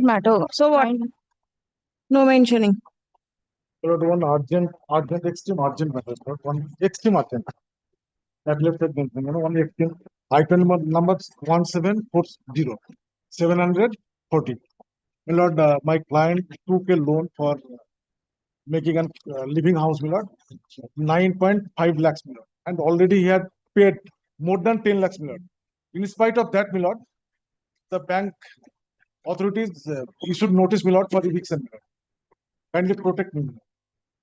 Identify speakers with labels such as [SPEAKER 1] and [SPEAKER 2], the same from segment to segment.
[SPEAKER 1] matter. So what? No mentioning.
[SPEAKER 2] One urgent, extreme urgent matter. One extreme urgent. That left at mentioning, one extreme. Item number 1740, 740. My lord, my client took a loan for making a living house, my lord, 9.5 lakhs, my lord, and already he had paid more than 10 lakhs, my lord. In spite of that, my lord, the bank authorities issued notice, my lord, for eviction, my lord. Kindly protect me, my lord.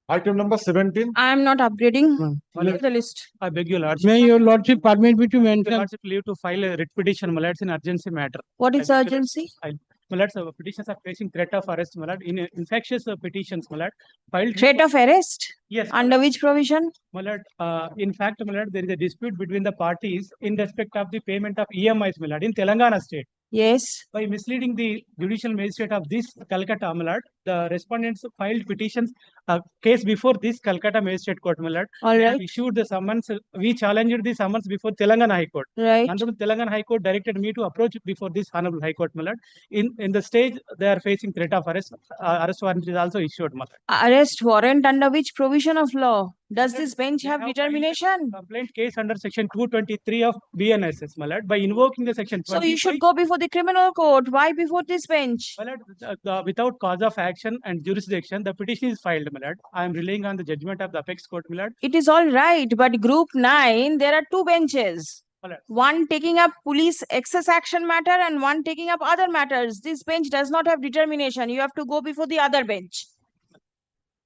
[SPEAKER 2] Item number 17.
[SPEAKER 1] I am not upgrading the list.
[SPEAKER 3] I beg your lordship.
[SPEAKER 4] May your lordship permit me to
[SPEAKER 3] Your
[SPEAKER 4] mention?
[SPEAKER 3] lordship leave to file a writ petition, my lord, in urgency matter.
[SPEAKER 1] What is urgency?
[SPEAKER 3] My lord, petitions are facing threat of arrest, my lord. In infectious petitions, my lord, filed.
[SPEAKER 1] Threat of arrest?
[SPEAKER 3] Yes.
[SPEAKER 1] Under which provision?
[SPEAKER 3] My lord, in fact, my lord, there is a dispute between the parties in respect of the payment of EMIs, my lord, in Telangana state.
[SPEAKER 1] Yes.
[SPEAKER 3] By misleading the judicial magistrate of this Calcutta, my lord, the respondents filed petitions, case before this Calcutta magistrate court, my lord.
[SPEAKER 1] All right.
[SPEAKER 3] Issued the summons. We challenged the summons before Telangana High Court.
[SPEAKER 1] Right.
[SPEAKER 3] Honorable Telangana High Court directed me to approach before this Honorable High Court, my lord. In the stage, they are facing threat of arrest. Arrest warrant is also issued, my lord.
[SPEAKER 1] Arrest warrant under which provision of law? Does this bench have determination?
[SPEAKER 3] Complaint case under section 223 of BNSS, my lord. By invoking the section 25.
[SPEAKER 1] So you should go before the criminal court. Why before this bench?
[SPEAKER 3] My lord, without cause of action and jurisdiction, the petition is filed, my lord. I am relying on the judgment of the apex court, my lord.
[SPEAKER 1] It is all right, but group 9, there are two benches.
[SPEAKER 3] My lord.
[SPEAKER 1] One taking up police excess action matter and one taking up other matters. This bench does not have determination. You have to go before the other bench.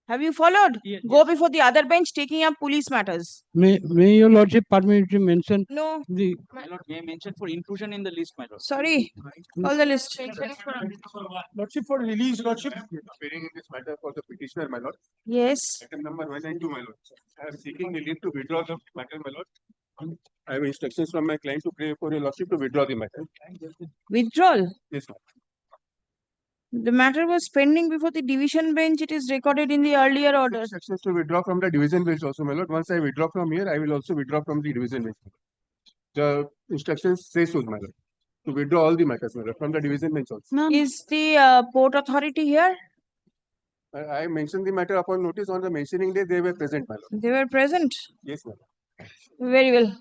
[SPEAKER 1] Have you followed?
[SPEAKER 3] Yes,
[SPEAKER 1] go before the other bench taking up police matters.
[SPEAKER 4] May your lordship permit me to mention?
[SPEAKER 1] No.
[SPEAKER 5] My lord, may I mention for inclusion in the list, my lord?
[SPEAKER 1] Sorry. Call the list.
[SPEAKER 2] Lordship for release, lordship.
[SPEAKER 6] Appearing in this matter for the petitioner, my lord.
[SPEAKER 1] Yes.
[SPEAKER 6] Item number 192, my lord. I am seeking the leave to withdraw the matter, my lord. I have instructions from my client to pray for your lordship to withdraw the matter.
[SPEAKER 1] Withdrawal.
[SPEAKER 6] Yes, ma'am.
[SPEAKER 1] The matter was pending before the division bench. It is recorded in the earlier order.
[SPEAKER 6] Instructions to withdraw from the division bench also, my lord. Once I withdraw from here, I will also withdraw from the division bench. The instructions say so, my lord. To withdraw all the matters, my lord, from the division bench also.
[SPEAKER 1] Is the port authority here?
[SPEAKER 6] I mentioned the matter upon notice. On the mentioning day, they were present, my lord.
[SPEAKER 1] They were present.
[SPEAKER 6] Yes, ma'am.
[SPEAKER 1] Very well.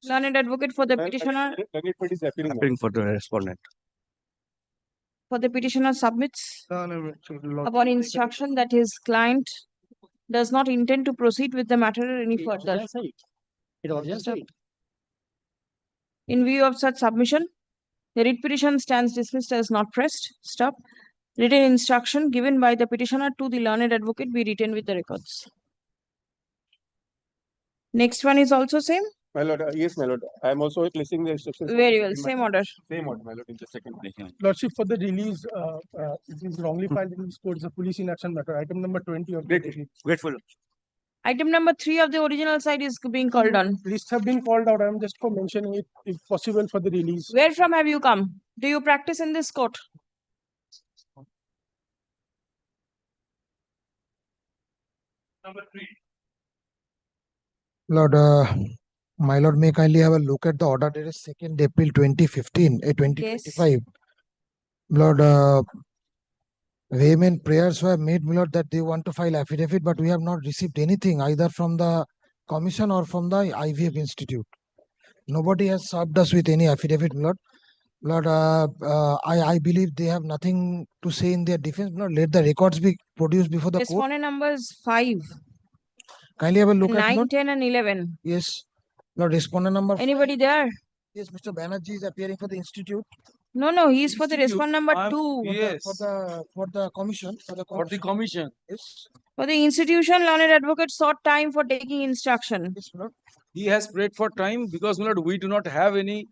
[SPEAKER 1] Learned advocate for the petitioner.
[SPEAKER 5] Appearing for the respondent.
[SPEAKER 1] For the petitioner submits upon instruction that his client does not intend to proceed with the matter any further. In view of such submission, the writ petition stands dismissed as not pressed. Stop. Written instruction given by the petitioner to the learned advocate be written with the records. Next one is also same?
[SPEAKER 6] My lord, yes, my lord. I am also placing the instructions.
[SPEAKER 1] Very well, same order.
[SPEAKER 6] Same order, my lord, in the second petition.
[SPEAKER 2] Lordship for the release, it is wrongly filed in this court. It's a police in action matter. Item number 20 of the
[SPEAKER 5] Grateful.
[SPEAKER 1] Item number 3 of the original side is being called on.
[SPEAKER 2] lists have been called out. I am just for mentioning it, if possible, for the release.
[SPEAKER 1] Where from have you come? Do you practice in this court?
[SPEAKER 3] Number 3.
[SPEAKER 7] Lord, my lord, may kindly have a look at the order dated 2nd April 2015, 2025.
[SPEAKER 1] Yes.
[SPEAKER 7] Lord, vehement prayers were made, my lord, that they want to file affidavit, but we have not received anything either from the commission or from the IVF Institute. Nobody has served us with any affidavit, my lord. Lord, I believe they have nothing to say in their defense. Lord, let the records be produced before the court.
[SPEAKER 1] Respondent numbers 5,
[SPEAKER 7] Kindly have a look
[SPEAKER 1] 9,
[SPEAKER 7] at, Lord.
[SPEAKER 1] 10 and 11.
[SPEAKER 7] Yes. Lord, respondent number.
[SPEAKER 1] Anybody there?
[SPEAKER 7] Yes, Mr. Banerjee is appearing for the institute.
[SPEAKER 1] No, he is for the respondent number 2.
[SPEAKER 5] Yes.
[SPEAKER 7] For the commission.
[SPEAKER 5] For the commission.
[SPEAKER 7] Yes.
[SPEAKER 1] For the institution, learned advocate sought time for taking instruction.
[SPEAKER 7] Yes, Lord.
[SPEAKER 5] He has prayed for time because, my lord, we do not have any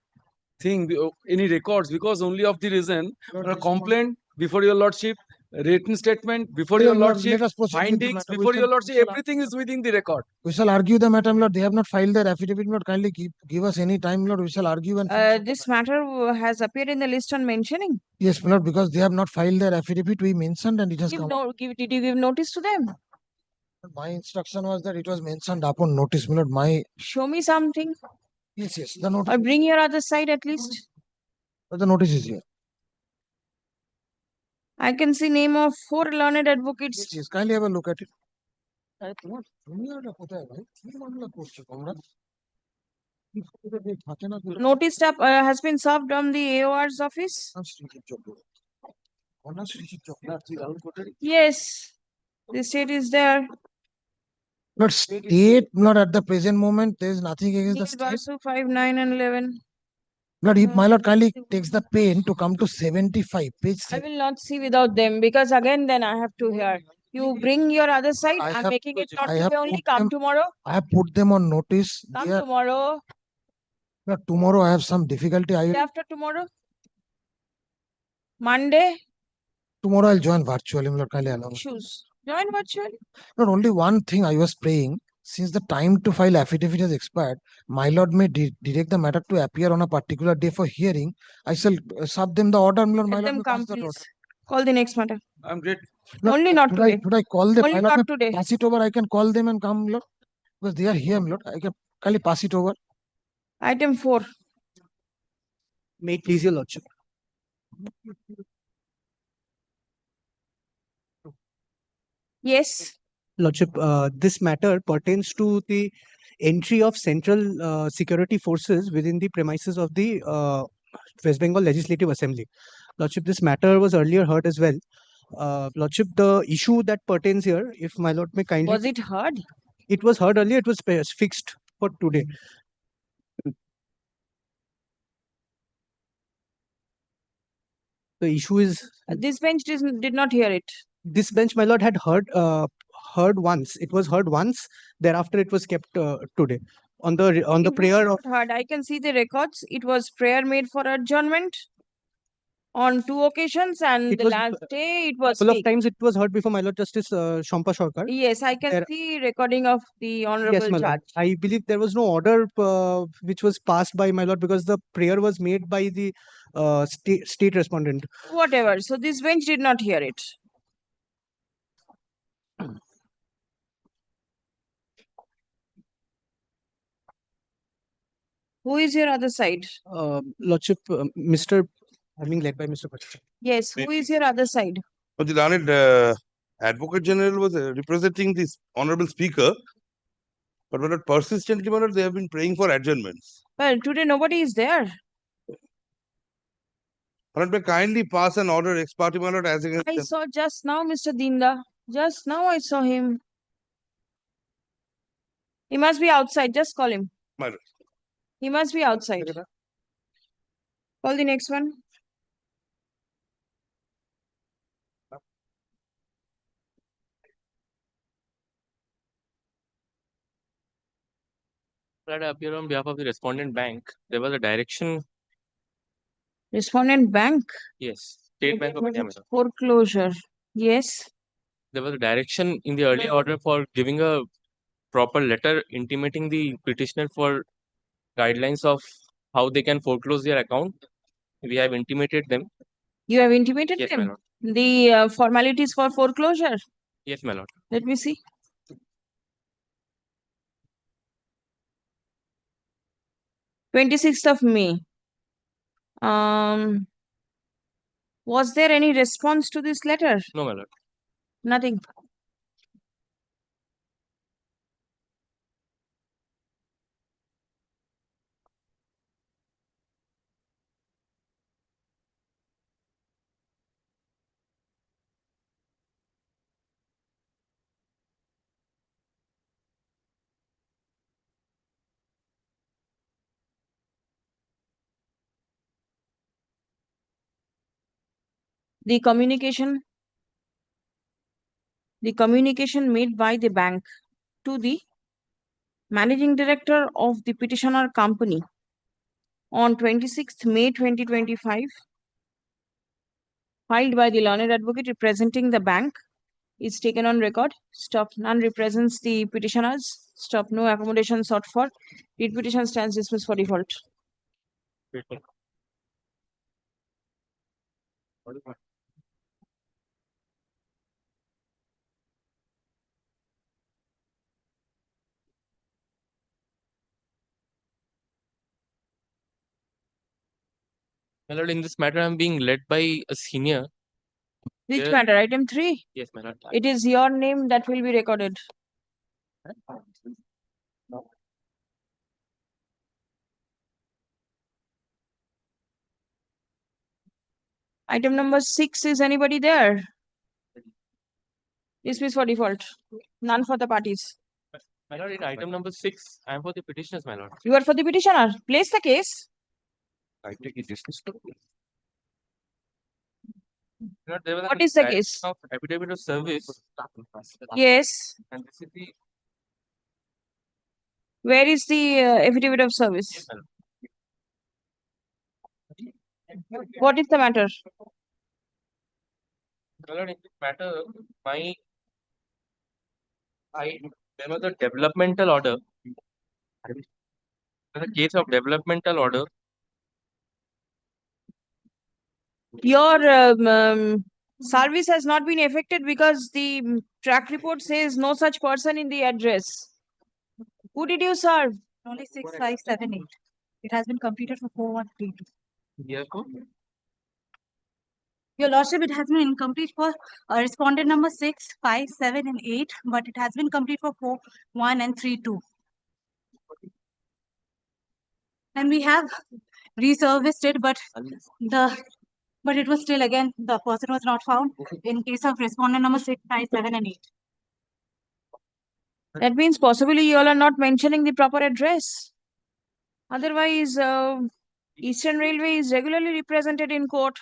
[SPEAKER 5] records, because only of the reason a complaint before your lordship, written statement before your lordship,
[SPEAKER 7] let us proceed with the
[SPEAKER 5] findings
[SPEAKER 7] matter.
[SPEAKER 5] before your lordship, everything is within the record.
[SPEAKER 7] We shall argue the matter, Lord. They have not filed their affidavit, Lord. Kindly give us any time, Lord. We shall argue and
[SPEAKER 1] This matter has appeared in the list on mentioning.
[SPEAKER 7] yes, Lord, because they have not filed their affidavit. We mentioned and it has come.
[SPEAKER 1] Did you give notice to them?
[SPEAKER 7] My instruction was that it was mentioned upon notice, Lord.
[SPEAKER 1] Show me something.
[SPEAKER 7] Yes, the notice.
[SPEAKER 1] Or bring your other side at least.
[SPEAKER 7] The notice is here.
[SPEAKER 1] I can see name of 4 learned advocates.
[SPEAKER 7] Yes, kindly have a look at it. আরে তোমার জুনিয়ররা কোথায় ভাই? কি মামলা করছো তোমরা? কি করে থাকে না তো?
[SPEAKER 1] Notice has been served on the AOR's office. Yes, the state is there.
[SPEAKER 7] Not state, not at the present moment, there is nothing against the
[SPEAKER 1] Deal
[SPEAKER 7] state.
[SPEAKER 1] Basu 5, 9 and 11.
[SPEAKER 7] Lord, if my lord kindly takes the pen to come to 75, page
[SPEAKER 1] I
[SPEAKER 7] 7.
[SPEAKER 1] will not see without them because again then I have to hear. You bring your other side.
[SPEAKER 7] I
[SPEAKER 1] I'm
[SPEAKER 7] have-
[SPEAKER 1] making it not
[SPEAKER 7] I have
[SPEAKER 1] today only.
[SPEAKER 7] put
[SPEAKER 1] Come
[SPEAKER 7] them-
[SPEAKER 1] tomorrow.
[SPEAKER 7] I have put them on notice.
[SPEAKER 1] Come
[SPEAKER 7] They are-
[SPEAKER 1] tomorrow.
[SPEAKER 7] Lord, tomorrow I have some difficulty.
[SPEAKER 1] Day after tomorrow. Monday.
[SPEAKER 7] Tomorrow I'll join virtually, my lord, kindly allow me.
[SPEAKER 1] Issues. Join virtually.
[SPEAKER 7] Not only one thing I was praying, since the time to file affidavit has expired, my lord may direct the matter to appear on a particular day for hearing. I shall serve them the order, my lord. My
[SPEAKER 1] Let
[SPEAKER 7] lord
[SPEAKER 1] them
[SPEAKER 7] may
[SPEAKER 1] come,
[SPEAKER 7] pass that
[SPEAKER 1] please.
[SPEAKER 7] order.
[SPEAKER 1] Call the next matter.
[SPEAKER 5] I'm great.
[SPEAKER 7] Lord,
[SPEAKER 1] Only not today.
[SPEAKER 7] Should I call them?
[SPEAKER 1] Only
[SPEAKER 7] My lord,
[SPEAKER 1] not
[SPEAKER 7] may
[SPEAKER 1] today.
[SPEAKER 7] pass it over. I can call them and come, my lord, because they are here, my lord. I can kindly pass it over.
[SPEAKER 1] Item 4.
[SPEAKER 8] May it please your lordship.
[SPEAKER 1] Yes.
[SPEAKER 8] Lordship, this matter pertains to the entry of central security forces within the premises of the West Bengal Legislative Assembly. Lordship, this matter was earlier heard as well. Lordship, the issue that pertains here, if my lord may kindly.
[SPEAKER 1] Was it heard?
[SPEAKER 8] It was heard earlier, it was fixed for today. The issue is,
[SPEAKER 1] This bench did not hear it.
[SPEAKER 8] this bench, my lord, had heard once. It was heard once. Thereafter, it was kept today on the
[SPEAKER 1] It was
[SPEAKER 8] prayer of.
[SPEAKER 1] not heard. I can see the records. It was prayer made for adjournment on 2 occasions, and
[SPEAKER 8] It
[SPEAKER 1] the
[SPEAKER 8] was
[SPEAKER 1] last day it was
[SPEAKER 8] couple of
[SPEAKER 1] fixed.
[SPEAKER 8] times it was heard before my lord Justice Shampa Sarkar.
[SPEAKER 1] Yes, I can
[SPEAKER 8] There-
[SPEAKER 1] see recording of the honorable
[SPEAKER 8] Yes, my lord.
[SPEAKER 1] judge.
[SPEAKER 8] I believe there was no order which was passed by my lord because the prayer was made by the state respondent.
[SPEAKER 1] Whatever. So this bench did not hear it. Who is your other side?
[SPEAKER 8] Lordship, Mr. I'm being led by Mr. Patel.
[SPEAKER 1] Yes, who is your other side?
[SPEAKER 9] But the learned Advocate General was representing this honorable speaker, but when not persistently, my lord, they have been praying for adjournments.
[SPEAKER 1] Well, today nobody is there.
[SPEAKER 9] My lord, may kindly pass an order ex parte, my lord, as against
[SPEAKER 1] I
[SPEAKER 9] them.
[SPEAKER 1] saw just now Mr. Dinda. Just now I saw him. He must be outside. Just call him.
[SPEAKER 9] My lord.
[SPEAKER 1] He must be outside. Call the next one.
[SPEAKER 10] That appear on behalf of the respondent bank. There was a direction.
[SPEAKER 1] Respondent bank.
[SPEAKER 10] Yes. State Bank of India. Madam.
[SPEAKER 1] Foreclosure. Yes.
[SPEAKER 10] There was a direction in the early order for giving a proper letter intimating the petitioner for guidelines of how they can foreclose their account. We have intimated them.
[SPEAKER 1] You have intimated
[SPEAKER 10] Yes, my
[SPEAKER 1] them?
[SPEAKER 10] lord.
[SPEAKER 1] The formalities for foreclosure.
[SPEAKER 10] Yes, my lord.
[SPEAKER 1] Let me see. 26th of May. Was there any response to this letter?
[SPEAKER 10] No, my lord.
[SPEAKER 1] Nothing. The communication made by the bank to the managing director of the petitioner company on 26th May 2025, filed by the learned advocate representing the bank, is taken on record. Stop. None represents the petitioners. Stop. No accommodation sought for. Read petition stands dismissed for default.
[SPEAKER 10] My lord, in this matter, I'm being led by a senior.
[SPEAKER 1] Which
[SPEAKER 10] There-
[SPEAKER 1] matter? Item 3?
[SPEAKER 10] Yes, my lord.
[SPEAKER 1] It is your name that will be recorded. Item number 6, is anybody there? Dismiss for default. None for the parties.
[SPEAKER 10] My lord, in item number 6, I am for the petitioners, my lord.
[SPEAKER 1] You are for the petitioner. Place the case.
[SPEAKER 10] I take it dismissed. Lord, there was
[SPEAKER 1] What
[SPEAKER 10] a
[SPEAKER 1] is the
[SPEAKER 10] direction
[SPEAKER 1] case?
[SPEAKER 10] of affidavit of service.
[SPEAKER 1] Yes.
[SPEAKER 10] And this is the
[SPEAKER 1] Where is the affidavit of service? What is the matter?
[SPEAKER 10] My lord, in this matter, there was a developmental order. In the case of developmental order,
[SPEAKER 1] Your service has not been affected because the track report says no such person in the address. Who did you serve?
[SPEAKER 11] Only 6578. It has been completed for 4132.
[SPEAKER 10] therefore,
[SPEAKER 11] Your Lordship, it has been incomplete for respondent number 6, 5, 7, and 8, but it has been complete for 4, 1, and 3, 2. And we have reserviced it, but it was still again the person was not found in case of respondent number 6, 5, 7, and 8.
[SPEAKER 1] That means possibly you all are not mentioning the proper address. Otherwise, Eastern Railway is regularly represented in court.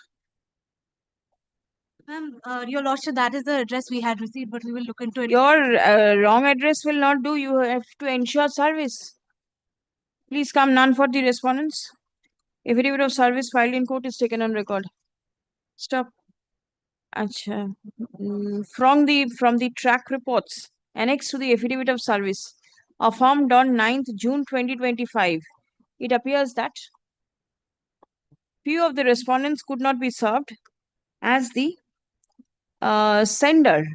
[SPEAKER 11] Ma'am, Your Lordship, that is the address we had received, but we will look into it.
[SPEAKER 1] Your wrong address will not do. You have to ensure service. Please come, none for the respondents. Affidavit of service filed in court is taken on record. Stop. Acha. From the track reports annexed to the affidavit of service affirmed on 9th June 2025, it appears that few of the respondents could not be served as the sender,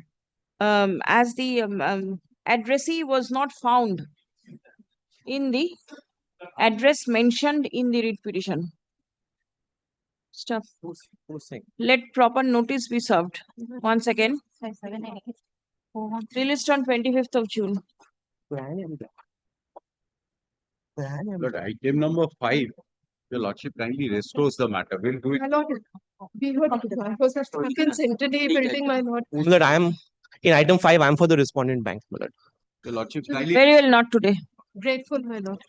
[SPEAKER 1] as the addressee was not found in the address mentioned in the writ petition. Stop. Let proper notice be served. Once again,
[SPEAKER 11] 5, 7, and 8. 4, 1,
[SPEAKER 1] released on 25th of June.
[SPEAKER 12] But item number 5, your Lordship kindly restores the matter. We'll do it.
[SPEAKER 13] My lord, we were consented building, my lord.
[SPEAKER 8] My lord, I am in item 5. I am for the respondent bank, my lord.
[SPEAKER 12] Your Lordship kindly.
[SPEAKER 1] Very well, not today.
[SPEAKER 13] Grateful, my lord.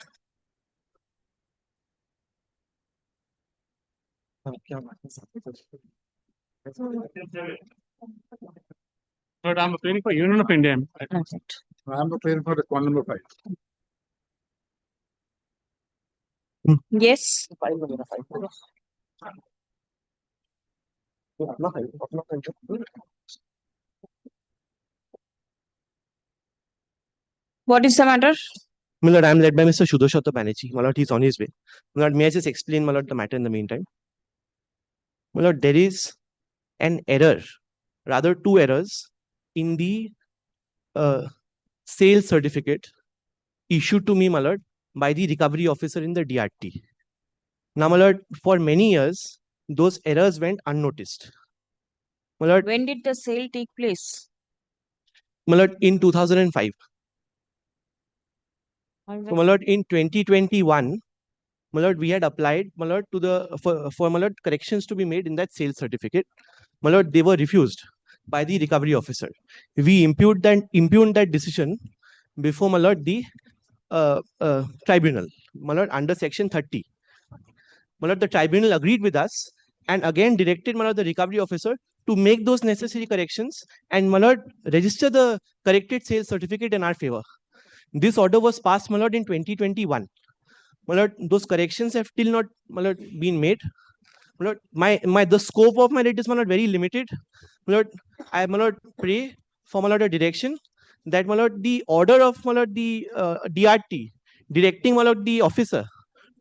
[SPEAKER 3] Lord, I'm appealing for Union of India.
[SPEAKER 2] I'm appealing for respondent number 5.
[SPEAKER 1] Yes. What is the matter?
[SPEAKER 8] My lord, I am led by Mr. Sudhoshatta Banerjee. My lord, he's on his way. My lord, may I just explain, my lord, the matter in the meantime? My lord, there is an error, rather 2 errors in the sales certificate issued to me, my lord, by the recovery officer in the DRT. Now, my lord, for many years, those errors went unnoticed. My lord,
[SPEAKER 1] When did the sale take place?
[SPEAKER 8] my lord, in 2005.
[SPEAKER 1] All
[SPEAKER 8] So,
[SPEAKER 1] right.
[SPEAKER 8] my lord, in 2021, my lord, we had applied, my lord, to for my lord corrections to be made in that sales certificate. My lord, they were refused by the recovery officer. We impugned that decision before, my lord, the tribunal, my lord, under section 30. My lord, the tribunal agreed with us and again directed, my lord, the recovery officer to make those necessary corrections and, my lord, register the corrected sales certificate in our favor. This order was passed, my lord, in 2021. My lord, those corrections have still not, my lord, been made. My lord, the scope of my writ is, my lord, very limited. My lord, I, my lord, pray for, my lord, a direction that, my lord, the order of, my lord, the DRT directing, my lord, the officer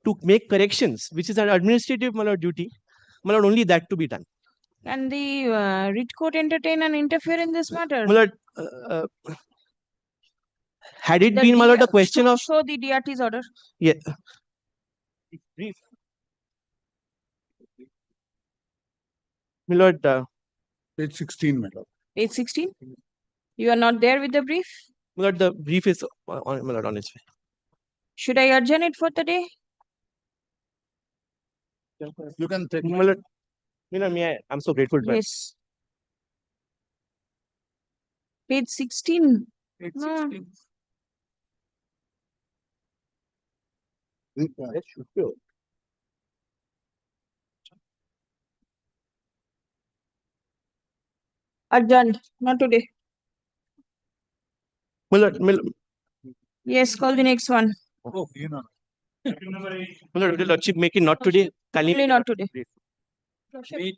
[SPEAKER 8] to make corrections, which is an administrative, my lord, duty, my lord, only that to be done.
[SPEAKER 1] Can the writ court entertain and interfere in this matter?
[SPEAKER 8] My lord, had it been, my lord, a question of
[SPEAKER 1] show the DRT's order.
[SPEAKER 8] yeah. My lord,
[SPEAKER 12] Page 16, my lord.
[SPEAKER 1] Page 16? You are not there with the brief?
[SPEAKER 10] My lord, the brief is on, my lord, on its way.
[SPEAKER 1] Should I adjourn it for the day?
[SPEAKER 12] You can take.
[SPEAKER 10] My lord, I'm so grateful. ma'am.
[SPEAKER 1] Yes. Page 16. No. Adjourned. Not today.
[SPEAKER 10] My lord, my lord,
[SPEAKER 1] Yes, call the next one.
[SPEAKER 12] Oh, you know.
[SPEAKER 10] my lord, will the lordship make it not today?
[SPEAKER 1] Only not today.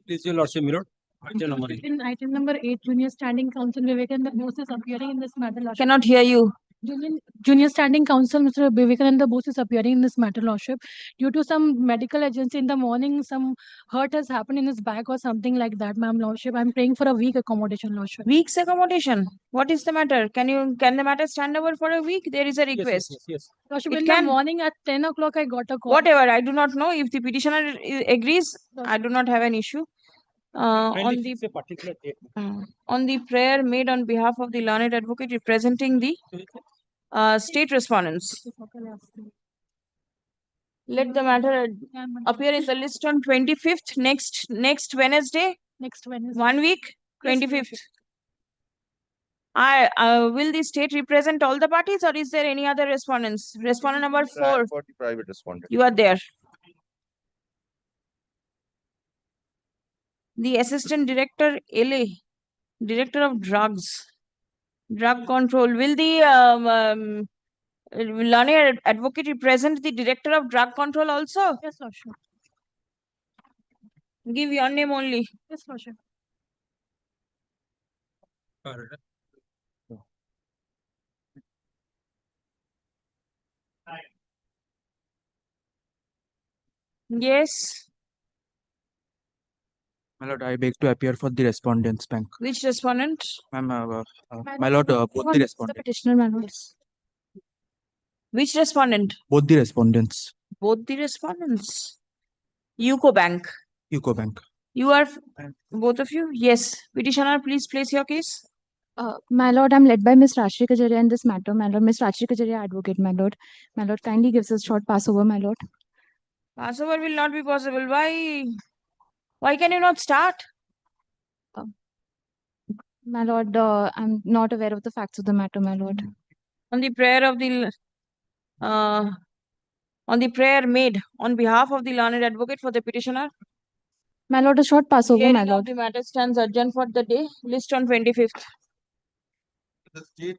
[SPEAKER 12] Please, your lordship, my lord. Item number 8.
[SPEAKER 11] In item number 8, Junior Standing Counsel Vivekananda Bose is appearing in this matter, Lordship.
[SPEAKER 1] Cannot hear you.
[SPEAKER 11] Junior Standing Counsel Mr. Vivekananda Bose is appearing in this matter, Lordship. Due to some medical agency in the morning, some hurt has happened in his back or something like that, ma'am, Lordship. I'm praying for a week accommodation, Lordship.
[SPEAKER 1] Week's accommodation. What is the matter? Can the matter stand over for a week? There is a request.
[SPEAKER 12] Yes.
[SPEAKER 11] Lordship,
[SPEAKER 1] It
[SPEAKER 11] in
[SPEAKER 1] can.
[SPEAKER 11] the morning at 10 o'clock, I got a call.
[SPEAKER 1] Whatever. I do not know. If the petitioner agrees, I do not have an issue. On the prayer made on behalf of the learned advocate representing the state respondents. Let the matter appear in the list on 25th, next Wednesday.
[SPEAKER 11] Next Wednesday.
[SPEAKER 1] 1 week, 25th. Will the state represent all the parties, or is there any other respondents? Respondent number 4.
[SPEAKER 9] For the private respondent.
[SPEAKER 1] You are there. The Assistant Director, LA, Director of Drugs, Drug Control. Will the learned advocate represent the Director of Drug Control also?
[SPEAKER 11] Yes, Lordship.
[SPEAKER 1] Give your name only.
[SPEAKER 11] Yes, Lordship.
[SPEAKER 1] Yes.
[SPEAKER 8] My lord, I beg to appear for the respondents bank.
[SPEAKER 1] Which respondent?
[SPEAKER 8] Ma'am, my lord, both the
[SPEAKER 11] The
[SPEAKER 8] respondents.
[SPEAKER 11] petitioner, my lord.
[SPEAKER 1] Which respondent?
[SPEAKER 8] Both the respondents.
[SPEAKER 1] Both the respondents. UCO Bank.
[SPEAKER 8] UCO Bank.
[SPEAKER 1] You are both of you? Yes. Petitioner, please place your case.
[SPEAKER 11] My lord, I'm led by Miss Rashri Kajaria in this matter, my lord. Miss Rashri Kajaria, advocate, my lord. My lord, kindly gives us short passover, my lord.
[SPEAKER 1] Passover will not be possible. Why? Why can you not start?
[SPEAKER 11] My lord, I'm not aware of the facts of the matter, my lord.
[SPEAKER 1] On the prayer of the on the prayer made on behalf of the learned advocate for the petitioner.
[SPEAKER 11] My lord, a short passover, my
[SPEAKER 1] Hearing of
[SPEAKER 11] lord.
[SPEAKER 1] the matter stands adjourned for the day. List on 25th.
[SPEAKER 9] The state,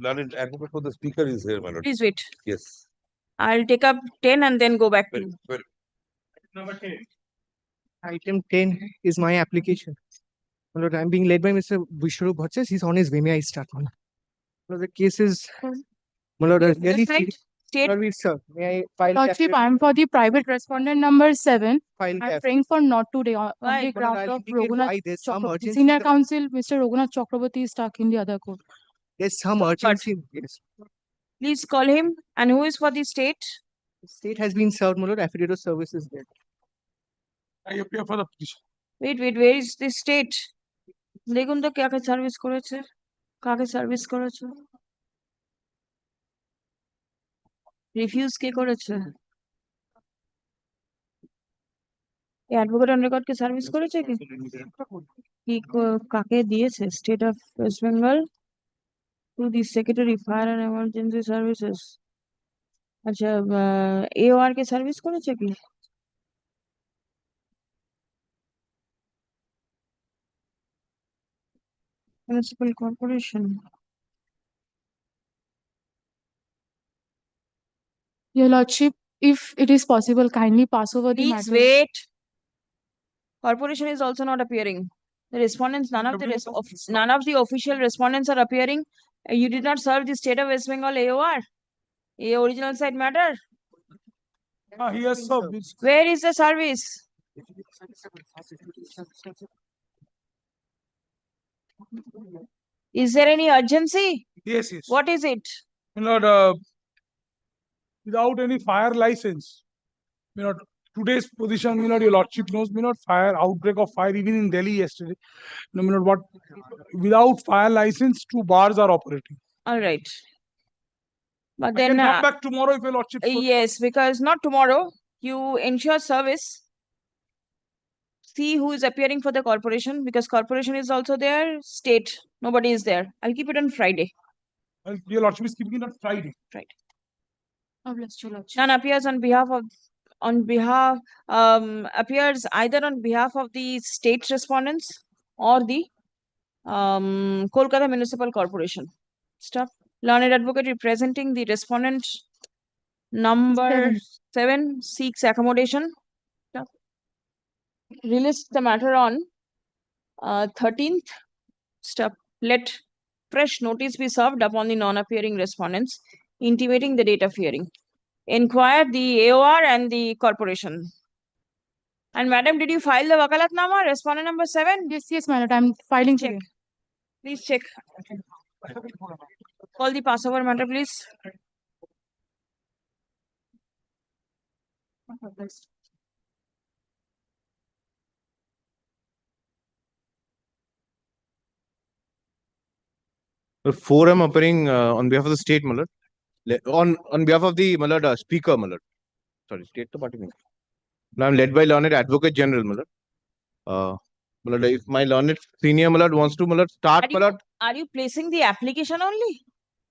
[SPEAKER 9] learned advocate for the speaker is here, my lord.
[SPEAKER 1] Please wait.
[SPEAKER 9] Yes.
[SPEAKER 1] I'll take up 10 and then go back to you.
[SPEAKER 9] Well,
[SPEAKER 8] Item 10 is my application. My lord, I'm being led by Mr. Vishnu Bhattacharya. He's on his way. May I start, my lord? My lord, the case is, my lord, really
[SPEAKER 1] That's right. State.
[SPEAKER 8] Lord, sir, may I file
[SPEAKER 11] Lordship, I'm for the private respondent number 7.
[SPEAKER 8] file
[SPEAKER 11] I'm praying for not today on
[SPEAKER 1] Why?
[SPEAKER 11] the
[SPEAKER 8] But Lord,
[SPEAKER 11] ground
[SPEAKER 8] I'll
[SPEAKER 11] of
[SPEAKER 8] indicate
[SPEAKER 11] Raghunath
[SPEAKER 8] why there's some
[SPEAKER 11] Chakraborty.
[SPEAKER 8] urgency.
[SPEAKER 11] Senior counsel, Mr. Raghunath Chakraborty is stuck in the other court.
[SPEAKER 8] There's some urgency. Yes.
[SPEAKER 1] Please call him. And who is for the state?
[SPEAKER 8] The state has been served, my lord. Affidavit of service is there.
[SPEAKER 12] I appear for the petition.
[SPEAKER 1] Wait, where is the state? দেখুন তো কাকে service করেছে কাকে service করেছে refuse কে করেছে এই advocate on record কে সার্ভিস করেছে কি কাকে দিয়েছে state of West Bengal to the secretary fire and emergency services আচ্ছা এওআর কে সার্ভিস করেছে কি municipal corporation
[SPEAKER 11] Your Lordship, if it is possible, kindly pass over the
[SPEAKER 1] Please
[SPEAKER 11] matter.
[SPEAKER 1] wait. Corporation is also not appearing. The respondents, none of the official respondents are appearing. You did not serve the state of West Bengal AOR. A original site matter.
[SPEAKER 12] Yes, sir.
[SPEAKER 1] Where is the service? Is there any urgency?
[SPEAKER 12] Yes.
[SPEAKER 1] What is it?
[SPEAKER 12] My lord, without any fire license, my lord,
[SPEAKER 14] today's position, my lord, your lordship knows, my lord, fire, outbreak of fire even in Delhi yesterday. No, my lord, what, without fire license, 2 bars are operating.
[SPEAKER 1] All right. But
[SPEAKER 14] I
[SPEAKER 1] then,
[SPEAKER 14] can come back tomorrow if your lordship.
[SPEAKER 1] yes, because not tomorrow. You ensure service. See who is appearing for the corporation, because corporation is also there. State, nobody is there. I'll keep it on Friday.
[SPEAKER 14] Your lordship is keeping it on Friday.
[SPEAKER 1] Friday.
[SPEAKER 11] Oh, bless you, Lordship.
[SPEAKER 1] None appears appears either on behalf of the state respondents or the Kolkata Municipal Corporation. Stop. Learned advocate representing the respondent number 7 seeks accommodation. Stop. Release the matter on 13th. Stop. Let fresh notice be served upon the non-appearing respondents, intimating the date of hearing. Inquire the AOR and the corporation. And madam, did you file the wakalatnama, respondent number 7?
[SPEAKER 11] Yes, madam. I'm filing
[SPEAKER 1] Check.
[SPEAKER 11] today.
[SPEAKER 1] Please check. Call the passover matter, please.
[SPEAKER 15] The 4 I'm appearing on behalf of the state, my lord. On behalf of the speaker, my lord. Sorry, state to party. Now I'm led by learned advocate general, my lord. My lord, if my learned senior, my lord, wants to, my lord, start, my lord.
[SPEAKER 1] Are you placing the application only?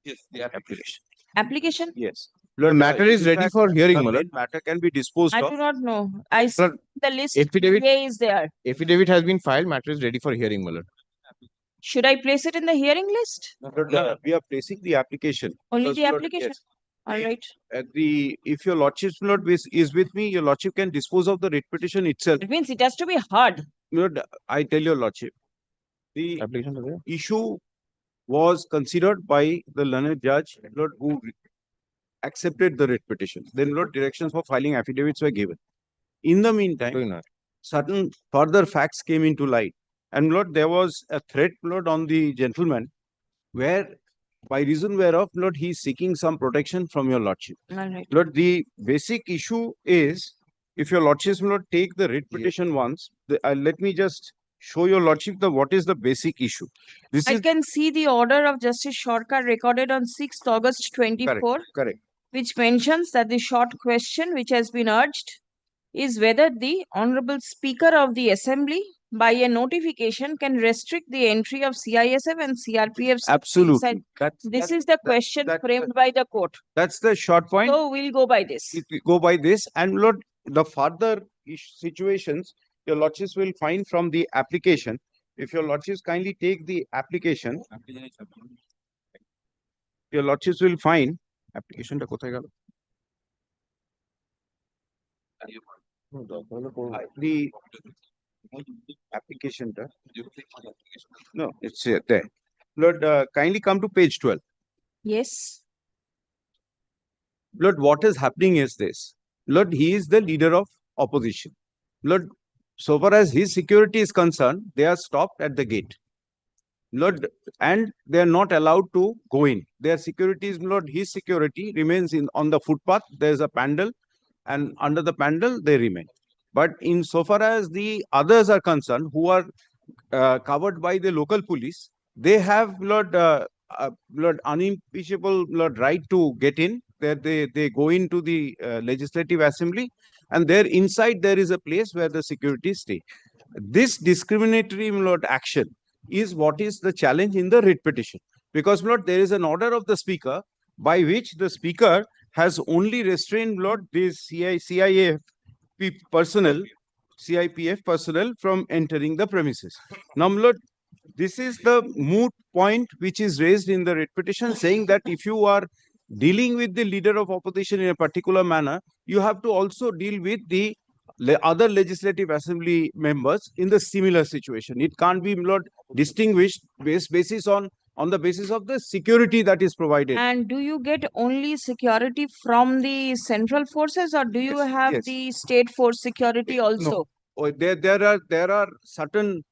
[SPEAKER 15] Yes, the application.
[SPEAKER 1] Application?
[SPEAKER 15] Yes. Lord, matter is ready for hearing, my lord.
[SPEAKER 12] Matter can be disposed
[SPEAKER 1] I
[SPEAKER 12] of.
[SPEAKER 1] do not know. I see
[SPEAKER 15] Lord,
[SPEAKER 1] the list.
[SPEAKER 15] affidavit-
[SPEAKER 1] A is there.
[SPEAKER 15] Affidavit has been filed. Matter is ready for hearing, my lord.
[SPEAKER 1] Should I place it in the hearing list?
[SPEAKER 12] We are placing the application.
[SPEAKER 1] Only
[SPEAKER 12] Because,
[SPEAKER 1] the
[SPEAKER 12] Lord,
[SPEAKER 1] application.
[SPEAKER 12] yes.
[SPEAKER 1] All right.
[SPEAKER 12] If your lordship's lord is with me, your lordship can dispose of the writ petition itself.
[SPEAKER 1] It means it has to be hard.
[SPEAKER 12] Lord, I tell your lordship, the
[SPEAKER 15] Application is there.
[SPEAKER 12] issue was considered by the learned judge, Lord, who accepted the writ petition. Then, Lord, directions for filing affidavits were given. In the meantime, certain further facts came into light. And, Lord, there was a threat, Lord, on the gentleman, where by reason whereof, Lord, he is seeking some protection from your lordship.
[SPEAKER 1] All right.
[SPEAKER 12] Lord, the basic issue is, if your lordship will not take the writ petition once, let me just show your lordship what is the basic issue.
[SPEAKER 1] I can see the order of Justice Shortkar recorded on 6th August 24,
[SPEAKER 12] correct.
[SPEAKER 1] which mentions that the short question which has been urged is whether the Honorable Speaker of the Assembly, by a notification, can restrict the entry of CISF and CRPF.
[SPEAKER 12] Absolutely.
[SPEAKER 1] This is the question framed by the court.
[SPEAKER 12] That's the short point.
[SPEAKER 1] So we'll go by this.
[SPEAKER 12] We go by this, and Lord, the further situations your lordships will find from the application. If your lordships kindly take the application, your lordships will find application. The application. No, it's there. Lord, kindly come to page 12.
[SPEAKER 1] Yes.
[SPEAKER 12] Lord, what is happening is this. Lord, he is the leader of opposition. Lord, so far as his security is concerned, they are stopped at the gate. Lord, and they are not allowed to go in. Their security is, Lord, his security remains on the footpath. There is a pandal, and under the pandal they remain. But in so far as the others are concerned, who are covered by the local police, they have, Lord, unimpeachable, Lord, right to get in. They go into the legislative assembly, and there inside there is a place where the security stay. This discriminatory, Lord, action is what is the challenge in the writ petition. Because, Lord, there is an order of the speaker by which the speaker has only restrained, Lord, this CIPF personnel from entering the premises. Now, Lord, this is the moot point which is raised in the writ petition, saying that if you are dealing with the leader of opposition in a particular manner, you have to also deal with the other legislative assembly members in the similar situation. It can't be, Lord, distinguished on the basis of the security that is provided.
[SPEAKER 1] And do you get only security from the central forces, or do you have the state force security also?
[SPEAKER 12] No. There are certain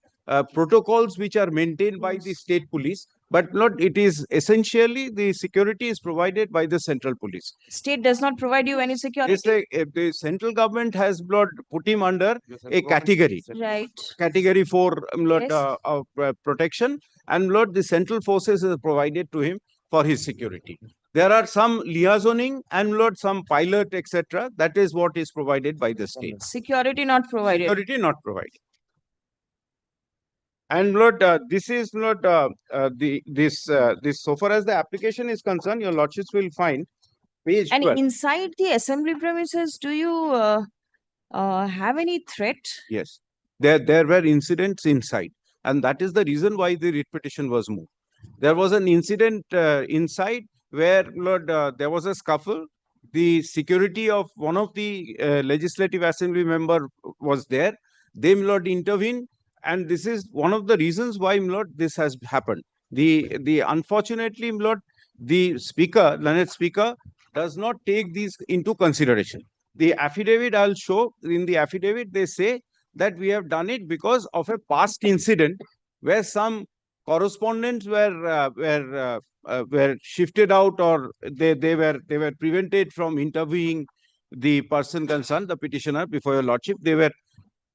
[SPEAKER 12] protocols which are maintained by the state police, But Lord, it is essentially the security is provided by the central police.
[SPEAKER 1] State does not provide you any security.
[SPEAKER 12] It's like the central government has Lord put him under a category.
[SPEAKER 1] Right.
[SPEAKER 12] Category 4 Lord,
[SPEAKER 1] Yes.
[SPEAKER 12] protection, and Lord, the central forces is provided to him for his security. There are some liaisoning and Lord, some pilot, etc. That is what is provided by the state.
[SPEAKER 1] Security not provided.
[SPEAKER 12] Security not provided. And Lord, this is not this so far as the application is concerned, your lordships will find page
[SPEAKER 1] And
[SPEAKER 12] 12.
[SPEAKER 1] inside the assembly premises, do you have any threat?
[SPEAKER 12] Yes, there were incidents inside, and that is the reason why the writ petition was moved. There was an incident inside where Lord, there was a scuffle. The security of one of the legislative assembly member was there. They Lord intervened, and this is one of the reasons why Lord this has happened. The unfortunately Lord, the speaker, learned speaker, does not take these into consideration. The affidavit I'll show, in the affidavit they say that we have done it because of a past incident where some correspondents were shifted out, or they were prevented from interviewing the person concerned, the petitioner, before your lordship.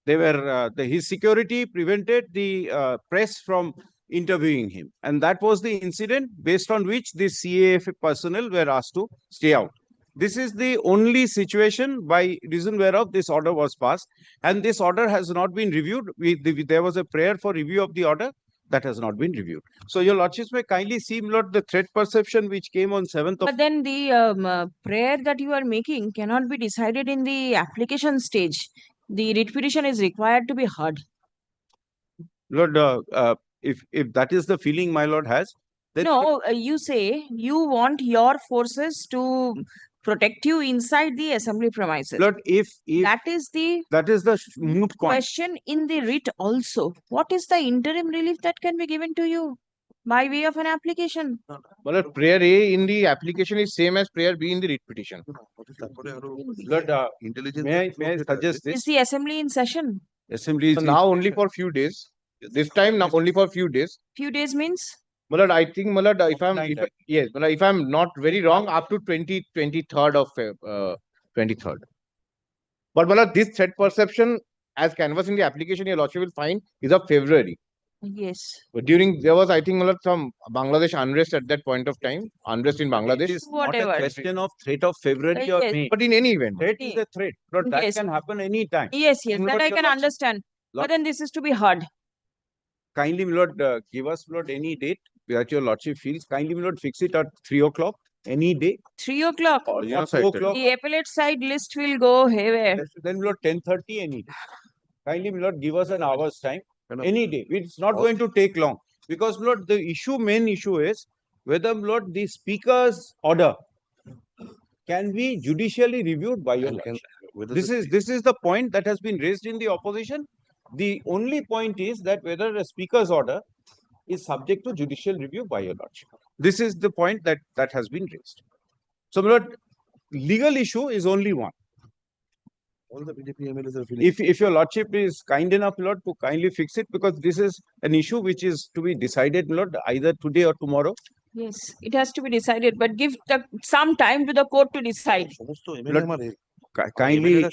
[SPEAKER 12] His security prevented the press from interviewing him, and that was the incident based on which the CAF personnel were asked to stay out. This is the only situation by reason whereof this order was passed, and this order has not been reviewed. There was a prayer for review of the order that has not been reviewed. So your lordships may kindly see Lord the threat perception which came on 7th of.
[SPEAKER 1] But then the prayer that you are making cannot be decided in the application stage. The writ petition is required to be heard.
[SPEAKER 12] Lord, if that is the feeling my lord has, then
[SPEAKER 1] No, you say you want your forces to protect you inside the assembly premises.
[SPEAKER 12] Lord, if
[SPEAKER 1] that is the
[SPEAKER 12] moot point.
[SPEAKER 1] question in the writ also. What is the interim relief that can be given to you by way of an application?
[SPEAKER 15] Well, prayer A in the application is same as prayer B in the writ petition.
[SPEAKER 12] Lord, may I suggest this?
[SPEAKER 1] Is the assembly in session?
[SPEAKER 12] Assembly is
[SPEAKER 15] So now only for few days. This time now only for few days.
[SPEAKER 1] Few days means?
[SPEAKER 15] Malad, I think Malad, if I'm not very wrong, up to 23rd of 23rd. But Malad, this threat perception as canvas in the application your lordship will find is of February.
[SPEAKER 1] Yes.
[SPEAKER 15] But there was, I think, Malad, some Bangladesh unrest at that point of time. Unrest in Bangladesh.
[SPEAKER 12] It is
[SPEAKER 1] Whatever.
[SPEAKER 12] not a question of threat of February or
[SPEAKER 1] Yes.
[SPEAKER 12] May.
[SPEAKER 15] But in any event.
[SPEAKER 12] Threat is a threat. But that
[SPEAKER 1] Yes.
[SPEAKER 12] can happen any time.
[SPEAKER 1] Yes, that I can
[SPEAKER 12] Lord,
[SPEAKER 1] understand. But then this is to be heard.
[SPEAKER 12] Kindly, Lord, give us, Lord, any date that your lordship feels. Kindly, Lord, fix it at 3 o'clock, any day.
[SPEAKER 1] 3 o'clock.
[SPEAKER 12] Or 4 o'clock.
[SPEAKER 1] The appellate side list will go haywire.
[SPEAKER 12] Then, Lord, 10:30, any day. Kindly, Lord, give us an hour's time, any day. It's not going to take long. Because, Lord, the main issue is whether, Lord, the speaker's order can be judicially reviewed by your lordship. This is the point that has been raised in the opposition. The only point is that whether a speaker's order is subject to judicial review by your lordship. This is the point that has been raised. So, Lord, legal issue is only one.
[SPEAKER 9] All the BJP MLAs are feeling.
[SPEAKER 12] If your lordship is kind enough, Lord, to kindly fix it, because this is an issue which is to be decided, Lord, either today or tomorrow.
[SPEAKER 1] Yes, it has to be decided, but give some time to the court to decide.
[SPEAKER 12] Kindly.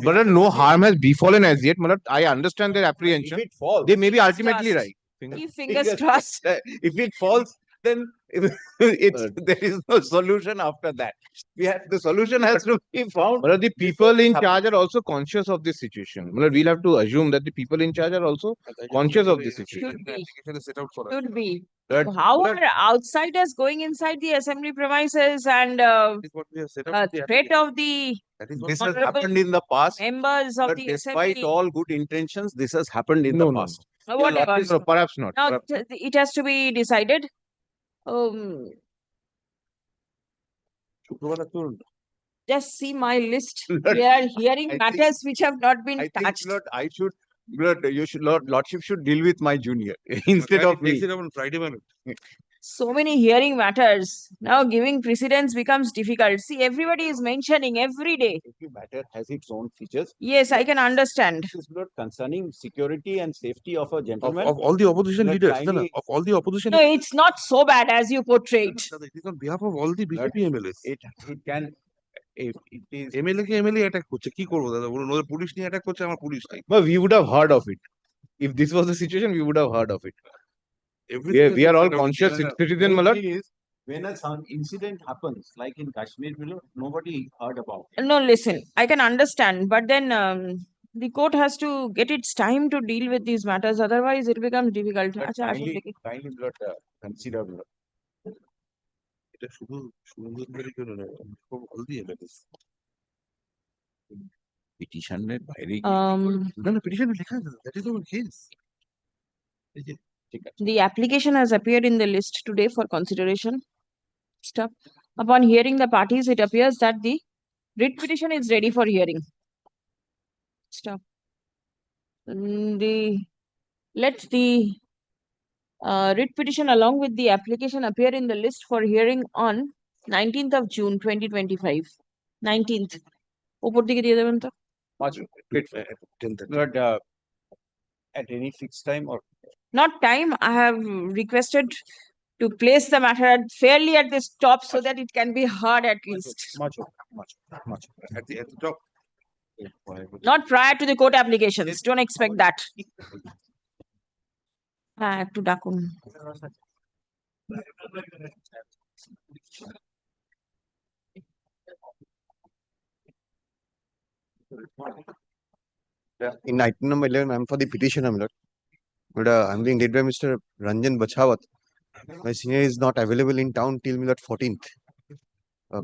[SPEAKER 15] But no harm has befallen as yet. I understand their apprehension.
[SPEAKER 12] If it falls,
[SPEAKER 15] they may be ultimately
[SPEAKER 1] crossed.
[SPEAKER 15] right.
[SPEAKER 1] Keep fingers crossed.
[SPEAKER 12] If it falls, then there is no solution after that. The solution has to be found.
[SPEAKER 15] But the people in charge are also conscious of this situation. We'll have to assume that the people in charge are also conscious of this situation.
[SPEAKER 1] Should be.
[SPEAKER 12] But
[SPEAKER 1] How are outsiders going inside the assembly premises and threat of the
[SPEAKER 12] this has happened in the past.
[SPEAKER 1] members of
[SPEAKER 12] But
[SPEAKER 1] the
[SPEAKER 12] despite
[SPEAKER 1] assembly?
[SPEAKER 12] all good intentions, this has happened in the past.
[SPEAKER 1] Whatever.
[SPEAKER 15] No, perhaps not.
[SPEAKER 1] Now it has to be decided. Just see my list. We are hearing matters which have not been touched.
[SPEAKER 12] Lord, lordship should deal with my junior instead of me.
[SPEAKER 9] On Friday,
[SPEAKER 1] So many hearing matters. Now giving precedence becomes difficult. See, everybody is mentioning every day.
[SPEAKER 12] Every matter has its own features.
[SPEAKER 1] Yes, I can understand.
[SPEAKER 12] This is not concerning security and safety of a
[SPEAKER 9] Of
[SPEAKER 12] gentleman.
[SPEAKER 9] all the opposition
[SPEAKER 12] Let
[SPEAKER 9] leaders,
[SPEAKER 12] kindly-
[SPEAKER 9] of all the opposition.
[SPEAKER 1] No, it's not so bad as you portrayed.
[SPEAKER 9] It is on behalf of all the BJP MLAs.
[SPEAKER 12] It can, if it is.
[SPEAKER 9] MLA K MLA attack করছে কি করবো দাদা বলুন ওদের police নিয়ে attack করছে আমার police নাই
[SPEAKER 15] But we would have heard of it. If this was the situation, we would have heard of it. We are all conscious citizens, my lord.
[SPEAKER 12] When a some incident happens, like in Kashmir, nobody heard about it.
[SPEAKER 1] No, listen, I can understand, but then the court has to get its time to deal with these matters. Otherwise, it becomes difficult.
[SPEAKER 12] But
[SPEAKER 1] Acha,
[SPEAKER 12] kindly,
[SPEAKER 1] Ashok,
[SPEAKER 12] kindly blood, consider blood.
[SPEAKER 9] এটা শুধু সুন্দরবনের জন্য নয় all the MLAs
[SPEAKER 12] পিটিশনের বাইরে
[SPEAKER 9] না না পিটিশনে লেখা আছে that is our case
[SPEAKER 1] The application has appeared in the list today for consideration. Stop. Upon hearing the parties, it appears that the writ petition is ready for hearing. Stop. Let the writ petition along with the application appear in the list for hearing on 19th of June 2025. 19th. উপর দিকে দিয়ে দেবেন তো।
[SPEAKER 12] much blood at any fixed time or
[SPEAKER 1] Not time. I have requested to place the matter fairly at this top so that it can be heard at least.
[SPEAKER 12] much
[SPEAKER 9] at the top.
[SPEAKER 1] Not prior to the court applications. Don't expect that. হ্যাঁ একটু ডাকুন।
[SPEAKER 15] In item number 11, I'm for the petitioner, my lord. But I'm being led by Mr. Ranjan Bachawat. My senior is not available in town till my lord 14th.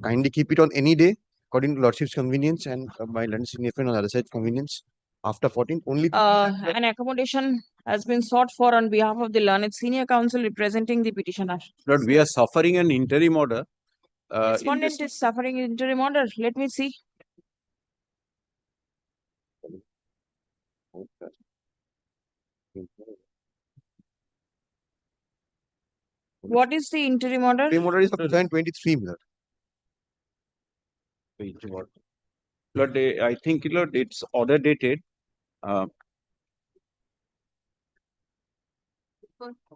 [SPEAKER 15] Kindly keep it on any day according to lordship's convenience and my learned senior friend on the other side convenience. After 14th, only.
[SPEAKER 1] An accommodation has been sought for on behalf of the learned senior counsel representing the petitioner.
[SPEAKER 12] Lord, we are suffering an interim order. in
[SPEAKER 1] Respondent is suffering interim order. Let me see. What is the interim order?
[SPEAKER 15] Interim order is for 2023, my lord.
[SPEAKER 12] Lord, I think Lord, it's order dated.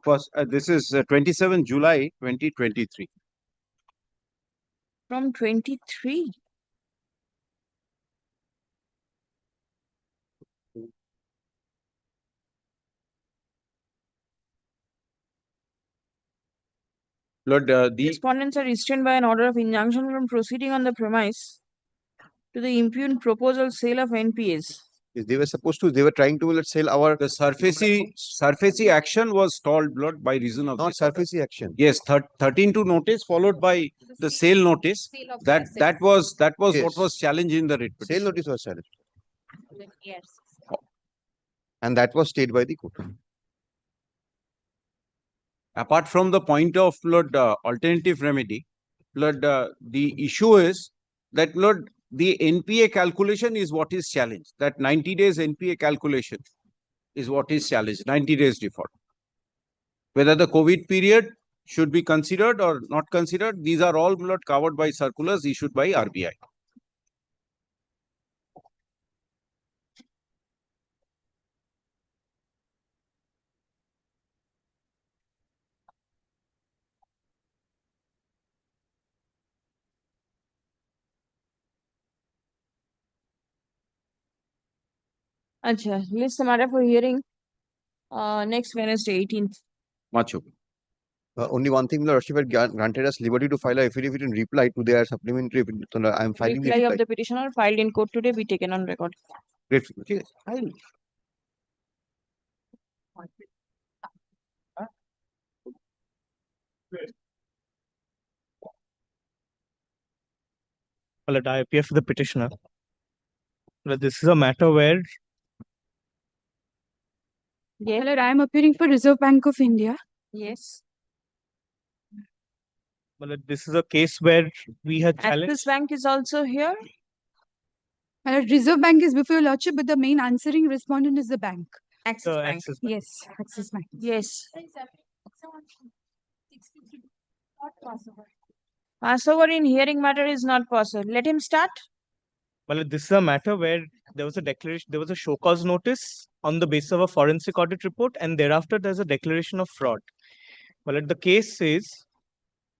[SPEAKER 12] First, this is 27 July 2023.
[SPEAKER 1] From 23.
[SPEAKER 12] Lord, the
[SPEAKER 1] Respondents are restrained by an order of injunction from proceeding on the premise to the impugned proposal sale of NPAs.
[SPEAKER 15] They were supposed to, they were trying to let's sell our.
[SPEAKER 12] The surfacey action was stalled, Lord, by reason of
[SPEAKER 15] Not
[SPEAKER 12] this order.
[SPEAKER 15] surfacey action.
[SPEAKER 12] Yes, 13 to notice followed by the sale notice. That was
[SPEAKER 15] Yes.
[SPEAKER 12] what was challenged in the writ
[SPEAKER 15] Sale
[SPEAKER 12] petition.
[SPEAKER 15] notice was challenged.
[SPEAKER 1] Yes.
[SPEAKER 15] And that was stayed by the court.
[SPEAKER 12] Apart from the point of Lord alternative remedy, Lord, the issue is that Lord, the NPA calculation is what is challenged. That 90 days NPA calculation is what is challenged. 90 days default. Whether the COVID period should be considered or not considered, these are all Lord covered by circulars issued by RBI.
[SPEAKER 1] Acha, list the matter for hearing next Wednesday, 18th.
[SPEAKER 12] Much okay.
[SPEAKER 15] Only one thing, the lordship had granted us liberty to file a affidavit in reply to their supplementary. I am filing the
[SPEAKER 1] Reply
[SPEAKER 15] reply.
[SPEAKER 1] of the petitioner filed in court today be taken on record.
[SPEAKER 15] Great. Okay.
[SPEAKER 3] Well, I appear for the petitioner. Well, this is a matter where
[SPEAKER 1] Yes.
[SPEAKER 11] Well, I am appearing for Reserve Bank of India.
[SPEAKER 1] Yes.
[SPEAKER 3] well, this is a case where we had challenged.
[SPEAKER 1] Axis Bank is also here.
[SPEAKER 11] Reserve Bank is before your lordship, but the main answering respondent is the bank.
[SPEAKER 1] Axis Bank.
[SPEAKER 3] Axis Bank.
[SPEAKER 11] Yes, Axis Bank.
[SPEAKER 1] Yes. Passover in hearing matter is not possible. Let him start.
[SPEAKER 8] Well, this is a matter where there was a declaration, there was a show cause notice on the basis of a forensic audit report, and thereafter there's a declaration of fraud. Well, the case is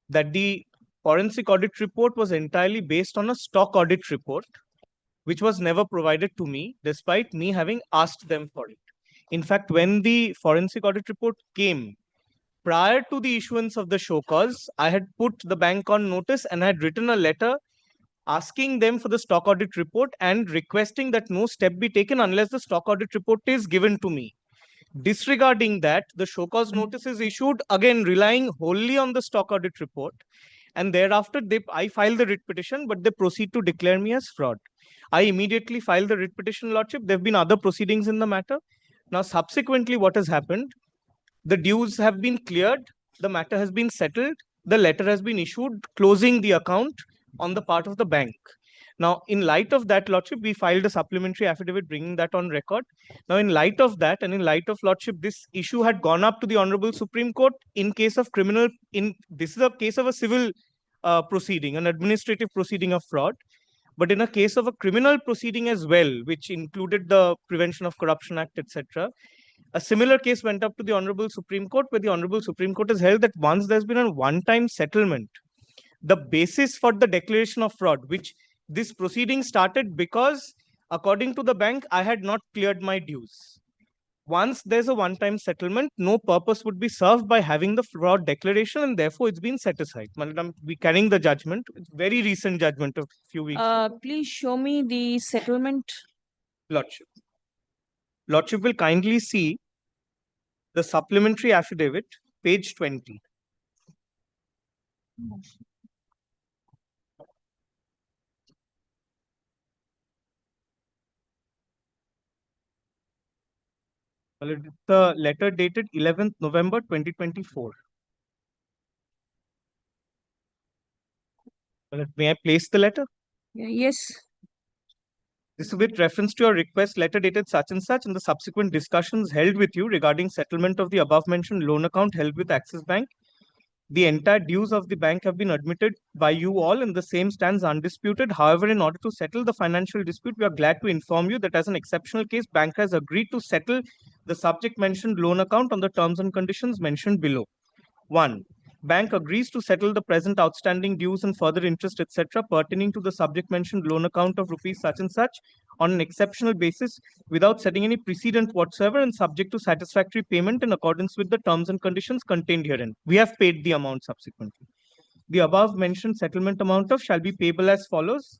[SPEAKER 8] that the forensic audit report was entirely based on a stock audit report, which was never provided to me, despite me having asked them for it. In fact, when the forensic audit report came, prior to the issuance of the show cause, I had put the bank on notice and had written a letter asking them for the stock audit report and requesting that no step be taken unless the stock audit report is given to me. Disregarding that, the show cause notice is issued, again relying wholly on the stock audit report. And thereafter, I filed the writ petition, but they proceed to declare me as fraud. I immediately filed the writ petition, Lordship. There have been other proceedings in the matter. Now, subsequently, what has happened? The dues have been cleared, the matter has been settled, the letter has been issued closing the account on the part of the bank. Now, in light of that, Lordship, we filed a supplementary affidavit bringing that on record. Now, in light of that, and in light of, Lordship, this issue had gone up to the Honorable Supreme Court in case of criminal, this is a case of a civil proceeding, an administrative proceeding of fraud. But in a case of a criminal proceeding as well, which included the Prevention of Corruption Act, etc., a similar case went up to the Honorable Supreme Court, where the Honorable Supreme Court has held that once there's been a one-time settlement, the basis for the declaration of fraud, which this proceeding started because, according to the bank, I had not cleared my dues. Once there's a one-time settlement, no purpose would be served by having the fraud declaration, and therefore it's been set aside. Madam, we carrying the judgment, very recent judgment of a few weeks.
[SPEAKER 1] Please show me the settlement.
[SPEAKER 8] Lordship. Lordship will kindly see the supplementary affidavit, page 20. Well, it's the letter dated 11th November 2024. Well, may I place the letter?
[SPEAKER 1] Yes.
[SPEAKER 8] This is with reference to your request, letter dated such and such, and the subsequent discussions held with you regarding settlement of the above mentioned loan account held with Axis Bank. The entire dues of the bank have been admitted by you all, and the same stands undisputed. However, in order to settle the financial dispute, we are glad to inform you that as an exceptional case, bank has agreed to settle the subject mentioned loan account on the terms and conditions mentioned below. 1. Bank agrees to settle the present outstanding dues and further interest, etc., pertaining to the subject mentioned loan account of rupees such and such on an exceptional basis without setting any precedent whatsoever and subject to satisfactory payment in accordance with the terms and conditions contained herein. We have paid the amount subsequently. The above mentioned settlement amount of shall be payable as follows.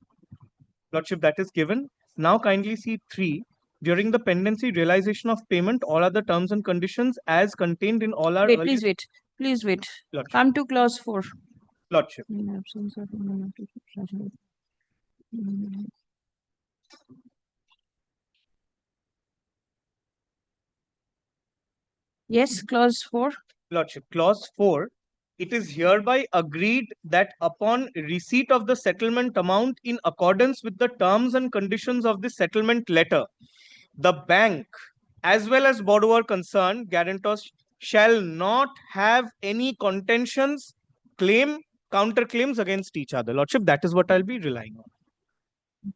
[SPEAKER 8] Lordship, that is given. Now kindly see 3. During the pendency realization of payment, all other terms and conditions as contained in all our
[SPEAKER 1] Wait, please wait. Please wait.
[SPEAKER 8] Lordship.
[SPEAKER 1] Come to clause 4.
[SPEAKER 8] Lordship.
[SPEAKER 1] In absence of Yes, clause 4.
[SPEAKER 8] Lordship, clause 4. It is hereby agreed that upon receipt of the settlement amount in accordance with the terms and conditions of the settlement letter, the bank, as well as borrower concerned, guarantors, shall not have any contentions, counterclaims against each other. Lordship, that is what I'll be relying on.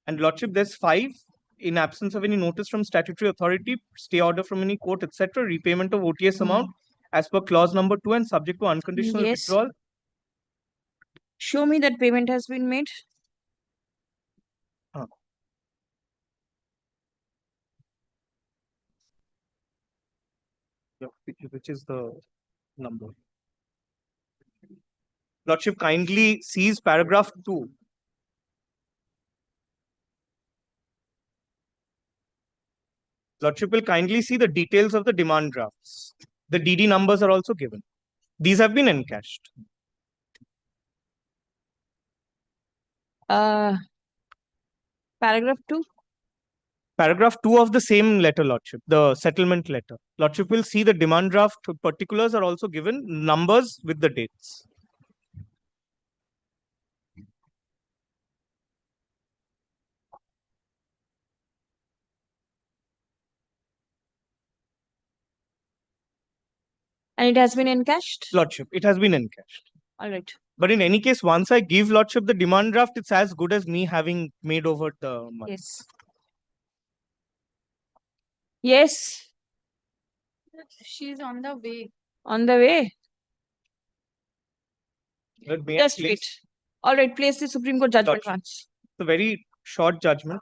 [SPEAKER 8] And Lordship, there's 5. In absence of any notice from statutory authority, stay order from any court, etc., repayment of OTS amount as per clause number 2 and subject to unconditional withdrawal.
[SPEAKER 1] Show me that payment has been made.
[SPEAKER 8] Yeah, which is the number. Lordship, kindly sees paragraph 2. Lordship will kindly see the details of the demand drafts. The DD numbers are also given. These have been encashed.
[SPEAKER 1] Paragraph 2.
[SPEAKER 8] Paragraph 2 of the same letter, Lordship, the settlement letter. Lordship will see the demand draft particulars are also given, numbers with the dates.
[SPEAKER 1] And it has been encashed?
[SPEAKER 16] Lordship, it has been encashed.
[SPEAKER 1] All right.
[SPEAKER 16] But in any case, once I give Lordship the demand draft, it's as good as me having made over the money.
[SPEAKER 1] Yes. Yes.
[SPEAKER 11] She's on the way.
[SPEAKER 1] On the way.
[SPEAKER 16] But may I
[SPEAKER 1] Just
[SPEAKER 16] place-
[SPEAKER 1] wait. All right. Place the Supreme Court judgment
[SPEAKER 16] Lordship.
[SPEAKER 1] once.
[SPEAKER 16] It's a very short judgment.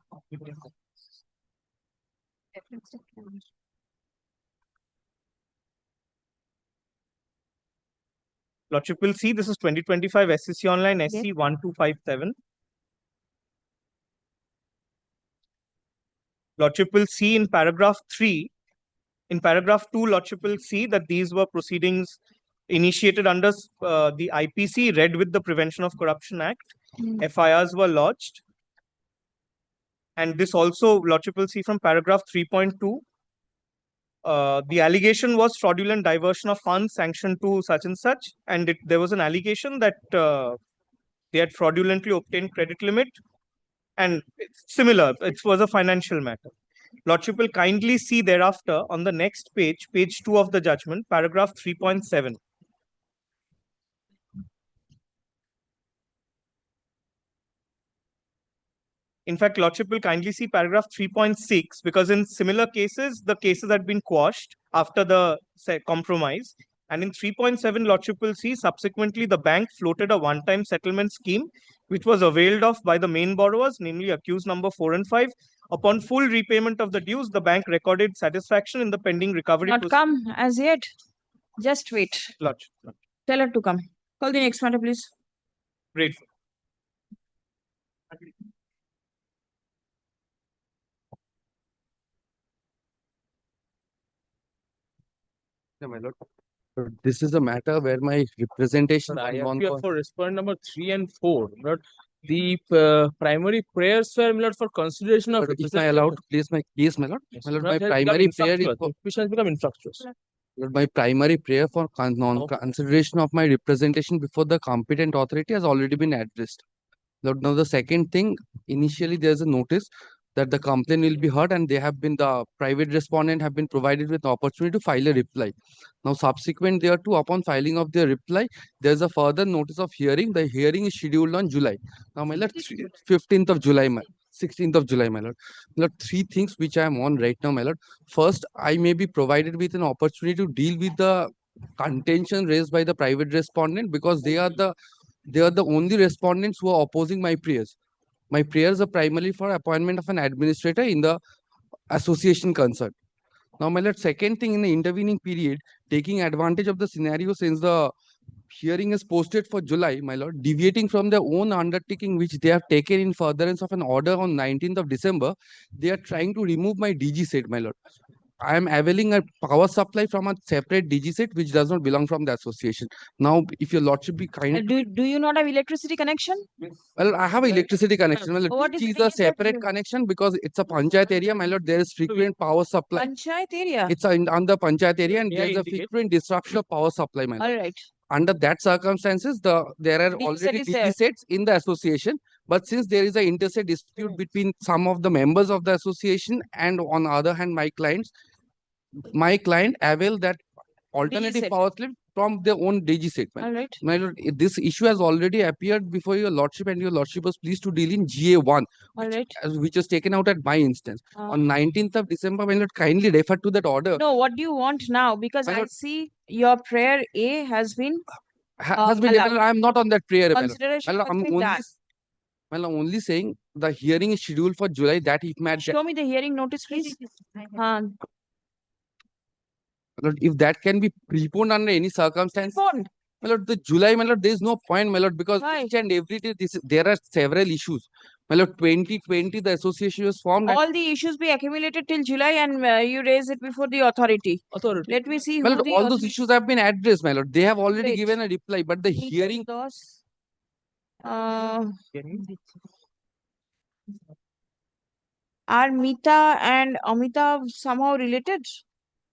[SPEAKER 16] Lordship will see this is 2025 SCC online SC 1257. Lordship will see in paragraph 3. In paragraph 2, Lordship will see that these were proceedings initiated under the IPC, read with the Prevention of Corruption Act. FIRs were lodged. And this also, Lordship will see from paragraph 3.2. The allegation was fraudulent diversion of funds sanctioned to such and such. And there was an allegation that they had fraudulently obtained credit limit. And it's similar, it was a financial matter. Lordship will kindly see thereafter on the next page, page 2 of the judgment, paragraph 3.7. In fact, Lordship will kindly see paragraph 3.6 because in similar cases, the cases had been quashed after the compromise. And in 3.7, Lordship will see subsequently the bank floated a one-time settlement scheme which was availed of by the main borrowers, namely accused number 4 and 5. Upon full repayment of the dues, the bank recorded satisfaction in the pending recovery.
[SPEAKER 1] Not come as yet. Just wait.
[SPEAKER 16] Lordship.
[SPEAKER 1] Tell her to come. Call the next matter, please.
[SPEAKER 16] Grateful.
[SPEAKER 5] Yeah, my lord. This is a matter where my representation
[SPEAKER 10] I
[SPEAKER 5] has
[SPEAKER 10] have
[SPEAKER 5] gone
[SPEAKER 10] here
[SPEAKER 5] for
[SPEAKER 10] for respondent number 3 and 4. But the primary prayers were, my lord, for consideration of.
[SPEAKER 5] But if I allowed to place my case, my lord,
[SPEAKER 10] Yes,
[SPEAKER 5] my lord,
[SPEAKER 10] not
[SPEAKER 5] my
[SPEAKER 10] has become
[SPEAKER 5] primary prayer is
[SPEAKER 10] infructuous.
[SPEAKER 5] for,
[SPEAKER 10] Which has become infructuous.
[SPEAKER 5] Lord, my primary prayer for consideration of my representation before the competent authority has already been addressed. Lord, now the second thing, initially there's a notice that the complaint will be heard and the private respondent have been provided with the opportunity to file a reply. Now subsequent thereto, upon filing of their reply, there's a further notice of hearing. The hearing is scheduled on July. Now my lord, 15th of July, 16th of July, my lord. My lord, three things which I am on right now, my lord. First, I may be provided with an opportunity to deal with the contention raised by the private respondent because they are the only respondents who are opposing my prayers. My prayers are primarily for appointment of an administrator in the association concerned. Now, my lord, second thing in the intervening period, taking advantage of the scenario since the hearing is posted for July, my lord, deviating from their own undertaking which they have taken in furtherance of an order on 19th of December, they are trying to remove my DG set, my lord. I am availing a power supply from a separate DG set which does not belong from the association. Now, if your lordship be kind,
[SPEAKER 1] Do you not have electricity connection?
[SPEAKER 5] well, I have an electricity connection, my lord,
[SPEAKER 1] What
[SPEAKER 5] which
[SPEAKER 1] is
[SPEAKER 5] is
[SPEAKER 1] the
[SPEAKER 5] a
[SPEAKER 1] thing that
[SPEAKER 5] separate connection because it's a panchayat area, my lord. There is frequent power supply.
[SPEAKER 1] Panchayat area?
[SPEAKER 5] It's on the panchayat area and
[SPEAKER 1] May I
[SPEAKER 5] there is a
[SPEAKER 1] indicate?
[SPEAKER 5] frequent disruption of power supply, my lord.
[SPEAKER 1] All right.
[SPEAKER 5] Under that circumstances, there are
[SPEAKER 1] DG set
[SPEAKER 5] already
[SPEAKER 1] is
[SPEAKER 5] DG
[SPEAKER 1] there.
[SPEAKER 5] sets in the association. But since there is an interstate dispute between some of the members of the association and on the other hand, my client avail that alternative
[SPEAKER 1] set.
[SPEAKER 5] power slip from their own DG set.
[SPEAKER 1] All right.
[SPEAKER 5] My lord, this issue has already appeared before your lordship and your lordship was pleased to deal in GA1,
[SPEAKER 1] All right.
[SPEAKER 5] which was taken out at my instance. On 19th of December, my lord, kindly refer to that order.
[SPEAKER 1] No, what do you want now? Because I see your prayer A has been
[SPEAKER 5] Has been taken. I am not on that prayer, my lord.
[SPEAKER 1] Consideration
[SPEAKER 5] My lord,
[SPEAKER 1] has been done.
[SPEAKER 5] I'm only saying the hearing is scheduled for July. That it might.
[SPEAKER 1] Show me the hearing notice, please.
[SPEAKER 5] Lord, if that can be preponed under any circumstance, my lord, the July, my lord, there is no point, my lord, because each and every day there are several issues. My lord, 2020, the association was formed.
[SPEAKER 1] All the issues be accumulated till July and you raise it before the authority. Let me see
[SPEAKER 5] My
[SPEAKER 1] who
[SPEAKER 5] lord,
[SPEAKER 1] the
[SPEAKER 5] all those issues have been addressed, my lord. They have already
[SPEAKER 1] Wait.
[SPEAKER 5] given a reply, but the hearing.
[SPEAKER 1] Are Mita and Amita somehow related?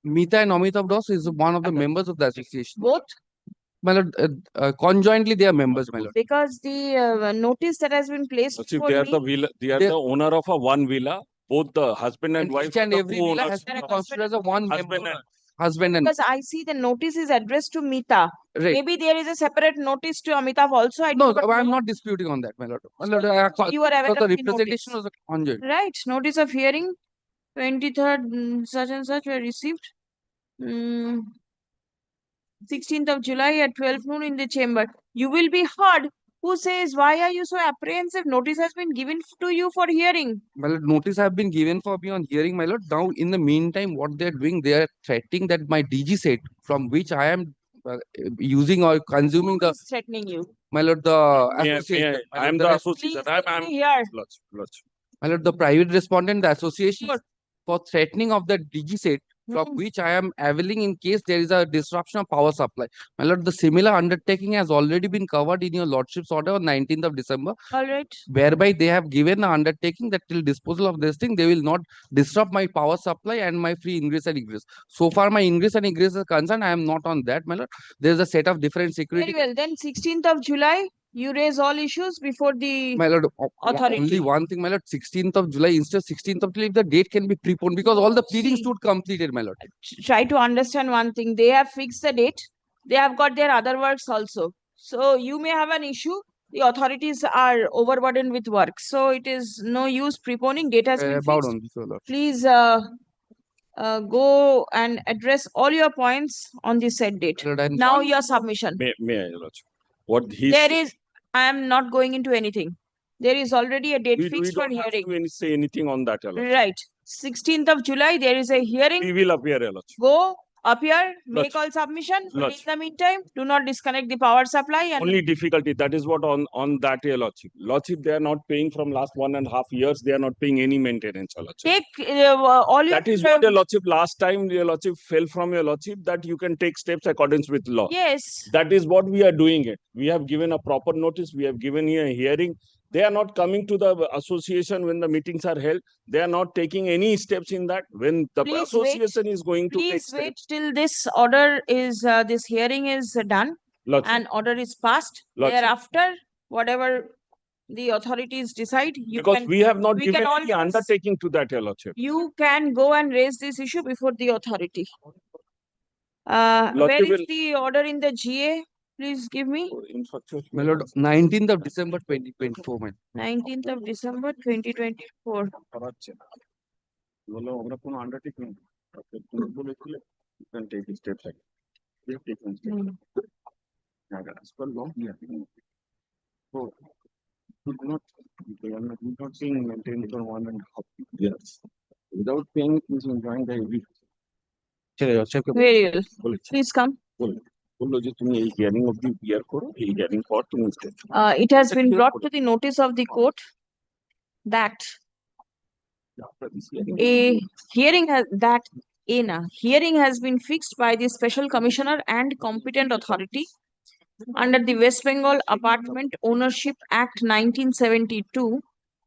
[SPEAKER 5] Mita and Amitav Das is one of the members of the association.
[SPEAKER 1] Both?
[SPEAKER 5] My lord, conjointly they are members, my lord.
[SPEAKER 1] Because the notice that has been placed
[SPEAKER 17] See,
[SPEAKER 1] for
[SPEAKER 17] they are
[SPEAKER 1] me,
[SPEAKER 17] the villa. They are the owner of a one villa. Both the husband and wife.
[SPEAKER 5] Each and
[SPEAKER 17] are the
[SPEAKER 5] every villa
[SPEAKER 17] co-owners.
[SPEAKER 5] has to be considered as a one member. husband and
[SPEAKER 1] Because I see the notice is addressed to Mita.
[SPEAKER 5] right.
[SPEAKER 1] Maybe there is a separate notice to Amitav also. I
[SPEAKER 5] No,
[SPEAKER 1] do not
[SPEAKER 5] I'm
[SPEAKER 1] know.
[SPEAKER 5] not disputing on that, my lord. My lord,
[SPEAKER 1] You are aware
[SPEAKER 5] the
[SPEAKER 1] of the
[SPEAKER 5] representation
[SPEAKER 1] notice.
[SPEAKER 5] was conjoined.
[SPEAKER 1] Right. Notice of hearing 23rd such and such were received. 16th of July at 12 noon in the chamber. You will be heard. Who says, why are you so apprehensive? Notice has been given to you for hearing.
[SPEAKER 5] My lord, notice have been given for me on hearing, my lord. Now, in the meantime, what they are doing, they are threatening that my DG set, from which I am using or consuming
[SPEAKER 1] Who
[SPEAKER 5] the,
[SPEAKER 1] is threatening you?
[SPEAKER 5] my lord, the association.
[SPEAKER 9] I am the associate.
[SPEAKER 1] I'm here.
[SPEAKER 5] My lord, the private respondent, the association, for threatening of the DG set, from which I am availing in case there is a disruption of power supply. My lord, the similar undertaking has already been covered in your lordship's order on 19th of December,
[SPEAKER 1] All right.
[SPEAKER 5] whereby they have given the undertaking that till disposal of this thing, they will not disrupt my power supply and my free ingress and egress. So far, my ingress and egress is concerned, I am not on that, my lord. There is a set of different security.
[SPEAKER 1] Very well. Then 16th of July, you raise all issues before the
[SPEAKER 5] My lord,
[SPEAKER 1] authority.
[SPEAKER 5] only one thing, my lord, 16th of July, instead 16th of July, if the date can be preponed, because all the pleadings stood completed, my lord.
[SPEAKER 1] Try to understand one thing. They have fixed the date. They have got their other works also. So you may have an issue. The authorities are overburdened with work. So it is no use preponing. Date has been
[SPEAKER 5] About
[SPEAKER 1] fixed.
[SPEAKER 5] on this, lord.
[SPEAKER 1] Please go and address all your points on the said date.
[SPEAKER 5] My lord,
[SPEAKER 1] Now your submission.
[SPEAKER 9] May I, Lordship? What he
[SPEAKER 1] There is, I am not going into anything. There is already a date
[SPEAKER 9] we
[SPEAKER 1] fixed for
[SPEAKER 9] don't have
[SPEAKER 1] hearing.
[SPEAKER 9] to say anything on that, Your Lordship.
[SPEAKER 1] Right. 16th of July, there is a hearing.
[SPEAKER 9] We will appear, Your Lordship.
[SPEAKER 1] Go appear, make
[SPEAKER 9] Lordship.
[SPEAKER 1] all submission. But in
[SPEAKER 9] Lordship.
[SPEAKER 1] the meantime, do not disconnect the power supply. And
[SPEAKER 9] Only difficulty, that is what on that, Your Lordship. Lordship, they are not paying from last 1.5 years. They are not paying any maintenance, Your Lordship.
[SPEAKER 1] take all your.
[SPEAKER 9] That is what, Your Lordship, last time Your Lordship fell from Your Lordship, that you can take steps accordance with law.
[SPEAKER 1] Yes.
[SPEAKER 9] That is what we are doing it. We have given a proper notice. We have given here a hearing. They are not coming to the association when the meetings are held. They are not taking any steps in that. When the
[SPEAKER 1] Please
[SPEAKER 9] association is going to take
[SPEAKER 1] Please
[SPEAKER 9] steps.
[SPEAKER 1] wait till this order is, this hearing is done.
[SPEAKER 9] Lordship.
[SPEAKER 1] And order is passed.
[SPEAKER 9] Lordship.
[SPEAKER 1] Thereafter, whatever the authorities decide, you
[SPEAKER 9] Because
[SPEAKER 1] can.
[SPEAKER 9] we have not
[SPEAKER 1] we
[SPEAKER 9] given
[SPEAKER 1] can
[SPEAKER 9] any
[SPEAKER 1] always-
[SPEAKER 9] undertaking to that, Your Lordship.
[SPEAKER 1] You can go and raise this issue before the authority. Where
[SPEAKER 9] Lordship
[SPEAKER 1] is
[SPEAKER 9] will-
[SPEAKER 1] the order in the GA? Please give me.
[SPEAKER 5] My lord, 19th of December 2024, my
[SPEAKER 1] 19th of December 2024.
[SPEAKER 9] Undertaking. You can take steps. We have taken steps. As per law, we have taken. So, they are not seeing maintenance for 1.5 years. Without paying, means enjoying the every.
[SPEAKER 1] Very well. Please come.
[SPEAKER 9] বললো যে তুমি এই hearing অবধি বিয়ার করো এই hearing পর তুমি step
[SPEAKER 1] It has been brought to the notice of the court that a hearing has been fixed by the special commissioner and competent authority under the West Bengal Apartment Ownership Act 1972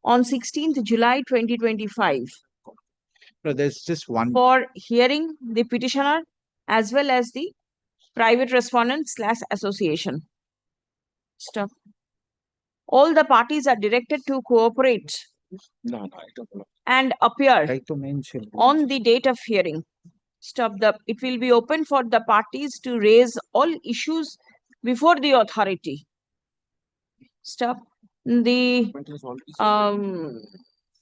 [SPEAKER 1] on 16th July 2025
[SPEAKER 12] No, there's just one.
[SPEAKER 1] for hearing the petitioner as well as the private respondent / association. Stop. All the parties are directed to cooperate and appear on the date of hearing. Stop. It will be open for the parties to raise all issues before the authority. Stop. The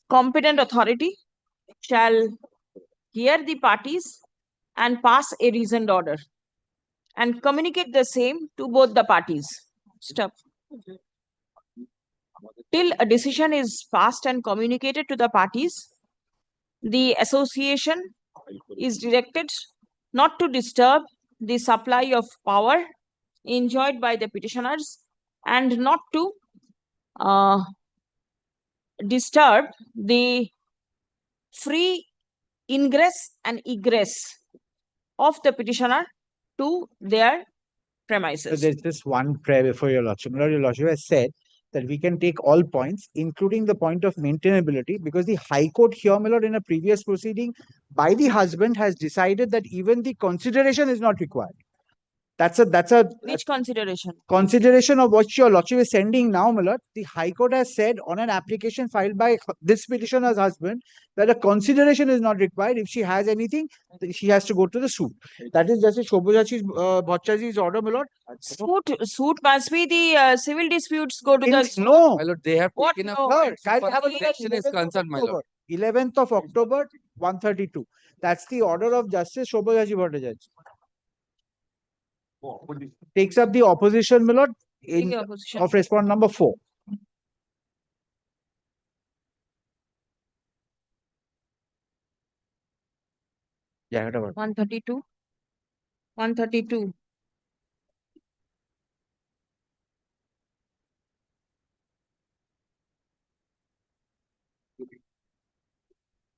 [SPEAKER 1] competent authority shall hear the parties and pass a reasoned order and communicate the same to both the parties. Stop. Till a decision is passed and communicated to the parties, the association is directed not to disturb the supply of power enjoyed by the petitioners and not to disturb the free ingress and egress of the petitioner to their
[SPEAKER 12] So
[SPEAKER 1] premises.
[SPEAKER 12] there's just one prayer before your lordship. My lord, your lordship has said that we can take all points, including the point of maintainability, because the High Court here, my lord, in a previous proceeding by the husband has decided that even the consideration is not required.
[SPEAKER 17] That's a
[SPEAKER 1] Which consideration?
[SPEAKER 17] consideration of what your lordship is sending now, my lord. The High Court has said on an application filed by this petitioner's husband that a consideration is not required. If she has anything, she has to go to the suit. That is Justice Bhattacharya's order, my lord.
[SPEAKER 1] Suit must be the civil disputes go to the
[SPEAKER 17] No.
[SPEAKER 5] My lord, they have
[SPEAKER 1] What?
[SPEAKER 5] taken
[SPEAKER 1] No.
[SPEAKER 5] up.
[SPEAKER 17] Sir, kindly have a look at
[SPEAKER 5] Section is concerned, my lord.
[SPEAKER 17] 11th of October, 132. That's the order of Justice Shobhajaji Bhattacharya. Takes up the opposition, my lord, in of respondent number 4. Yeah, whatever.
[SPEAKER 1] 132. 132.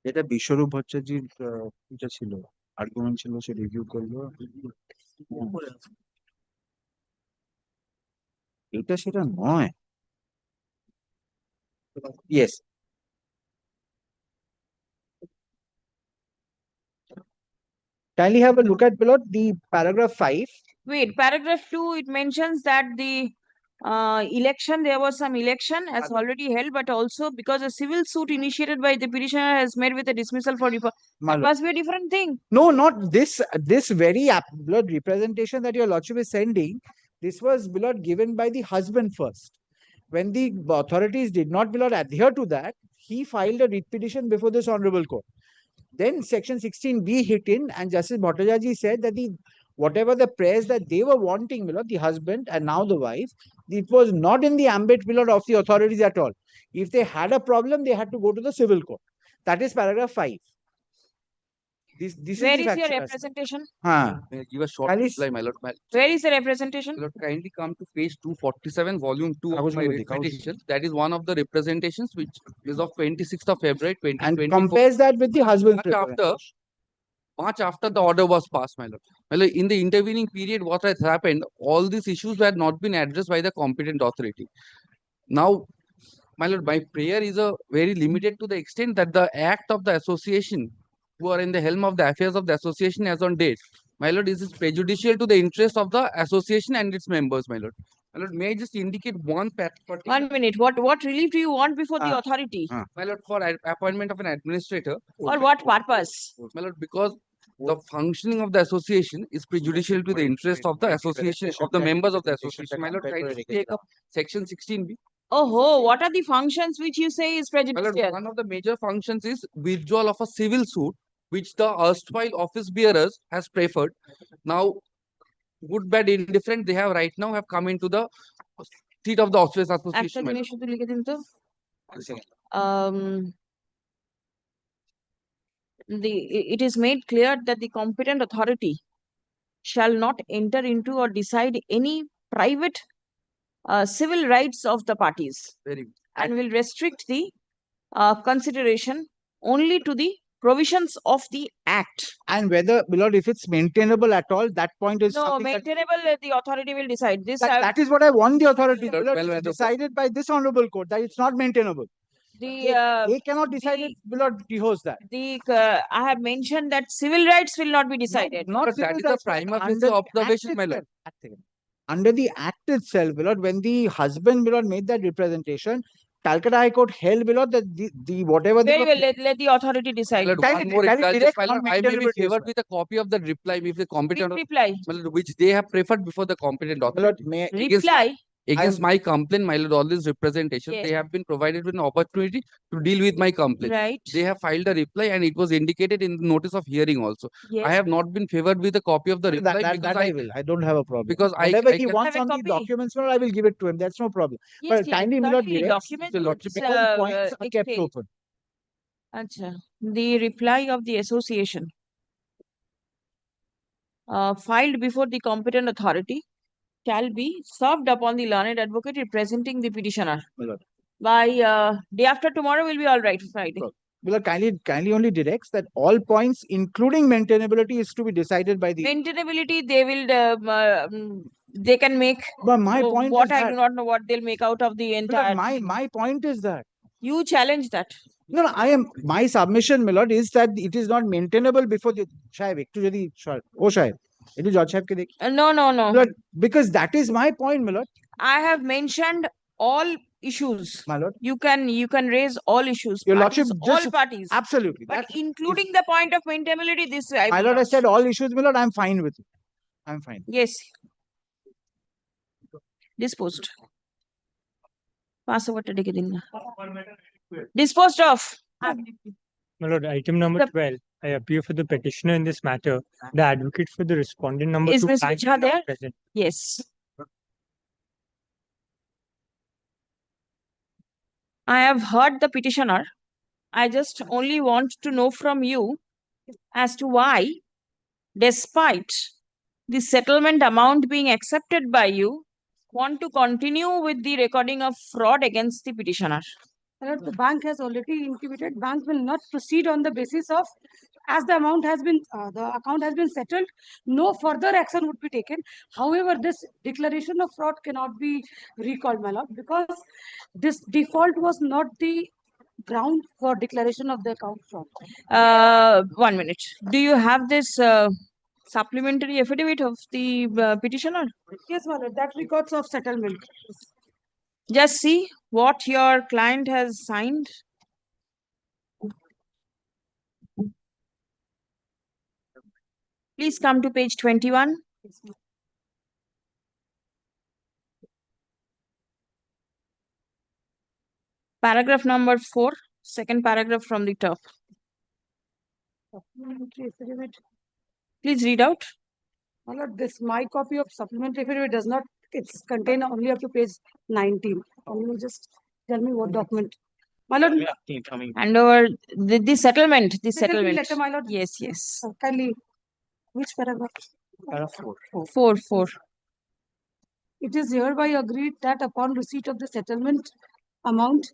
[SPEAKER 12] এটা বিশ্বরূপ ভট্টাচার্যের এটা ছিল argument ছিল, সে review করলো। এটা সেটা নয়। Yes.
[SPEAKER 17] Kindly have a look at below the paragraph 5.
[SPEAKER 1] Wait, paragraph 2, it mentions that the election, there was some election as already held, but also because a civil suit initiated by the petitioner has met with a dismissal for that must be a different thing.
[SPEAKER 17] No, not this. This very blood representation that your lordship is sending. This was blood given by the husband first. When the authorities did not adhere to that, he filed a writ petition before this honorable court. Then section 16B hit in, and Justice Bhattacharya said that whatever the prayers that they were wanting, the husband and now the wife, it was not in the ambit of the authorities at all. If they had a problem, they had to go to the civil court. That is paragraph 5. This
[SPEAKER 1] Where
[SPEAKER 17] is
[SPEAKER 1] is your
[SPEAKER 17] factual.
[SPEAKER 1] representation?
[SPEAKER 5] Give a short reply, my lord.
[SPEAKER 1] Where is the representation?
[SPEAKER 5] My lord, kindly come to page 247, volume 2 of my writ petition. That is one of the representations which is of 26th of February 2024.
[SPEAKER 17] And compares that with the husband's
[SPEAKER 5] much after the order was passed, my lord. My lord, in the intervening period, what has happened, all these issues had not been addressed by the competent authority. Now, my lord, my prayer is very limited to the extent that the act of the association, who are in the helm of the affairs of the association as on date, my lord, this is prejudicial to the interest of the association and its members, my lord. My lord, may I just indicate one particular...
[SPEAKER 1] 1 minute. What relief do you want before the authority?
[SPEAKER 5] My lord, for appointment of an administrator.
[SPEAKER 1] For what purpose?
[SPEAKER 5] My lord, because the functioning of the association is prejudicial to the interest of the association, of the members of the association. My lord, kindly take up section 16B.
[SPEAKER 1] Oh, what are the functions which you say is prejudicial?
[SPEAKER 5] One of the major functions is withdrawal of a civil suit, which the erstwhile office bearers has preferred. Now, good, bad, indifferent, they have right now have come into the seat of the office association.
[SPEAKER 1] It is made clear that the competent authority shall not enter into or decide any private civil rights of the parties, and will restrict the consideration only to the provisions of the act.
[SPEAKER 17] And whether, beloved, if it's maintainable at all, that point is
[SPEAKER 1] no maintainable. The authority will decide this.
[SPEAKER 17] That is what I want the authority. It's decided by this honorable court that it's not maintainable. They cannot decide it. Beloved, rehearse that.
[SPEAKER 1] I have mentioned that civil rights will not be decided.
[SPEAKER 17] Not
[SPEAKER 5] that is the prima facie observation, my lord.
[SPEAKER 17] Under the act itself, beloved, when the husband, beloved, made that representation, Calcutta High Court held, beloved, that the whatever.
[SPEAKER 1] Very well, let the authority decide.
[SPEAKER 5] I may be favored with a copy of the reply if the competent
[SPEAKER 1] reply,
[SPEAKER 5] which they have preferred before the competent authority.
[SPEAKER 1] Reply.
[SPEAKER 5] Against my complaint, my lord, all these representations, they have been provided with an opportunity to deal with my complaint.
[SPEAKER 1] Right.
[SPEAKER 5] They have filed a reply and it was indicated in the notice of hearing also.
[SPEAKER 1] Yes.
[SPEAKER 5] I have not been favored with a copy of the reply.
[SPEAKER 17] That I will. I don't have a problem.
[SPEAKER 5] Because
[SPEAKER 17] whatever he
[SPEAKER 1] can
[SPEAKER 17] wants
[SPEAKER 1] have
[SPEAKER 17] on
[SPEAKER 1] a
[SPEAKER 17] the
[SPEAKER 1] copy.
[SPEAKER 17] documents, I will give it to him. That's no problem.
[SPEAKER 1] Yes,
[SPEAKER 17] But kindly, my lord, direct,
[SPEAKER 1] documents,
[SPEAKER 17] all points are kept open.
[SPEAKER 1] The reply of the association filed before the competent authority shall be served upon the learned advocate representing the petitioner. By day after tomorrow will be all right, Friday.
[SPEAKER 17] Well, kindly only directs that all points, including maintainability, is to be decided by the
[SPEAKER 1] maintainability. They will they can make.
[SPEAKER 17] But my point
[SPEAKER 1] what
[SPEAKER 17] is
[SPEAKER 1] I do not know what they'll make out of the entire.
[SPEAKER 17] My point is that
[SPEAKER 1] you challenge that.
[SPEAKER 17] No, my submission, my lord, is that it is not maintainable before the Shai. It is Judge Sahib ke dekhiye.
[SPEAKER 1] No, no, no.
[SPEAKER 17] My lord, because that is my point, my lord.
[SPEAKER 1] I have mentioned all issues.
[SPEAKER 17] My lord.
[SPEAKER 1] You can raise all issues.
[SPEAKER 17] Your
[SPEAKER 1] Parties,
[SPEAKER 17] lordship,
[SPEAKER 1] all
[SPEAKER 17] just
[SPEAKER 1] parties.
[SPEAKER 17] absolutely.
[SPEAKER 1] But
[SPEAKER 17] That's
[SPEAKER 1] including the point of maintainability, this I
[SPEAKER 17] my
[SPEAKER 1] will
[SPEAKER 17] lord, I
[SPEAKER 1] not.
[SPEAKER 17] said all issues, my lord. I'm fine with it. I'm fine.
[SPEAKER 1] Yes. Disposed. Pass over to Digidin. Disposed of.
[SPEAKER 18] My lord, item number 12. I appear for the petitioner in this matter. The advocate for the respondent number
[SPEAKER 1] Is
[SPEAKER 18] 2
[SPEAKER 1] Ms.
[SPEAKER 18] bank
[SPEAKER 1] Vijha
[SPEAKER 18] is not
[SPEAKER 1] there?
[SPEAKER 18] present.
[SPEAKER 1] Yes. I have heard the petitioner. I just only want to know from you as to why, despite the settlement amount being accepted by you, want to continue with the recording of fraud against the petitioner.
[SPEAKER 13] The bank has already intimated, bank will not proceed on the basis of, as the amount has been, the account has been settled, no further action would be taken. However, this declaration of fraud cannot be recalled, my lord, because this default was not the ground for declaration of the account fraud.
[SPEAKER 1] 1 minute. Do you have this supplementary affidavit of the petitioner?
[SPEAKER 13] Yes, my lord, that records of settlement.
[SPEAKER 1] Just see what your client has signed. Please come to page 21. Paragraph number 4, second paragraph from the top.
[SPEAKER 13] Supplementary affidavit.
[SPEAKER 1] Please read out.
[SPEAKER 13] My lord, this my copy of supplementary affidavit does not, it's contained only up to page 19. Can you just tell me what document? My lord,
[SPEAKER 1] And over the settlement, the settlement.
[SPEAKER 13] letter, my lord.
[SPEAKER 1] Yes, yes.
[SPEAKER 13] Kindly, which paragraph?
[SPEAKER 1] Paragraph 4. 4.
[SPEAKER 13] It is hereby agreed that upon receipt of the settlement amount,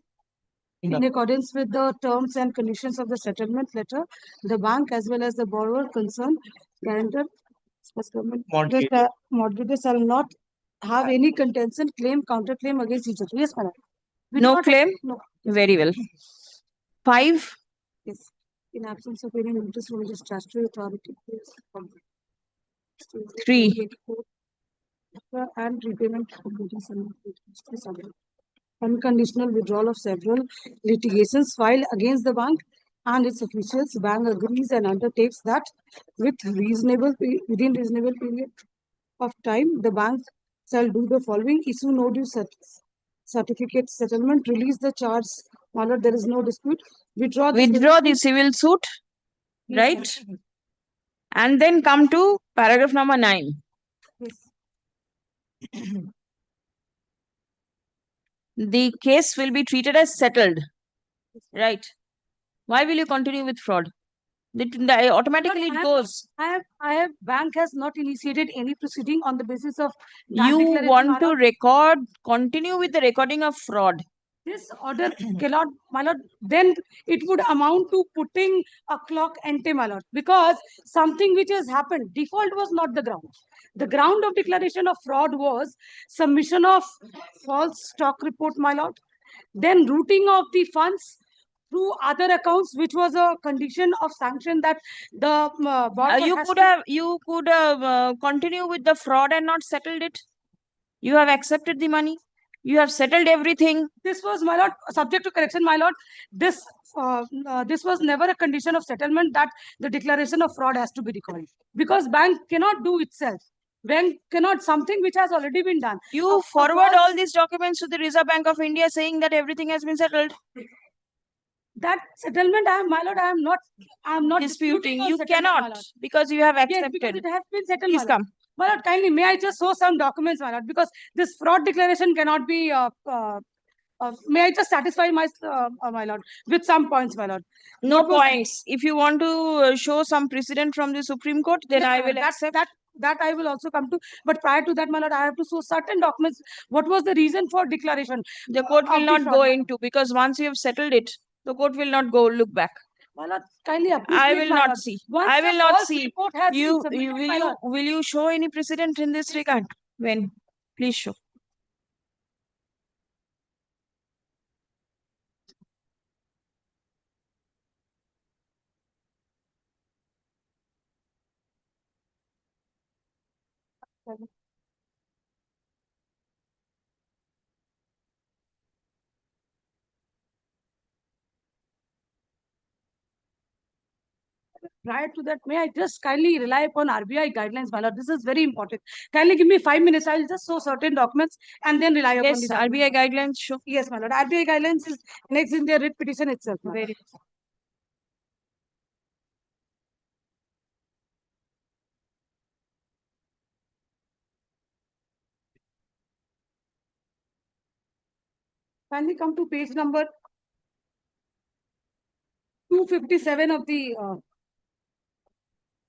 [SPEAKER 13] in accordance with the terms and conditions of the settlement letter, the bank as well as the borrower concerned, guarantor, mortgagor shall not have any contention, claim, counterclaim against each other. Yes, madam.
[SPEAKER 1] No claim?
[SPEAKER 13] No.
[SPEAKER 1] Very well. 5.
[SPEAKER 13] Yes. In absence of any notice from the statutory authority.
[SPEAKER 1] 3.
[SPEAKER 13] And repayment of duties and unconditional withdrawal of several litigations filed against the bank and its officials. Bank agrees and undertakes that within reasonable period of time, the bank shall do the following: issue no due certificate settlement, release the charge. My lord, there is no dispute. Withdraw
[SPEAKER 1] the civil suit, right? And then come to paragraph number 9.
[SPEAKER 13] Yes.
[SPEAKER 1] The case will be treated as settled, right? Why will you continue with fraud? Automatically it goes.
[SPEAKER 13] I have, bank has not initiated any proceeding on the basis of
[SPEAKER 1] You want to continue with the recording of fraud.
[SPEAKER 13] This order cannot, my lord, then it would amount to putting a clock ante, my lord, because something which has happened, default was not the ground. The ground of declaration of fraud was submission of false stock report, my lord, then routing of the funds through other accounts, which was a condition of sanction that the borrower
[SPEAKER 1] you could have continue with the fraud and not settled it. You have accepted the money. You have settled everything.
[SPEAKER 13] This was, my lord, subject to correction, my lord. This was never a condition of settlement that the declaration of fraud has to be recalled, because bank cannot do itself. Bank cannot, something which has already been done.
[SPEAKER 1] You forward all these documents to the Reserve Bank of India saying that everything has been settled.
[SPEAKER 13] That settlement, my lord, I am not
[SPEAKER 1] disputing. You cannot, because you have accepted.
[SPEAKER 13] Yes, because it has been settled.
[SPEAKER 1] Please come.
[SPEAKER 13] My lord, kindly, may I just show some documents, my lord, because this fraud declaration cannot be. May I just satisfy my lord with some points, my lord?
[SPEAKER 1] No points. If you want to show some precedent from the Supreme Court, then I will accept.
[SPEAKER 13] That I will also come to. But prior to that, my lord, I have to show certain documents. What was the reason for declaration?
[SPEAKER 1] The court will not go into, because once you have settled it, the court will not go look back.
[SPEAKER 13] My lord, kindly
[SPEAKER 1] I will not see. I will not see. Will you show any precedent in this regard? When? Please show.
[SPEAKER 13] Prior to that, may I just kindly rely upon RBI guidelines, my lord? This is very important. Kindly give me 5 minutes. I'll just show certain documents and then rely upon
[SPEAKER 1] Yes,
[SPEAKER 13] the
[SPEAKER 1] RBI guidelines show.
[SPEAKER 13] Yes, my lord. RBI guidelines is next in their writ petition itself.
[SPEAKER 1] Very.
[SPEAKER 13] Kindly come to page number 257 of the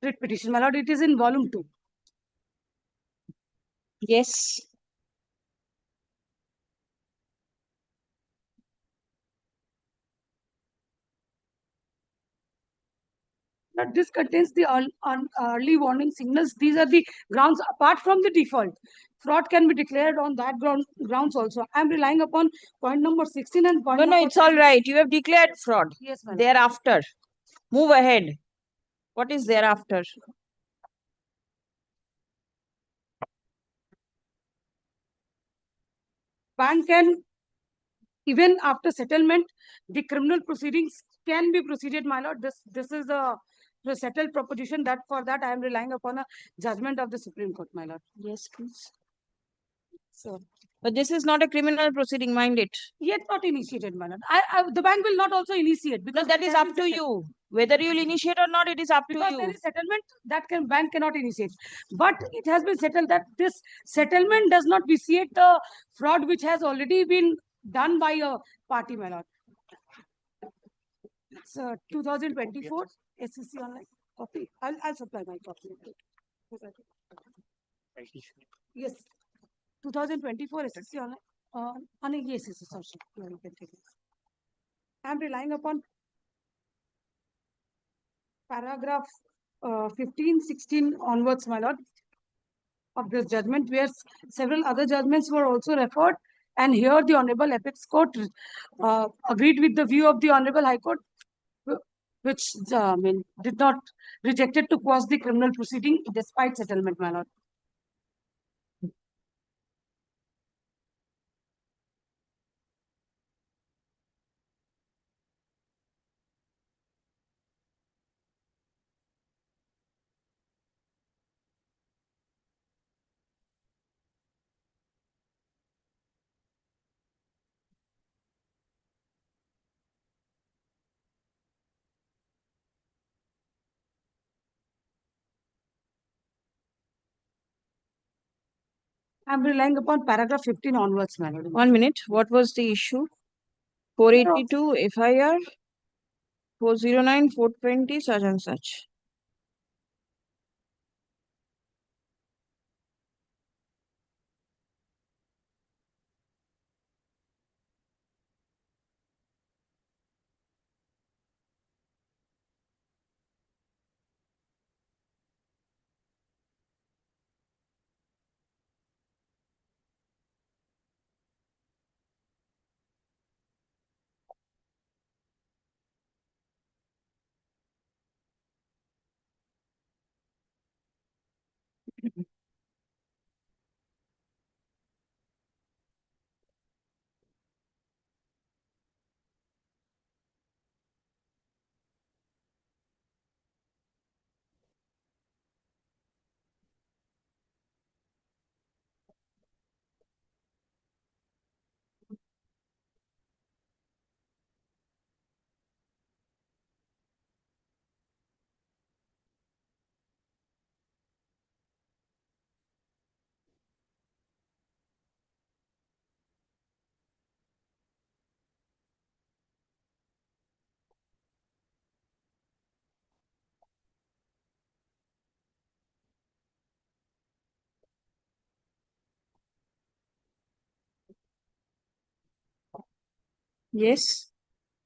[SPEAKER 13] writ petition, my lord. It is in volume 2.
[SPEAKER 1] Yes.
[SPEAKER 13] That this contains the early warning signals. These are the grounds apart from the default. Fraud can be declared on that grounds also. I am relying upon point number 16 and point
[SPEAKER 1] No,
[SPEAKER 13] number
[SPEAKER 1] it's all right. You have declared fraud.
[SPEAKER 13] Yes, madam.
[SPEAKER 1] Thereafter, move ahead. What is thereafter?
[SPEAKER 13] Bank can, even after settlement, the criminal proceedings can be proceeded, my lord. This is the settled proposition. That for that I am relying upon a judgment of the Supreme Court, my lord.
[SPEAKER 1] Yes, please. So, but this is not a criminal proceeding, mind it.
[SPEAKER 13] Yet not initiated, my lord. The bank will not also initiate because
[SPEAKER 1] that is up to you. Whether you will initiate or not, it is up to
[SPEAKER 13] because
[SPEAKER 1] you.
[SPEAKER 13] there is settlement that bank cannot initiate. But it has been settled that this settlement does not vitiate the fraud which has already been done by a party, my lord. It's 2024 SEC online copy. I'll supply my copy. Yes, 2024 SEC online. Yes, sorry. You can take it. I'm relying upon paragraph 15, 16 onwards, my lord, of this judgment, where several other judgments were also referred. And here the Honorable Apex Court agreed with the view of the Honorable High Court, which did not rejected to quash the criminal proceeding despite settlement, my lord. I'm relying upon paragraph 15 onwards, my lord.
[SPEAKER 1] 1 minute. What was the issue? 482 FIR, 409, 420, such and such. Yes.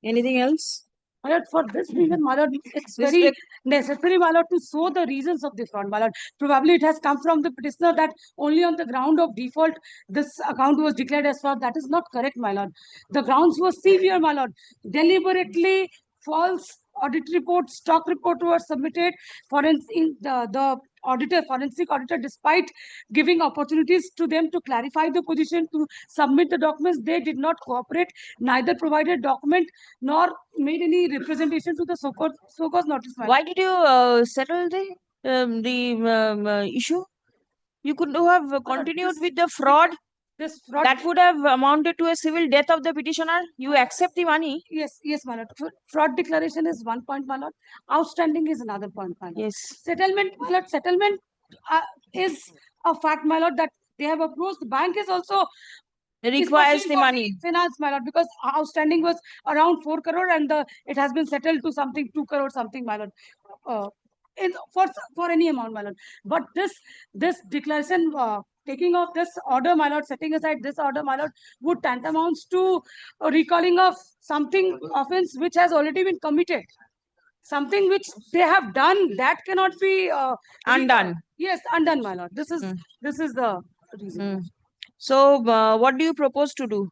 [SPEAKER 1] Anything else?
[SPEAKER 13] My lord, for this reason, my lord, it's very necessary, my lord, to show the reasons of the fraud, my lord. Probably it has come from the petitioner that only on the ground of default this account was declared as fraud. That is not correct, my lord. The grounds were severe, my lord. Deliberately false audit report, stock report were submitted. The forensic auditor, despite giving opportunities to them to clarify the position, to submit the documents, they did not cooperate, neither provided document nor made any representation to the so-called notice.
[SPEAKER 1] Why did you settle the issue? You could have continued with the fraud.
[SPEAKER 13] This fraud
[SPEAKER 1] That would have amounted to a civil death of the petitioner. You accept the money.
[SPEAKER 13] Yes, my lord. Fraud declaration is one point, my lord. Outstanding is another point, my lord.
[SPEAKER 1] Yes.
[SPEAKER 13] Settlement, my lord. Settlement is a fact, my lord, that they have approached. The bank is also
[SPEAKER 1] Requires
[SPEAKER 13] pushing
[SPEAKER 1] the
[SPEAKER 13] for
[SPEAKER 1] money.
[SPEAKER 13] Finance, my lord, because outstanding was around 4 crore and it has been settled to something 2 crore something, my lord. For any amount, my lord. But this declaration, taking of this order, my lord, setting aside this order, my lord, would tantamounts to a recalling of something offense which has already been committed. Something which they have done that cannot be
[SPEAKER 1] Undone.
[SPEAKER 13] Yes, undone, my lord. This is the reason.
[SPEAKER 1] So, what do you propose to do?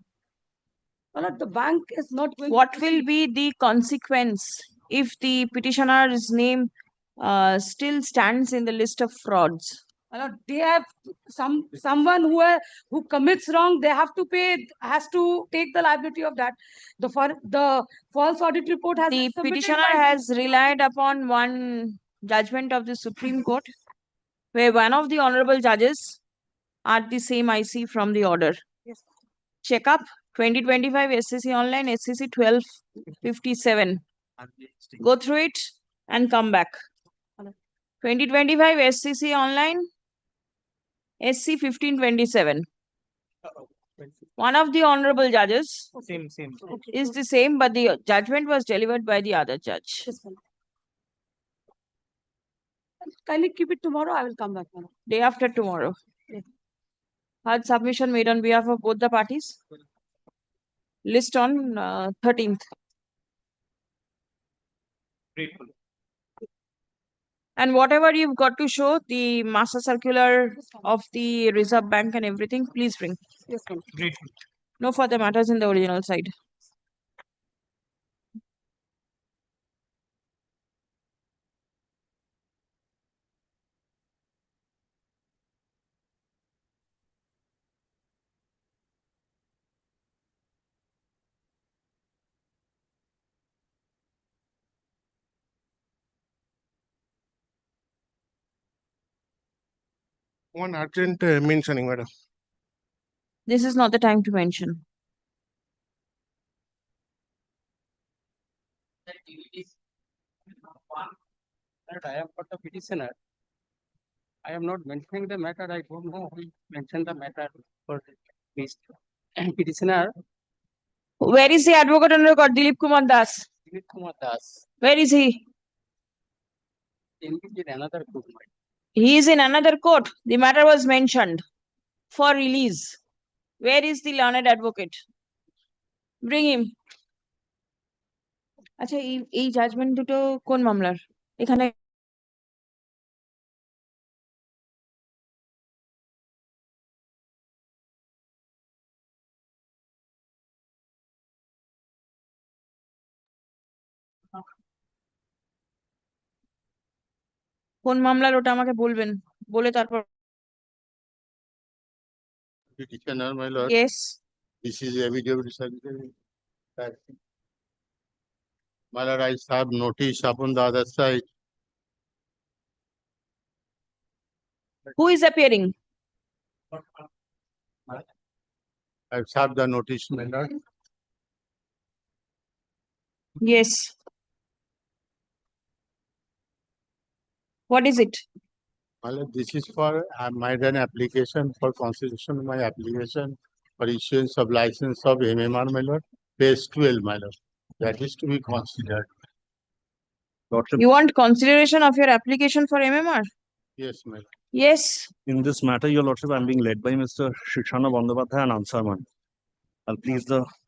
[SPEAKER 13] My lord, the bank is not going.
[SPEAKER 1] What will be the consequence if the petitioner's name still stands in the list of frauds?
[SPEAKER 13] My lord, they have someone who commits wrong. They have to pay. Has to take the liability of that. The false audit report has
[SPEAKER 1] The
[SPEAKER 13] been submitted
[SPEAKER 1] petitioner
[SPEAKER 13] by
[SPEAKER 1] has relied upon one judgment of the Supreme Court, where one of the honorable judges are the same IC from the order.
[SPEAKER 13] Yes.
[SPEAKER 1] Check up 2025 SCC online, SCC 1257. Go through it and come back. 2025 SCC online, SC 1527. One of the honorable judges
[SPEAKER 16] Same.
[SPEAKER 1] is the same, but the judgment was delivered by the other judge.
[SPEAKER 13] Kindly keep it tomorrow. I will come back. Madam.
[SPEAKER 1] Day after tomorrow. Had submission made on behalf of both the parties. List on 13th.
[SPEAKER 16] Grateful.
[SPEAKER 1] And whatever you've got to show, the master circular of the Reserve Bank and everything, please bring.
[SPEAKER 13] Yes, ma'am.
[SPEAKER 16] Grateful.
[SPEAKER 1] No further matters in the original side.
[SPEAKER 15] One urgent mentioning, madam.
[SPEAKER 1] This is not the time to mention.
[SPEAKER 4] I have got a petitioner. I am not mentioning the matter. I don't know who mentioned the matter for this petitioner.
[SPEAKER 1] Where is the advocate on record? Dilip Kumar Das.
[SPEAKER 4] Dilip Kumar Das.
[SPEAKER 1] Where is he?
[SPEAKER 4] In another court.
[SPEAKER 1] He is in another court. The matter was mentioned for release. Where is the learned advocate? Bring him. আচ্ছা এই judgement দুটো কোন মামলার? এখানে কোন মামলার ওটা আমাকে বলবেন, বলে তারপর
[SPEAKER 19] Petitioner, my lord.
[SPEAKER 1] Yes.
[SPEAKER 19] This is affidavit certificate. My lord, I serve notice upon the other side.
[SPEAKER 1] Who is appearing?
[SPEAKER 19] I've served the notice, my lord.
[SPEAKER 1] Yes. What is it?
[SPEAKER 19] My lord, this is for I made an application for consideration of my application for issuance of license of MMR, my lord. Phase 12, my lord. That is to be considered.
[SPEAKER 1] You want consideration of your application for MMR?
[SPEAKER 19] Yes, my lord.
[SPEAKER 1] Yes.
[SPEAKER 20] In this matter, your lordship, I'm being led by Mr. Shishana Bandyopadhyay and Ansarman.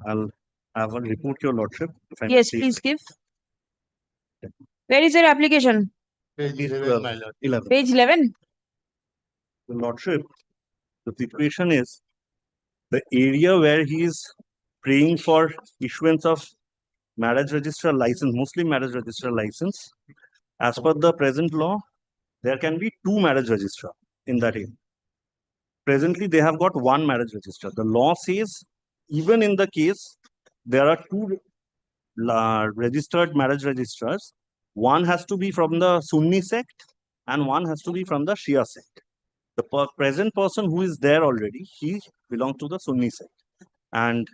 [SPEAKER 20] I'll have a report, your lordship. If I may
[SPEAKER 1] Yes,
[SPEAKER 20] see.
[SPEAKER 1] please give. Where is your application?
[SPEAKER 19] Page
[SPEAKER 20] Page
[SPEAKER 19] 11,
[SPEAKER 20] 12,
[SPEAKER 19] my lord.
[SPEAKER 20] 11.
[SPEAKER 1] Page 11.
[SPEAKER 20] Your lordship, the situation is the area where he is praying for issuance of marriage registrar license, Muslim marriage registrar license. As per the present law, there can be 2 marriage registrar in that area. Presently, they have got 1 marriage registrar. The law says, even in the case, there are 2 registered marriage registrars. One has to be from the Sunni sect and one has to be from the Shia sect. The present person who is there already, he belongs to the Sunni sect. And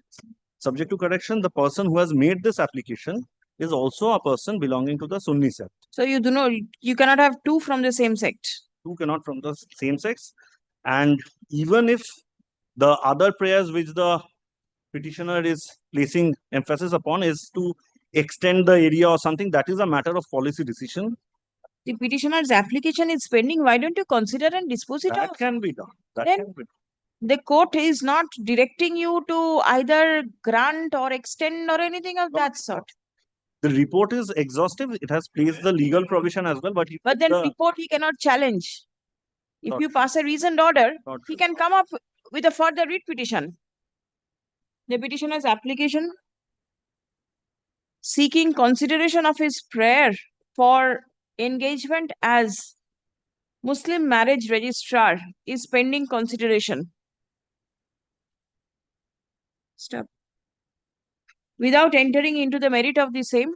[SPEAKER 20] subject to correction, the person who has made this application is also a person belonging to the Sunni sect.
[SPEAKER 1] So you do not, you cannot have 2 from the same sect.
[SPEAKER 20] 2 cannot from the same sex. And even if the other prayers which the petitioner is placing emphasis upon is to extend the area or something, that is a matter of policy decision.
[SPEAKER 1] The petitioner's application is pending. Why don't you consider and dispose it
[SPEAKER 20] That
[SPEAKER 1] off?
[SPEAKER 20] can be done. That
[SPEAKER 1] Then
[SPEAKER 20] can be done.
[SPEAKER 1] the court is not directing you to either grant or extend or anything of that sort.
[SPEAKER 20] The report is exhaustive. It has placed the legal provision as well, but
[SPEAKER 1] Then report he cannot challenge. If you pass a reasoned order, he can come up with a further writ petition. The petitioner's application seeking consideration of his prayer for engagement as Muslim marriage registrar is pending consideration. Stop. Without entering into the merit of the same,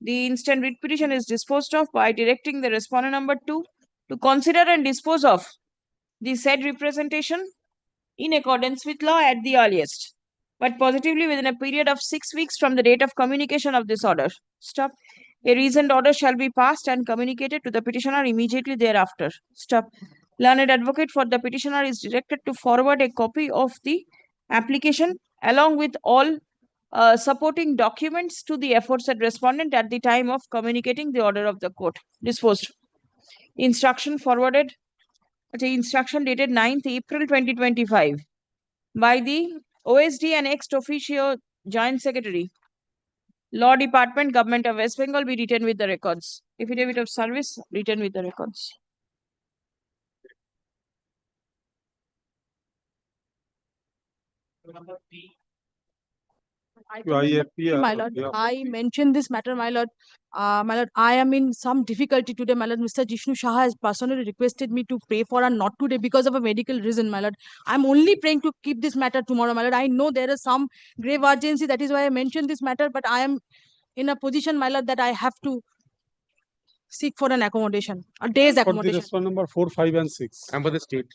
[SPEAKER 1] the instant writ petition is disposed of by directing the respondent number 2 to consider and dispose of the said representation in accordance with law at the earliest, but positively within a period of 6 weeks from the date of communication of this order. Stop. A reasoned order shall be passed and communicated to the petitioner immediately thereafter. Stop. Learned advocate for the petitioner is directed to forward a copy of the application along with all supporting documents to the aforesaid respondent at the time of communicating the order of the court. Disposed. Instruction forwarded. Instruction dated 9th April 2025 by the OSD and ex officio Joint Secretary, Law Department, Government of West Bengal, be written with the records. Affidavit of service written with the records.
[SPEAKER 21] My lord, I mentioned this matter, my lord. My lord, I am in some difficulty today, my lord. Mr. Jishnu Shah has personally requested me to pray for her not today because of a medical reason, my lord. I'm only praying to keep this matter tomorrow, my lord. I know there is some grave urgency, that is why I mentioned this matter, but I am in a position, my lord, that I have to seek for an accommodation, a day's accommodation.
[SPEAKER 14] Respondent number 4, 5, and 6.
[SPEAKER 15] Number the state.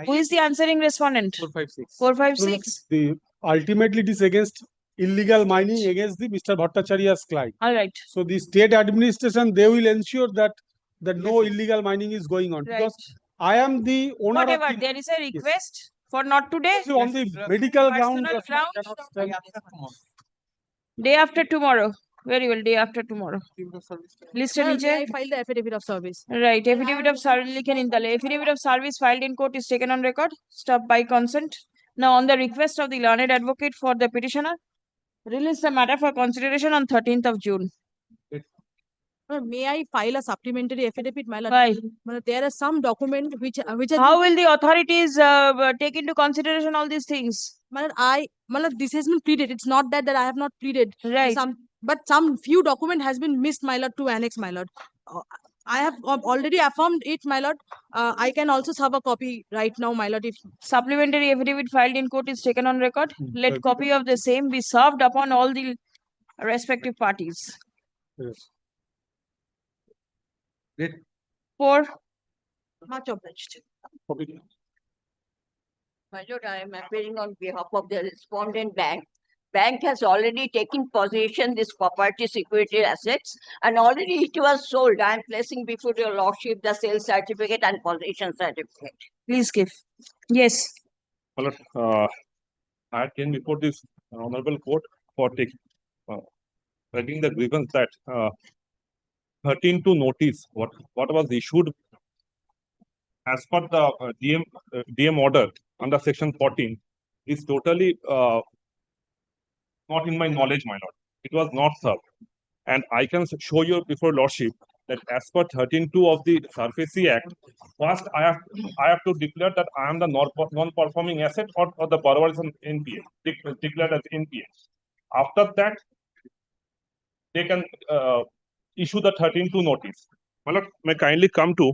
[SPEAKER 1] Who is the answering respondent?
[SPEAKER 15] 456.
[SPEAKER 1] 456.
[SPEAKER 14] Ultimately, it is against illegal mining against the Mr. Bhattacharya's client.
[SPEAKER 1] All right.
[SPEAKER 14] So the state administration, they will ensure that no illegal mining is going on.
[SPEAKER 1] Right.
[SPEAKER 14] Because I am the owner
[SPEAKER 1] Whatever,
[SPEAKER 14] of the,
[SPEAKER 1] there is a request for not today.
[SPEAKER 14] so on the medical ground.
[SPEAKER 1] Personal ground. Day after tomorrow. Very well, day after tomorrow. Listed
[SPEAKER 21] May I
[SPEAKER 1] niche.
[SPEAKER 21] file the affidavit of service?
[SPEAKER 1] Right. Affidavit of service affidavit of service filed in court is taken on record. Stop by consent. Now, on the request of the learned advocate for the petitioner, release the matter for consideration on 13th of June.
[SPEAKER 21] May I file a supplementary affidavit, my lord?
[SPEAKER 1] Why?
[SPEAKER 21] My lord, there are some document which
[SPEAKER 1] How will the authorities take into consideration all these things?
[SPEAKER 21] My lord, this has been pleaded. It's not that I have not pleaded.
[SPEAKER 1] Right.
[SPEAKER 21] But some few document has been missed, my lord, to annex, my lord. I have already affirmed it, my lord. I can also serve a copy right now, my lord. If
[SPEAKER 1] Supplementary affidavit filed in court is taken on record. Let copy of the same be served upon all the respective parties.
[SPEAKER 14] Yes.
[SPEAKER 1] 4.
[SPEAKER 21] Much obliged.
[SPEAKER 22] My lord, I am appearing on behalf of the respondent bank. Bank has already taken possession this property security assets and already it was sold. I am placing before your lordship the sales certificate and possession certificate.
[SPEAKER 1] Please give. Yes.
[SPEAKER 23] My lord, I came before this honorable court for taking the grievance that 13 to notice what was issued as per the DM order under section 14 is totally not in my knowledge, my lord. It was not served, and I can show you before lordship that as per 13.2 of the SURFACE Act, first I have to declare that I am the non-performing asset or the borrower is an NPA, declared as NPA. After that, they can issue the 13-2 notice. My lord, may kindly come to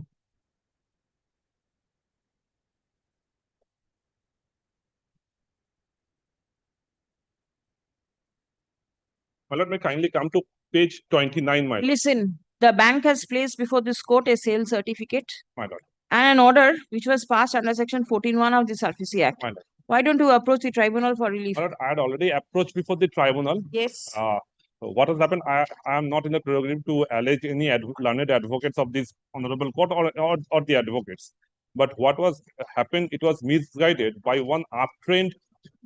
[SPEAKER 23] my lord, may kindly come to page 29, my lord.
[SPEAKER 1] Listen, the bank has placed before this court a sale certificate
[SPEAKER 23] My lord.
[SPEAKER 1] and an order which was passed under section 14(1) of the SARFAESI Act.
[SPEAKER 23] My lord.
[SPEAKER 1] Why don't you approach the tribunal for relief?
[SPEAKER 23] My lord, I had already approached before the tribunal.
[SPEAKER 1] Yes.
[SPEAKER 23] What has happened? I am not in the prerogative to allege any learned advocates of this honorable court or the advocates. But what was happened? It was misguided by one uptrained.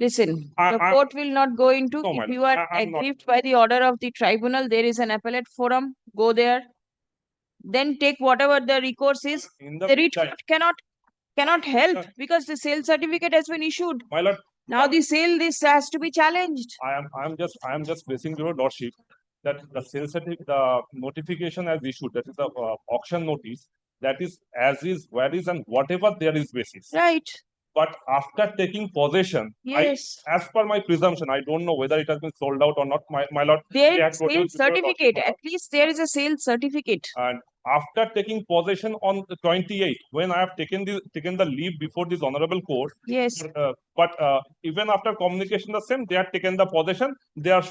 [SPEAKER 1] Listen, the court will not go into.
[SPEAKER 23] No, my
[SPEAKER 1] If
[SPEAKER 23] lord,
[SPEAKER 1] you are
[SPEAKER 23] I'm not.
[SPEAKER 1] aggrieved by the order of the tribunal, there is an appellate forum. Go there. Then take whatever the recourse is.
[SPEAKER 23] In
[SPEAKER 1] The
[SPEAKER 23] the
[SPEAKER 1] writ
[SPEAKER 23] meantime,
[SPEAKER 1] cannot help because the sale certificate has been issued.
[SPEAKER 23] my lord,
[SPEAKER 1] Now the sale, this has to be challenged.
[SPEAKER 23] I am just placing your lordship that the sales certificate, the notification as issued, that is the auction notice, that is as is, where is, and whatever there is basis.
[SPEAKER 1] Right.
[SPEAKER 23] But after taking possession,
[SPEAKER 1] Yes.
[SPEAKER 23] as per my presumption, I don't know whether it has been sold out or not, my lord.
[SPEAKER 1] There
[SPEAKER 23] they have
[SPEAKER 1] is sale
[SPEAKER 23] produced before your lordship,
[SPEAKER 1] certificate.
[SPEAKER 23] my lord.
[SPEAKER 1] At least there is a sale certificate.
[SPEAKER 23] And after taking possession on the 28th, when I have taken the leave before this honorable court,
[SPEAKER 1] yes.
[SPEAKER 23] But even after communication the same, they have taken the possession. They are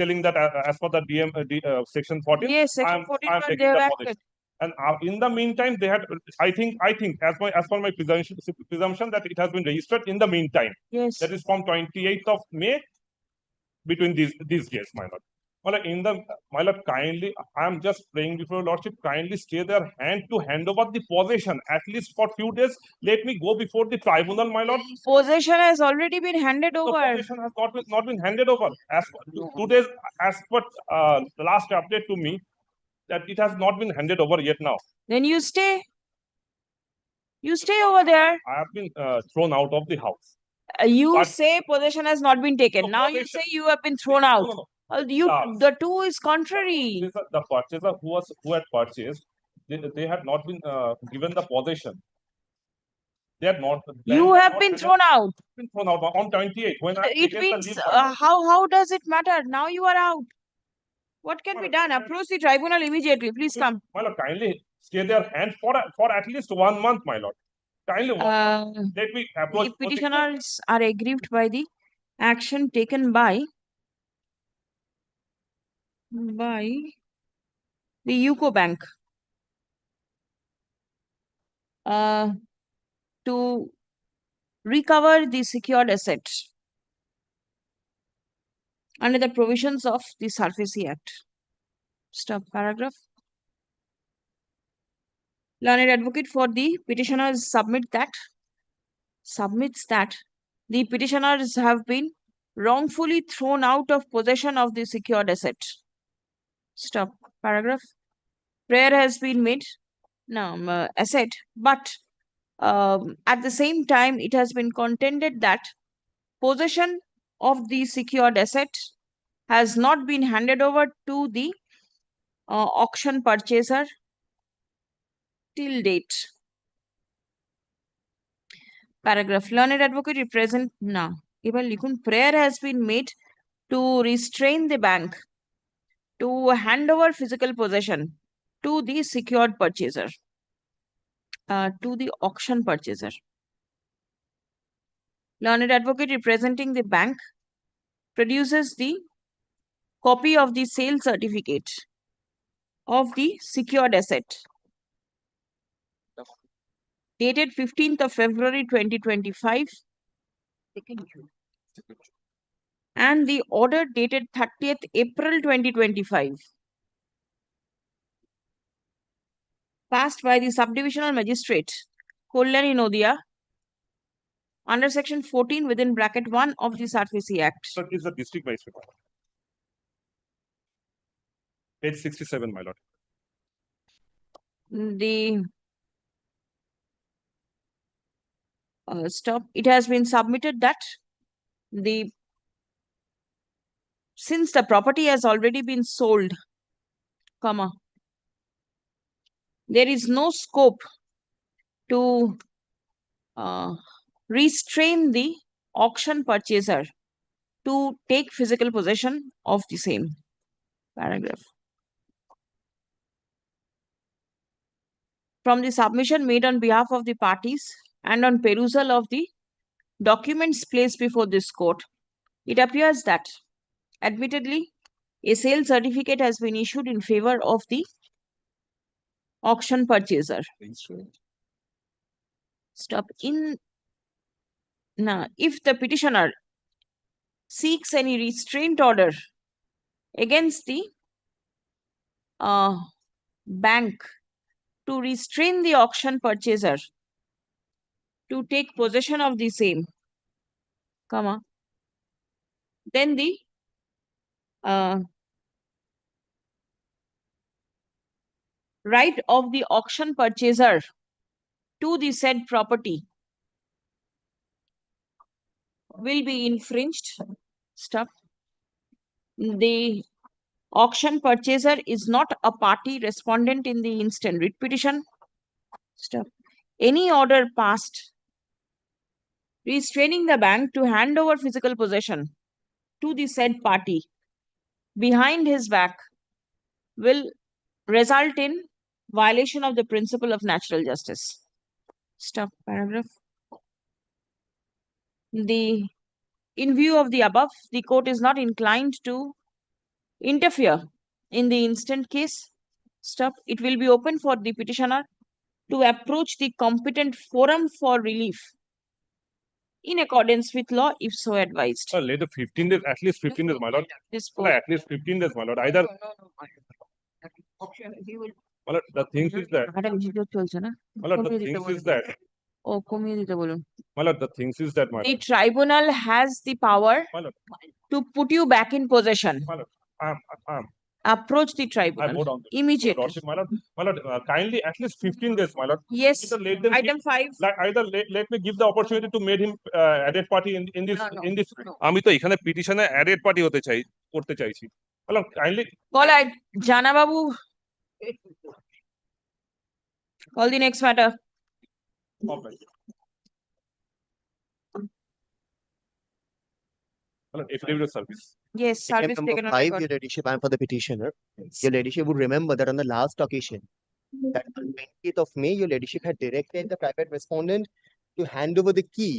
[SPEAKER 23] telling that as per the section 14,
[SPEAKER 1] yes, section 14,
[SPEAKER 23] I am taking the possession. And in the meantime, they had, I think, as per my presumption that it has been registered in the meantime.
[SPEAKER 1] Yes.
[SPEAKER 23] That is from 28th of May between these days, my lord. My lord, kindly, I am just praying before your lordship, kindly stay their hand to hand over the possession at least for few days. Let me go before the tribunal, my lord.
[SPEAKER 1] Possession has already been handed over.
[SPEAKER 23] The possession has not been handed over. As today's, as per the last update to me, that it has not been handed over yet now.
[SPEAKER 1] Then you stay. You stay over there.
[SPEAKER 23] I have been thrown out of the house.
[SPEAKER 1] You say possession has not been taken.
[SPEAKER 23] No,
[SPEAKER 1] now you say you have been thrown out.
[SPEAKER 23] No.
[SPEAKER 1] The two is contrary.
[SPEAKER 23] The purchaser who had purchased, they had not been given the possession. They had not.
[SPEAKER 1] You have been thrown out.
[SPEAKER 23] Been thrown out on 28th. When
[SPEAKER 1] It means how does it matter? Now you are out. What can be done? Approach the tribunal immediately. Please come.
[SPEAKER 23] My lord, kindly stay their hand for at least 1 month, my lord. Kindly let me approach.
[SPEAKER 1] The petitioners are aggrieved by the action taken by the UCO Bank to recover the secured asset under the provisions of the SARFAESI Act. Stop paragraph. Learned advocate for the petitioners submits that the petitioners have been wrongfully thrown out of possession of the secured asset. Stop paragraph. Prayer has been made, asset, but at the same time, it has been contended that possession of the secured asset has not been handed over to the auction purchaser till date. Paragraph. Learned advocate represent now. Ebar likhun, prayer has been made to restrain the bank to hand over physical possession to the secured purchaser, to the auction purchaser. Learned advocate representing the bank produces the copy of the sale certificate of the secured asset dated 15th of February 2025 and the order dated 30th April 2025 passed by the subdivisional magistrate Kalyani Nodia under section 14 within bracket 1 of the SARFAESI Act.
[SPEAKER 23] Sir, is the district magistrate. Page 67, my lord.
[SPEAKER 1] The it has been submitted that since the property has already been sold, there is no scope to restrain the auction purchaser to take physical possession of the same. Paragraph. from the submission made on behalf of the parties and on perusal of the documents placed before this court, it appears that, admittedly, a sale certificate has been issued in favor of the auction purchaser. Stop. Now, if the petitioner seeks any restraint order against the bank to restrain the auction purchaser to take possession of the same, then the right of the auction purchaser to the said property will be infringed. Stop. The auction purchaser is not a party respondent in the instant writ petition. Stop. Any order passed restraining the bank to hand over physical possession to the said party behind his back will result in violation of the principle of natural justice. Stop. Paragraph. In view of the above, the court is not inclined to interfere in the instant case. Stop. It will be open for the petitioner to approach the competent forum for relief in accordance with law, if so advised.
[SPEAKER 23] Later 15 days, at least 15 days, my lord. At least 15 days, my lord. Either. My lord, the thing is that. My lord, the thing is that. My lord, the thing is that.
[SPEAKER 1] The tribunal has the power to put you back in possession.
[SPEAKER 23] My lord,
[SPEAKER 1] Approach the tribunal immediately.
[SPEAKER 23] My lord, kindly at least 15 days, my lord.
[SPEAKER 1] Yes. Item 5.
[SPEAKER 23] Either let me give the opportunity to make him added party in this. আমি তো এখানে পিটিশনে added party করতে চাইছি। My lord, kindly.
[SPEAKER 1] Call Jana Babu. Call the next matter.
[SPEAKER 23] Affidavit of service.
[SPEAKER 1] Yes, service
[SPEAKER 2] Number
[SPEAKER 1] taken on
[SPEAKER 2] 5,
[SPEAKER 1] record.
[SPEAKER 2] Your Ladyship, I am for the petitioner. Your Ladyship would remember that on the last occasion, that on 20th of May, Your Ladyship had directed the private respondent to hand over the key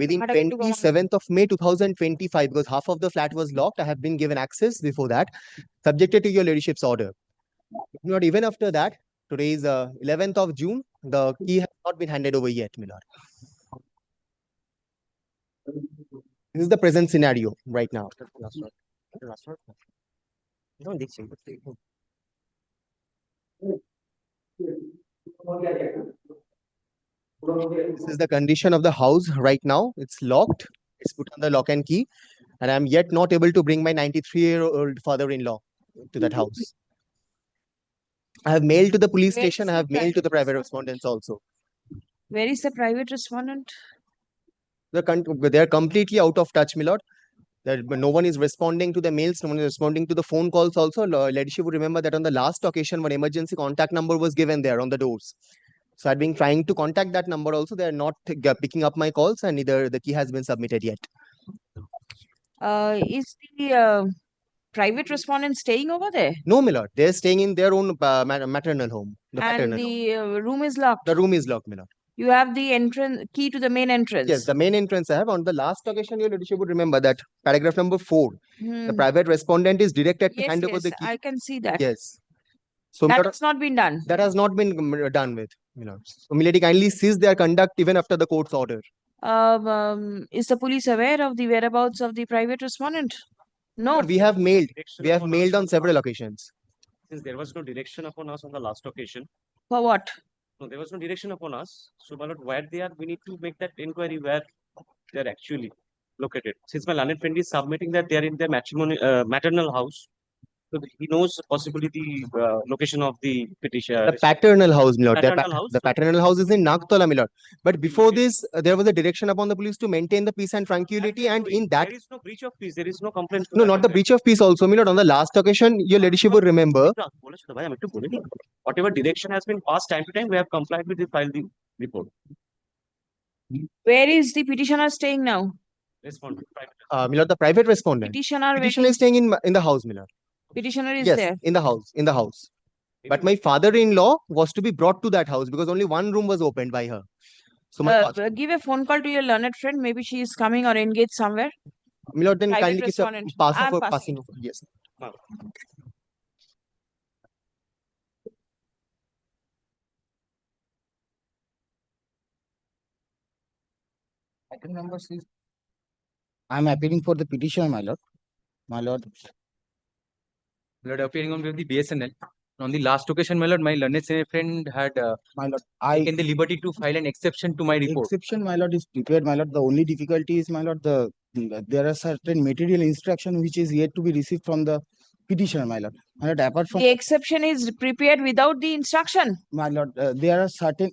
[SPEAKER 2] within 27th of May 2025, because half of the flat was locked. I have been given access before that, subjected to Your Ladyship's order. Not even after that, today is 11th of June, the key has not been handed over yet, my lord. This is the present scenario right now. This is the condition of the house right now. It's locked. It's put on the lock and key. And I'm yet not able to bring my 93-year-old father-in-law to that house. I have mailed to the police station. I have mailed to the private respondents also.
[SPEAKER 1] Where is the private respondent?
[SPEAKER 2] They are completely out of touch, my lord. No one is responding to the mails. No one is responding to the phone calls also. Ladyship would remember that on the last occasion, one emergency contact number was given there on the doors. So I've been trying to contact that number also. They are not picking up my calls, and neither the key has been submitted yet.
[SPEAKER 1] Is the private respondent staying over there?
[SPEAKER 2] No, my lord. They're staying in their own maternal home.
[SPEAKER 1] And the room is locked?
[SPEAKER 2] The room is locked, my lord.
[SPEAKER 1] You have the key to the main entrance?
[SPEAKER 2] Yes, the main entrance I have. On the last occasion, Your Ladyship would remember that paragraph number 4. The private respondent is directed to hand over the key.
[SPEAKER 1] I can see that.
[SPEAKER 2] Yes. So
[SPEAKER 1] that has not been done.
[SPEAKER 2] That has not been done with. So milady kindly cease their conduct even after the court's order.
[SPEAKER 1] Is the police aware of the whereabouts of the private respondent? No.
[SPEAKER 2] We have mailed. We have mailed on several occasions.
[SPEAKER 6] Since there was no direction upon us on the last occasion.
[SPEAKER 1] For what?
[SPEAKER 6] No, there was no direction upon us. So, my lord, where they are, we need to make that inquiry where they are actually located. Since my learned friend is submitting that they are in their maternal house, so he knows possibly the location of the petition.
[SPEAKER 2] The paternal house, my lord. The
[SPEAKER 6] Paternal
[SPEAKER 2] paternal house is in Nagtola, my lord. But before this, there was a direction upon the police to maintain the peace and tranquility, and in that
[SPEAKER 6] there is no breach of peace. There is no complaint.
[SPEAKER 2] No, not the breach of peace also, my lord. On the last occasion, Your Ladyship would remember.
[SPEAKER 6] Whatever direction has been passed time to time, we have complied with the file the report.
[SPEAKER 1] Where is the petitioner staying now?
[SPEAKER 6] Respondent.
[SPEAKER 2] My lord, the private respondent.
[SPEAKER 1] Petitioner
[SPEAKER 2] is staying in the house, my lord.
[SPEAKER 1] Petitioner is
[SPEAKER 2] yes,
[SPEAKER 1] there.
[SPEAKER 2] in the house. In the house. But my father-in-law was to be brought to that house because only one room was opened by her. So my
[SPEAKER 1] give a phone call to your learned friend. Maybe she is coming or engaged somewhere.
[SPEAKER 2] my lord, then
[SPEAKER 1] Private
[SPEAKER 2] kindly keep
[SPEAKER 1] respondent.
[SPEAKER 2] pass
[SPEAKER 1] I'm
[SPEAKER 2] over,
[SPEAKER 1] passing.
[SPEAKER 2] passing over. Yes.
[SPEAKER 17] Item number 6. I'm appealing for the petition, my lord. My lord.
[SPEAKER 5] My lord, appearing on behalf of the BSNL. On the last occasion, my lord, my learned senior friend had
[SPEAKER 17] my lord,
[SPEAKER 5] taken the liberty to file an exception to my report.
[SPEAKER 17] Exception, my lord, is prepared, my lord. The only difficulty is, my lord, there are certain material instruction which is yet to be received from the petitioner, my lord. My lord, apart from
[SPEAKER 1] The exception is prepared without the instruction.
[SPEAKER 17] my lord, there are certain,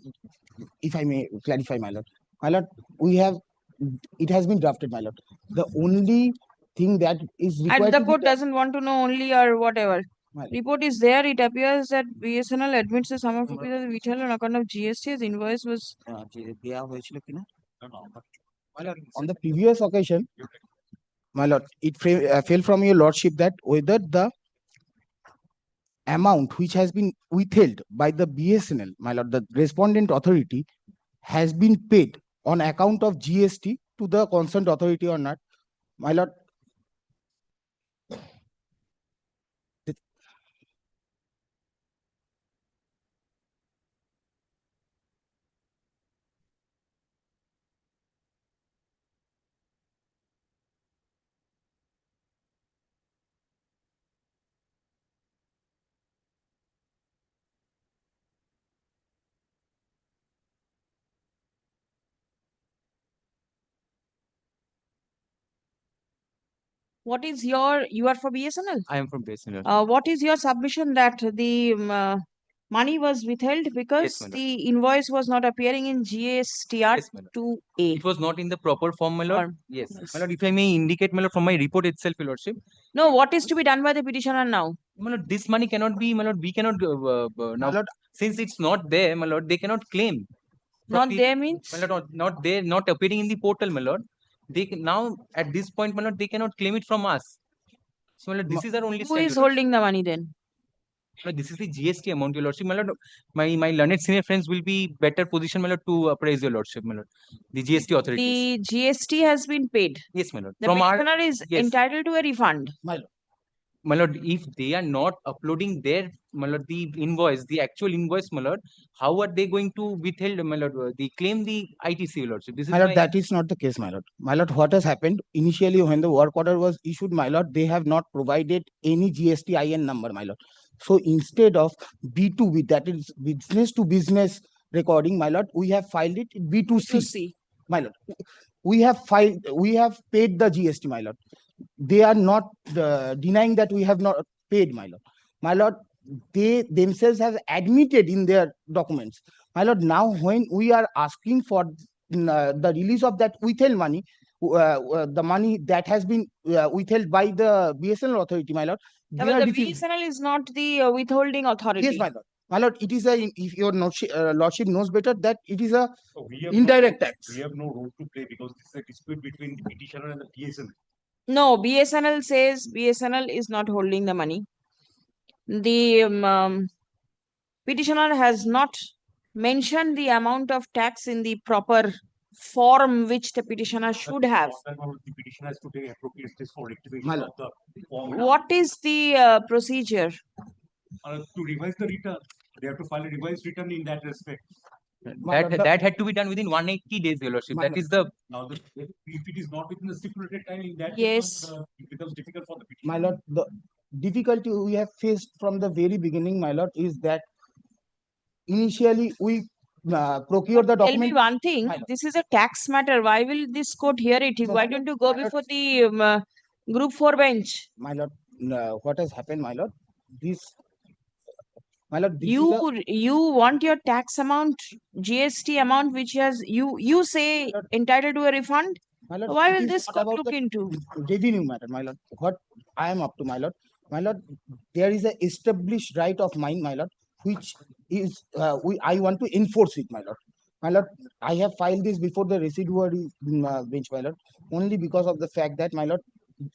[SPEAKER 17] if I may clarify, my lord. My lord, it has been drafted, my lord. The only thing that is required.
[SPEAKER 1] And the
[SPEAKER 17] to be
[SPEAKER 1] court
[SPEAKER 17] done-
[SPEAKER 1] doesn't want to know only or whatever. Report is there. It appears that BSNL admits the sum of rupees as withheld on account of GST as invoice was.
[SPEAKER 17] On the previous occasion, my lord, it fell from your lordship that whether the amount which has been withheld by the BSNL, my lord, the respondent authority, has been paid on account of GST to the concerned authority or not. My lord,
[SPEAKER 1] What is your, you are for BSNL?
[SPEAKER 5] I am from BSNL.
[SPEAKER 1] What is your submission that the money was withheld because
[SPEAKER 5] madam.
[SPEAKER 1] the invoice was not appearing in GSTR 2A?
[SPEAKER 5] It was not in the proper form, my lord.
[SPEAKER 1] Form.
[SPEAKER 5] Yes.
[SPEAKER 1] Yes.
[SPEAKER 5] My lord, if I may indicate, my lord, from my report itself, your lordship.
[SPEAKER 1] No, what is to be done by the petitioner now?
[SPEAKER 5] My lord, this money cannot be, my lord, we cannot, now,
[SPEAKER 17] lord,
[SPEAKER 5] since it's not there, my lord, they cannot claim.
[SPEAKER 1] Not there means?
[SPEAKER 5] My lord, not there, not appearing in the portal, my lord. They now, at this point, my lord, they cannot claim it from us. So, my lord, this is our only
[SPEAKER 1] Who
[SPEAKER 5] stand,
[SPEAKER 1] is
[SPEAKER 5] your lordship.
[SPEAKER 1] holding the money then?
[SPEAKER 5] No, this is the GST amount, your lordship. My lord, my learned senior friends will be better positioned, my lord, to appraise your lordship, my lord. The GST authorities.
[SPEAKER 1] The GST has been paid.
[SPEAKER 5] Yes, my lord.
[SPEAKER 1] The
[SPEAKER 5] From our
[SPEAKER 1] petitioner is
[SPEAKER 5] yes.
[SPEAKER 1] entitled to a refund.
[SPEAKER 5] My lord, if they are not uploading their, my lord, the invoice, the actual invoice, my lord, how are they going to withhold, my lord, they claim the ITC, lordship? This is
[SPEAKER 17] my lord, that is not the case, my lord. My lord, what has happened initially when the work order was issued, my lord, they have not provided any GST-IN number, my lord. So instead of B2B, that is business to business recording, my lord, we have filed it B2C, my lord. We have paid the GST, my lord. They are not denying that we have not paid, my lord. My lord, they themselves have admitted in their documents. My lord, now when we are asking for the release of that withheld money, the money that has been withheld by the BSNL authority, my lord.
[SPEAKER 1] Yeah, but the BSNL is not the withholding authority.
[SPEAKER 17] Yes, my lord. My lord, it is a, if your lordship knows better, that it is a
[SPEAKER 23] So we have
[SPEAKER 17] indirect
[SPEAKER 23] no,
[SPEAKER 17] tax.
[SPEAKER 23] We have no role to play because this is a dispute between the petitioner and the PSN.
[SPEAKER 1] No, BSNL says BSNL is not holding the money. The petitioner has not mentioned the amount of tax in the proper form which the petitioner should have.
[SPEAKER 23] The petitioner has to take appropriate steps for rectification of the form.
[SPEAKER 1] What is the procedure?
[SPEAKER 23] To revise the return, they have to file a revised return in that respect.
[SPEAKER 5] That had to be done within 180 days, your lordship. That is the
[SPEAKER 23] Now, if it is not within the stipulated time, in that
[SPEAKER 1] Yes.
[SPEAKER 23] case, it becomes difficult for the petitioner.
[SPEAKER 17] My lord, the difficulty we have faced from the very beginning, my lord, is that initially we procure the
[SPEAKER 1] Tell me
[SPEAKER 17] document.
[SPEAKER 1] one thing. This is a tax matter. Why will this court hear it? Why don't you go before the group 4 bench?
[SPEAKER 17] My lord, what has happened, my lord? This, my lord, this
[SPEAKER 1] You want your tax amount, GST amount, which has you say entitled to a refund?
[SPEAKER 17] my lord,
[SPEAKER 1] Why
[SPEAKER 17] it
[SPEAKER 1] will
[SPEAKER 17] is
[SPEAKER 1] this
[SPEAKER 17] not
[SPEAKER 1] court
[SPEAKER 17] about
[SPEAKER 1] look
[SPEAKER 17] the
[SPEAKER 1] into?
[SPEAKER 17] revenue matter, my lord. What I am up to, my lord. My lord, there is a established right of mine, my lord, which is I want to enforce it, my lord. My lord, I have filed this before the residuary bench, my lord, only because of the fact that, my lord,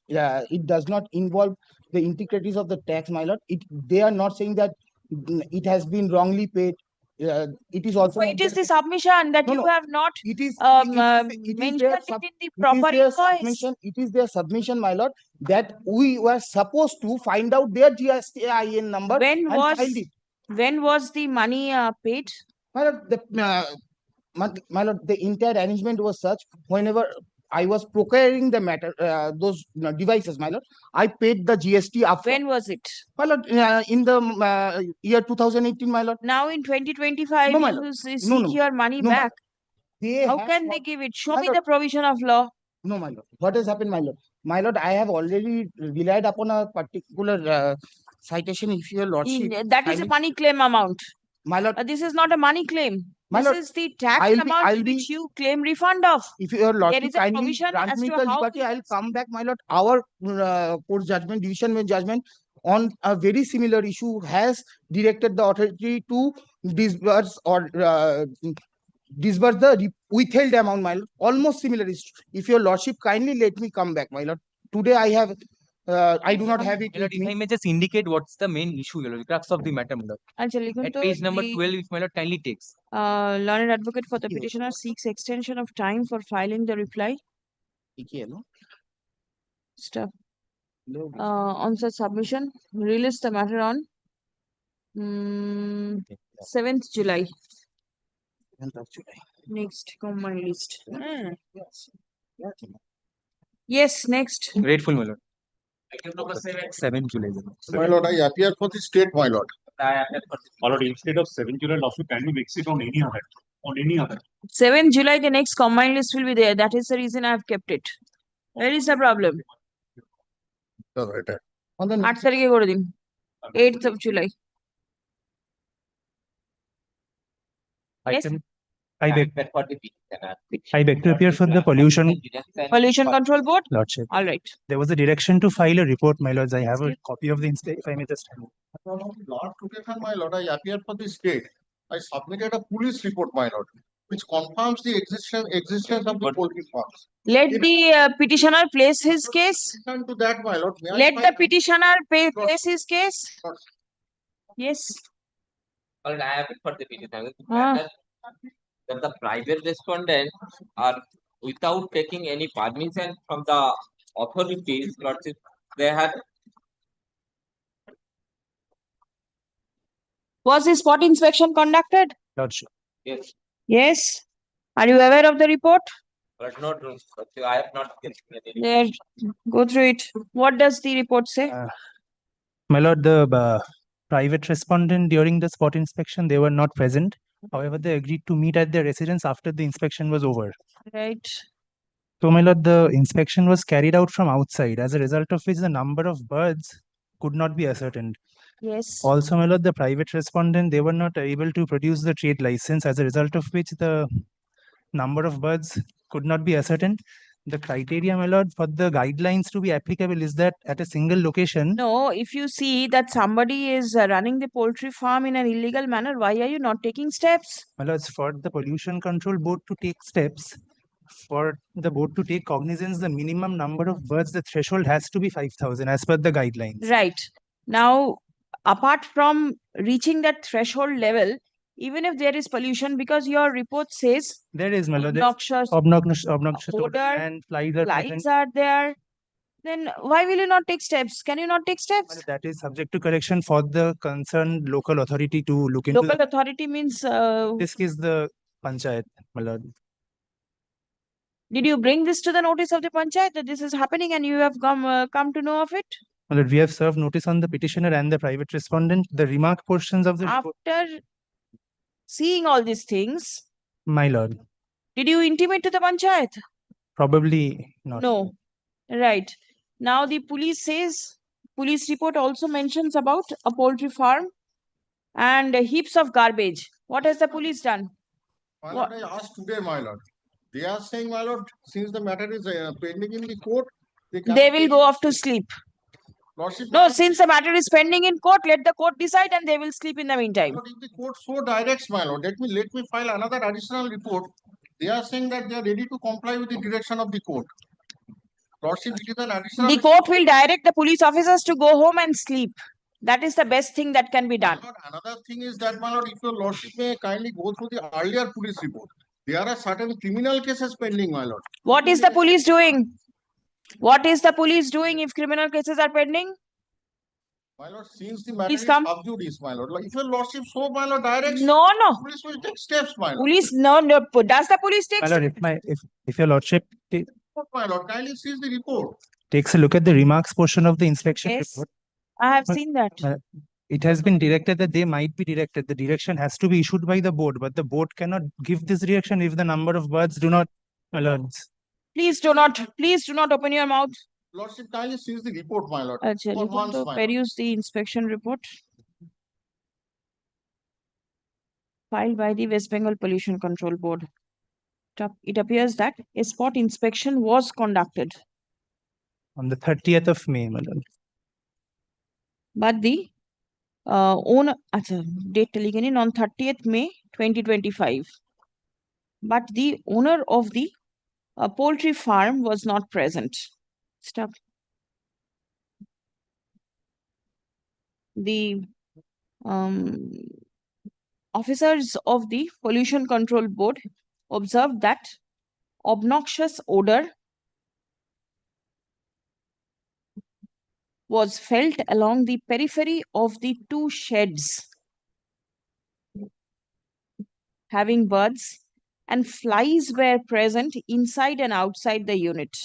[SPEAKER 17] it does not involve the integrities of the tax, my lord. They are not saying that
[SPEAKER 3] it has been wrongly paid. It is also.
[SPEAKER 1] So it is the submission that
[SPEAKER 3] No,
[SPEAKER 1] you
[SPEAKER 3] no.
[SPEAKER 1] have not
[SPEAKER 3] It is
[SPEAKER 1] mentioned
[SPEAKER 3] their
[SPEAKER 1] it in the proper invoice.
[SPEAKER 3] submission. It is their submission, my lord, that we were supposed to find out their GSTIN number
[SPEAKER 1] When
[SPEAKER 3] and
[SPEAKER 1] was
[SPEAKER 3] filed it.
[SPEAKER 1] when was the money paid?
[SPEAKER 3] My lord, my lord, the entire arrangement was such. Whenever I was procuring the matter, those devices, my lord, I paid the GST upfront.
[SPEAKER 1] When was it?
[SPEAKER 3] My lord, in the year 2018, my lord.
[SPEAKER 1] Now in 2025,
[SPEAKER 3] No, my
[SPEAKER 1] you
[SPEAKER 3] lord.
[SPEAKER 1] seek your money
[SPEAKER 3] No, my
[SPEAKER 1] back.
[SPEAKER 3] They
[SPEAKER 1] How
[SPEAKER 3] have
[SPEAKER 1] can they
[SPEAKER 3] got-
[SPEAKER 1] give it? Show
[SPEAKER 3] My
[SPEAKER 1] me
[SPEAKER 3] lord,
[SPEAKER 1] the provision of law.
[SPEAKER 3] No, my lord. What has happened, my lord? My lord, I have already relied upon a particular citation. If your lordship,
[SPEAKER 1] That is a money claim amount.
[SPEAKER 3] My lord,
[SPEAKER 1] this is not a money claim.
[SPEAKER 3] My
[SPEAKER 1] This
[SPEAKER 3] lord,
[SPEAKER 1] is the tax amount which you claim refund of.
[SPEAKER 3] if your
[SPEAKER 1] There
[SPEAKER 3] lordship
[SPEAKER 1] is a
[SPEAKER 3] kindly
[SPEAKER 1] provision
[SPEAKER 3] grant
[SPEAKER 1] as
[SPEAKER 3] me
[SPEAKER 1] to
[SPEAKER 3] the
[SPEAKER 1] how
[SPEAKER 3] liberty, I'll come back, my lord. Our court judgment, division bench judgment on a very similar issue has directed the authority to disburse or disburse the withheld amount, my lord. Almost similar issue. If your lordship kindly let me come back, my lord. Today I have, I do not have it with
[SPEAKER 7] If I
[SPEAKER 3] me.
[SPEAKER 7] may just indicate what's the main issue, the crux of the matter, my lord. At page number 12, if my lord kindly takes.
[SPEAKER 1] Learned advocate for the petitioner seeks extension of time for filing the reply. Stuff. On such submission, release the matter on 7th July.
[SPEAKER 3] 7th of July.
[SPEAKER 1] Next, come my list. Yes, next.
[SPEAKER 7] Grateful, my lord. 7 July.
[SPEAKER 19] My lord, I appear for the state, my lord.
[SPEAKER 23] My lord, instead of 7 July lawsuit, can you mix it on any other?
[SPEAKER 1] 7th July, the next combined list will be there. That is the reason I have kept it. Where is the problem?
[SPEAKER 3] On the
[SPEAKER 1] 8 তারিখে করে দিন 8th of July. Yes.
[SPEAKER 18] I beg to appear for the
[SPEAKER 1] Pollution Control Board?
[SPEAKER 18] Lordship.
[SPEAKER 1] All right.
[SPEAKER 18] There was a direction to file a report, my lords. I have a copy of the if I may just.
[SPEAKER 19] Lord protection, my lord, I appear for the state. I submitted a police report, my lord, which confirms the existence of the poultry farms.
[SPEAKER 1] Let the petitioner place his case.
[SPEAKER 19] To that, my lord, may I
[SPEAKER 1] Let
[SPEAKER 19] file-
[SPEAKER 1] the petitioner place his case. Yes.
[SPEAKER 10] Well, I have it for the petitioner.
[SPEAKER 1] Ah.
[SPEAKER 10] That the private respondents are without taking any permission from the authorities, lordship, they had.
[SPEAKER 1] Was the spot inspection conducted?
[SPEAKER 18] Lordship.
[SPEAKER 10] Yes,
[SPEAKER 1] Yes. Are you aware of the report?
[SPEAKER 10] but not, I have not taken any.
[SPEAKER 1] There, go through it. What does the report say?
[SPEAKER 18] My lord, the private respondent during the spot inspection, they were not present. However, they agreed to meet at their residence after the inspection was over.
[SPEAKER 1] Right.
[SPEAKER 18] So, my lord, the inspection was carried out from outside, as a result of which the number of birds could not be ascertained.
[SPEAKER 1] Yes.
[SPEAKER 18] Also, my lord, the private respondent, they were not able to produce the trade license, as a result of which the number of birds could not be ascertained. The criteria, my lord, for the guidelines to be applicable is that at a single location.
[SPEAKER 1] No, if you see that somebody is running the poultry farm in an illegal manner, why are you not taking steps?
[SPEAKER 18] My lords, for the pollution control board to take steps, for the board to take cognizance, the minimum number of birds, the threshold has to be 5,000 as per the guidelines.
[SPEAKER 1] Right. Now, apart from reaching that threshold level, even if there is pollution, because your report says
[SPEAKER 18] There is, my lord,
[SPEAKER 1] obnoxious
[SPEAKER 18] obnoxious
[SPEAKER 1] odor,
[SPEAKER 18] and flies are present.
[SPEAKER 1] are there. Then why will you not take steps? Can you not take steps?
[SPEAKER 18] That is subject to correction for the concerned local authority to look into.
[SPEAKER 1] Local authority means.
[SPEAKER 18] This is the panchayat, my lord.
[SPEAKER 1] Did you bring this to the notice of the panchayat that this is happening and you have come to know of it?
[SPEAKER 18] My lord, we have served notice on the petitioner and the private respondent. The remark portions of the report.
[SPEAKER 1] After seeing all these things,
[SPEAKER 18] My lord,
[SPEAKER 1] did you intimate to the panchayat?
[SPEAKER 18] probably not.
[SPEAKER 1] No. Right. Now the police says, police report also mentions about a poultry farm and heaps of garbage. What has the police done?
[SPEAKER 19] My lord, I asked today, my lord. They are saying, my lord, since the matter is pending in the court,
[SPEAKER 1] They will go off to sleep.
[SPEAKER 19] Lordship,
[SPEAKER 1] No, since the matter is pending in court, let the court decide and they will sleep in the meantime.
[SPEAKER 19] if the court so directs, my lord, let me file another additional report. They are saying that they are ready to comply with the direction of the court. Lordship, it is an additional.
[SPEAKER 1] The court will direct the police officers to go home and sleep. That is the best thing that can be done.
[SPEAKER 19] Another thing is that, my lord, if your lordship may kindly go through the earlier police report, there are certain criminal cases pending, my lord.
[SPEAKER 1] What is the police doing? What is the police doing if criminal cases are pending?
[SPEAKER 19] My lord, since the matter
[SPEAKER 1] Please
[SPEAKER 19] is
[SPEAKER 1] come.
[SPEAKER 19] sub judice, my lord, like if your lordship so, my lord, directs,
[SPEAKER 1] No.
[SPEAKER 19] police will take steps, my lord.
[SPEAKER 1] Police, no. Does the police take
[SPEAKER 18] My lord,
[SPEAKER 1] steps?
[SPEAKER 18] if your lordship
[SPEAKER 19] My lord, kindly sees the report.
[SPEAKER 18] takes a look at the remarks portion of the inspection
[SPEAKER 1] Yes,
[SPEAKER 18] report,
[SPEAKER 1] I have seen that.
[SPEAKER 18] it has been directed that they might be directed. The direction has to be issued by the board, but the board cannot give this direction if the number of birds do not alert.
[SPEAKER 1] Please do not open your mouth.
[SPEAKER 19] Lordship kindly sees the report, my lord.
[SPEAKER 1] Achha,
[SPEAKER 19] For
[SPEAKER 1] you want
[SPEAKER 19] months,
[SPEAKER 1] to
[SPEAKER 19] my lord.
[SPEAKER 1] peruse the inspection report filed by the West Bengal Pollution Control Board. It appears that a spot inspection was conducted,
[SPEAKER 18] On the 30th of May, my lord.
[SPEAKER 1] but the owner, date taken on 30th May 2025. But the owner of the poultry farm was not present. Stop. The officers of the Pollution Control Board observed that obnoxious odor was felt along the periphery of the two sheds having birds, and flies were present inside and outside the unit.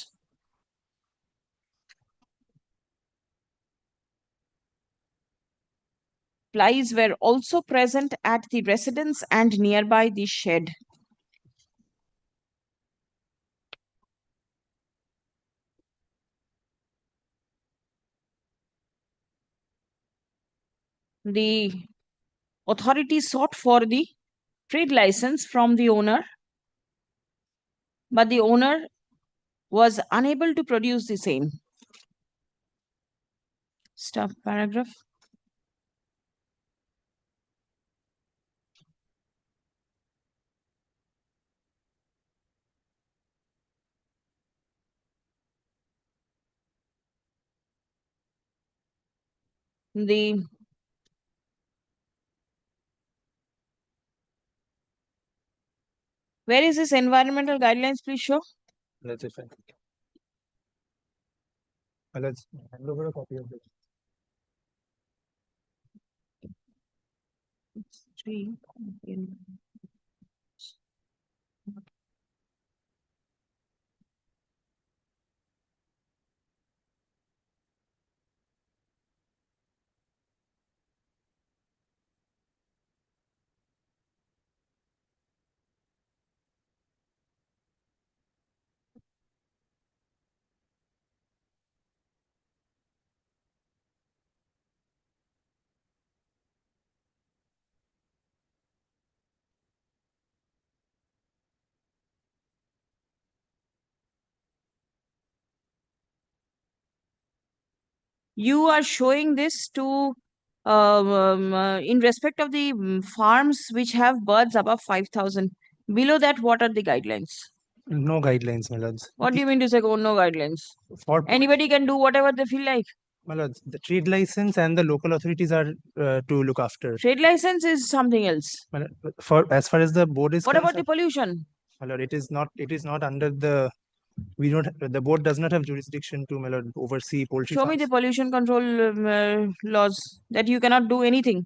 [SPEAKER 1] Flies were also present at the residence and nearby the shed. The authority sought for the trade license from the owner, but the owner was unable to produce the same. Stop paragraph. The where is this environmental guidelines? Please show.
[SPEAKER 18] Let's see. Let's hand over a copy of this.
[SPEAKER 1] 3. You are showing this to in respect of the farms which have birds above 5,000. Below that, what are the guidelines?
[SPEAKER 18] No guidelines, my lords.
[SPEAKER 1] What do you mean to say, no guidelines?
[SPEAKER 18] For
[SPEAKER 1] Anybody can do whatever they feel like.
[SPEAKER 18] my lords, the trade license and the local authorities are to look after.
[SPEAKER 1] Trade license is something else.
[SPEAKER 18] My lord, for as far as the board is
[SPEAKER 1] What about the
[SPEAKER 18] concerned,
[SPEAKER 1] pollution?
[SPEAKER 18] my lord, it is not under the the board does not have jurisdiction to, my lord, oversee poultry
[SPEAKER 1] Show me
[SPEAKER 18] farms.
[SPEAKER 1] the pollution control laws that you cannot do anything.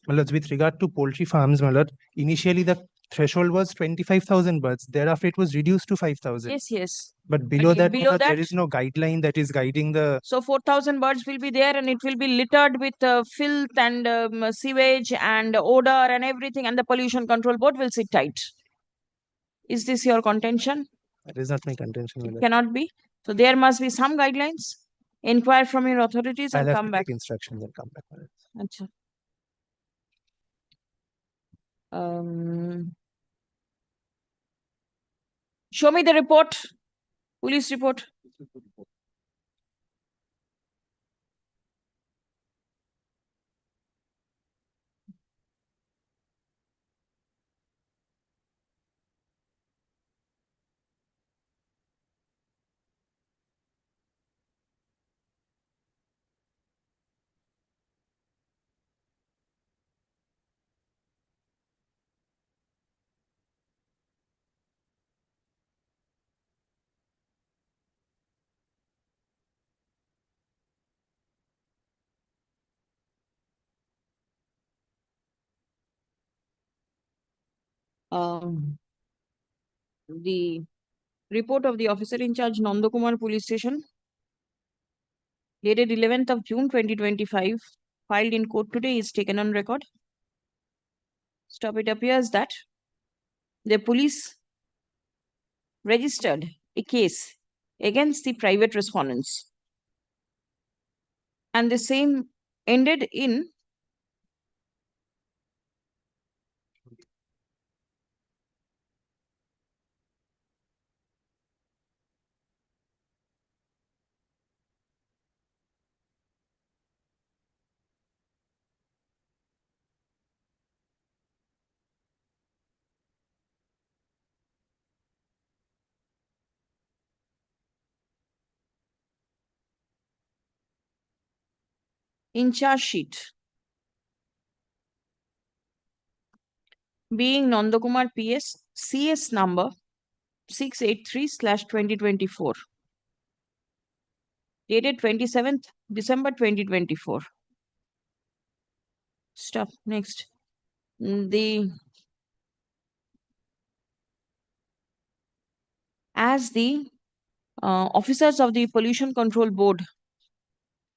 [SPEAKER 18] My lords, with regard to poultry farms, my lord, initially the threshold was 25,000 birds. Thereafter, it was reduced to 5,000.
[SPEAKER 1] Yes.
[SPEAKER 18] But below that,
[SPEAKER 1] below
[SPEAKER 18] there
[SPEAKER 1] that?
[SPEAKER 18] is no guideline that is guiding the.
[SPEAKER 1] So 4,000 birds will be there and it will be littered with filth and sewage and odor and everything, and the pollution control board will sit tight. Is this your contention?
[SPEAKER 18] That is not my contention, my
[SPEAKER 1] It
[SPEAKER 18] lord.
[SPEAKER 1] cannot be. So there must be some guidelines. Inquire from your authorities and
[SPEAKER 18] I'll have
[SPEAKER 1] come
[SPEAKER 18] to
[SPEAKER 1] back.
[SPEAKER 18] take instructions and come back, my lord.
[SPEAKER 1] Achha. Show me the report, police report. the report of the officer in charge, Nandakumar Police Station, dated 11th of June 2025, filed in court today, is taken on record. Stop. It appears that the police registered a case against the private respondents, and the same ended in in charge sheet being Nandakumar PS CS number 683/2024, dated 27th December 2024. Stop. Next. As the officers of the Pollution Control Board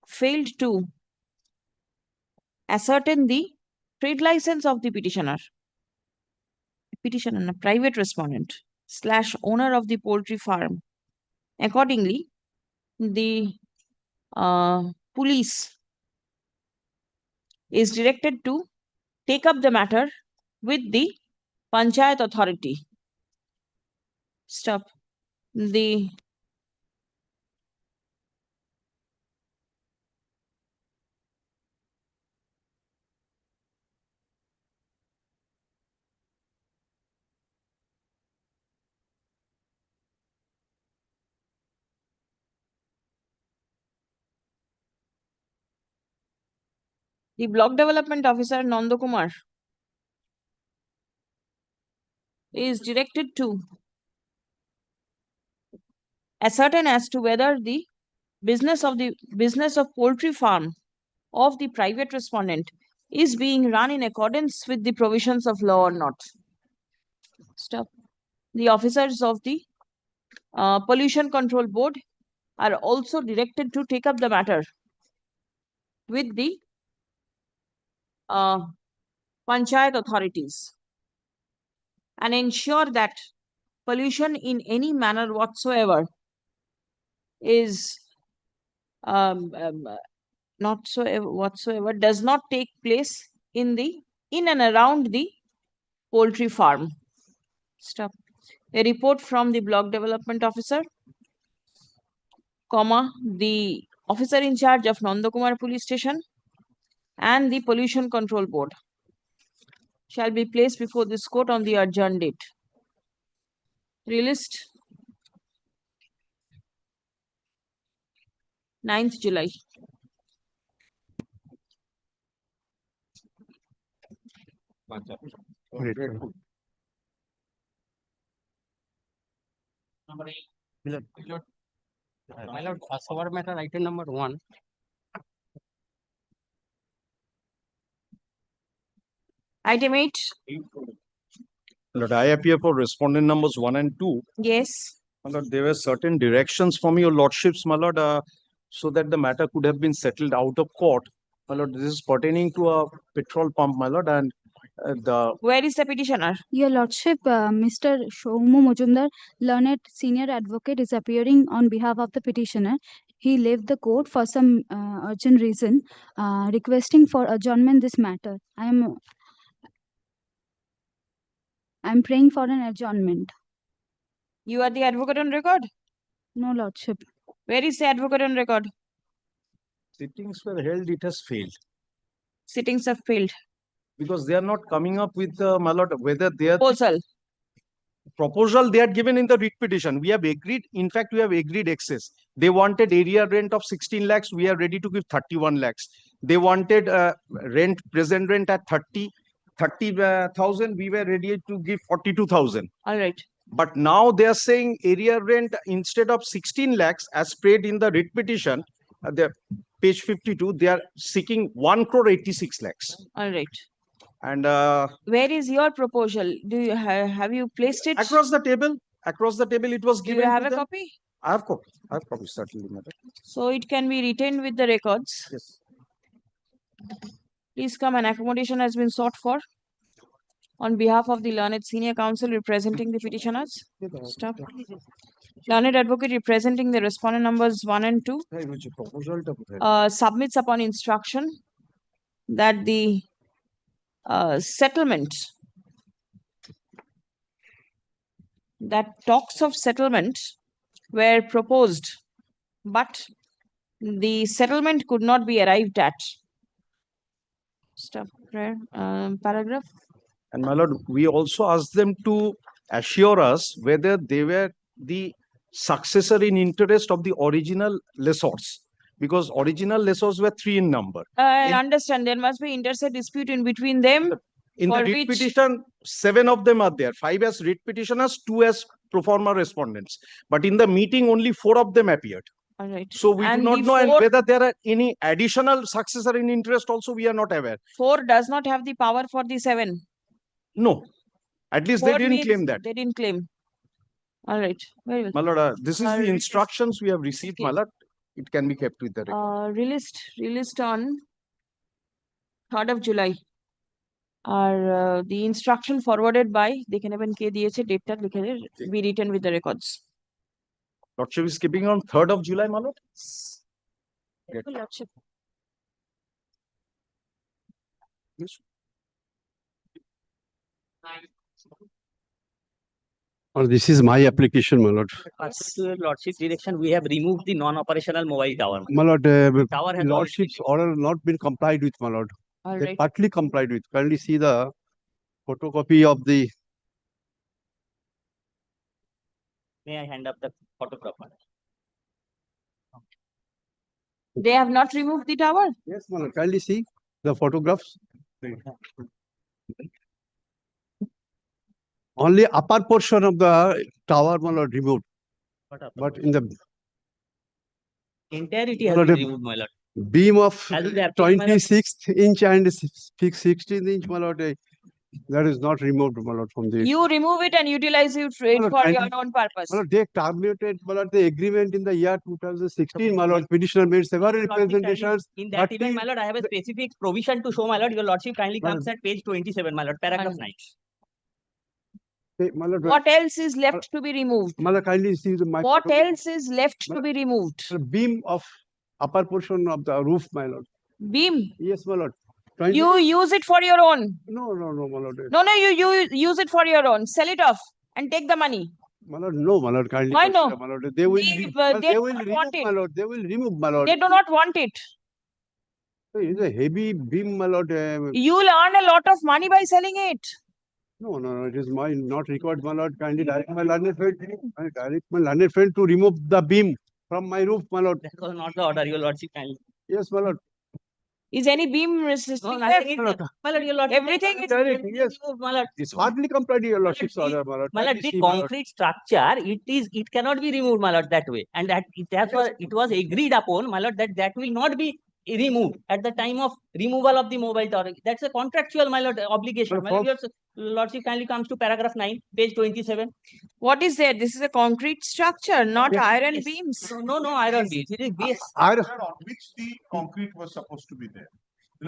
[SPEAKER 1] failed to ascertain the trade license of the petitioner, private respondent / owner of the poultry farm. Accordingly, the police is directed to take up the matter with the Panchayat authority. Stop. The block development officer Nandakumar is directed to ascertain as to whether the business of poultry farm of the private respondent is being run in accordance with the provisions of law or not. Stop. The officers of the Pollution Control Board are also directed to take up the matter with the Panchayat authorities and ensure that pollution in any manner whatsoever is does not take place in and around the poultry farm. Stop. A report from the block development officer, the officer in charge of Nandakumar Police Station and the Pollution Control Board shall be placed before this court on the adjourned date. Released 9th July.
[SPEAKER 4] My lord, as our matter item number 1.
[SPEAKER 1] Item 8.
[SPEAKER 12] Lord, I appear for respondent numbers 1 and 2.
[SPEAKER 1] Yes.
[SPEAKER 12] My lord, there were certain directions from your lordships, my lord, so that the matter could have been settled out of court. My lord, this is pertaining to a petrol pump, my lord, and
[SPEAKER 1] Where is the petitioner?
[SPEAKER 8] Your Lordship, Mr. Shomu Mujumdar, learned senior advocate, is appearing on behalf of the petitioner. He left the court for some urgent reason, requesting for adjournment this matter. I'm praying for an adjournment.
[SPEAKER 1] You are the advocate on record?
[SPEAKER 8] No, Lordship.
[SPEAKER 1] Where is the advocate on record?
[SPEAKER 12] Sittings were held, it has failed.
[SPEAKER 1] Sittings have failed.
[SPEAKER 12] Because they are not coming up with, my lord, whether they are...
[SPEAKER 1] Proposal
[SPEAKER 12] they had given in the writ petition. We have agreed, in fact, we have agreed excess. They wanted area rent of 16 lakhs. We are ready to give 31 lakhs. They wanted present rent at 30,000. We were ready to give 42,000.
[SPEAKER 1] All right.
[SPEAKER 12] But now they are saying area rent instead of 16 lakhs as paid in the writ petition, page 52, they are seeking 1 crore 86 lakhs.
[SPEAKER 1] All right.
[SPEAKER 12] And
[SPEAKER 1] Where is your proposal? Do you have you placed it?
[SPEAKER 12] across the table, it was
[SPEAKER 1] Do you
[SPEAKER 12] given
[SPEAKER 1] have
[SPEAKER 12] to
[SPEAKER 1] a
[SPEAKER 12] them.
[SPEAKER 1] copy?
[SPEAKER 12] I have copy. I have copy, certainly, madam.
[SPEAKER 1] So it can be retained with the records.
[SPEAKER 12] Yes.
[SPEAKER 1] Please come. An accommodation has been sought for on behalf of the learned senior counsel representing the petitioners. Stop. Learned advocate representing the respondent numbers 1 and 2 submits upon instruction that the settlement that talks of settlement were proposed, but the settlement could not be arrived at. Stop. Paragraph.
[SPEAKER 12] And my lord, we also asked them to assure us whether they were the successor in interest of the original lessors, because original lessors were 3 in number.
[SPEAKER 1] I understand there must be interstate dispute in between them.
[SPEAKER 12] In the writ petition, 7 of them are there, 5 as writ petitioners, 2 as pro forma respondents. But in the meeting, only 4 of them appeared.
[SPEAKER 1] All right.
[SPEAKER 12] So we
[SPEAKER 1] And
[SPEAKER 12] do not
[SPEAKER 1] the
[SPEAKER 12] know, and
[SPEAKER 1] fourth-
[SPEAKER 12] whether there are any additional successor in interest also, we are not aware.
[SPEAKER 1] 4 does not have the power for the 7.
[SPEAKER 12] No, at least they
[SPEAKER 1] 4
[SPEAKER 12] didn't
[SPEAKER 1] means
[SPEAKER 12] claim that.
[SPEAKER 1] They didn't claim. All right. Very well.
[SPEAKER 12] My lord, this is the instructions we have received, my lord. It can be kept with the record.
[SPEAKER 1] Released on 3rd of July. Are the instruction forwarded by ke diyeche date ta likhe be written with the records.
[SPEAKER 12] Lordship is keeping on 3rd of July, my lord. Yes.
[SPEAKER 1] Lordship.
[SPEAKER 12] Yes.
[SPEAKER 9] Or this is my application, my lord.
[SPEAKER 11] As Lordship's direction, we have removed the non-operational mobile tower.
[SPEAKER 9] My lord,
[SPEAKER 11] Tower has
[SPEAKER 9] Lordship's order not been complied with, my lord.
[SPEAKER 1] All
[SPEAKER 9] They
[SPEAKER 1] right.
[SPEAKER 9] partly complied with. Kindly see the photocopy of the.
[SPEAKER 11] May I hand up the photograph?
[SPEAKER 1] They have not removed the tower?
[SPEAKER 9] Yes, my lord. Kindly see the photographs. Only upper portion of the tower, my lord, removed. But in the
[SPEAKER 11] Entirety has
[SPEAKER 9] Lord,
[SPEAKER 11] been removed, my lord.
[SPEAKER 9] beam of
[SPEAKER 11] As is the application, my lord.
[SPEAKER 9] 26th inch and 16th inch, my lord, that is not removed, my lord, from the.
[SPEAKER 1] You remove it and utilize it for
[SPEAKER 9] My lord,
[SPEAKER 1] your own purpose.
[SPEAKER 9] My lord, they terminated, my lord, the agreement in the year 2016, my lord. Petitioner made several representations.
[SPEAKER 11] In that event, my lord, I have a specific provision to show, my lord. Your lordship kindly
[SPEAKER 9] My
[SPEAKER 11] comes at page 27, my lord, paragraph 9.
[SPEAKER 9] My lord,
[SPEAKER 1] What else is left to be removed?
[SPEAKER 9] my lord, kindly see the my
[SPEAKER 1] What else is left to be removed?
[SPEAKER 9] beam of upper portion of the roof, my lord.
[SPEAKER 1] Beam?
[SPEAKER 9] Yes, my lord.
[SPEAKER 1] You use it for your own.
[SPEAKER 9] No, my lord.
[SPEAKER 1] No, you use it for your own. Sell it off and take the money.
[SPEAKER 9] My lord, no, my lord, kindly.
[SPEAKER 1] Why no?
[SPEAKER 9] My lord, they will,
[SPEAKER 1] They
[SPEAKER 9] they will
[SPEAKER 1] don't
[SPEAKER 9] remove,
[SPEAKER 1] want it.
[SPEAKER 9] my lord. They will remove, my lord.
[SPEAKER 1] They do not want it.
[SPEAKER 9] It's a heavy beam, my lord.
[SPEAKER 1] You'll earn a lot of money by selling it.
[SPEAKER 9] No, it is my not required, my lord. Kindly direct my learned friend to remove the beam from my roof, my lord.
[SPEAKER 11] That was not the order, your lordship kindly.
[SPEAKER 9] Yes, my lord.
[SPEAKER 1] Is any beam resisting?
[SPEAKER 11] No, nothing is there. My lord, your lordship.
[SPEAKER 1] Everything is
[SPEAKER 9] yes.
[SPEAKER 11] My lord.
[SPEAKER 9] It's hardly complied to your lordship's order, my lord.
[SPEAKER 11] My lord, the concrete structure, it cannot be removed, my lord, that way. And that it was agreed upon, my lord, that will not be removed at the time of removal of the mobile tower. That's a contractual, my lord, obligation. My lord, your lordship kindly comes to paragraph 9, page 27.
[SPEAKER 1] What is there? This is a concrete structure, not iron
[SPEAKER 11] Yes.
[SPEAKER 1] beams.
[SPEAKER 11] No iron beams. It is base.
[SPEAKER 19] On which the concrete was supposed to be there.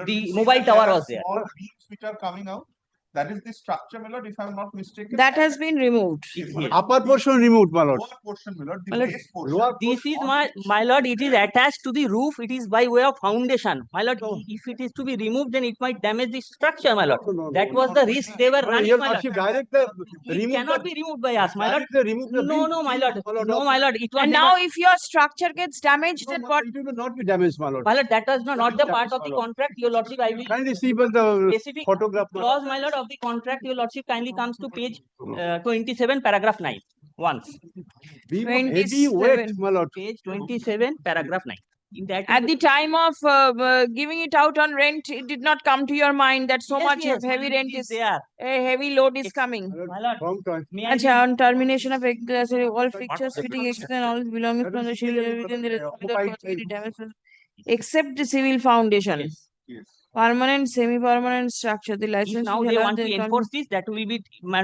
[SPEAKER 11] The mobile tower was there.
[SPEAKER 19] Small beams which are coming out. That is the structure, my lord, if I am not mistaken.
[SPEAKER 1] That has been removed.
[SPEAKER 9] Upper portion removed, my lord.
[SPEAKER 19] Lower portion, my lord,
[SPEAKER 11] My
[SPEAKER 19] the
[SPEAKER 11] lord,
[SPEAKER 19] base portion.
[SPEAKER 11] this is my lord, it is attached to the roof. It is by way of foundation. My lord, if it is to be removed, then it might damage the structure, my lord. That was the risk they were running, my lord. It cannot be removed by us, my lord. No, my lord. No, my lord. It was
[SPEAKER 1] And now if your structure gets damaged, then what?
[SPEAKER 9] It will not be damaged, my lord.
[SPEAKER 11] My lord, that was not the part of the contract. Your lordship, I will
[SPEAKER 9] Kindly see the
[SPEAKER 11] specific
[SPEAKER 9] photograph,
[SPEAKER 11] clause, my lord, of the contract. Your lordship kindly comes to page 27, paragraph 9. Once.
[SPEAKER 9] Heavy weight, my lord.
[SPEAKER 11] Page 27, paragraph 9. In that
[SPEAKER 1] At the time of giving it out on rent, it did not come to your mind that so much
[SPEAKER 11] yes,
[SPEAKER 1] heavy rent is
[SPEAKER 11] there.
[SPEAKER 1] A heavy load is coming.
[SPEAKER 11] My lord, may I
[SPEAKER 1] Achha, on termination of all fixtures, fitting, extras, and all belongings from the shield within the responsibility of damage except the civil foundation.
[SPEAKER 11] Yes.
[SPEAKER 1] Permanent, semi-permanent structure. The
[SPEAKER 11] If
[SPEAKER 1] license
[SPEAKER 11] now
[SPEAKER 1] is
[SPEAKER 11] they
[SPEAKER 1] allowed,
[SPEAKER 11] want to
[SPEAKER 1] they
[SPEAKER 11] enforce this, that will be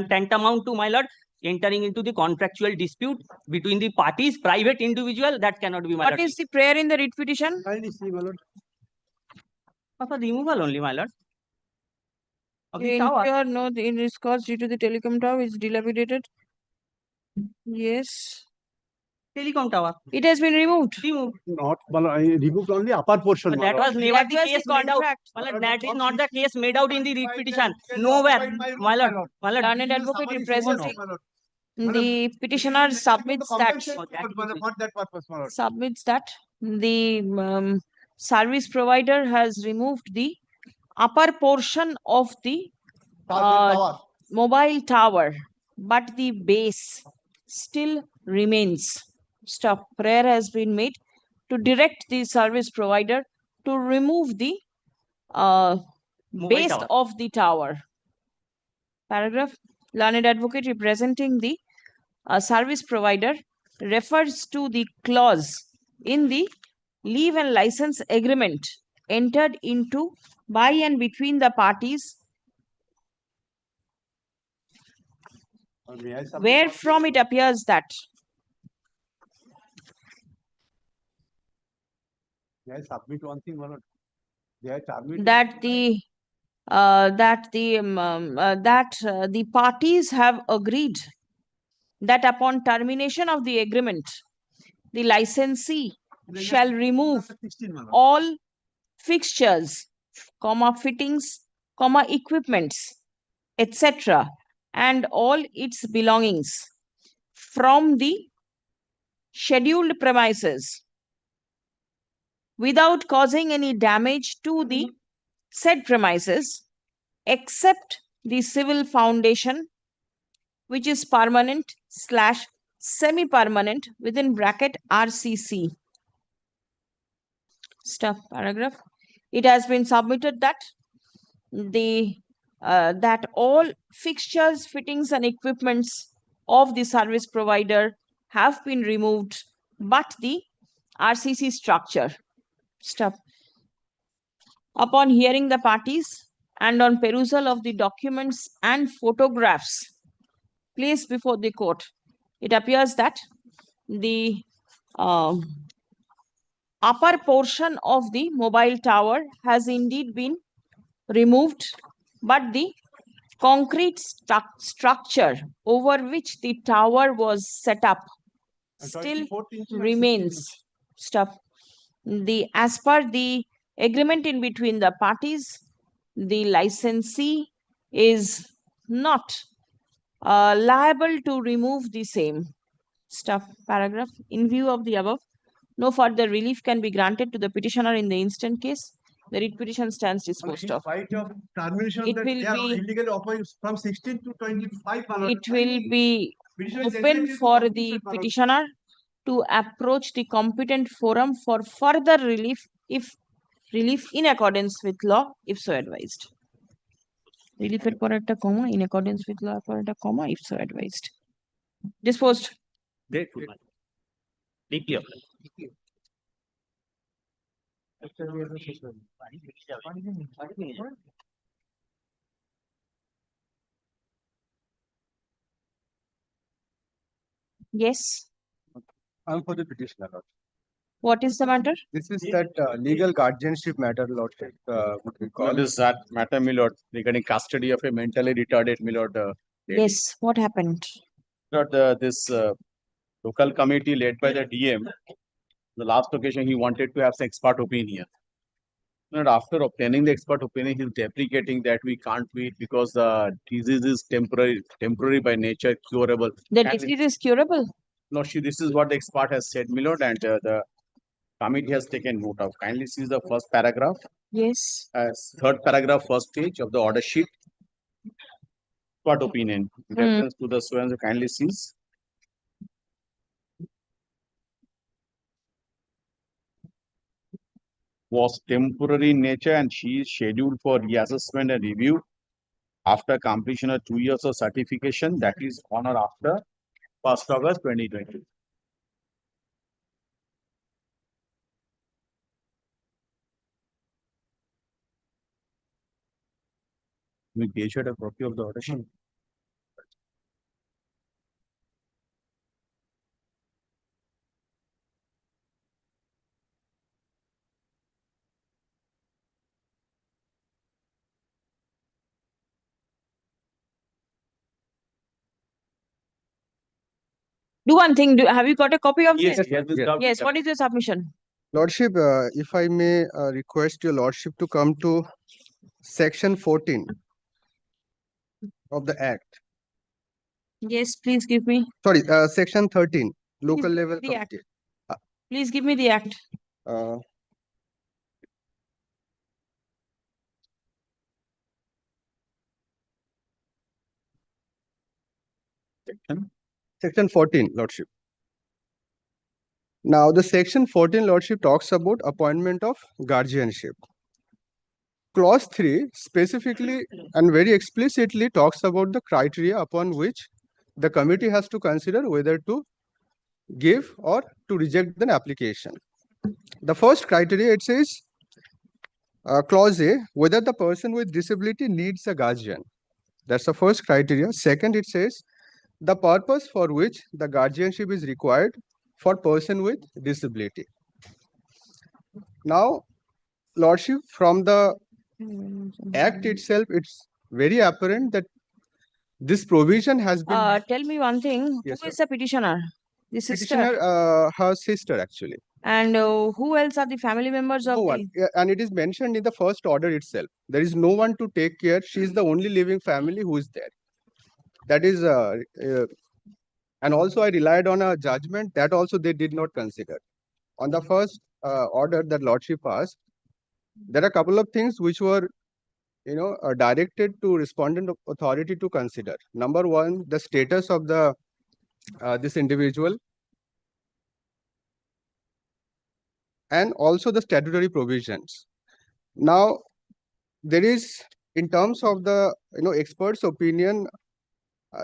[SPEAKER 11] tantamount to, my lord, entering into the contractual dispute between the parties, private individual, that cannot be, my lord.
[SPEAKER 1] What is the prayer in the writ petition?
[SPEAKER 11] For removal only, my lord. Of the
[SPEAKER 1] You
[SPEAKER 11] tower.
[SPEAKER 1] ensure no in risk caused due to the telecom tower is dilapidated. Yes.
[SPEAKER 11] Telecom tower.
[SPEAKER 1] It has been removed.
[SPEAKER 11] Removed.
[SPEAKER 9] Not, I removed only upper portion.
[SPEAKER 11] But that was never the case made out. My lord, that is not the case made out in the writ petition. Nowhere, my lord. My lord.
[SPEAKER 1] Learned advocate representing the petitioner submits that the service provider has removed the upper portion of the mobile tower, but the base still remains. Stop. Prayer has been made to direct the service provider to remove the base
[SPEAKER 11] tower.
[SPEAKER 1] of the tower. Paragraph. Learned advocate representing the service provider refers to the clause in the leave and license agreement entered into by and between the parties, where from it appears that
[SPEAKER 9] May I submit one thing, my lord? They are terminated.
[SPEAKER 1] the parties have agreed that upon termination of the agreement, the licensee shall remove all fixtures, fittings, equipments, etc., and all its belongings from the scheduled premises without causing any damage to the said premises, except the civil foundation, which is permanent / semi-permanent within bracket RCC. Stop paragraph. It has been submitted that that all fixtures, fittings, and equipments of the service provider have been removed, but the RCC structure. Stop. Upon hearing the parties and on perusal of the documents and photographs placed before the court, it appears that the upper portion of the mobile tower has indeed been removed, but the concrete structure over which the tower was set up still remains. Stop. As per the agreement in between the parties, the licensee is not liable to remove the same. Stop. Paragraph. In view of the above, no further relief can be granted to the petitioner in the instant case. The writ petition stands disposed of.
[SPEAKER 9] Termination
[SPEAKER 1] It
[SPEAKER 9] that
[SPEAKER 1] will
[SPEAKER 9] they are
[SPEAKER 1] be
[SPEAKER 9] illegally operating from 16 to 25.
[SPEAKER 1] it will be open for the petitioner to approach the competent forum for further relief if relief in accordance with law, if so advised. Relief এর পর একটা comma, in accordance with law পর একটা comma, if so advised. Disposed.
[SPEAKER 11] Grateful. Thank you.
[SPEAKER 1] Yes.
[SPEAKER 13] I'm for the petitioner, Lord.
[SPEAKER 1] What is the matter?
[SPEAKER 13] This is that legal guardianship matter, Lordship. What we call
[SPEAKER 12] What is that matter, my lord, regarding custody of a mentally retarded, my lord? Lady?
[SPEAKER 1] Yes. What happened?
[SPEAKER 12] Lord, this local committee led by the DM, the last occasion he wanted to have some expert opinion. Lord, after obtaining the expert opinion, he's deprecating that we can't wait because the disease is temporary by nature, curable.
[SPEAKER 1] The disease is curable?
[SPEAKER 12] No, this is what the expert has said, my lord, and the committee has taken note of. Kindly see the first paragraph.
[SPEAKER 1] Yes.
[SPEAKER 12] Third paragraph, first page of the order sheet. What opinion? Reference to the so and so, kindly sees. Was temporary in nature and she is scheduled for reassessment and review after completion of 2 years of certification, that is on or after 1st August 2020. We issued a copy of the order.
[SPEAKER 1] Do one thing. Have you got a copy of
[SPEAKER 6] Yes,
[SPEAKER 1] this?
[SPEAKER 6] yes, this doubt-
[SPEAKER 1] Yes. What is your submission?
[SPEAKER 13] Lordship, if I may request your Lordship to come to section 14 of the Act.
[SPEAKER 1] Yes, please give me.
[SPEAKER 13] Sorry, section 13, local
[SPEAKER 1] Please,
[SPEAKER 13] level
[SPEAKER 1] the Act.
[SPEAKER 13] committee.
[SPEAKER 1] Please give me the Act.
[SPEAKER 13] Uh, Section 14, Lordship. Now, the section 14, Lordship, talks about appointment of guardianship. Clause 3 specifically and very explicitly talks about the criteria upon which the committee has to consider whether to give or to reject an application. The first criteria, it says, clause A, whether the person with disability needs a guardian. That's the first criteria. Second, it says, the purpose for which the guardianship is required for person with disability. Now, Lordship, from the Act itself, it's very apparent that this provision has been.
[SPEAKER 1] Tell me one thing.
[SPEAKER 13] Yes,
[SPEAKER 1] Who is the petitioner? The sister.
[SPEAKER 13] Petitioner, her sister, actually.
[SPEAKER 1] And who else are the family members of
[SPEAKER 13] No one. Yeah, and it is mentioned in the first order itself. There is no one to take care. She is the only living family who is there. That is, and also I relied on a judgment that also they did not consider. On the first order that Lordship passed, there are a couple of things which were, directed to respondent authority to consider. Number one, the status of the this individual, and also the statutory provisions. Now, there is, in terms of the experts' opinion,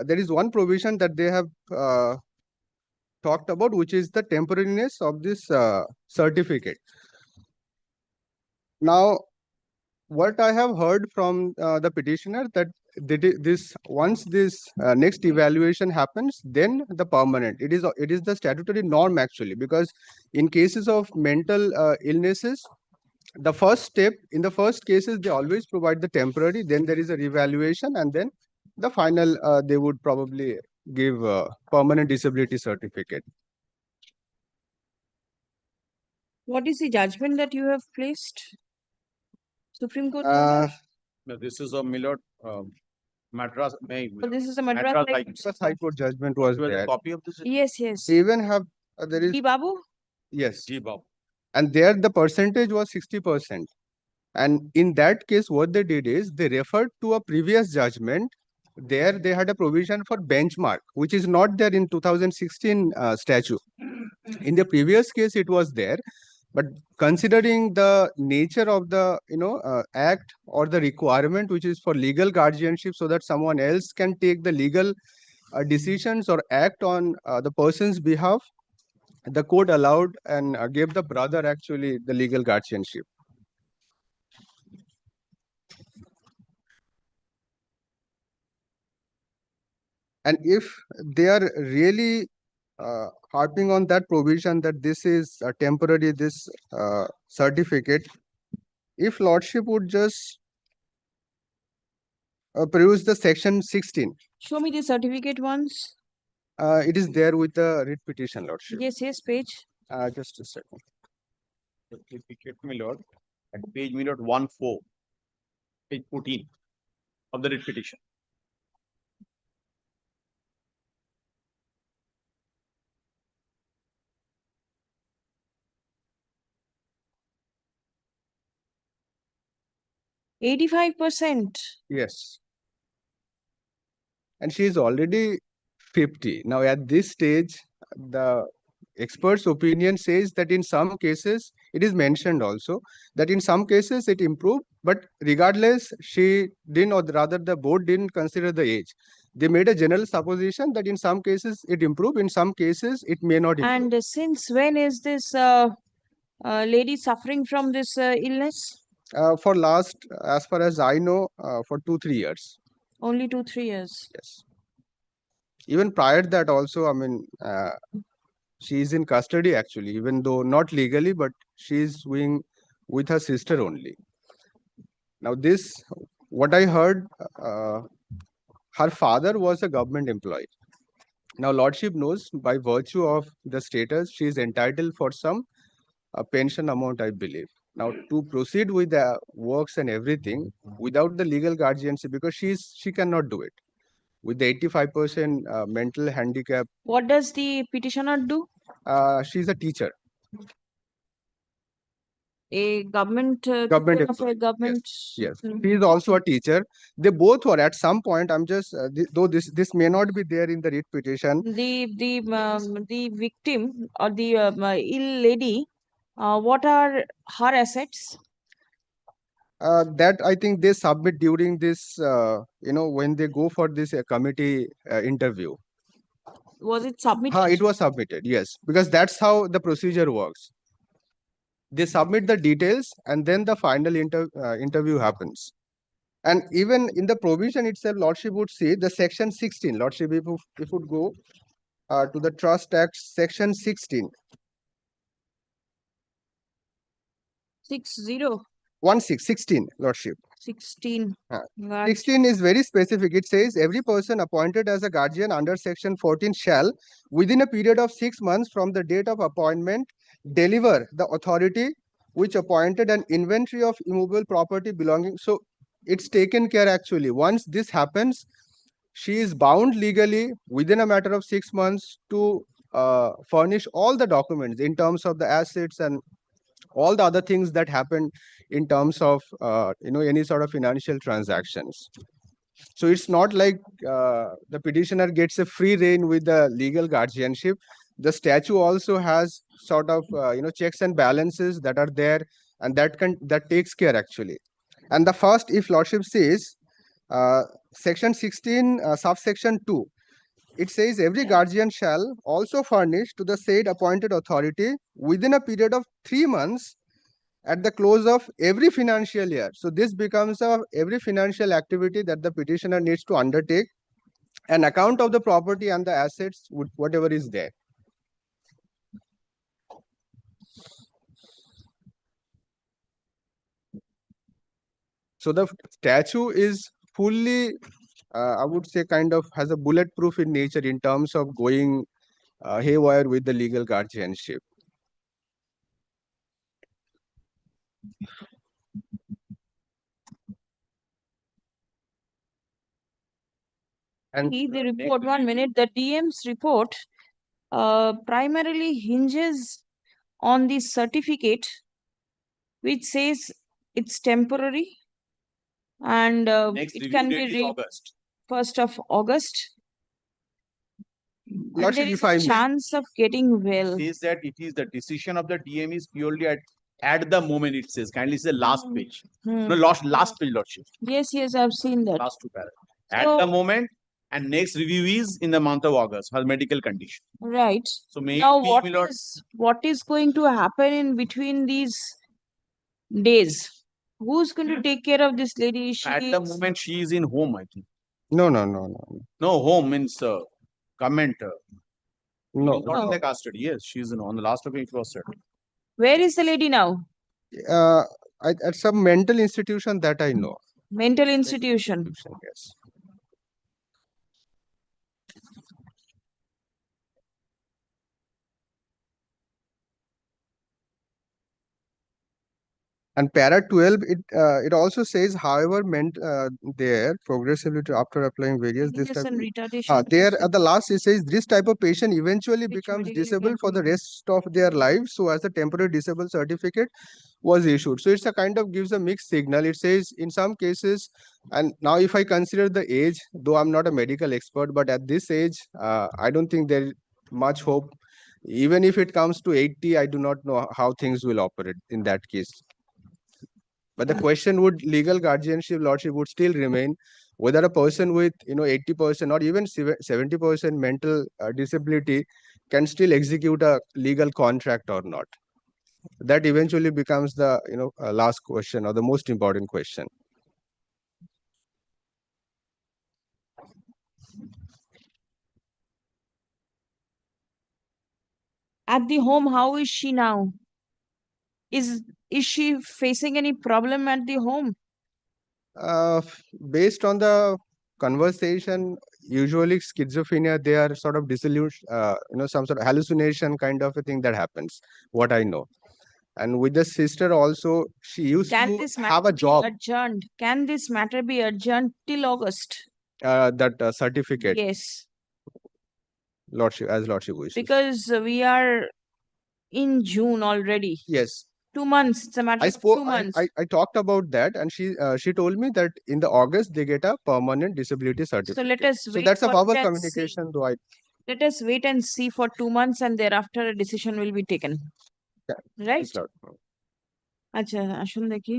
[SPEAKER 13] there is one provision that they have talked about, which is the temporariness of this certificate. Now, what I have heard from the petitioner that this once this next evaluation happens, then the permanent. It is the statutory norm actually, because in cases of mental illnesses, the first step in the first cases they always provide the temporary. Then there is a revaluation, and then the final they would probably give permanent disability certificate.
[SPEAKER 1] What is the judgment that you have placed? Supreme Court?
[SPEAKER 12] No, this is a Millard Madras.
[SPEAKER 1] This is a Madras
[SPEAKER 13] High Court judgment was there.
[SPEAKER 12] A copy of this?
[SPEAKER 1] Yes, yes.
[SPEAKER 13] They even have there is
[SPEAKER 1] G. Babu?
[SPEAKER 13] Yes.
[SPEAKER 12] G. Babu.
[SPEAKER 13] And there the percentage was 60%. And in that case, what they did is they referred to a previous judgment. There they had a provision for benchmark, which is not there in 2016 statute. In the previous case, it was there. But considering the nature of the act or the requirement, which is for legal guardianship, so that someone else can take the legal decisions or act on the person's behalf, the court allowed and gave the brother actually the legal guardianship. And if they are really harping on that provision that this is a temporary, this certificate, if Lordship would just peruse the section 16.
[SPEAKER 1] Show me the certificate once.
[SPEAKER 13] It is there with the writ petition, Lordship.
[SPEAKER 1] Yes, yes, page.
[SPEAKER 13] Just a second.
[SPEAKER 12] Certificate, my lord, at page 14, page 14 of the writ petition.
[SPEAKER 1] %85%.
[SPEAKER 13] Yes. And she is already 50. Now, at this stage, the expert's opinion says that in some cases, it is mentioned also that in some cases it improved, but regardless, she didn't, or rather the board didn't consider the age. They made a general supposition that in some cases it improved, in some cases it may not improve.
[SPEAKER 1] And since when is this lady suffering from this illness?
[SPEAKER 13] For last, as far as I know, for 2-3 years.
[SPEAKER 1] Only 2-3 years.
[SPEAKER 13] Yes. Even prior to that also, I mean, she is in custody actually, even though not legally, but she is with her sister only. Now this, what I heard, her father was a government employee. Now Lordship knows by virtue of the status, she is entitled for some pension amount, I believe. Now to proceed with the works and everything without the legal guardianship, because she cannot do it. With the 85% mental handicap.
[SPEAKER 1] What does the petitioner do?
[SPEAKER 13] She's a teacher.
[SPEAKER 1] A government
[SPEAKER 13] Government
[SPEAKER 1] of a government.
[SPEAKER 13] Yes, she is also a teacher. They both were at some point. I'm just though this may not be there in the writ petition.
[SPEAKER 1] The victim or the ill lady, what are her assets?
[SPEAKER 13] That I think they submit during this, when they go for this committee interview.
[SPEAKER 1] Was it submitted?
[SPEAKER 13] It was submitted, yes, because that's how the procedure works. They submit the details and then the final interview happens. And even in the provision itself, Lordship would see the section 16. Lordship, if you would go to the Trust Act, section 16. 16, Lordship.
[SPEAKER 1] 16.
[SPEAKER 13] 16 is very specific. It says every person appointed as a guardian under section 14 shall, within a period of 6 months from the date of appointment, deliver the authority which appointed an inventory of immovable property belonging. So it's taken care actually. Once this happens, she is bound legally within a matter of 6 months to furnish all the documents in terms of the assets and all the other things that happen in terms of any sort of financial transactions. So it's not like the petitioner gets a free rein with the legal guardianship. The statute also has sort of checks and balances that are there, and that takes care actually. And the first, if Lordship says, section 16, subsection 2, it says every guardian shall also furnish to the said appointed authority within a period of 3 months at the close of every financial year. So this becomes every financial activity that the petitioner needs to undertake, an account of the property and the assets, whatever is there. So the statute is fully, I would say, kind of has a bulletproof in nature in terms of going haywire with the legal guardianship.
[SPEAKER 1] And the report, 1 minute, the DM's report primarily hinges on the certificate which says it's temporary and it can be read 1st of August. And there is a chance of getting well.
[SPEAKER 15] It says that it is the decision of the DM is purely at the moment, it says. Kindly say last page. No, last page, Lordship.
[SPEAKER 1] Yes, I've seen that.
[SPEAKER 15] Last 2 paragraphs. At the moment, and next review is in the month of August, her medical condition.
[SPEAKER 1] Right.
[SPEAKER 15] So maybe
[SPEAKER 1] now what is going to happen in between these days? Who's going to take care of this lady?
[SPEAKER 15] At the moment, she is in home, I think.
[SPEAKER 13] No.
[SPEAKER 15] No, home means government.
[SPEAKER 13] No.
[SPEAKER 15] Not in the custody. Yes, she is on the last of it was said.
[SPEAKER 1] Where is the lady now?
[SPEAKER 13] At some mental institution that I know.
[SPEAKER 1] Mental institution.
[SPEAKER 13] Yes. And para 12, it also says, however, meant there progressively after applying various this type. There at the last it says this type of patient eventually becomes disabled for the rest of their lives. So as a temporary disabled certificate was issued. So it's a kind of gives a mixed signal. It says in some cases, and now if I consider the age, though I'm not a medical expert, but at this age, I don't think there is much hope. Even if it comes to 80, I do not know how things will operate in that case. But the question would legal guardianship, Lordship, would still remain whether a person with 80% or even 70% mental disability can still execute a legal contract or not. that eventually becomes the last question or the most important question.
[SPEAKER 1] At the home, how is she now? Is she facing any problem at the home?
[SPEAKER 13] Based on the conversation, usually schizophrenia, they are sort of disillusioned, some sort of hallucination kind of a thing that happens, what I know. And with the sister also, she used
[SPEAKER 1] Can
[SPEAKER 13] to
[SPEAKER 1] this
[SPEAKER 13] have a
[SPEAKER 1] matter
[SPEAKER 13] job,
[SPEAKER 1] be adjourned? Can this matter be adjourned till August?
[SPEAKER 13] that certificate,
[SPEAKER 1] Yes,
[SPEAKER 13] Lordship, as Lordship wishes.
[SPEAKER 1] because we are in June already.
[SPEAKER 13] Yes.
[SPEAKER 1] 2 months. It's a matter
[SPEAKER 13] I
[SPEAKER 1] of
[SPEAKER 13] spoke.
[SPEAKER 1] 2 months.
[SPEAKER 13] I talked about that, and she told me that in the August they get a permanent disability certificate.
[SPEAKER 1] So let us
[SPEAKER 13] So
[SPEAKER 1] wait
[SPEAKER 13] that's a
[SPEAKER 1] for
[SPEAKER 13] verbal
[SPEAKER 1] it and
[SPEAKER 13] communication, though.
[SPEAKER 1] Let us wait and see for 2 months, and thereafter a decision will be taken.
[SPEAKER 13] Yeah,
[SPEAKER 1] Right? আচ্ছা আসুন দেখি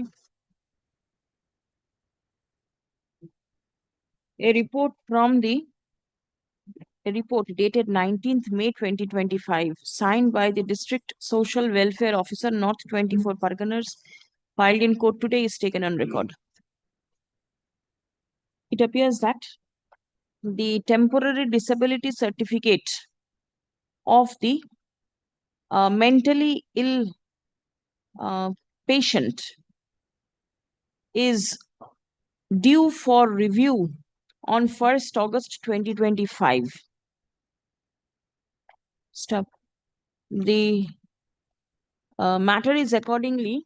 [SPEAKER 1] a report dated 19th May 2025 signed by the District Social Welfare Officer North 24 Parganas filed in court today is taken on record. It appears that the temporary disability certificate of the mentally ill patient is due for review on 1st August 2025. Stop. The matter is accordingly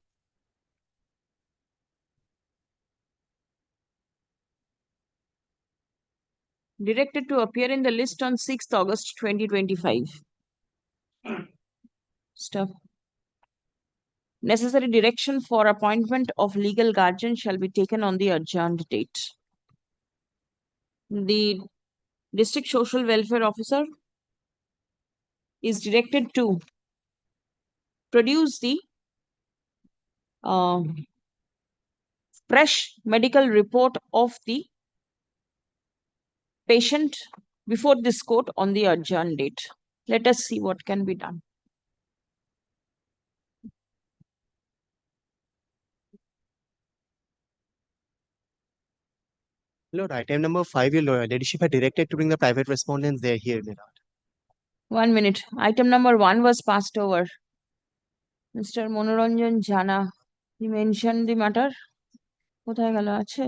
[SPEAKER 1] directed to appear in the list on 6th August 2025. Stop. Necessary direction for appointment of legal guardian shall be taken on the adjourned date. The District Social Welfare Officer is directed to produce the fresh medical report of the patient before this court on the adjourned date. Let us see what can be done.
[SPEAKER 2] Lord, item number 5, your ladyship had directed to bring the private respondents there here, my lord.
[SPEAKER 1] 1 minute. Item number 1 was passed over. Mr. Monoranjan Jana, he mentioned the matter. কোথায় গেল আছে?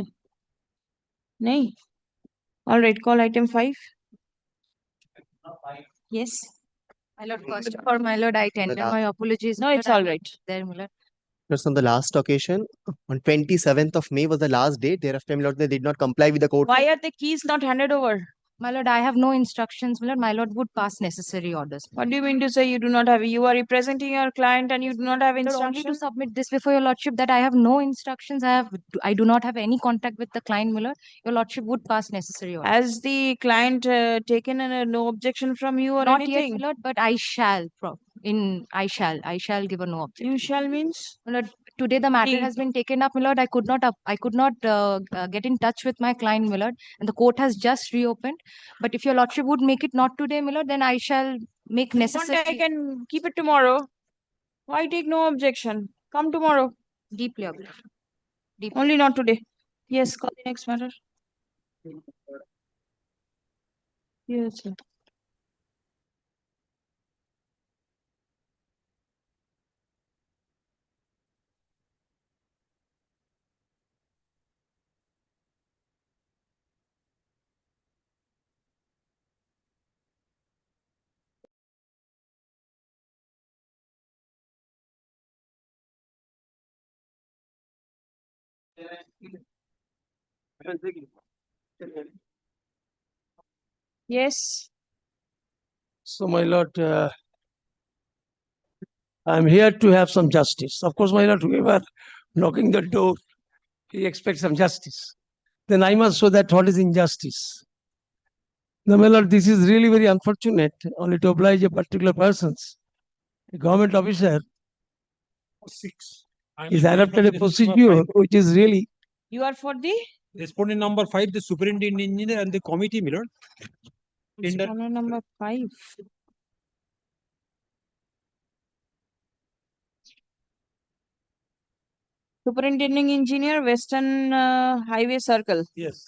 [SPEAKER 1] নেই? All right, call item 5. Yes.
[SPEAKER 14] My lord, first for my lord, I tender my apologies.
[SPEAKER 1] No, it's all right.
[SPEAKER 14] There, my lord.
[SPEAKER 2] Just on the last occasion, on 27th of May was the last date. Thereafter, my lord, they did not comply with the court.
[SPEAKER 1] Why are the keys not handed over?
[SPEAKER 14] My lord, I have no instructions. My lord, would pass necessary orders.
[SPEAKER 1] What do you mean to say you do not have? You are representing your client and you do not have instructions?
[SPEAKER 14] Only to submit this before your lordship that I have no instructions. I do not have any contact with the client, my lord. Your lordship would pass necessary orders.
[SPEAKER 1] Has the client taken no objection from you or
[SPEAKER 14] Not
[SPEAKER 1] anything?
[SPEAKER 14] yet, my lord, but I shall. I shall give a no objection.
[SPEAKER 1] You shall means?
[SPEAKER 14] My lord, today the matter has been taken up, my lord. I could not get in touch with my client, my lord, and the court has just reopened. But if your lordship would make it not today, my lord, then I shall make necessary.
[SPEAKER 1] I can keep it tomorrow. Why take no objection? Come tomorrow.
[SPEAKER 14] Deeply obliged.
[SPEAKER 1] Only not today. Yes, call the next matter. Yes, sir. Yes.
[SPEAKER 16] So, my lord, I'm here to have some justice. Of course, my lord, whoever knocking the door, he expects some justice. Then I must show that what is injustice. Now, my lord, this is really very unfortunate, only to oblige a particular persons. A government officer is adopted a procedure which is really.
[SPEAKER 1] You are for the?
[SPEAKER 20] Respondent number 5, the superintendent engineer and the committee, my lord.
[SPEAKER 1] Respondent number 5. Superintending Engineer, Western Highway Circle.
[SPEAKER 16] Yes.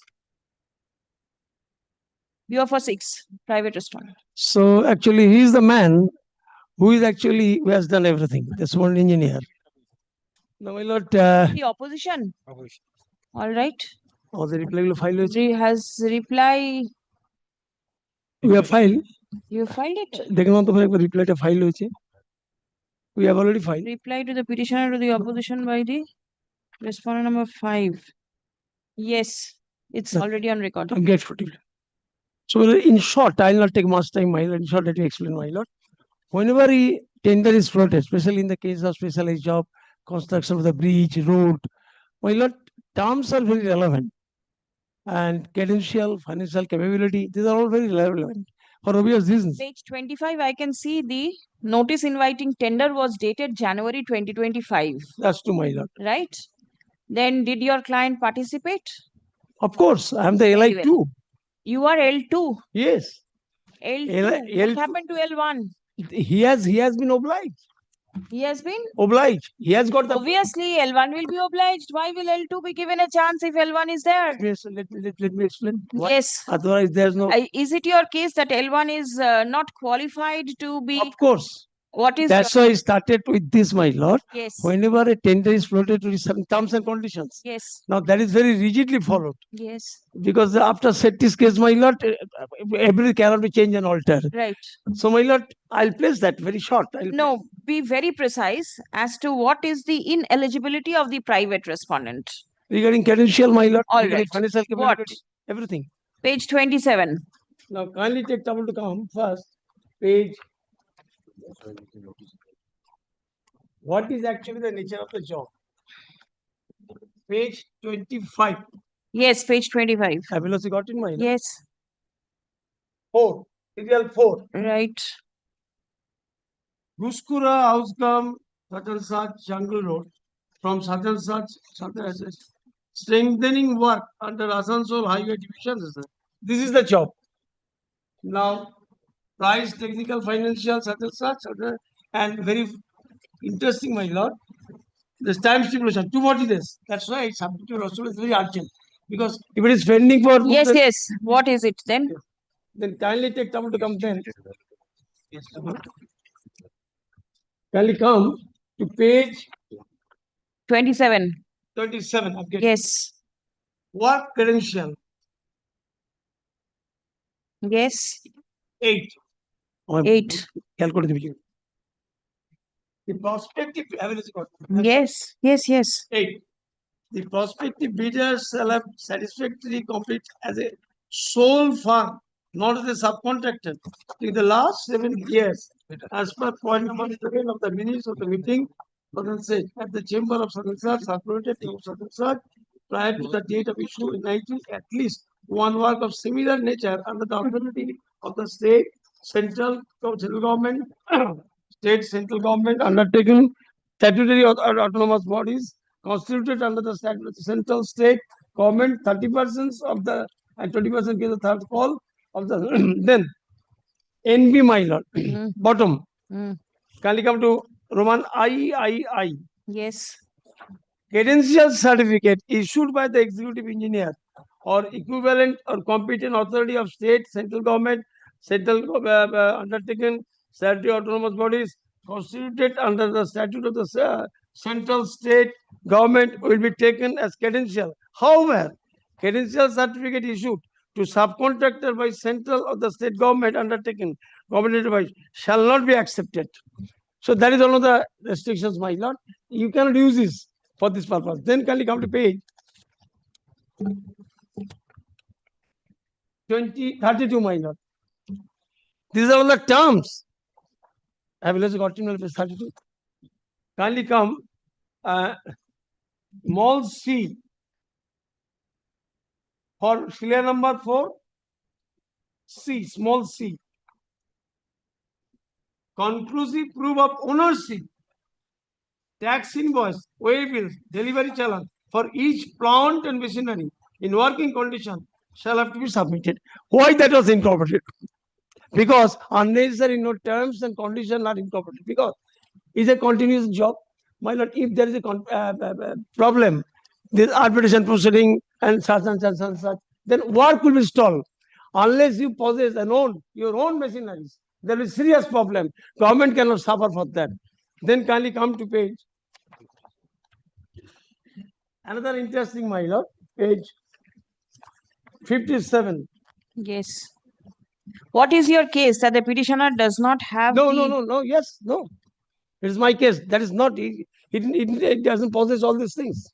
[SPEAKER 1] You are for 6, private respondent.
[SPEAKER 16] So actually, he is the man who has done everything. This one engineer. Now, my lord.
[SPEAKER 1] The opposition. All right.
[SPEAKER 16] Oh, the reply will file.
[SPEAKER 1] Has reply.
[SPEAKER 16] We have filed.
[SPEAKER 1] You filed it.
[SPEAKER 16] দেখলাম তো একবার রিপ্লাইটা file হয়েছে. We have already filed.
[SPEAKER 1] Reply to the petitioner to the opposition by the respondent number 5. Yes, it's already on record.
[SPEAKER 16] I'm grateful to you. So in short, I'll not take much time, my lord. In short, let me explain, my lord. Whenever a tender is floated, especially in the case of specialized job, construction of the bridge, road, my lord, terms are very relevant. And credential, financial capability, these are all very relevant for obvious reasons.
[SPEAKER 1] Page 25, I can see the notice inviting tender was dated January 2025.
[SPEAKER 16] That's to my lord.
[SPEAKER 1] Right? Then did your client participate?
[SPEAKER 16] Of course, I'm the LI too.
[SPEAKER 1] You are L2.
[SPEAKER 16] Yes.
[SPEAKER 1] L2. What happened to L1?
[SPEAKER 16] He has been obliged.
[SPEAKER 1] He has been
[SPEAKER 16] obliged. He has got the.
[SPEAKER 1] Obviously, L1 will be obliged. Why will L2 be given a chance if L1 is there?
[SPEAKER 16] Yes, let me explain.
[SPEAKER 1] Yes.
[SPEAKER 16] Otherwise, there's no.
[SPEAKER 1] Is it your case that L1 is not qualified to be?
[SPEAKER 16] Of course.
[SPEAKER 1] What is?
[SPEAKER 16] That's why I started with this, my lord.
[SPEAKER 1] Yes.
[SPEAKER 16] Whenever a tender is floated to some terms and conditions.
[SPEAKER 1] Yes.
[SPEAKER 16] Now that is very rigidly followed.
[SPEAKER 1] Yes.
[SPEAKER 16] Because after set this case, my lord, everything cannot be changed and altered.
[SPEAKER 1] Right.
[SPEAKER 16] So, my lord, I'll place that very short.
[SPEAKER 1] No, be very precise as to what is the ineligibility of the private respondent.
[SPEAKER 16] Regarding credential, my lord,
[SPEAKER 1] All
[SPEAKER 16] regarding
[SPEAKER 1] right.
[SPEAKER 16] financial capability, everything.
[SPEAKER 1] Page 27.
[SPEAKER 16] Now, kindly take trouble to come first. Page. What is actually the nature of the job? Page 25.
[SPEAKER 1] Yes, page 25.
[SPEAKER 16] Have you got in mind?
[SPEAKER 1] Yes.
[SPEAKER 16] 4. Serial 4.
[SPEAKER 1] Right.
[SPEAKER 16] Guskura outcome such Jungle Road from such strengthening work under Asansol Highway Division. This is the job. Now, price, technical, financial, such, and very interesting, my lord. This time stipulation 240 days. That's why it's subject to also is very urgent. Because if it is pending for
[SPEAKER 1] yes, yes. What is it then?
[SPEAKER 16] Then kindly take trouble to come then. Yes. Kindly come to page
[SPEAKER 1] 27.
[SPEAKER 16] 27.
[SPEAKER 1] Yes.
[SPEAKER 16] Work credential.
[SPEAKER 1] Yes.
[SPEAKER 16] 8.
[SPEAKER 1] 8.
[SPEAKER 16] Calculate the beginning. The prospective average.
[SPEAKER 1] Yes. Yes. Yes.
[SPEAKER 16] 8. The prospective bidders shall have satisfactorily complete as a sole firm, not as a subcontractor, in the last 7 years, as per point number 7 of the minutes of the meeting, said at the chamber of Southern Search, circulated in Southern Search, prior to the date of issue in 19, at least one work of similar nature under the authority of the state, central government, state central government undertaken statutory or autonomous bodies constituted under the central state government 30% of the and 20% gives the third call of the then NB my lord bottom. Can you come to Roman III?
[SPEAKER 1] Yes.
[SPEAKER 16] Credential certificate issued by the executive engineer or equivalent or competent authority of state, central government, central undertaken, statutory autonomous bodies constituted under the statute of the central state government will be taken as credential. However, credential certificate issued to subcontractor by central or the state government undertaken government advice shall not be accepted. So that is one of the restrictions, my lord. You cannot use this for this purpose. Then can you come to page 32, my lord. These are all the terms. Have you got in page 32? Kindly come small c for serial number 4 C, small c. Conclusive proof of ownership, tax invoice, way bills, delivery challan for each plant and machinery in working condition shall have to be submitted. Why that was incorporated? Because unnecessary no terms and conditions are incorporated. Because it's a continuous job. My lord, if there is a problem, this arbitration proceeding and such and such and such, then work will be stalled. Unless you possess your own machineries, there is serious problem. Government cannot suffer for that. Then kindly come to page. Another interesting, my lord, page 57.
[SPEAKER 1] Yes. What is your case that the petitioner does not have
[SPEAKER 16] No, yes, no. It is my case. That is not, it doesn't possess all these things.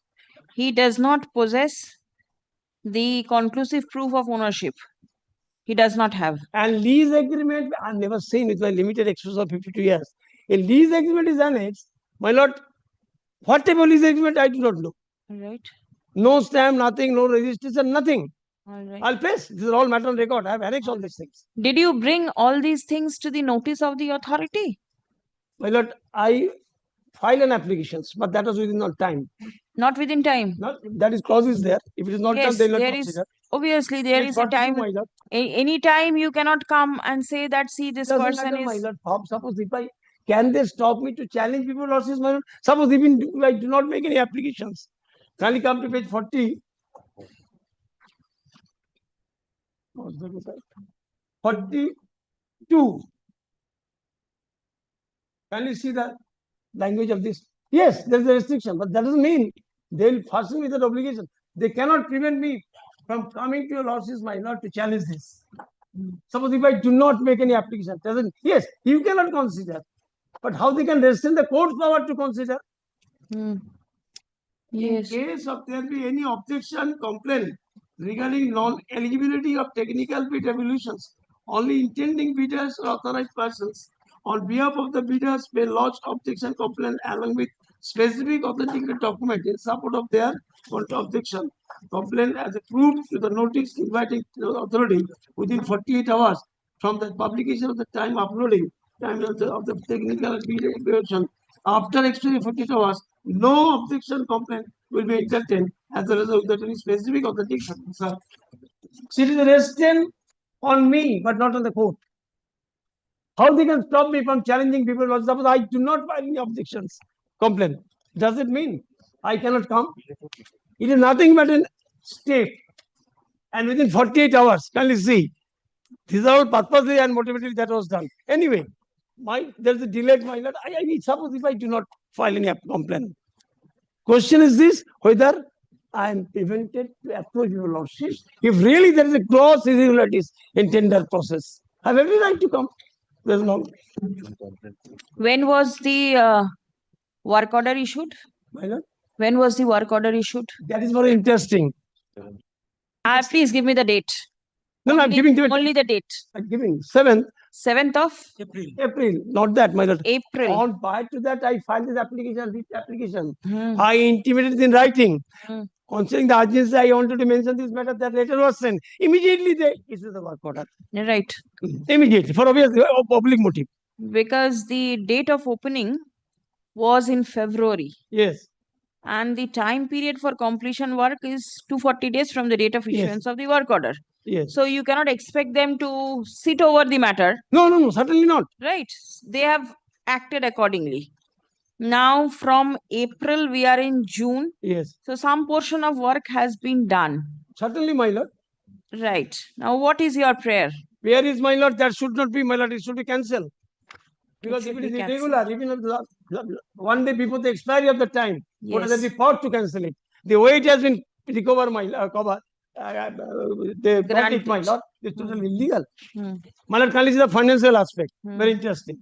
[SPEAKER 1] He does not possess the conclusive proof of ownership. He does not have.
[SPEAKER 16] And lease agreement, I've never seen with my limited experience of 52 years. A lease agreement is annexed. My lord, what type of lease agreement, I do not know.
[SPEAKER 1] All right.
[SPEAKER 16] No stamp, nothing, no registration, nothing.
[SPEAKER 1] All right.
[SPEAKER 16] I'll pass. This is all matter on record. I have annexed all these things.
[SPEAKER 1] Did you bring all these things to the notice of the authority?
[SPEAKER 16] My lord, I filed an application, but that was within no time.
[SPEAKER 1] Not within time.
[SPEAKER 16] That is clause is there. If it is not done, they will not consider.
[SPEAKER 1] Obviously there is a time. Any time you cannot come and say that, see, this person is.
[SPEAKER 16] My lord, suppose if can they stop me to challenge people or my lord? Suppose even I do not make any applications. Can you come to page 40? 42. Can you see the language of this? Yes, there is a restriction, but that doesn't mean they will fasten with that obligation. They cannot prevent me from coming to your lordship's, my lord, to challenge this. Suppose if I do not make any application, doesn't, yes, you cannot consider. But how they can restrain the court's power to consider?
[SPEAKER 1] Yes.
[SPEAKER 16] In case of there be any objection, complaint regarding non-eligibility of technical bid evolutions, only intending bidders or authorized persons on behalf of the bidders may lodge objection complaint along with specific authenticated document in support of their objection. Complaint as a proof to the notice inviting the authority within 48 hours from the publication of the time uploading time of the technical bid evaluation. After expiry 48 hours, no objection complaint will be entertained as a result of any specific authentic circumstance. So it is resting on me, but not on the court. How they can stop me from challenging people? Suppose I do not file any objections, complaint. Does it mean I cannot come? It is nothing but a step. And within 48 hours, can you see? These are all purposely and motivated that was done. Anyway, there's a delay, my lord. I suppose if I do not file any complaint. Question is this, whether I am prevented to approach your lordship if really there is a gross irregularities in tender process. I have every right to come. There's no.
[SPEAKER 1] When was the work order issued?
[SPEAKER 16] My lord?
[SPEAKER 1] When was the work order issued?
[SPEAKER 16] That is very interesting.
[SPEAKER 1] Please give me the date.
[SPEAKER 16] No, I'm giving
[SPEAKER 1] only the date.
[SPEAKER 16] I'm giving 7th.
[SPEAKER 1] 7th of
[SPEAKER 16] April, not that, my lord.
[SPEAKER 1] April.
[SPEAKER 16] On prior to that, I filed this application. I intimated in writing. Considering the urgency, I wanted to mention this matter. That letter was sent. Immediately they issue the work order.
[SPEAKER 1] Right.
[SPEAKER 16] Immediately, for obvious public motive.
[SPEAKER 1] Because the date of opening was in February.
[SPEAKER 16] Yes.
[SPEAKER 1] And the time period for completion work is 240 days from the date of issuance of the work order.
[SPEAKER 16] Yes.
[SPEAKER 1] So you cannot expect them to sit over the matter.
[SPEAKER 16] No, certainly not.
[SPEAKER 1] Right. They have acted accordingly. Now from April, we are in June.
[SPEAKER 16] Yes.
[SPEAKER 1] So some portion of work has been done.
[SPEAKER 16] Certainly, my lord.
[SPEAKER 1] Right. Now what is your prayer?
[SPEAKER 16] Prayer is, my lord, that should not be, my lord, it should be cancelled. Because if it is irregular, even one day before the expiry of the time, what are the power to cancel it? The way it has been recovered, my lord, they got it, my lord, it's totally illegal. My lord, kindly see the financial aspect. Very interesting.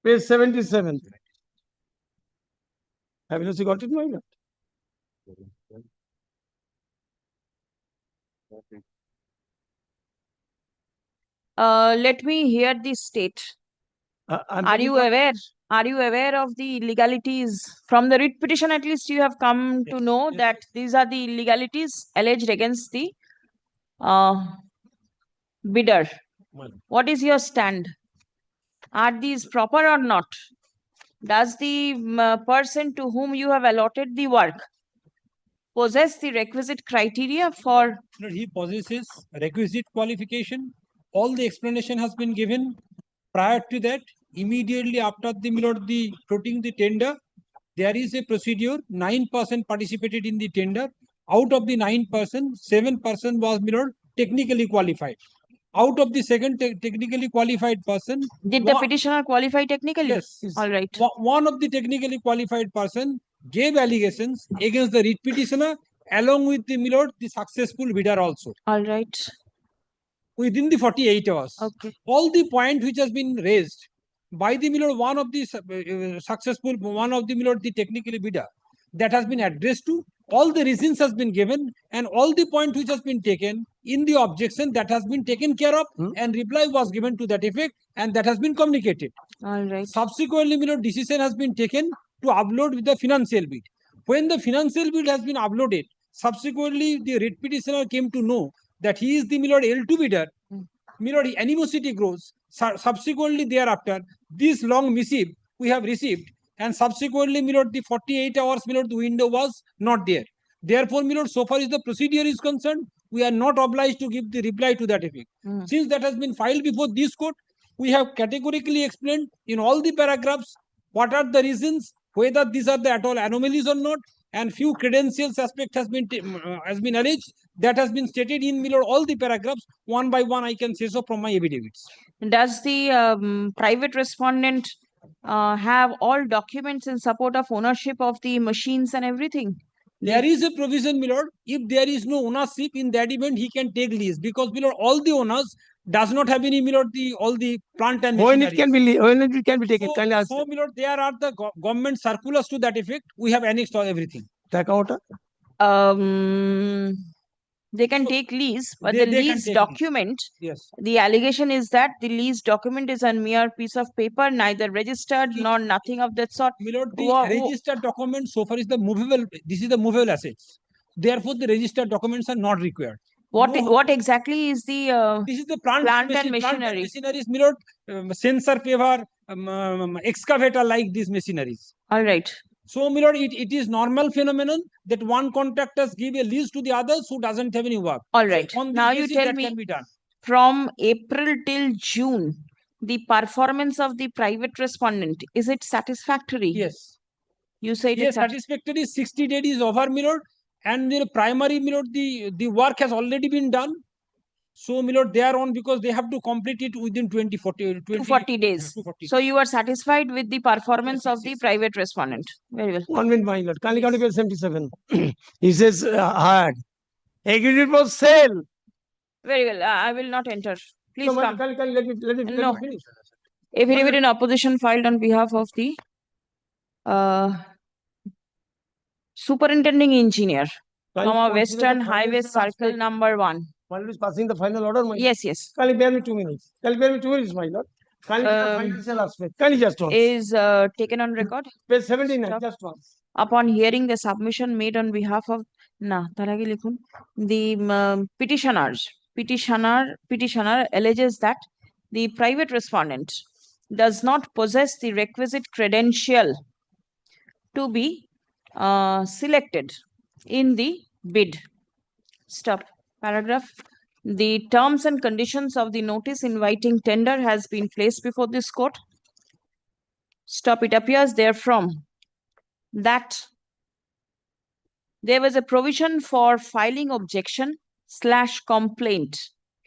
[SPEAKER 16] Page 77. Have you got it, my lord?
[SPEAKER 1] Let me hear the state. Are you aware? Are you aware of the legalities? From the writ petition, at least you have come to know that these are the legalities alleged against the bidder. What is your stand? Are these proper or not? Does the person to whom you have allotted the work possess the requisite criteria for?
[SPEAKER 20] No, he possesses requisite qualification. All the explanation has been given. Prior to that, immediately after the Milord, the floating the tender, there is a procedure. 9% participated in the tender. Out of the 9%, 7% was Milord technically qualified. Out of the second technically qualified person,
[SPEAKER 1] did the petitioner qualify technically?
[SPEAKER 20] Yes.
[SPEAKER 1] All right.
[SPEAKER 20] One of the technically qualified person gave allegations against the writ petitioner along with the Milord, the successful bidder also.
[SPEAKER 1] All right.
[SPEAKER 20] Within the 48 hours.
[SPEAKER 1] Okay.
[SPEAKER 20] All the point which has been raised by the Milord, one of the successful, one of the Milord, the technically bidder, that has been addressed to, all the reasons has been given, and all the point which has been taken in the objection that has been taken care of, and reply was given to that effect, and that has been communicated.
[SPEAKER 1] All right.
[SPEAKER 20] Subsequently, Milord, decision has been taken to upload with the financial bid. When the financial bid has been uploaded, subsequently the writ petitioner came to know that he is the Milord L2 bidder. Milord, animosity grows. Subsequently thereafter, this long missive we have received, and subsequently, Milord, the 48 hours, Milord, the window was not there. Therefore, Milord, so far as the procedure is concerned, we are not obliged to give the reply to that effect. Since that has been filed before this court, we have categorically explained in all the paragraphs what are the reasons, whether these are the at all anomalies or not, and few credentials aspect has been alleged. That has been stated in Milord all the paragraphs. One by one, I can say so from my affidavits.
[SPEAKER 1] Does the private respondent have all documents in support of ownership of the machines and everything?
[SPEAKER 20] There is a provision, Milord. If there is no ownership, in that event, he can take lease, because Milord, all the owners does not have any, Milord, all the plant and
[SPEAKER 16] When
[SPEAKER 20] machinery.
[SPEAKER 16] when it can be taken?
[SPEAKER 20] So, Milord, there are the government circulars to that effect. We have annexed everything.
[SPEAKER 1] They can take lease, but
[SPEAKER 20] They
[SPEAKER 1] the
[SPEAKER 20] can
[SPEAKER 1] lease
[SPEAKER 20] take
[SPEAKER 1] document,
[SPEAKER 20] Yes.
[SPEAKER 1] the allegation is that the lease document is a mere piece of paper, neither registered nor nothing of that sort.
[SPEAKER 20] Milord, the registered document so far is the movable. This is the movable assets. Therefore, the registered documents are not required.
[SPEAKER 1] What exactly is the
[SPEAKER 20] this is the plant
[SPEAKER 1] and
[SPEAKER 20] machinery.
[SPEAKER 1] machinery?
[SPEAKER 20] Machineries, Milord, sensor paver, excavator, like these machineries.
[SPEAKER 1] All right.
[SPEAKER 20] So, Milord, it is normal phenomenon that one contractors give a lease to the others who doesn't have any work.
[SPEAKER 1] All right.
[SPEAKER 20] So on this
[SPEAKER 1] Now you
[SPEAKER 20] basis,
[SPEAKER 1] tell
[SPEAKER 20] that
[SPEAKER 1] me,
[SPEAKER 20] can be done.
[SPEAKER 1] from April till June, the performance of the private respondent, is it satisfactory?
[SPEAKER 20] Yes.
[SPEAKER 1] You say
[SPEAKER 20] Yes, satisfactory. 60 days is over, Milord, and the primary, Milord, the work has already been done. So, Milord, they are on because they have to complete it within 40
[SPEAKER 1] days.
[SPEAKER 20] 240.
[SPEAKER 1] So you are satisfied with the performance of the private respondent. Very well.
[SPEAKER 16] 1 minute, my lord. Calcutta page 77. He says, hard. Agreed for sale.
[SPEAKER 1] Very well. I will not enter. Please
[SPEAKER 16] No,
[SPEAKER 1] come.
[SPEAKER 16] let me finish.
[SPEAKER 1] Affidavit in opposition filed on behalf of the superintending engineer, Western Highway Circle number 1.
[SPEAKER 16] My lord is passing the final order.
[SPEAKER 1] Yes, yes.
[SPEAKER 16] Can you bear me 2 minutes? Can you bear me 2 minutes, my lord? Can you just once?
[SPEAKER 1] Is taken on record.
[SPEAKER 16] Page 79,
[SPEAKER 1] Stop.
[SPEAKER 16] just once.
[SPEAKER 1] Upon hearing the submission made on behalf of the petitioner alleges that the private respondent does not possess the requisite credential to be selected in the bid. Stop. Paragraph. The terms and conditions of the notice inviting tender has been placed before this court. Stop. It appears therefrom that there was a provision for filing objection/complaint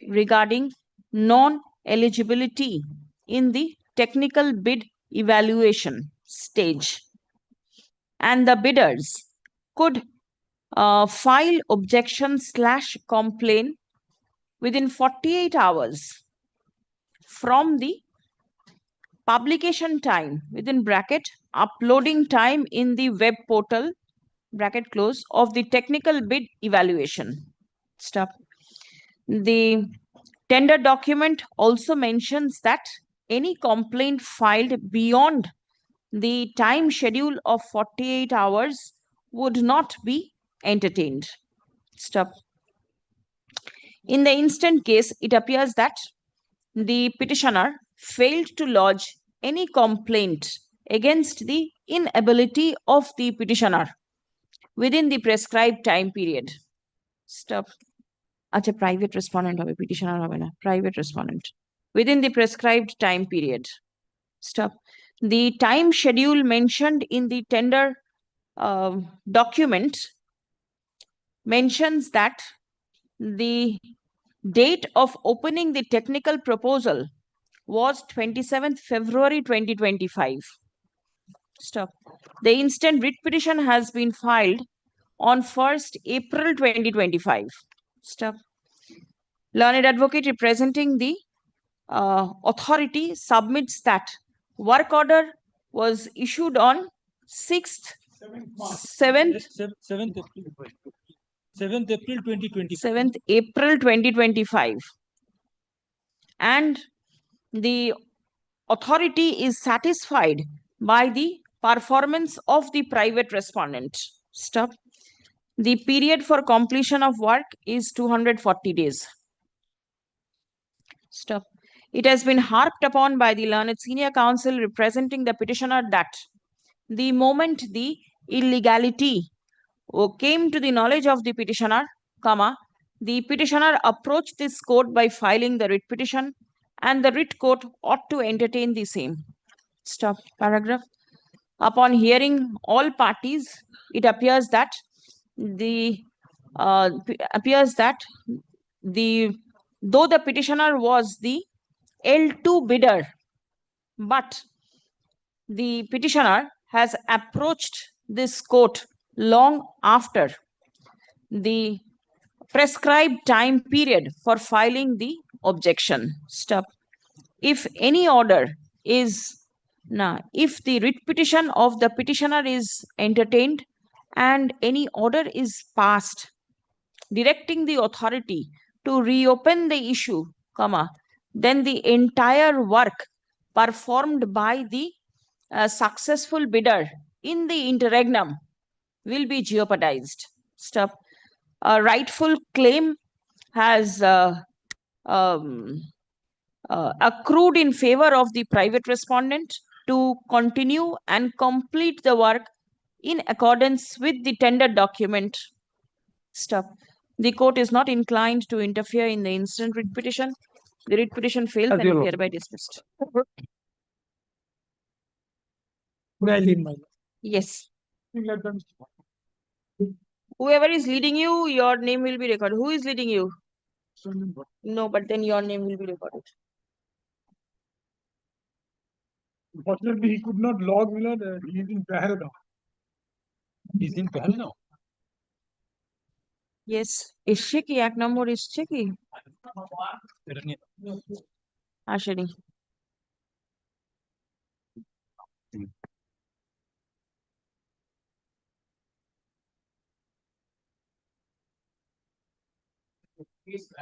[SPEAKER 1] regarding non-eligibility in the technical bid evaluation stage, and the bidders could file objection/complaint within 48 hours from the publication time, within bracket, uploading time in the web portal, bracket close, of the technical bid evaluation. Stop. The tender document also mentions that any complaint filed beyond the time schedule of 48 hours would not be entertained. Stop. In the instant case, it appears that the petitioner failed to lodge any complaint against the inability of the petitioner within the prescribed time period. Stop. Acha, private respondent hobe, petitioner hobe na, private respondent. Within the prescribed time period. Stop. The time schedule mentioned in the tender document mentions that the date of opening the technical proposal was 27th February 2025. Stop. The instant writ petition has been filed on 1st April 2025. Stop. Learned advocate representing the authority submits that work order was issued on 6th, 7th,
[SPEAKER 20] 7th April 2025.
[SPEAKER 1] 7th April 2025. And the authority is satisfied by the performance of the private respondent. Stop. The period for completion of work is 240 days. Stop. It has been harped upon by the learned senior counsel representing the petitioner that the moment the illegality came to the knowledge of the petitioner, the petitioner approached this court by filing the writ petition, and the writ court ought to entertain the same. Stop. Paragraph. Upon hearing all parties, it appears that though the petitioner was the L2 bidder, but the petitioner has approached this court long after the prescribed time period for filing the objection. Stop. If any order is if the writ petition of the petitioner is entertained and any order is passed directing the authority to reopen the issue, then the entire work performed by the successful bidder in the interregnum will be jeopardized. Stop. A rightful claim has accrued in favor of the private respondent to continue and complete the work in accordance with the tender document. Stop. The court is not inclined to interfere in the instant writ petition. The writ petition fails and is hereby dismissed.
[SPEAKER 18] May I leave my
[SPEAKER 1] Yes. Whoever is leading you, your name will be recorded. Who is leading you? No, but then your name will be recorded.
[SPEAKER 20] Unfortunately, he could not log, he is in Pahalgam. He's in Pahalgam.
[SPEAKER 1] Yes. এসছে কি এক নম্বর এসছে কি আসেনি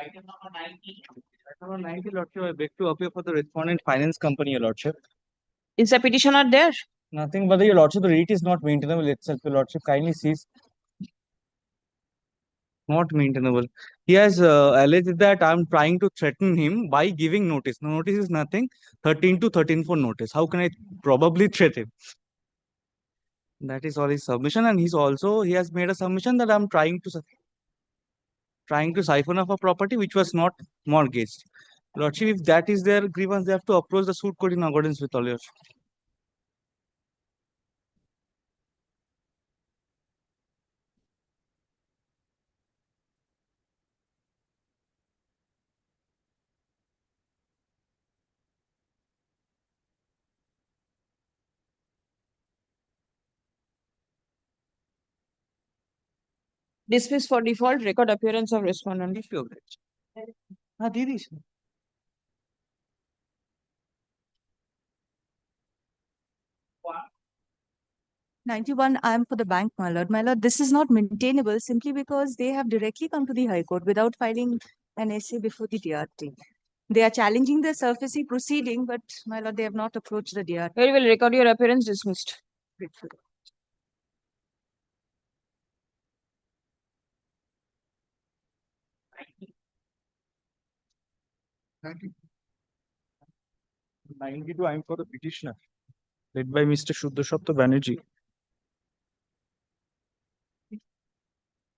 [SPEAKER 7] Item number 90. Item number 90, Lordship, I beg to appear for the respondent finance company, Your Lordship.
[SPEAKER 1] Is the petitioner there?
[SPEAKER 7] Nothing but Your Lordship, the rate is not maintainable itself. Your Lordship, kindly sees. Not maintainable. He has alleged that I'm trying to threaten him by giving notice. No, notice is nothing. 13 to 13 for notice. How can I probably threaten him? That is all his submission, and he has made a submission that I'm trying to siphon off a property which was not mortgaged. Lordship, if that is their grievance, they have to approach the suit court in accordance with all your.
[SPEAKER 1] Dismiss for default, record appearance of respondent.
[SPEAKER 14] 91, I am for the bank, my lord. My lord, this is not maintainable simply because they have directly come to the High Court without filing an essay before the DRT. They are challenging the surfacey proceeding, but my lord, they have not approached the DRT.
[SPEAKER 1] Very well, record your appearance, dismissed.
[SPEAKER 14] Grateful.
[SPEAKER 7] Thank you. 92, I am for the petitioner, led by Mr. Shuddhasapta Banerjee.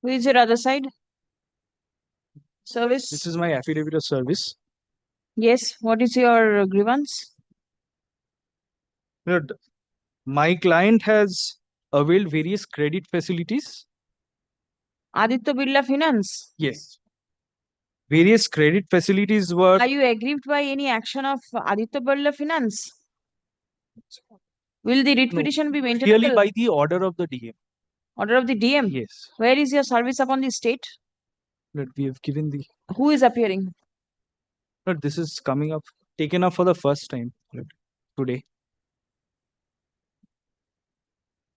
[SPEAKER 1] Who is your other side? Service?
[SPEAKER 7] This is my affidavit of service.
[SPEAKER 1] Yes. What is your grievance?
[SPEAKER 7] Lord, my client has availed various credit facilities.
[SPEAKER 1] Aditya Birla Finance.
[SPEAKER 7] Yes. Various credit facilities were.
[SPEAKER 1] Are you aggrieved by any action of Aditya Birla Finance? Will the writ
[SPEAKER 7] No,
[SPEAKER 1] petition be
[SPEAKER 7] Really
[SPEAKER 1] maintainable?
[SPEAKER 7] by the order of the DM.
[SPEAKER 1] Order of the DM?
[SPEAKER 7] Yes.
[SPEAKER 1] Where is your service upon the state?
[SPEAKER 7] Lord, we have given the.
[SPEAKER 1] Who is appearing?
[SPEAKER 7] Lord, this is coming up, taken up for the first time, Lord, today.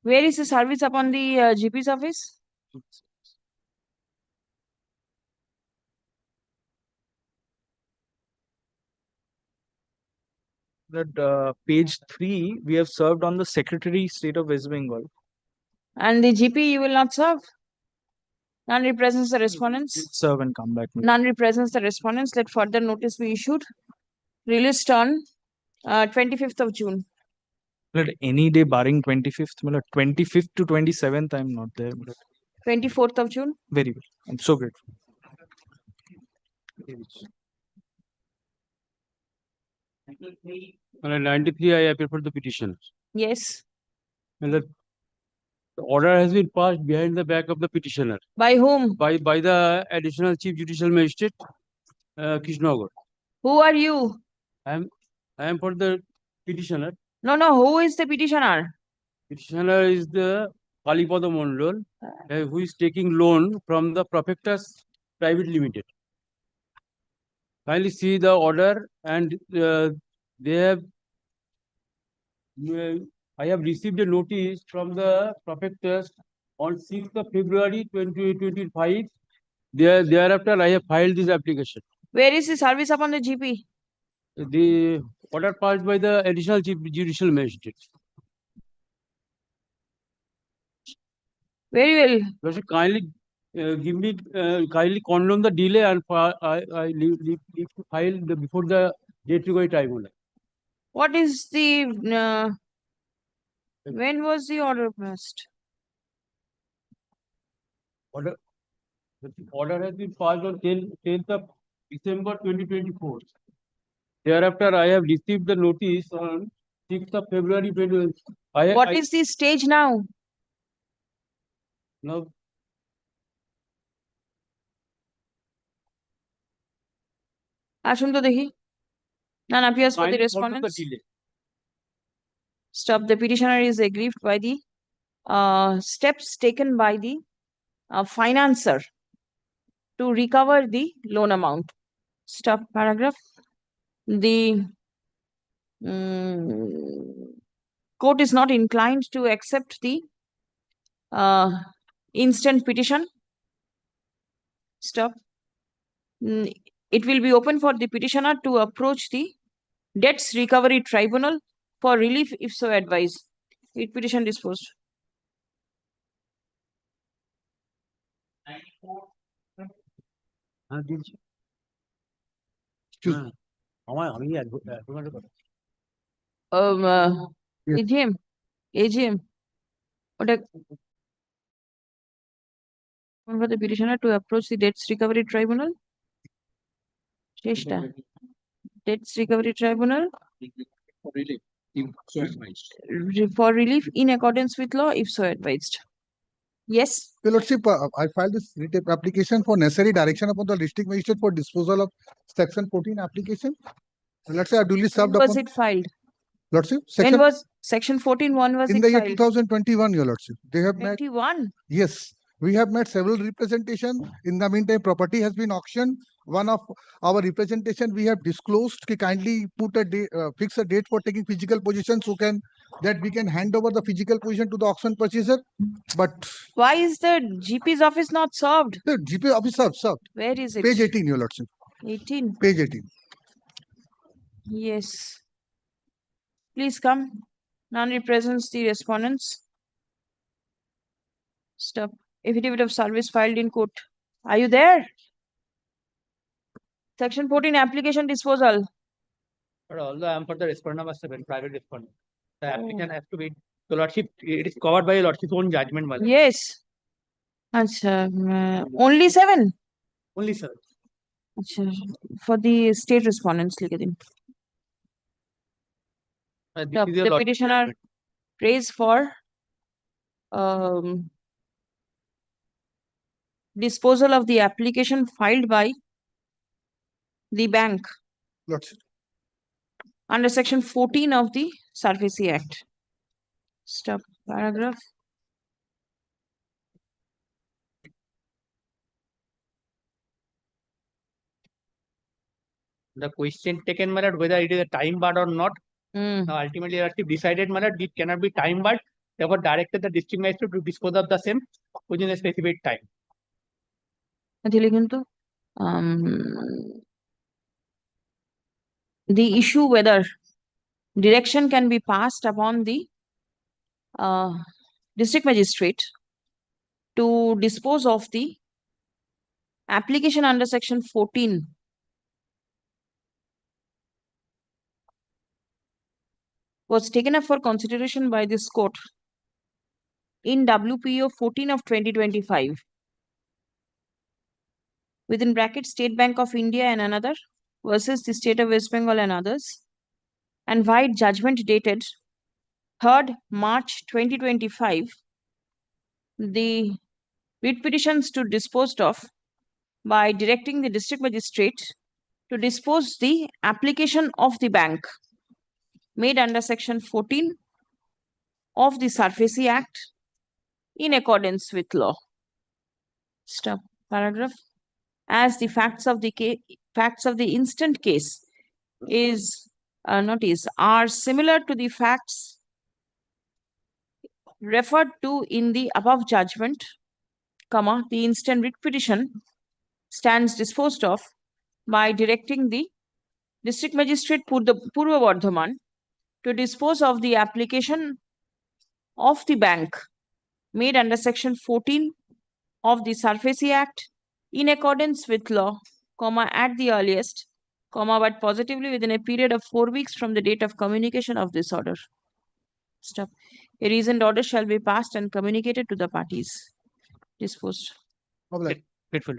[SPEAKER 1] Where is the service upon the GP's office?
[SPEAKER 7] That page 3, we have served on the Secretary State of West Bengal.
[SPEAKER 1] And the GP you will not serve? None represents the respondents.
[SPEAKER 7] Serve and come back.
[SPEAKER 1] None represents the respondents. Let further notice be issued. Released on 25th of June.
[SPEAKER 7] Lord, any day barring 25th, Lord, 25th to 27th, I'm not there. Lord.
[SPEAKER 1] 24th of June.
[SPEAKER 7] Very well. I'm so grateful.
[SPEAKER 5] On 93, I appear for the petition.
[SPEAKER 1] Yes.
[SPEAKER 5] And the order has been passed behind the back of the petitioner.
[SPEAKER 1] By whom?
[SPEAKER 5] By the Additional Chief Judicial Magistrate, Krishnagar.
[SPEAKER 1] Who are you?
[SPEAKER 5] I am for the petitioner.
[SPEAKER 1] No, who is the petitioner?
[SPEAKER 5] Petitioner is the Kalipada Mondal, who is taking loan from the Profectus Private Limited. Kindly see the order, and they have. I have received a notice from the Profectus on 6th of February 2025. Thereafter, I have filed this application.
[SPEAKER 1] Where is the service upon the GP?
[SPEAKER 5] The order passed by the Additional Chief Judicial Magistrate.
[SPEAKER 1] Very well.
[SPEAKER 5] Lordship, kindly give me, kindly condone the delay, and I leave to file before the date required tribunal.
[SPEAKER 1] What is the when was the order passed?
[SPEAKER 5] The order has been passed on 10th of December 2024. Thereafter, I have received the notice on 6th of February 2024.
[SPEAKER 1] What is the stage now?
[SPEAKER 5] Now,
[SPEAKER 1] আসুন তো দেখি. None appears for the
[SPEAKER 5] kindly follow the
[SPEAKER 1] respondents.
[SPEAKER 5] delay.
[SPEAKER 1] Stop. The petitioner is aggrieved by the steps taken by the financer to recover the loan amount. Stop paragraph. The court is not inclined to accept the instant petition. Stop. It will be open for the petitioner to approach the Debts Recovery Tribunal for relief if so advised. Writ petition disposed. AGM. For the petitioner to approach the Debts Recovery Tribunal. Debts Recovery Tribunal for relief in accordance with law if so advised. Yes.
[SPEAKER 21] Your Lordship, I filed this application for necessary direction upon the district magistrate for disposal of section 14 application. Let's say I duly served
[SPEAKER 1] When was
[SPEAKER 21] upon.
[SPEAKER 1] it filed?
[SPEAKER 21] Lordship,
[SPEAKER 1] When was section 14(1) was
[SPEAKER 21] in
[SPEAKER 1] it
[SPEAKER 21] the year
[SPEAKER 1] filed?
[SPEAKER 21] 2021, Your Lordship. They have met.
[SPEAKER 1] 21.
[SPEAKER 21] Yes, we have met several representation. In the meantime, property has been auctioned. One of our representation we have disclosed. Kindly put a date, fix a date for taking physical possession, so that we can hand over the physical possession to the auction purchaser. But
[SPEAKER 1] why is the GP's office not served?
[SPEAKER 21] The GP office served.
[SPEAKER 1] Where is it?
[SPEAKER 21] Page 18, Your Lordship.
[SPEAKER 1] 18.
[SPEAKER 21] Page 18.
[SPEAKER 1] Yes. Please come. None represents the respondents. Stop. Affidavit of service filed in court. Are you there? Section 14 application disposal.
[SPEAKER 11] But although I am for the respondent must have been private respondent. The applicant has to be the Lordship, it is covered by Lordship's own judgment.
[SPEAKER 1] Yes. Achha, only 7?
[SPEAKER 11] Only 7.
[SPEAKER 1] Achha, for the state respondents, likhe din. The petitioner prays for disposal of the application filed by the bank under section 14 of the SARFAESI Act. Stop paragraph.
[SPEAKER 11] The question taken, my lord, whether it is a time bar or not. Now, ultimately, decided, my lord, it cannot be time barred. Therefore, directed the district magistrate to dispose of the same within a specific time.
[SPEAKER 1] The issue whether direction can be passed upon the district magistrate to dispose of the application under section 14 was taken up for consideration by this court in WPO 14 of 2025 within brackets State Bank of India and another versus the State of West Bengal and others, and wide judgment dated 3rd March 2025, the writ petitions to disposed of by directing the district magistrate to dispose the application of the bank made under section 14 of the SARFAESI Act in accordance with law. Stop paragraph. As the facts of the instant case are similar to the facts referred to in the above judgment, the instant writ petition stands disposed of by directing the district magistrate Purva Bardhaman to dispose of the application of the bank made under section 14 of the SARFAESI Act in accordance with law, at the earliest, but positively within a period of 4 weeks from the date of communication of this order. Stop. A reasoned order shall be passed and communicated to the parties. Disposed.
[SPEAKER 11] Grateful.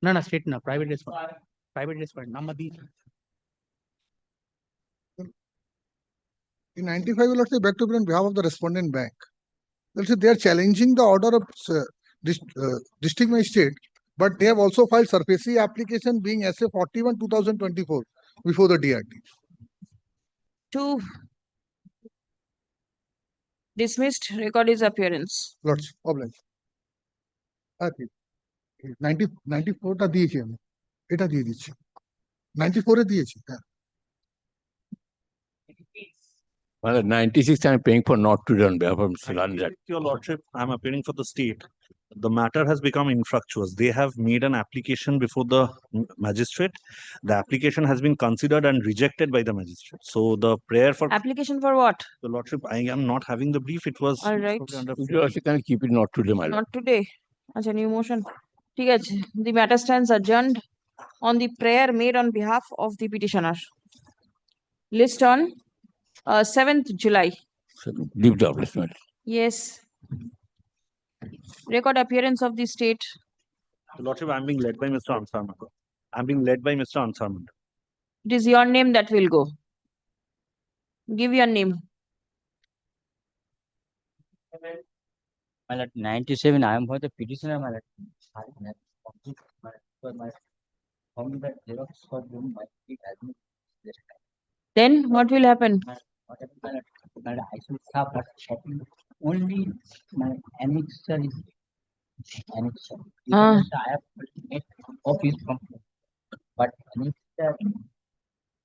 [SPEAKER 11] No, straight now. Private response. Private response.
[SPEAKER 21] In 95, let's say back to on behalf of the respondent bank. Let's say they are challenging the order of district magistrate, but they have also filed SARFAESI application being SA 41 2024 before the DRT.
[SPEAKER 1] To dismissed, record his appearance.
[SPEAKER 21] Lots oblige. 94 টা দিয়েছি আমি, এটা দিয়ে দিচ্ছি, 94 এ দিয়েছি।
[SPEAKER 17] Well, 96 I'm paying for not to run behalf of Mr. Lanjak.
[SPEAKER 22] Your Lordship, I'm appealing for the state. The matter has become infructuous. They have made an application before the magistrate. The application has been considered and rejected by the magistrate. So the prayer for
[SPEAKER 1] application for what?
[SPEAKER 22] The Lordship, I am not having the brief. It was
[SPEAKER 1] all right.
[SPEAKER 17] Your Lordship, can keep it not today, my lord.
[SPEAKER 1] Not today. As a new motion. The matter stands adjourned on the prayer made on behalf of the petitioner. List on 7th July.
[SPEAKER 17] Leave the office, my lord.
[SPEAKER 1] Yes. Record appearance of the state.
[SPEAKER 22] The Lordship, I'm being led by Mr. Ansarmand. I'm being led by Mr. Ansarmand.
[SPEAKER 1] It is your name that will go. Give your name.
[SPEAKER 11] My lord, 97, I am for the petitioner, my lord.
[SPEAKER 1] Then what will happen?
[SPEAKER 11] I should suffer only my annexure is annexure. I have made copies from, but annexure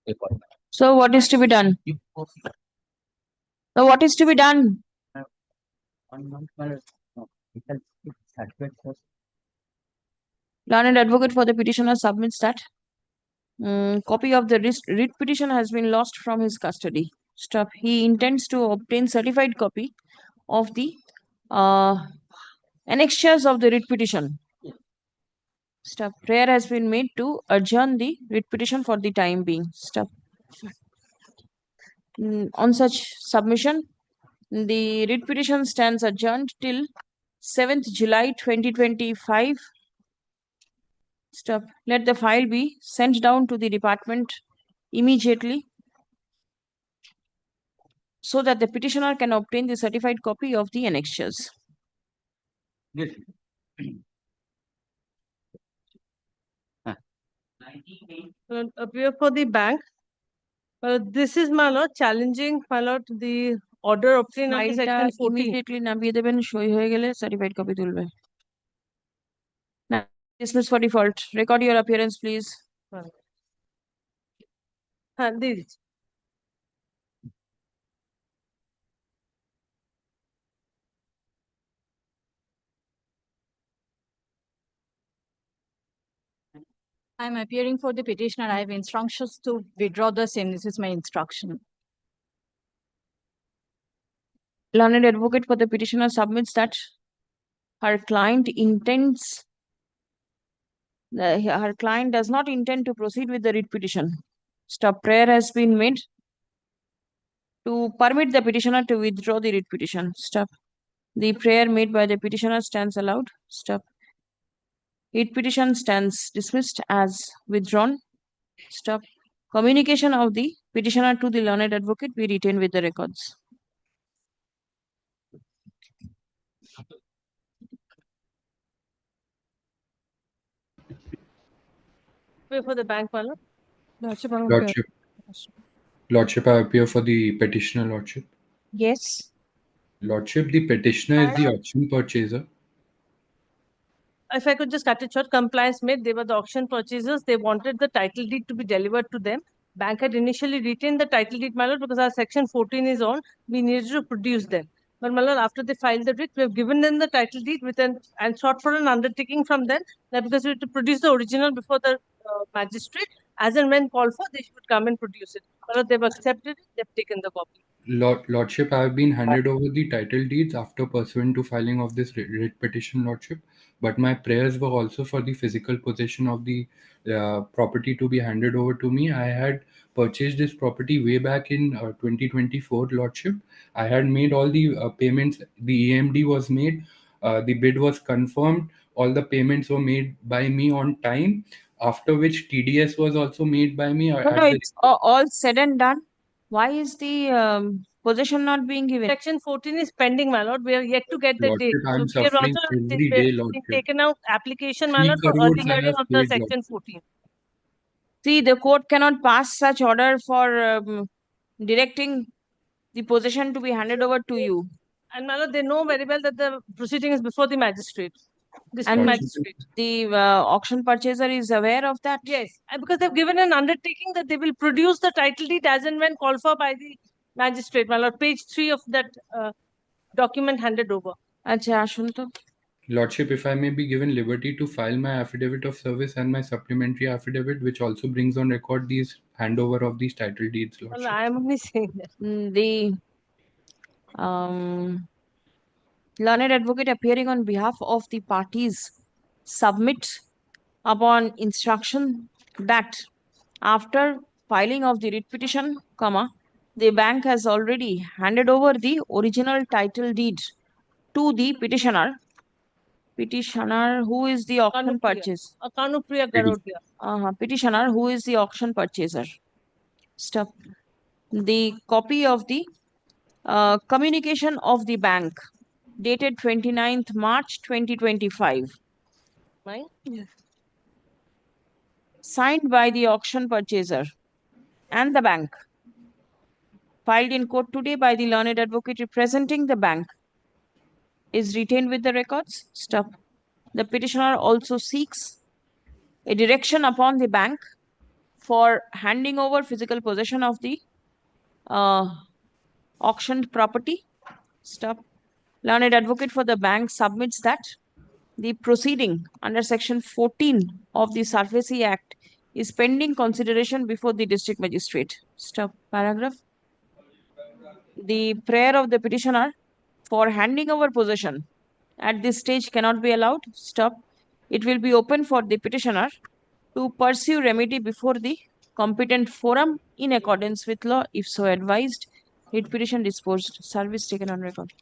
[SPEAKER 11] record.
[SPEAKER 1] So what is to be done? So what is to be done?
[SPEAKER 11] 1 month, my lord. No,
[SPEAKER 1] Learned advocate for the petitioner submits that copy of the writ petition has been lost from his custody. Stop. He intends to obtain certified copy of the annexures of the writ petition. Stop. Prayer has been made to adjourn the writ petition for the time being. Stop. On such submission, the writ petition stands adjourned till 7th July 2025 Stop. Let the file be sent down to the department immediately so that the petitioner can obtain the certified copy of the annexures.
[SPEAKER 5] Yes.
[SPEAKER 3] Appear for the bank. This is, my lord, challenging, my lord, the order obtained under section 14.
[SPEAKER 1] Immediately নামিয়ে দেবেন, সই হয়ে গেলে certified copy তুলবে। Now, dismiss for default. Record your appearance, please.
[SPEAKER 3] This.
[SPEAKER 8] I am appearing for the petitioner. I have instructions to withdraw the same. This is my instruction.
[SPEAKER 1] Learned advocate for the petitioner submits that her client intends, her client does not intend to proceed with the writ petition. Stop. Prayer has been made to permit the petitioner to withdraw the writ petition. Stop. The prayer made by the petitioner stands allowed. Stop. Writ petition stands dismissed as withdrawn. Stop. Communication of the petitioner to the learned advocate be retained with the records.
[SPEAKER 3] For the bank, my lord.
[SPEAKER 10] Lordship, I appear for the petitioner, Lordship.
[SPEAKER 1] Yes.
[SPEAKER 10] Lordship, the petitioner is the auction purchaser.
[SPEAKER 3] If I could just cut it short, compliance made. They were the auction purchasers. They wanted the title deed to be delivered to them. Bank had initially retained the title deed, my lord, because our section 14 is on. We needed to produce them. But my lord, after they filed the writ, we have given them the title deed and sought for an undertaking from them that because we had to produce the original before the magistrate, as and when called for, they should come and produce it. My lord, they've accepted it. They've taken the copy.
[SPEAKER 10] Lordship, I have been handed over the title deeds after pursuant to filing of this writ petition, Lordship. But my prayers were also for the physical possession of the property to be handed over to me. I had purchased this property way back in 2024, Lordship. I had made all the payments. The EMD was made. The bid was confirmed. All the payments were made by me on time. After which TDS was also made by me.
[SPEAKER 1] No, it's all said and done. Why is the possession not being given?
[SPEAKER 3] Section 14 is pending, my lord. We are yet to get the
[SPEAKER 10] Lordship,
[SPEAKER 3] date.
[SPEAKER 10] I am
[SPEAKER 3] So we have
[SPEAKER 10] suffering
[SPEAKER 3] also
[SPEAKER 10] every day, Lordship.
[SPEAKER 3] taken out application, my
[SPEAKER 10] 3
[SPEAKER 3] lord, for
[SPEAKER 10] crores
[SPEAKER 3] early
[SPEAKER 10] I
[SPEAKER 3] hearing
[SPEAKER 10] have
[SPEAKER 3] of the
[SPEAKER 10] paid,
[SPEAKER 3] section
[SPEAKER 10] Lordship.
[SPEAKER 3] 14.
[SPEAKER 1] See, the court cannot pass such order for directing the possession to be handed over to you.
[SPEAKER 3] And my lord, they know very well that the proceeding is before the magistrate.
[SPEAKER 1] And
[SPEAKER 3] Magistrate.
[SPEAKER 1] the auction purchaser is aware of that?
[SPEAKER 3] Yes, and because they've given an undertaking that they will produce the title deed as and when called for by the magistrate. My lord, page 3 of that document handed over.
[SPEAKER 1] Acha, ashun to.
[SPEAKER 10] Lordship, if I may be given liberty to file my affidavit of service and my supplementary affidavit, which also brings on record these handover of these title deeds, Lordship.
[SPEAKER 3] Well, I am only saying that.
[SPEAKER 1] The learned advocate appearing on behalf of the parties submit upon instruction that after filing of the writ petition, the bank has already handed over the original title deed to the petitioner. Petitioner who is the auction purchase.
[SPEAKER 3] Kanupriya Garodia.
[SPEAKER 1] Petitioner who is the auction purchaser. Stop. The copy of the communication of the bank dated 29th March 2025.
[SPEAKER 3] Mine? Yes.
[SPEAKER 1] Signed by the auction purchaser and the bank. Filed in court today by the learned advocate representing the bank. Is retained with the records. Stop. The petitioner also seeks a direction upon the bank for handing over physical possession of the auctioned property. Stop. Learned advocate for the bank submits that the proceeding under section 14 of the SURFACE Act is pending consideration before the district magistrate. Stop. Paragraph. The prayer of the petitioner for handing over possession at this stage cannot be allowed. Stop. It will be open for the petitioner to pursue remedy before the competent forum in accordance with law, if so advised. Writ petition disposed. Service taken on record.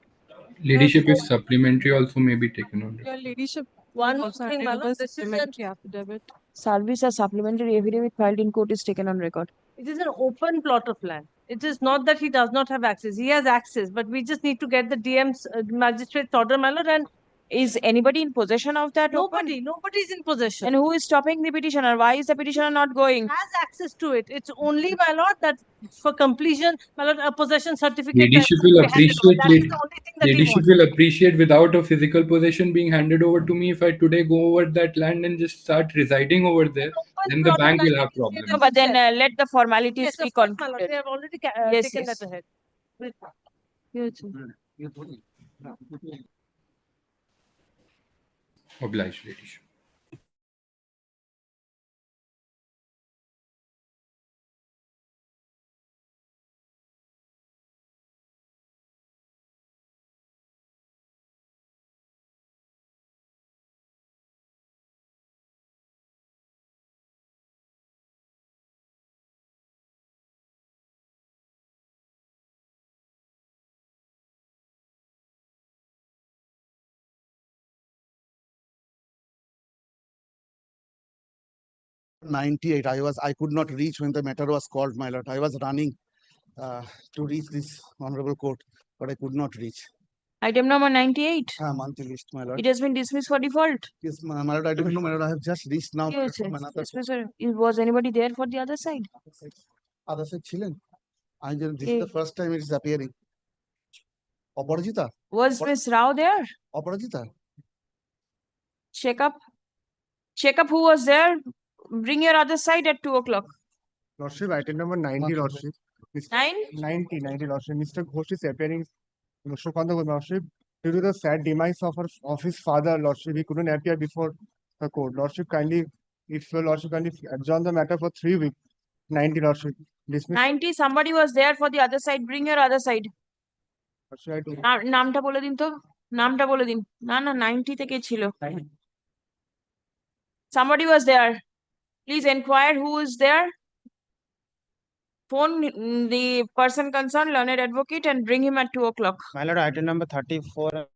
[SPEAKER 10] Ladyship, if supplementary also may be taken on record.
[SPEAKER 3] Your ladyship, one thing, my lord, this is an affidavit.
[SPEAKER 1] Service or supplementary affidavit filed in court is taken on record.
[SPEAKER 3] It is an open plot of land. It is not that he does not have access. He has access, but we just need to get the DM's magistrate's order, my lord. And
[SPEAKER 1] is anybody in possession of that?
[SPEAKER 3] Nobody is in possession.
[SPEAKER 1] And who is stopping the petitioner? Why is the petitioner not going?
[SPEAKER 3] Has access to it. It's only, my lord, that for completion, my lord, a possession certificate
[SPEAKER 10] Ladyship
[SPEAKER 3] that
[SPEAKER 10] will
[SPEAKER 3] be handed over.
[SPEAKER 10] appreciate
[SPEAKER 3] That is the only thing that he
[SPEAKER 10] Ladyship
[SPEAKER 3] wants.
[SPEAKER 10] will appreciate without a physical possession being handed over to me. If I today go over that land and just start residing over there, then the bank will have problems.
[SPEAKER 1] No, but then let the formalities
[SPEAKER 3] Yes,
[SPEAKER 1] be
[SPEAKER 3] of course, my lord.
[SPEAKER 1] concluded.
[SPEAKER 3] They have already
[SPEAKER 1] Yes,
[SPEAKER 3] taken
[SPEAKER 1] yes.
[SPEAKER 3] that ahead.
[SPEAKER 10] Obliged, Ladyship.
[SPEAKER 4] '98. I could not reach when the matter was called, my lord. I was running to reach this honorable court, but I could not reach.
[SPEAKER 1] Item number 98.
[SPEAKER 4] Monthly list, my lord.
[SPEAKER 1] It has been dismissed for default.
[SPEAKER 4] Yes, my lord. I don't know, my lord. I have just reached now.
[SPEAKER 1] Yes,
[SPEAKER 4] from
[SPEAKER 1] yes.
[SPEAKER 4] another
[SPEAKER 1] Dismissed for- Was anybody there for the other side?
[SPEAKER 4] other side ছিলেন? This
[SPEAKER 1] Eh.
[SPEAKER 4] is the first time it is appearing. Aparajita?
[SPEAKER 1] Was Miss Rao there?
[SPEAKER 4] Aparajita?
[SPEAKER 1] Check up. Check up who was there. Bring your other side at 2 o'clock.
[SPEAKER 19] Lordship, item number 90, Lordship. 90, Lordship. Mr. Ghosh is appearing. Mr. Kanda, Lordship, due to the sad demise of his father, Lordship, he couldn't appear before the court. Lordship, kindly, if your Lordship kindly adjourn the matter for 3 weeks. 90, Lordship. Dismiss.
[SPEAKER 1] 90, somebody was there for the other side. Bring your other side.
[SPEAKER 19] Lordship, I do.
[SPEAKER 1] নামটা বলে দিন তো নামটা বলে দিন না 90 থেকে ছিল somebody was there. Please inquire who is there. Phone the person concerned, learned advocate, and bring him at 2 o'clock.
[SPEAKER 23] My lord, item number 34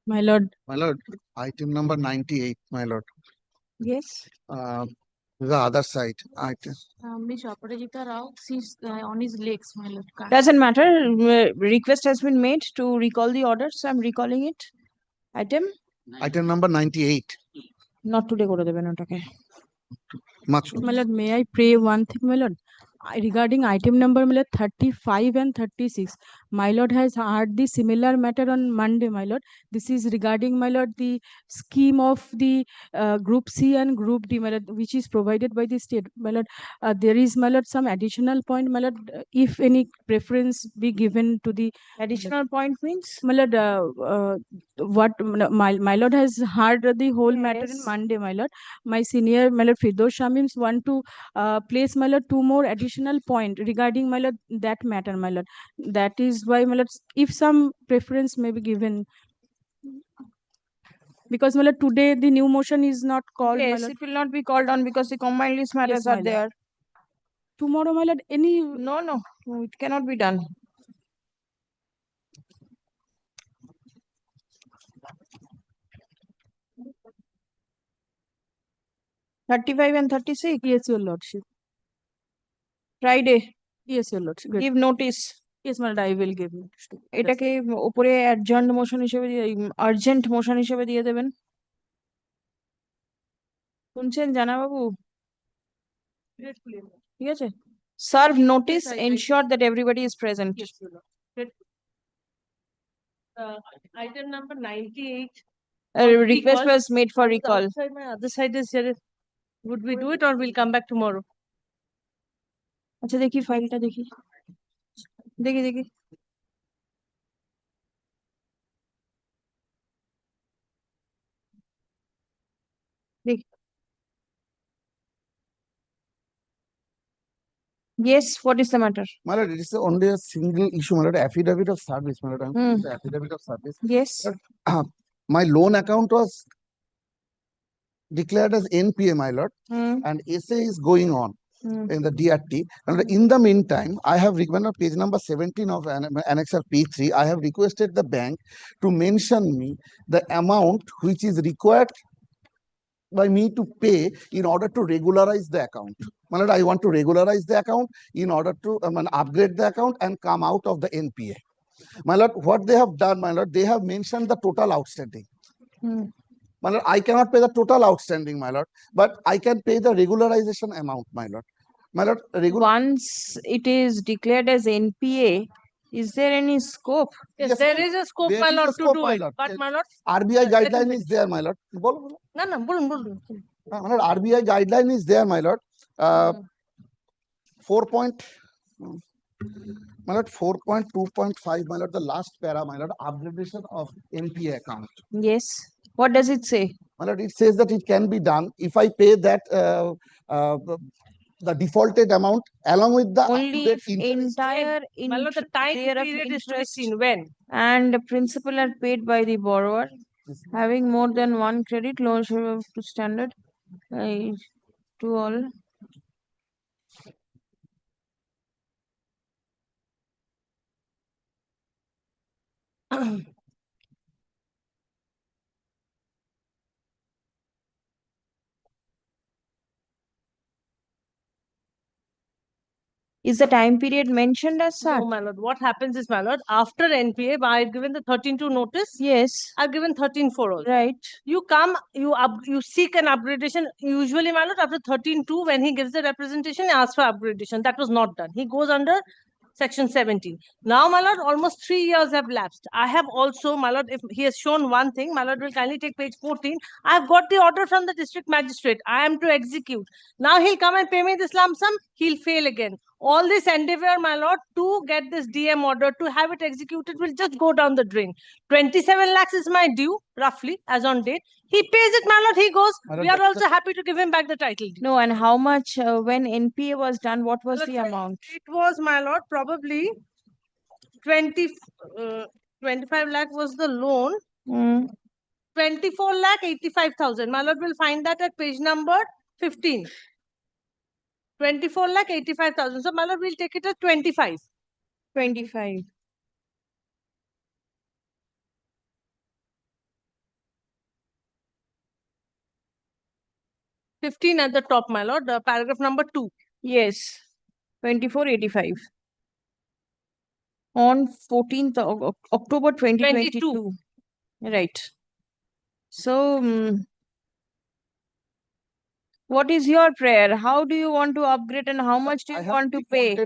[SPEAKER 1] My lord.
[SPEAKER 21] My lord, item number 98, my lord.
[SPEAKER 1] Yes.
[SPEAKER 21] The other side, item.
[SPEAKER 6] Miss Aparajita Rao, she's on his legs, my lord.
[SPEAKER 1] Doesn't matter. Request has been made to recall the order, so I'm recalling it. Item?
[SPEAKER 21] Item number 98.
[SPEAKER 1] Not today, go to the Benot, okay.
[SPEAKER 21] Much.
[SPEAKER 9] My lord, may I pray one thing, my lord? Regarding item number, my lord, 35 and 36. My lord has heard the similar matter on Monday, my lord. This is regarding, my lord, the scheme of the Group C and Group D, my lord, which is provided by the state. My lord, there is, my lord, some additional point, my lord, if any preference be given to the
[SPEAKER 1] additional point means?
[SPEAKER 9] My lord, what my lord has heard the whole matter in
[SPEAKER 1] Yes.
[SPEAKER 9] Monday, my lord. My senior, my lord, Firdaus Shamims want to place, my lord, two more additional point regarding, my lord, that matter, my lord. That is why, my lord, if some preference may be given. Because, my lord, today the new motion is not called, my
[SPEAKER 1] Yes,
[SPEAKER 9] lord.
[SPEAKER 1] it will not be called on because the combined list matters
[SPEAKER 9] my
[SPEAKER 1] are
[SPEAKER 9] lord.
[SPEAKER 1] there.
[SPEAKER 9] Tomorrow, my lord, any...
[SPEAKER 1] No, it cannot be done. $35 and 36?
[SPEAKER 9] Yes, your lordship.
[SPEAKER 1] Friday?
[SPEAKER 9] Yes, your lordship.
[SPEAKER 1] Give notice.
[SPEAKER 9] Yes, my lord, I will give notice.
[SPEAKER 1] এটাকে উপরে adjourned motion হিসেবে urgent motion হিসেবে দিয়ে দেবেন। শুনছেন জানাবাবু? ঠিক আছে? Serve notice, ensure that everybody is present.
[SPEAKER 3] Yes, your lord. Item number 98.
[SPEAKER 1] A request was made for recall.
[SPEAKER 3] My other side is here. Would we do it or we'll come back tomorrow?
[SPEAKER 1] আচ্ছা দেখি ফাইলটা দেখি দেখি Yes, what is the matter?
[SPEAKER 21] My lord, it is only a single issue, my lord, affidavit of service, my lord. The affidavit of service.
[SPEAKER 1] Yes.
[SPEAKER 21] My loan account was declared as NPA, my lord, and essay is going on in the DRT. And in the meantime, I have recommended page number 17 of Annexure P3. I have requested the bank to mention me the amount which is required by me to pay in order to regularize the account. My lord, I want to regularize the account in order to upgrade the account and come out of the NPA. My lord, what they have done, my lord, they have mentioned the total outstanding. My lord, I cannot pay the total outstanding, my lord, but I can pay the regularization amount, my lord. My lord,
[SPEAKER 1] once it is declared as NPA, is there any scope?
[SPEAKER 3] Yes, there is a scope, my lord, to do it. But, my lord,
[SPEAKER 21] RBI guideline is there, my lord.
[SPEAKER 3] No, bolun.
[SPEAKER 21] My lord, RBI guideline is there, my lord. 4.2.5, my lord, the last para, my lord, upgradation of NPA account.
[SPEAKER 1] Yes. What does it say?
[SPEAKER 21] My lord, it says that it can be done if I pay that the defaulted amount along with the
[SPEAKER 1] only if entire
[SPEAKER 3] My lord, the time period is to be seen when
[SPEAKER 1] and the principal are paid by the borrower having more than one credit loan to standard to all. Is the time period mentioned as such?
[SPEAKER 3] No, my lord. What happens is, my lord, after NPA, I've given the 13.2 notice.
[SPEAKER 1] Yes.
[SPEAKER 3] I've given 13.4 also.
[SPEAKER 1] Right.
[SPEAKER 3] You come, you seek an upgradation. Usually, my lord, after 13.2, when he gives the representation, he asks for upgradation. That was not done. He goes under Section 17. Now, my lord, almost 3 years have lapsed. I have also, my lord, if he has shown one thing, my lord will kindly take page 14. I've got the order from the district magistrate. I am to execute. Now he'll come and pay me this lump sum. He'll fail again. All this endeavor, my lord, to get this DM order, to have it executed, will just go down the drain. 27 lakhs is my due, roughly, as on date. He pays it, my lord, he goes. We are also happy to give him back the title deed.
[SPEAKER 1] No, and how much when NPA was done, what was the amount?
[SPEAKER 3] It was, my lord, probably 25 lakh was the loan. 24 lakh 85,000. My lord will find that at page number 15. 24 lakh 85,000. So, my lord will take it at 25.
[SPEAKER 1] 25.
[SPEAKER 3] 15 at the top, my lord, paragraph number 2.
[SPEAKER 1] Yes, 2485. On 14th of October 2022. Right. So, what is your prayer? How do you want to upgrade and how much do you want to pay?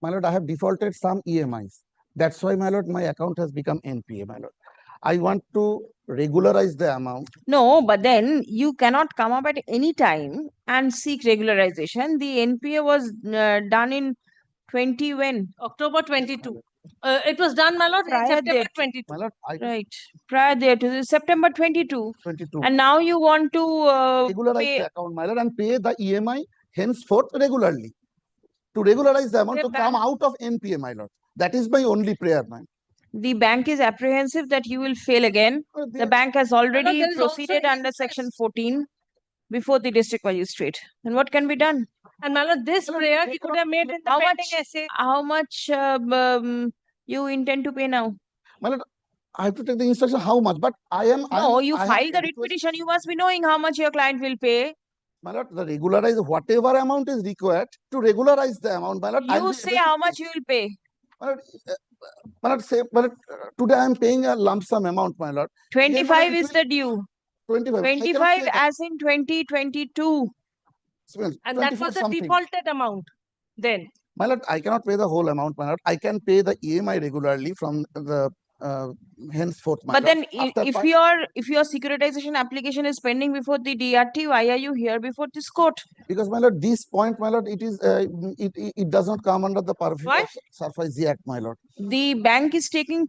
[SPEAKER 4] My lord, I have defaulted some EMIs. That's why, my lord, my account has become NPA, my lord. I want to regularize the amount.
[SPEAKER 1] No, but then you cannot come up at any time and seek regularization. The NPA was done in 20 when?
[SPEAKER 3] October 22. It was done, my lord, in
[SPEAKER 1] Prior
[SPEAKER 3] September
[SPEAKER 1] there.
[SPEAKER 3] 22.
[SPEAKER 4] My lord,
[SPEAKER 1] Right. Prior there to September 22.
[SPEAKER 4] 22.
[SPEAKER 1] And now you want to
[SPEAKER 4] regularize
[SPEAKER 1] pay.
[SPEAKER 4] the account, my lord, and pay the EMI henceforth regularly. To regularize the amount to come out of NPA, my lord. That is my only prayer, man.
[SPEAKER 1] The bank is apprehensive that you will fail again. The bank has already
[SPEAKER 3] there is also
[SPEAKER 1] proceeded under section 14 before the district magistrate. And what can be done?
[SPEAKER 3] And my lord, this prayer he could have made in the
[SPEAKER 1] How
[SPEAKER 3] pending
[SPEAKER 1] much?
[SPEAKER 3] essay.
[SPEAKER 1] How much you intend to pay now?
[SPEAKER 4] My lord, I have to take the instruction how much, but
[SPEAKER 1] No, you filed the writ petition. You must be knowing how much your client will pay.
[SPEAKER 4] My lord, the regularize whatever amount is required to regularize the amount, my lord.
[SPEAKER 1] You say how much you will pay.
[SPEAKER 4] My lord, say, my lord, today I am paying a lump sum amount, my lord.
[SPEAKER 1] 25 is the due.
[SPEAKER 4] 25.
[SPEAKER 1] 25 as in 2022.
[SPEAKER 3] And that was the defaulted amount then.
[SPEAKER 4] My lord, I cannot pay the whole amount, my lord. I can pay the EMI regularly from the henceforth, my
[SPEAKER 1] But
[SPEAKER 4] lord.
[SPEAKER 1] then
[SPEAKER 4] After
[SPEAKER 1] if your securitization application is pending before the DRT, why are you here before this court?
[SPEAKER 4] Because, my lord, this point, my lord, it is it does not come under the purview of SARFAESI Act, my lord.
[SPEAKER 1] The bank is taking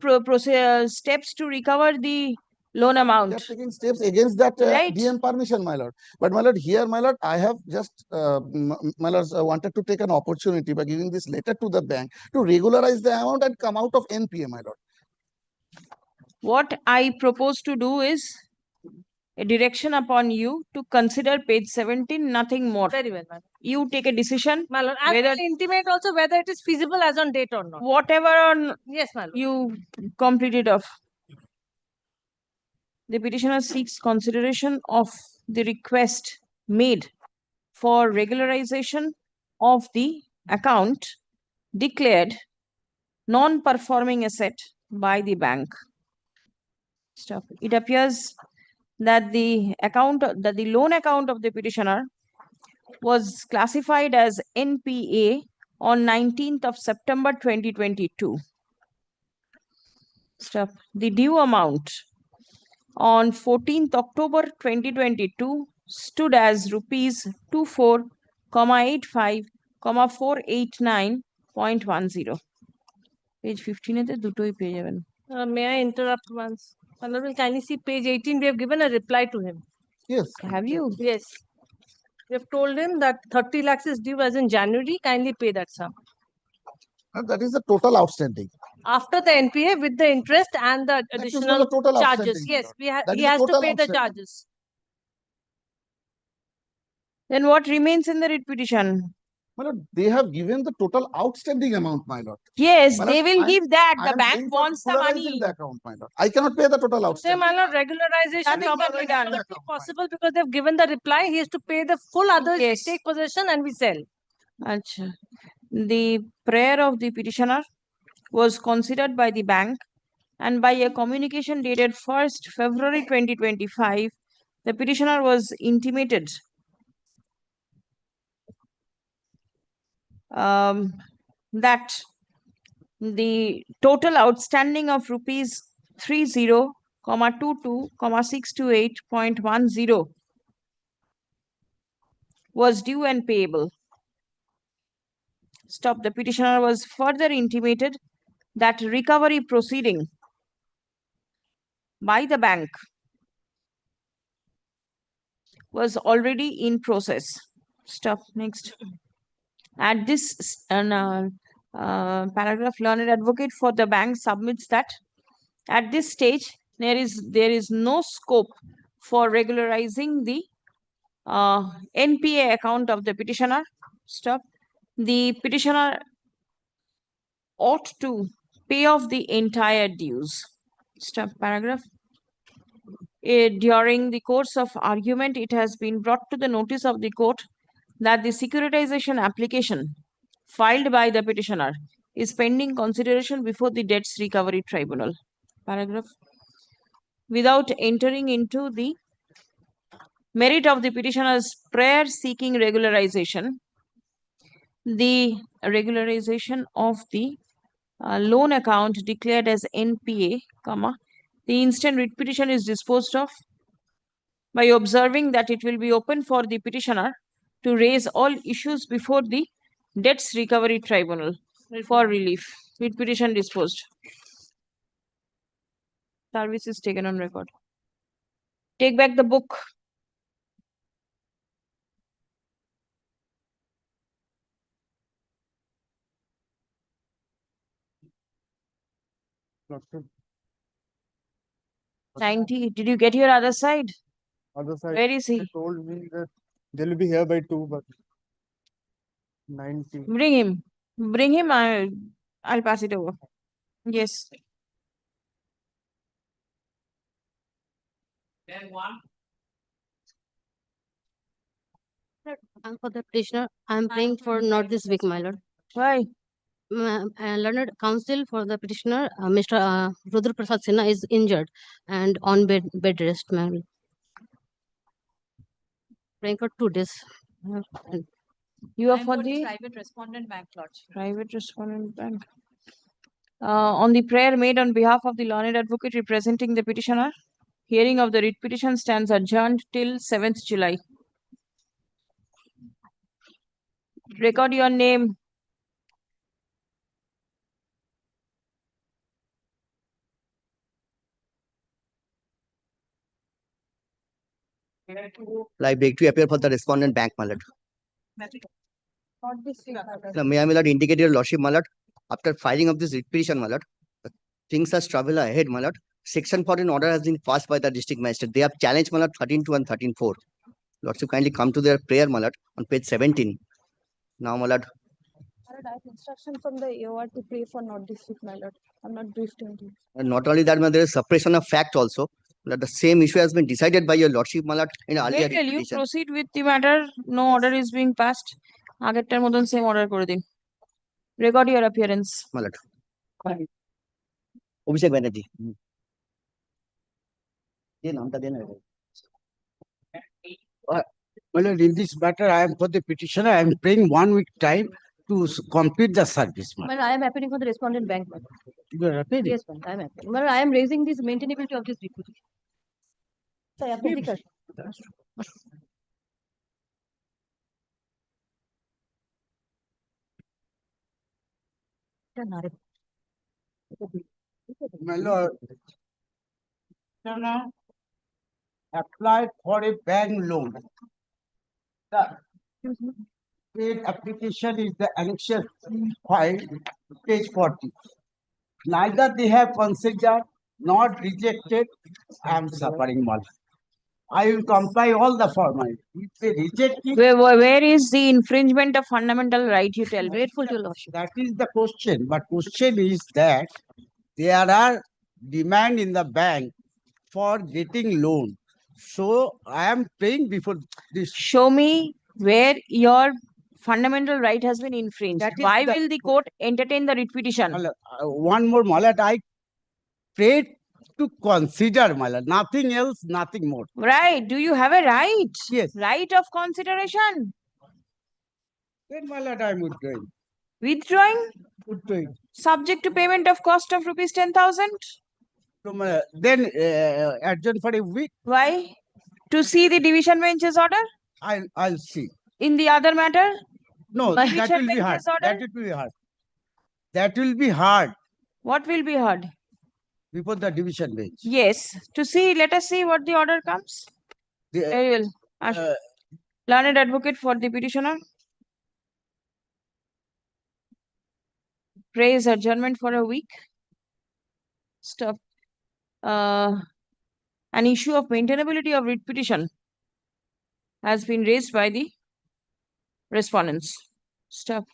[SPEAKER 1] steps to recover the loan amount.
[SPEAKER 4] They are taking steps against that DM permission, my lord. But, my lord, here, my lord, I have just, my lord, wanted to take an opportunity by giving this letter to the bank to regularize the amount and come out of NPA, my lord.
[SPEAKER 1] What I propose to do is a direction upon you to consider page 17, nothing more.
[SPEAKER 3] Very well, madam.
[SPEAKER 1] You take a decision.
[SPEAKER 3] My lord, I will intimate also whether it is feasible as on date or not.
[SPEAKER 1] Whatever on
[SPEAKER 3] Yes, my lord.
[SPEAKER 1] you complete it off. The petitioner seeks consideration of the request made for regularization of the account declared non-performing asset by the bank. Stop. It appears that the loan account of the petitioner was classified as NPA on 19th of September 2022. Stop. The due amount on 14th October 2022 stood as rupees 24,85,489.10. Page 15 is the page.
[SPEAKER 3] May I interrupt once? My lord, will kindly see page 18. We have given a reply to him.
[SPEAKER 4] Yes.
[SPEAKER 1] Have you?
[SPEAKER 3] Yes. We have told him that 30 lakhs is due as in January. Kindly pay that sum.
[SPEAKER 4] And that is the total outstanding.
[SPEAKER 3] After the NPA with the interest and the additional
[SPEAKER 4] total
[SPEAKER 3] charges.
[SPEAKER 4] outstanding,
[SPEAKER 3] Yes,
[SPEAKER 4] That
[SPEAKER 3] he
[SPEAKER 4] is the
[SPEAKER 3] has to
[SPEAKER 4] total
[SPEAKER 3] pay the
[SPEAKER 4] outstanding.
[SPEAKER 3] charges.
[SPEAKER 1] Then what remains in the writ petition?
[SPEAKER 4] My lord, they have given the total outstanding amount, my lord.
[SPEAKER 1] Yes,
[SPEAKER 4] My
[SPEAKER 1] they
[SPEAKER 4] lord,
[SPEAKER 1] will give that.
[SPEAKER 4] I
[SPEAKER 1] The
[SPEAKER 4] am
[SPEAKER 1] bank
[SPEAKER 4] paying for
[SPEAKER 1] wants the
[SPEAKER 4] regularizing
[SPEAKER 1] money.
[SPEAKER 4] the account, my lord. I cannot pay the total
[SPEAKER 3] Say,
[SPEAKER 4] outstanding.
[SPEAKER 3] my lord, regularization
[SPEAKER 1] Nothing can be done.
[SPEAKER 3] not be possible because they've given the reply. He has to pay the full others,
[SPEAKER 1] Yes.
[SPEAKER 3] take possession and we sell.
[SPEAKER 1] Achha. The prayer of the petitioner was considered by the bank, and by a communication dated 1st February 2025, the petitioner was intimated that the total outstanding of rupees 30,22,628.10 was due and payable. Stop. The petitioner was further intimated that recovery proceeding by the bank was already in process. Stop. Next. At this paragraph, learned advocate for the bank submits that at this stage there is no scope for regularizing the NPA account of the petitioner. Stop. The petitioner ought to pay off the entire dues. Stop. Paragraph. during the course of argument, it has been brought to the notice of the court that the securitization application filed by the petitioner is pending consideration before the Debts Recovery Tribunal. Paragraph. Without entering into the merit of the petitioner's prayer seeking regularization, the regularization of the loan account declared as NPA, the instant writ petition is disposed of by observing that it will be open for the petitioner to raise all issues before the Debts Recovery Tribunal for relief. Writ petition disposed. Service is taken on record. Take back the book.
[SPEAKER 19] Lordship,
[SPEAKER 1] 90. Did you get your other side?
[SPEAKER 19] other side.
[SPEAKER 1] Where is
[SPEAKER 19] They
[SPEAKER 1] he?
[SPEAKER 19] told me that they'll be here by 2, but 90.
[SPEAKER 1] Bring him. Bring him. I'll pass it over. Yes.
[SPEAKER 12] For the petitioner, I'm praying for not this week, my lord.
[SPEAKER 1] Why?
[SPEAKER 12] Learned counsel for the petitioner, Mr. Rudra Prasad Sinha, is injured and on bed rest, ma'am. Praying for 2 days.
[SPEAKER 1] You are for the
[SPEAKER 6] private respondent bank, Lordship.
[SPEAKER 1] private respondent bank. On the prayer made on behalf of the learned advocate representing the petitioner, hearing of the writ petition stands adjourned till 7th July. Record your name.
[SPEAKER 2] I beg to appear for the respondent bank, my lord. May I, my lord, indicate your lordship, my lord, after filing of this writ petition, my lord, things are travel ahead, my lord. Section 14 order has been passed by the district magistrate. They have challenged, my lord, 13.2 and 13.4. Lordship, kindly come to their prayer, my lord, on page 17. Now, my lord.
[SPEAKER 6] I have instruction from the AOR to pray for not this week, my lord. I'm not briefed on this.
[SPEAKER 2] And not only that, my lord, there is suppression of fact also. That the same issue has been decided by your lordship, my lord, in earlier
[SPEAKER 1] Wait till you
[SPEAKER 2] petition.
[SPEAKER 1] proceed with the matter. No order is being passed. আগেরটার মতন same order করে দিন. Record your appearance.
[SPEAKER 2] My lord. Abhishek Banerjee যে নামটা দেন
[SPEAKER 13] My lord, in this matter, I am for the petitioner. I am praying 1 week time to complete the service.
[SPEAKER 12] Well, I am appealing for the respondent bank.
[SPEAKER 13] You are appealing?
[SPEAKER 12] Yes, ma'am, I am appealing. Well, I am raising this maintainability of this deputy. Sorry, आपने दिखा?
[SPEAKER 13] My lord, applied for a bank loan. The paid application is the annexure file, page 40. Neither they have considered nor rejected. I am suffering much. I will comply all the formalities. If they reject it,
[SPEAKER 1] Where is the infringement of fundamental right, you tell me?
[SPEAKER 12] Grateful to your lordship.
[SPEAKER 13] that is the question. But question is that there are demand in the bank for getting loan. So I am praying before this.
[SPEAKER 1] Show me where your fundamental right has been infringed.
[SPEAKER 13] That is
[SPEAKER 1] Why
[SPEAKER 13] the-
[SPEAKER 1] will the court entertain the writ petition?
[SPEAKER 13] One more, my lord, I prayed to consider, my lord, nothing else, nothing more.
[SPEAKER 1] Right. Do you have a right?
[SPEAKER 13] Yes.
[SPEAKER 1] Right of consideration.
[SPEAKER 13] Then, my lord, I am withdrawing.
[SPEAKER 1] Withdrawing?
[SPEAKER 13] Withdrawing.
[SPEAKER 1] Subject to payment of cost of rupees 10,000.
[SPEAKER 13] So, my lord, then adjourn for a week.
[SPEAKER 1] Why? To see the division bench's order?
[SPEAKER 13] I'll see.
[SPEAKER 1] In the other matter?
[SPEAKER 13] No, that
[SPEAKER 1] Division
[SPEAKER 13] will be hard.
[SPEAKER 1] bench's order?
[SPEAKER 13] That will be hard. That will be hard
[SPEAKER 1] What will be heard?
[SPEAKER 13] before the division bench.
[SPEAKER 1] Yes. To see, let us see what the order comes. Very well. Learned advocate for the petitioner. Praise adjournment for a week. Stop. An issue of maintainability of writ petition has been raised by the respondents. Stop.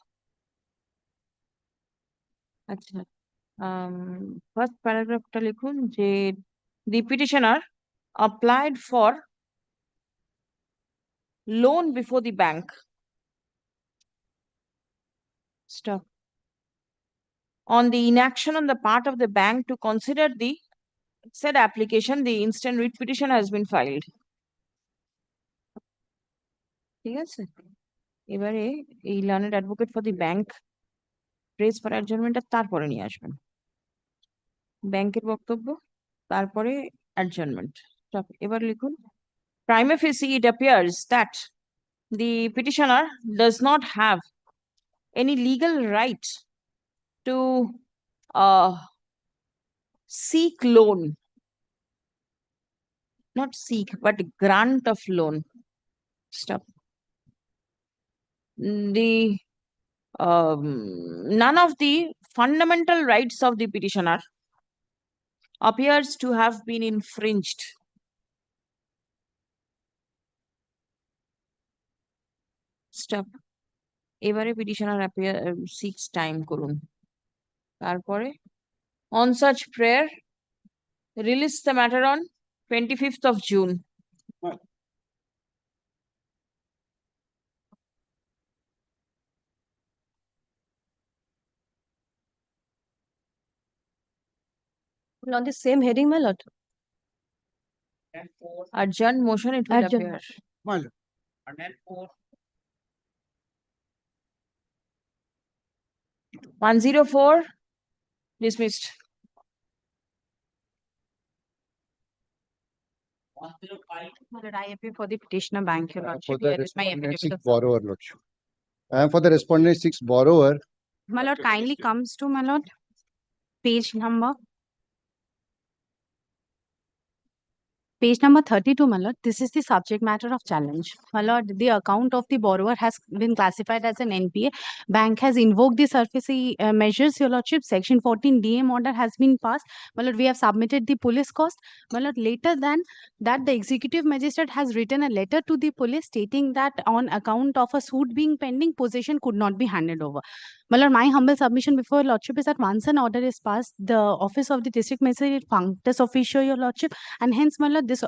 [SPEAKER 1] First paragraph ta likhun je the petitioner applied for loan before the bank. Stop. On the inaction on the part of the bank to consider the said application, the instant writ petition has been filed. ঠিক আছে, এবারে এই learned advocate for the bank press for অ্যাডজার্নমেন্টটা তারপরে নিয়ে আসবেন, ব্যাংকের বক্তব্য তারপরে অ্যাডজার্নমেন্ট। এবার লিখুন, prima facie it appears that the petitioner does not have any legal right to seek loan, not seek but grant of loan. Stop. The none of the fundamental rights of the petitioner appears to have been infringed. Stop. এবারে petitioner seeks time করুন, তারপরে on such prayer release the matter on 25th of June.
[SPEAKER 12] On the same heading, my lord.
[SPEAKER 1] Adjourned motion it will appear.
[SPEAKER 21] My lord.
[SPEAKER 1] 104 dismissed.
[SPEAKER 15] 105. My lord, I appeal for the petitioner bank. Your lordship,
[SPEAKER 16] For the
[SPEAKER 15] here is my
[SPEAKER 16] respondent
[SPEAKER 15] affidavit
[SPEAKER 16] 6
[SPEAKER 15] of
[SPEAKER 16] borrower, lordship. I am for the respondent 6 borrower.
[SPEAKER 15] My lord, kindly comes to my lord page number 32, my lord. This is the subject matter of challenge. My lord, the account of the borrower has been classified as an NPA. Bank has invoked the SURFACE measures, your lordship. Section 14 DM order has been passed. My lord, we have submitted the police cost. My lord, later than that, the executive magistrate has written a letter to the police stating that on account of a suit being pending, possession could not be handed over. My lord, my humble submission before your lordship is that once an order is passed, the office of the district magistrate functus officio, your lordship, and hence, my lord, this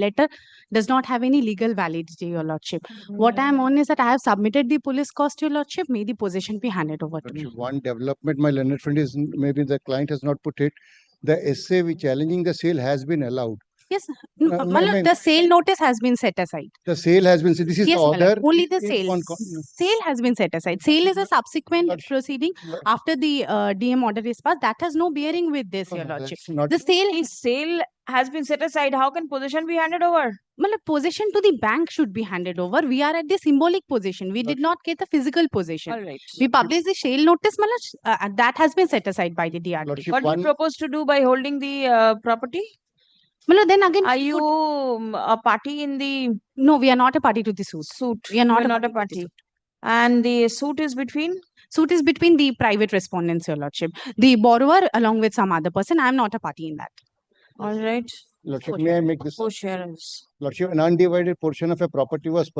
[SPEAKER 15] letter does not have any legal validity, your lordship. What I am on is that I have submitted the police cost, your lordship. May the possession be handed over to me.
[SPEAKER 16] One development, my learned friend, is maybe the client has not put it. The essay which challenging the sale has been allowed.
[SPEAKER 15] Yes, my lord, the sale notice has been set aside.
[SPEAKER 16] The sale has been, this is
[SPEAKER 15] Yes,
[SPEAKER 16] the
[SPEAKER 15] my
[SPEAKER 16] order.
[SPEAKER 15] lord, only the sale.
[SPEAKER 16] No.
[SPEAKER 15] Sale has been set aside. Sale is a subsequent proceeding after the DM order is passed. That has no bearing with this, your lordship. The
[SPEAKER 1] sale has been set aside. How can possession be handed over?
[SPEAKER 15] My lord, possession to the bank should be handed over. We are at the symbolic possession. We did not get the physical possession.
[SPEAKER 1] All right.
[SPEAKER 15] We published the sale notice, my lord, that has been set aside by the DRT.
[SPEAKER 1] What do you propose to do by holding the property?
[SPEAKER 15] My lord, then again,
[SPEAKER 1] are you a party in the?
[SPEAKER 15] No, we are not a party to the suit. We are not
[SPEAKER 1] a party. And the suit is between?
[SPEAKER 15] Suit is between the private respondents, your lordship. The borrower along with some other person. I am not a party in that.
[SPEAKER 1] All right.
[SPEAKER 16] Lordship, may I make this?
[SPEAKER 1] Co-sharers.
[SPEAKER 16] Lordship, an undivided portion of a property was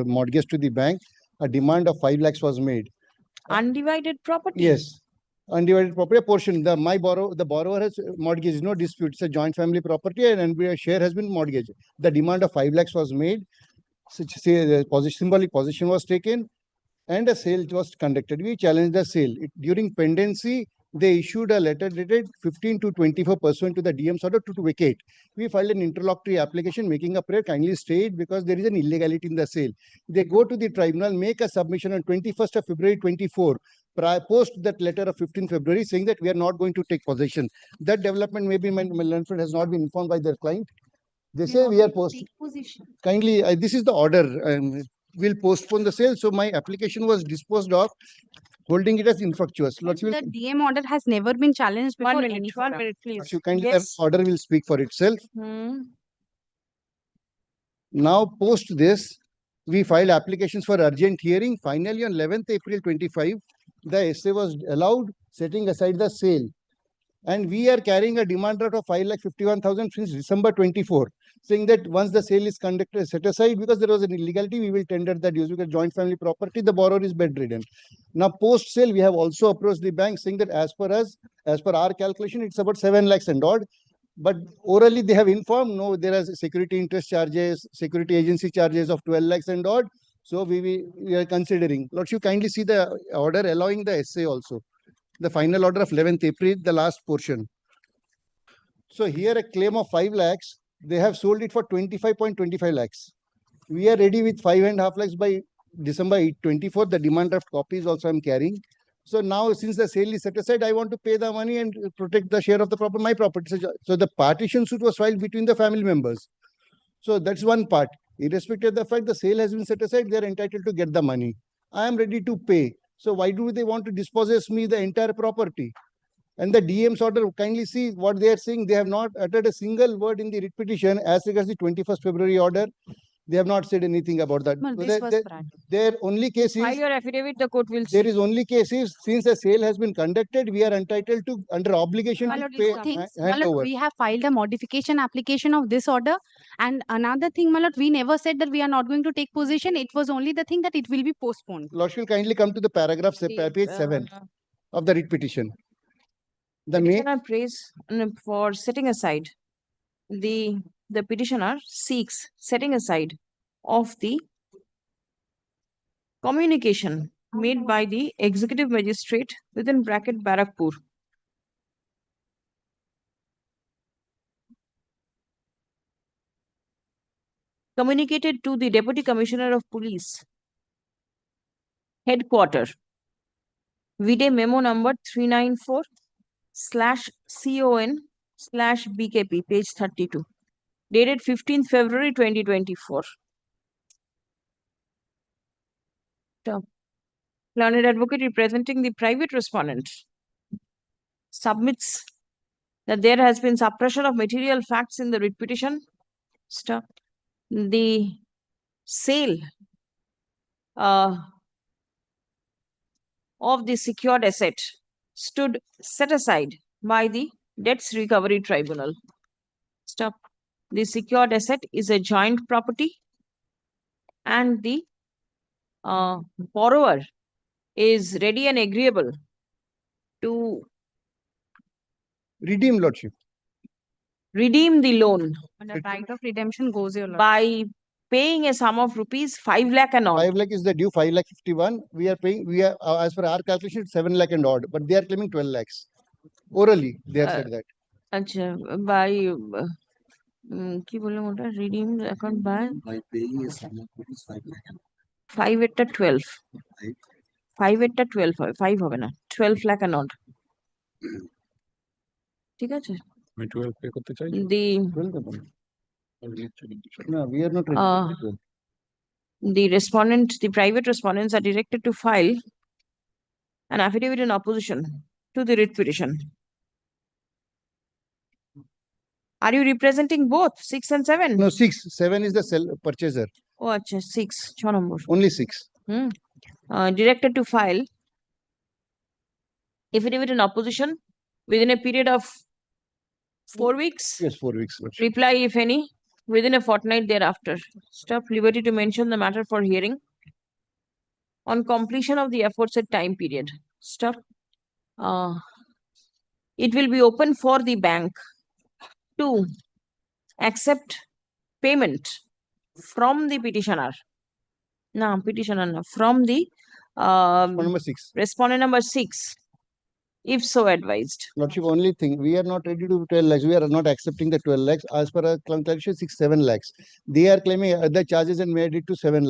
[SPEAKER 16] mortgaged to the bank. A demand of 5 lakhs was made.
[SPEAKER 1] Undivided property?
[SPEAKER 16] Yes. Undivided property, a portion. The borrower has mortgaged, no dispute. It's a joint family property and a share has been mortgaged. The demand of 5 lakhs was made. Symbolic possession was taken and a sale was conducted. We challenged the sale. During pendency, they issued a letter dated 15 to 24 pursuant to the DM's order to vacate. We filed an interlocutory application making a prayer kindly stayed because there is an illegality in the sale. They go to the tribunal, make a submission on 21st of February 24, post that letter of 15th February saying that we are not going to take possession. That development maybe my learned friend has not been informed by their client. They say we are kindly, this is the order. Will postpone the sale. So my application was disposed of, holding it as infructuous.
[SPEAKER 15] The DM order has never been challenged before. One minute,
[SPEAKER 1] please.
[SPEAKER 16] So kindly, the order will speak for itself. Now, post this, we filed applications for urgent hearing. Finally, on 11th April 25, the essay was allowed, setting aside the sale. And we are carrying a demand of 5,51,000 since December 24, saying that once the sale is conducted, set aside, because there was an illegality, we will tender the dues because joint family property, the borrower is bedridden. Now, post sale, we have also approached the bank saying that as per our calculation, it's about 7 lakhs and odd. but orally they have informed, no, there are security interest charges, security agency charges of 12 lakhs and odd. So we are considering. Lord, you kindly see the order allowing the essay also. The final order of 11th April, the last portion. So here a claim of 5 lakhs, they have sold it for 25.25 lakhs. We are ready with 5.5 lakhs by December 24th. The demand draft copies also I'm carrying. So now, since the sale is set aside, I want to pay the money and protect the share of the property, my property. So the partition suit was filed between the family members. So that's one part. Irrespective of the fact the sale has been set aside, they are entitled to get the money. I am ready to pay. So why do they want to dispossess me the entire property? And the DM's order, kindly see what they are saying. They have not uttered a single word in the writ petition as regards the 21st February order. They have not said anything about that.
[SPEAKER 8] Well,
[SPEAKER 16] So
[SPEAKER 8] this was
[SPEAKER 16] their only case
[SPEAKER 1] File
[SPEAKER 16] is,
[SPEAKER 1] your affidavit, the court will
[SPEAKER 16] there
[SPEAKER 1] see.
[SPEAKER 16] is only case is, since a sale has been conducted, we are entitled to, under obligation to pay, hand over.
[SPEAKER 15] We have filed a modification application of this order. And another thing, my lord, we never said that we are not going to take position. It was only the thing that it will be postponed.
[SPEAKER 16] Lordship, will kindly come to the paragraph, page 7 of the writ petition. The
[SPEAKER 1] petitioner prays for setting aside the petitioner seeks setting aside of the communication made by the executive magistrate within bracket Barakpur communicated to the Deputy Commissioner of Police Headquarters Vide memo number 394/CON/BKP page 32 dated 15th February 2024. Learned advocate representing the private respondent submits that there has been suppression of material facts in the writ petition. The sale of the secured asset stood set aside by the Debts Recovery Tribunal. The secured asset is a joint property and the borrower is ready and agreeable to
[SPEAKER 16] redeem, Lordship.
[SPEAKER 1] Redeem the loan.
[SPEAKER 15] And the right of redemption goes your lord.
[SPEAKER 1] By paying a sum of rupees 5 lakh and odd.
[SPEAKER 16] 5 lakh is the due, 5 lakh 51. We are paying, as per our calculation, 7 lakh and odd, but they are claiming 12 lakhs. Orally, they have said that.
[SPEAKER 1] Achha, by redeem the account by
[SPEAKER 14] paying a sum of rupees 5 lakh.
[SPEAKER 1] 5 at 12. 5 at 12, 5 হবে না 12 lakh and odd. ঠিক আছে?
[SPEAKER 17] আমি 12 pay করতে চাই।
[SPEAKER 16] No, we are not ready to
[SPEAKER 1] the private respondents are directed to file an affidavit in opposition to the writ petition. Are you representing both 6 and 7?
[SPEAKER 16] No, 6. 7 is the purchaser.
[SPEAKER 1] Oh, achha, 6. 6 number.
[SPEAKER 16] Only 6.
[SPEAKER 1] Directed to file affidavit in opposition within a period of 4 weeks.
[SPEAKER 16] Yes, 4 weeks.
[SPEAKER 1] Reply, if any, within a fortnight thereafter. Liberty to mention the matter for hearing on completion of the aforesaid time period. It will be open for the bank to accept payment from the petitioner. No, petitioner, no, from the
[SPEAKER 16] number 6.
[SPEAKER 1] Respondent number 6, if so advised.
[SPEAKER 16] Lordship, only thing, we are not ready to 12 lakhs. We are not accepting the 12 lakhs. As per our calculation, 7 lakhs. They are claiming other charges and made it to 12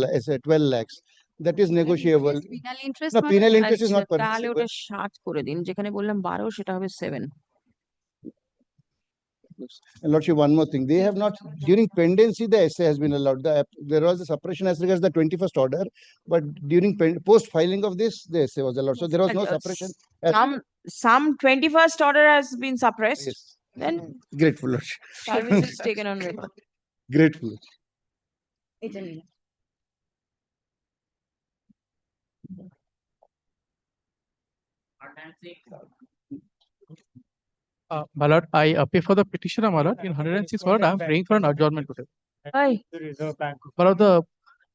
[SPEAKER 16] lakhs. That is negotiable.
[SPEAKER 15] Penal interest.
[SPEAKER 16] No, penal interest is not
[SPEAKER 1] তাহলে
[SPEAKER 16] permissible.
[SPEAKER 1] ওটা 7 করে দিন, যেখানে বললাম 12 সেটা হবে 7.
[SPEAKER 16] And Lordship, one more thing. They have not, during pendency, the essay has been allowed. There was a suppression as regards the 21st order, but during post-filing of this, the essay was allowed. So there was no suppression.
[SPEAKER 1] Some 21st order has been suppressed.
[SPEAKER 16] Yes.
[SPEAKER 1] Then
[SPEAKER 16] Grateful, Lordship.
[SPEAKER 1] service is taken on record.
[SPEAKER 16] Grateful.
[SPEAKER 18] My lord, I appear for the petitioner, my lord. In 106, my lord, I am praying for an adjournment today.
[SPEAKER 1] Aye.
[SPEAKER 18] My lord, the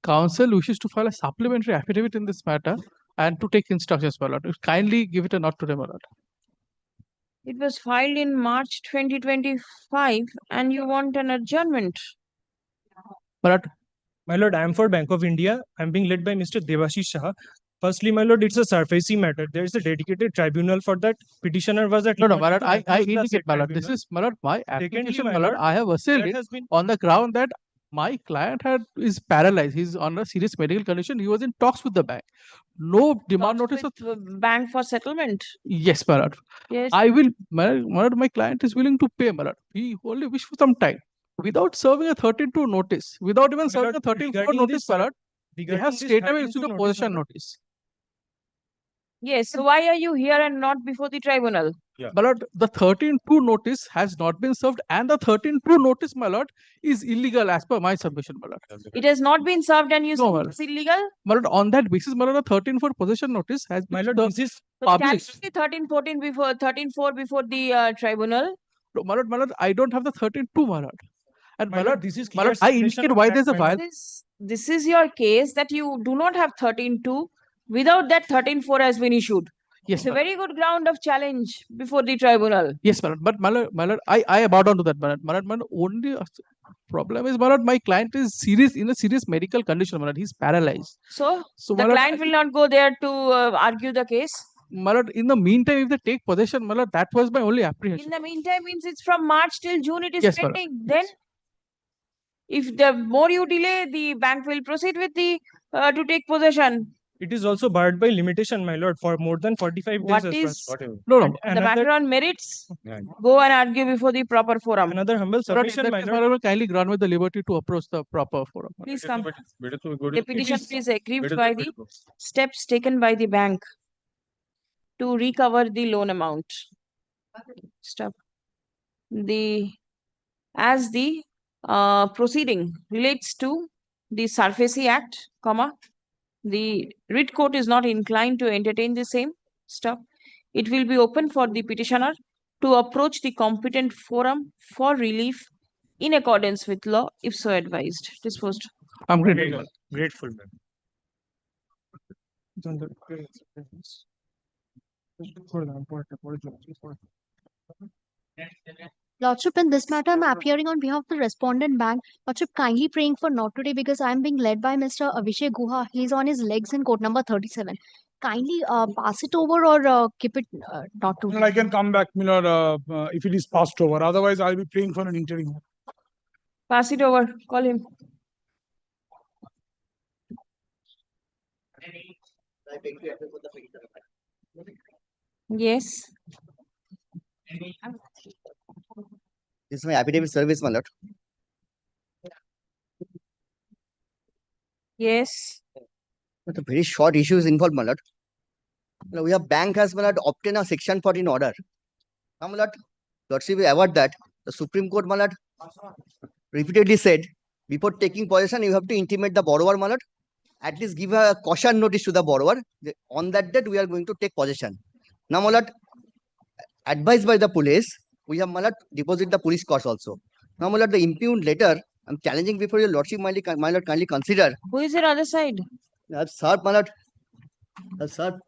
[SPEAKER 18] council wishes to file a supplementary affidavit in this matter and to take instructions, my lord. Kindly give it a nod today, my lord.
[SPEAKER 1] It was filed in March 2025 and you want an adjournment.
[SPEAKER 7] My lord, I am for Bank of India. I am being led by Mr. Devashish Shah. Firstly, my lord, it's a surfacey matter. There is a dedicated tribunal for that. Petitioner was at
[SPEAKER 18] No, my
[SPEAKER 7] liberty
[SPEAKER 18] lord,
[SPEAKER 7] to
[SPEAKER 18] I
[SPEAKER 7] accuse the
[SPEAKER 18] indicate,
[SPEAKER 7] said
[SPEAKER 18] my lord, this
[SPEAKER 7] tribunal.
[SPEAKER 18] is, my lord, my
[SPEAKER 7] Secondly,
[SPEAKER 18] application,
[SPEAKER 7] my
[SPEAKER 18] my lord,
[SPEAKER 7] lord,
[SPEAKER 18] I have assailed
[SPEAKER 7] that
[SPEAKER 18] it
[SPEAKER 7] has been
[SPEAKER 18] on the ground that my client is paralyzed. He's on a serious medical condition. He was in talks with the bank. No demand notice of
[SPEAKER 1] bank for settlement.
[SPEAKER 18] Yes, my lord.
[SPEAKER 1] Yes.
[SPEAKER 18] I will, my lord, my client is willing to pay, my lord. He only wish for some time. Without serving a 13-2 notice, without even serving a 13-4 notice, my lord, they have straight away issued a possession notice.
[SPEAKER 1] Yes. So why are you here and not before the tribunal?
[SPEAKER 18] My lord, the 13-2 notice has not been served, and the 13-2 notice, my lord, is illegal as per my submission, my lord.
[SPEAKER 1] It has not been served and you
[SPEAKER 18] No,
[SPEAKER 1] say
[SPEAKER 18] my lord.
[SPEAKER 1] it's illegal?
[SPEAKER 18] My lord, on that basis, my lord, the 13-4 possession notice has been
[SPEAKER 1] So
[SPEAKER 18] published.
[SPEAKER 1] can be 13-14 before 13-4 before the tribunal.
[SPEAKER 18] No, my lord, I don't have the 13-2, my lord. And
[SPEAKER 7] My lord, this is
[SPEAKER 18] my
[SPEAKER 7] clear
[SPEAKER 18] lord, I
[SPEAKER 7] stipulation
[SPEAKER 18] indicate
[SPEAKER 7] of
[SPEAKER 18] why
[SPEAKER 7] fact,
[SPEAKER 18] there's a
[SPEAKER 7] my
[SPEAKER 18] file.
[SPEAKER 7] lord.
[SPEAKER 1] This is your case that you do not have 13-2 without that 13-4 has been issued.
[SPEAKER 18] Yes,
[SPEAKER 1] It's a very good ground of challenge before the tribunal.
[SPEAKER 18] Yes, my lord. But my lord, I bow down to that, my lord. Only problem is, my lord, my client is in a serious medical condition, my lord. He's paralyzed.
[SPEAKER 1] So
[SPEAKER 18] So,
[SPEAKER 1] the
[SPEAKER 18] my lord,
[SPEAKER 1] client will not go there to argue the case.
[SPEAKER 18] My lord, in the meantime, if they take possession, my lord, that was my only apprehension.
[SPEAKER 1] In the meantime means it's from March till June it is
[SPEAKER 18] Yes, my lord.
[SPEAKER 1] pending. Then if the more you delay, the bank will proceed with the to take possession.
[SPEAKER 7] It is also barred by limitation, my lord, for more than 45
[SPEAKER 1] What
[SPEAKER 7] days
[SPEAKER 1] is
[SPEAKER 7] as well.
[SPEAKER 18] No.
[SPEAKER 1] the matter on merits? Go and argue before the proper forum.
[SPEAKER 7] Another humble
[SPEAKER 18] My lord, in
[SPEAKER 7] submission,
[SPEAKER 18] that
[SPEAKER 7] my
[SPEAKER 18] case,
[SPEAKER 7] lord.
[SPEAKER 18] my lord, kindly grant me the liberty to approach the proper forum.
[SPEAKER 1] Please come.
[SPEAKER 7] It
[SPEAKER 1] The petition
[SPEAKER 7] is-
[SPEAKER 1] is aggrieved by the steps taken by the bank to recover the loan amount. Stop. As the proceeding relates to the Surfacey Act, the writ court is not inclined to entertain the same. Stop. It will be open for the petitioner to approach the competent forum for relief in accordance with law, if so advised. Disposed.
[SPEAKER 18] I'm grateful.
[SPEAKER 7] Grateful, ma'am.
[SPEAKER 20] Lordship, in this matter, I'm appearing on behalf of the respondent bank. Lordship, kindly praying for not today because I'm being led by Mr. Abhishek Guha. He's on his legs in court number 37. Kindly pass it over or keep it not to.
[SPEAKER 21] I can come back, Milord, if it is passed over. Otherwise, I'll be praying for an interim.
[SPEAKER 1] Pass it over. Call him. Yes.
[SPEAKER 2] This is my affidavit service, my lord.
[SPEAKER 1] Yes.
[SPEAKER 2] But a very short issue is involved, my lord. Now, we have bank has, my lord, obtained a section 14 order. Now, my lord, lordship will award that the Supreme Court, my lord, repeatedly said before taking possession, you have to intimate the borrower, my lord. At least give a caution notice to the borrower. On that date, we are going to take possession. Now, my lord, advised by the police, we have, my lord, deposit the police cost also. Now, my lord, the impugned letter, I'm challenging before your lordship, my lord, kindly consider.
[SPEAKER 1] Who is it other side?
[SPEAKER 2] Sir, my lord. Sir.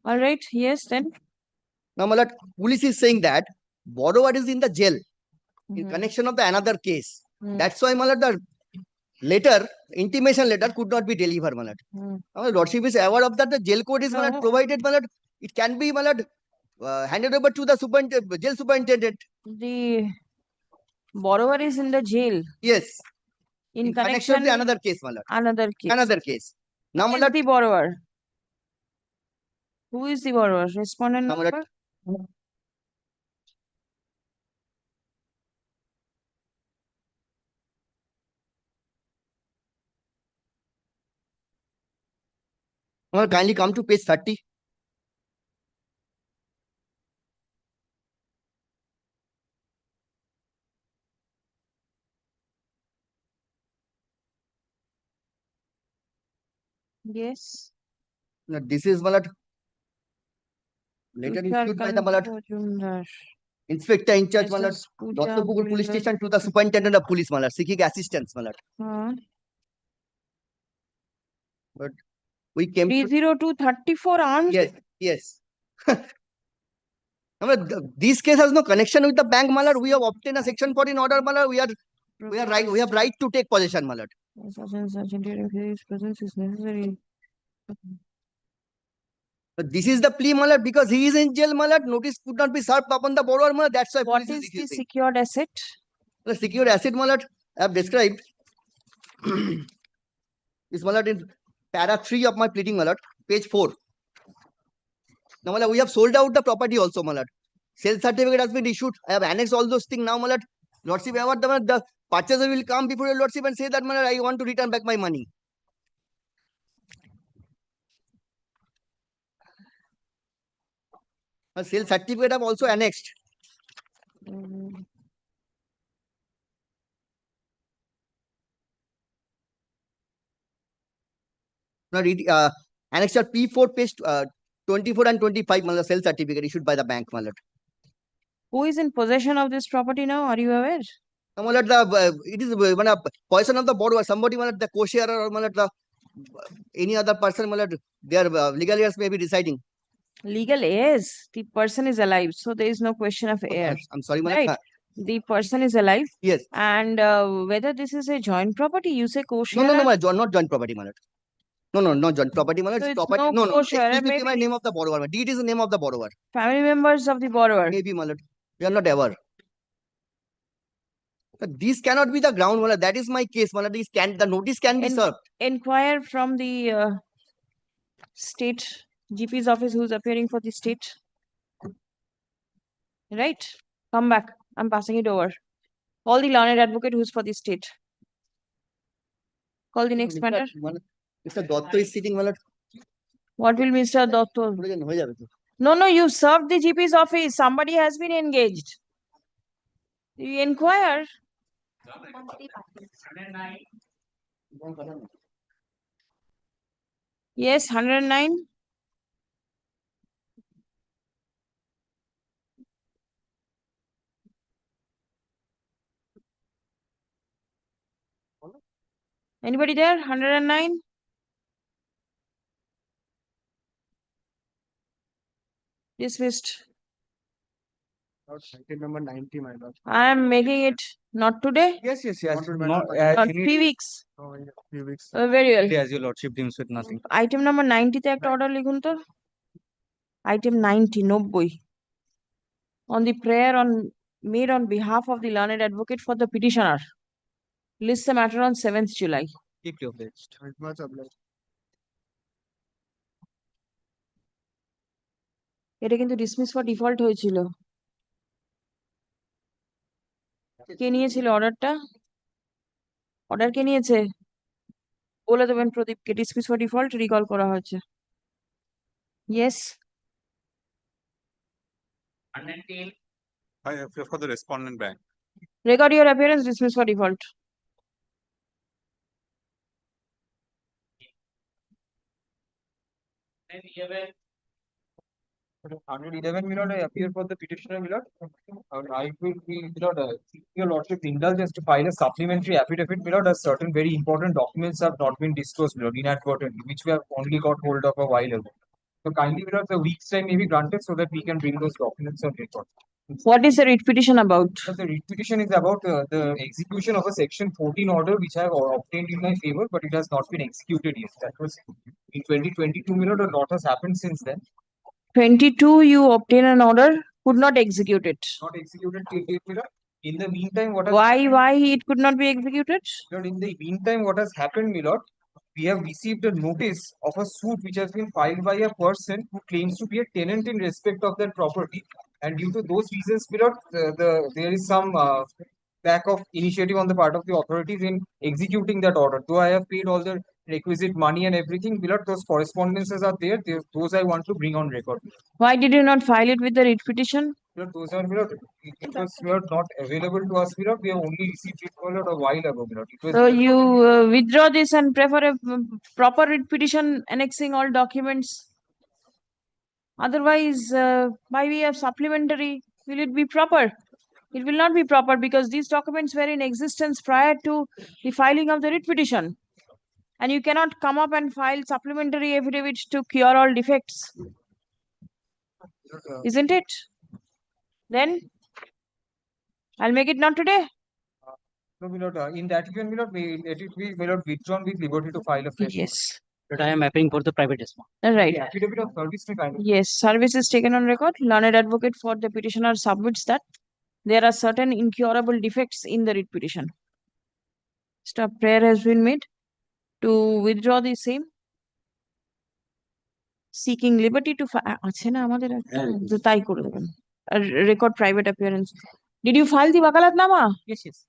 [SPEAKER 1] All right. Yes, then.
[SPEAKER 2] Now, my lord, police is saying that borrower is in the jail in connection of the another case. That's why, my lord, the letter, intimation letter could not be delivered, my lord. Now, lordship is aware of that. The jail code is, my lord, provided, my lord. It can be, my lord, handed over to the jail superintendent.
[SPEAKER 1] The borrower is in the jail.
[SPEAKER 2] Yes.
[SPEAKER 1] In
[SPEAKER 2] connection
[SPEAKER 1] connection
[SPEAKER 2] with another case, my lord.
[SPEAKER 1] Another case.
[SPEAKER 2] Another case. Now,
[SPEAKER 1] Who
[SPEAKER 2] my
[SPEAKER 1] is
[SPEAKER 2] lord,
[SPEAKER 1] the borrower? Who is the borrower? Respondent
[SPEAKER 2] now, my lord,
[SPEAKER 1] number?
[SPEAKER 2] my lord, kindly come to page 30.
[SPEAKER 1] Yes.
[SPEAKER 2] Now, this is, my lord, letter issued by the, my lord, Inspector in charge, my lord, Dottopukur Police Station to the Superintendent of Police, my lord, seeking assistance, my lord. But we came
[SPEAKER 1] 30234 armed?
[SPEAKER 2] Yes, yes. This case has no connection with the bank, my lord. We have obtained a section 14 order, my lord. We have right to take possession, my lord.
[SPEAKER 1] Such and such interim presence is necessary.
[SPEAKER 2] This is the plea, my lord, because he is in jail, my lord. Notice could not be served upon the borrower, my lord. That's why
[SPEAKER 1] What
[SPEAKER 2] police
[SPEAKER 1] is the
[SPEAKER 2] refusing.
[SPEAKER 1] secured asset?
[SPEAKER 2] The secured asset, my lord, I have described. Is, my lord, in para 3 of my pleading, my lord, page 4. Now, my lord, we have sold out the property also, my lord. Sales certificate has been issued. I have annexed all those things now, my lord. Lordship, the purchaser will come before your lordship and say that, my lord, I want to return back my money. A sales certificate have also annexed. Now, read annexure P4, page 24 and 25, my lord, sales certificate issued by the bank, my lord.
[SPEAKER 1] Who is in possession of this property now? Are you aware?
[SPEAKER 2] Now, my lord, it is one possession of the borrower. Somebody, my lord, the co-sharer or my lord, any other person, my lord, their legal heirs may be deciding.
[SPEAKER 1] Legal heirs. The person is alive, so there is no question of heir.
[SPEAKER 2] I'm sorry, my
[SPEAKER 1] Right.
[SPEAKER 2] lord.
[SPEAKER 1] The person is alive.
[SPEAKER 2] Yes.
[SPEAKER 1] And whether this is a joint property, you say co-sharer.
[SPEAKER 2] No, my lord, not joint property, my lord. No, not joint property, my lord.
[SPEAKER 1] So
[SPEAKER 2] It's
[SPEAKER 1] it's
[SPEAKER 2] property.
[SPEAKER 1] no
[SPEAKER 2] No.
[SPEAKER 1] co-sharer,
[SPEAKER 2] It will be my
[SPEAKER 1] maybe
[SPEAKER 2] name of the borrower. My deed is the name of the borrower.
[SPEAKER 1] family members of the borrower.
[SPEAKER 2] Maybe, my lord. We are not ever. This cannot be the ground, my lord. That is my case, my lord. The notice can be served.
[SPEAKER 1] Inquire from the state GP's office who's appearing for the state. Right? Come back. I'm passing it over. Call the learned advocate who's for the state. Call the next matter.
[SPEAKER 2] Mr. Dotto is sitting, my lord.
[SPEAKER 1] What will Mr. Dotto? No, you served the GP's office. Somebody has been engaged. You inquire. Yes, 109. Anybody there? 109. Dismissed.
[SPEAKER 19] Item number 90, my lord.
[SPEAKER 1] I am making it not today.
[SPEAKER 5] Yes.
[SPEAKER 19] Not
[SPEAKER 1] 3 weeks.
[SPEAKER 19] Oh, yeah, 3 weeks.
[SPEAKER 1] Very well.
[SPEAKER 5] As your lordship deems with nothing.
[SPEAKER 1] Item number 90 তে একটা order লিখুন তো। Item 90, 90. On the prayer made on behalf of the learned advocate for the petitioner. List the matter on 7th July.
[SPEAKER 5] Deeply obliged.
[SPEAKER 19] Much obliged.
[SPEAKER 1] এটা কিন্তু dismiss for default হয়েছিল। কে নিয়েছিল অর্ডারটা? Order কে নিয়েছে? বলে দেবেন প্রদীপকে ডিসমিস ফর ডিফল্ট রিকল করা হয়েছে। Yes.
[SPEAKER 11] I appear for the respondent bank.
[SPEAKER 1] Record your appearance, dismiss for default.
[SPEAKER 22] I appear for the petitioner, Milord. I will be, Milord, your lordship's indulgence to file a supplementary affidavit, Milord, as certain very important documents have not been disclosed, Milord, inadvertently, which we have only got hold of a while ago. So kindly, Milord, the week's time may be granted so that we can bring those documents on record.
[SPEAKER 1] What is the writ petition about?
[SPEAKER 22] The writ petition is about the execution of a section 14 order which I have obtained in my favor, but it has not been executed yet. That was in 2022, Milord. A lot has happened since then.
[SPEAKER 1] 22, you obtain an order, could not execute it.
[SPEAKER 22] Not executed till date, Milord. In the meantime, what has
[SPEAKER 1] Why it could not be executed?
[SPEAKER 22] Milord, in the meantime, what has happened, Milord? We have received a notice of a suit which has been filed by a person who claims to be a tenant in respect of that property. And due to those reasons, Milord, there is some lack of initiative on the part of the authorities in executing that order. Though I have paid all the requisite money and everything, Milord, those correspondences are there. Those I want to bring on record.
[SPEAKER 1] Why did you not file it with the writ petition?
[SPEAKER 22] Milord, those are, Milord, it was, Milord, not available to us, Milord. We have only received it, Milord, a while ago, Milord. It was
[SPEAKER 1] So you withdraw this and prefer a proper writ petition annexing all documents. Otherwise, by way of supplementary, will it be proper? It will not be proper because these documents were in existence prior to the filing of the writ petition. And you cannot come up and file supplementary affidavits to cure all defects. Isn't it? Then I'll make it not today.
[SPEAKER 22] No, my lord, in that event, my lord, let it be, my lord, withdrawn with liberty to file a fresh one.
[SPEAKER 1] Yes.
[SPEAKER 5] But I am appealing for the private response.
[SPEAKER 1] Right.
[SPEAKER 22] The affidavit of service may kind of.
[SPEAKER 1] Yes, service is taken on record. Learned advocate for the petitioner submits that there are certain incurable defects in the writ petition. Stop. Prayer has been made to withdraw the same, seeking liberty to আছে না আমাদের একটা যে তাই করে দেবেন record private appearance. Did you file the wakalatnama?
[SPEAKER 5] Yes, yes.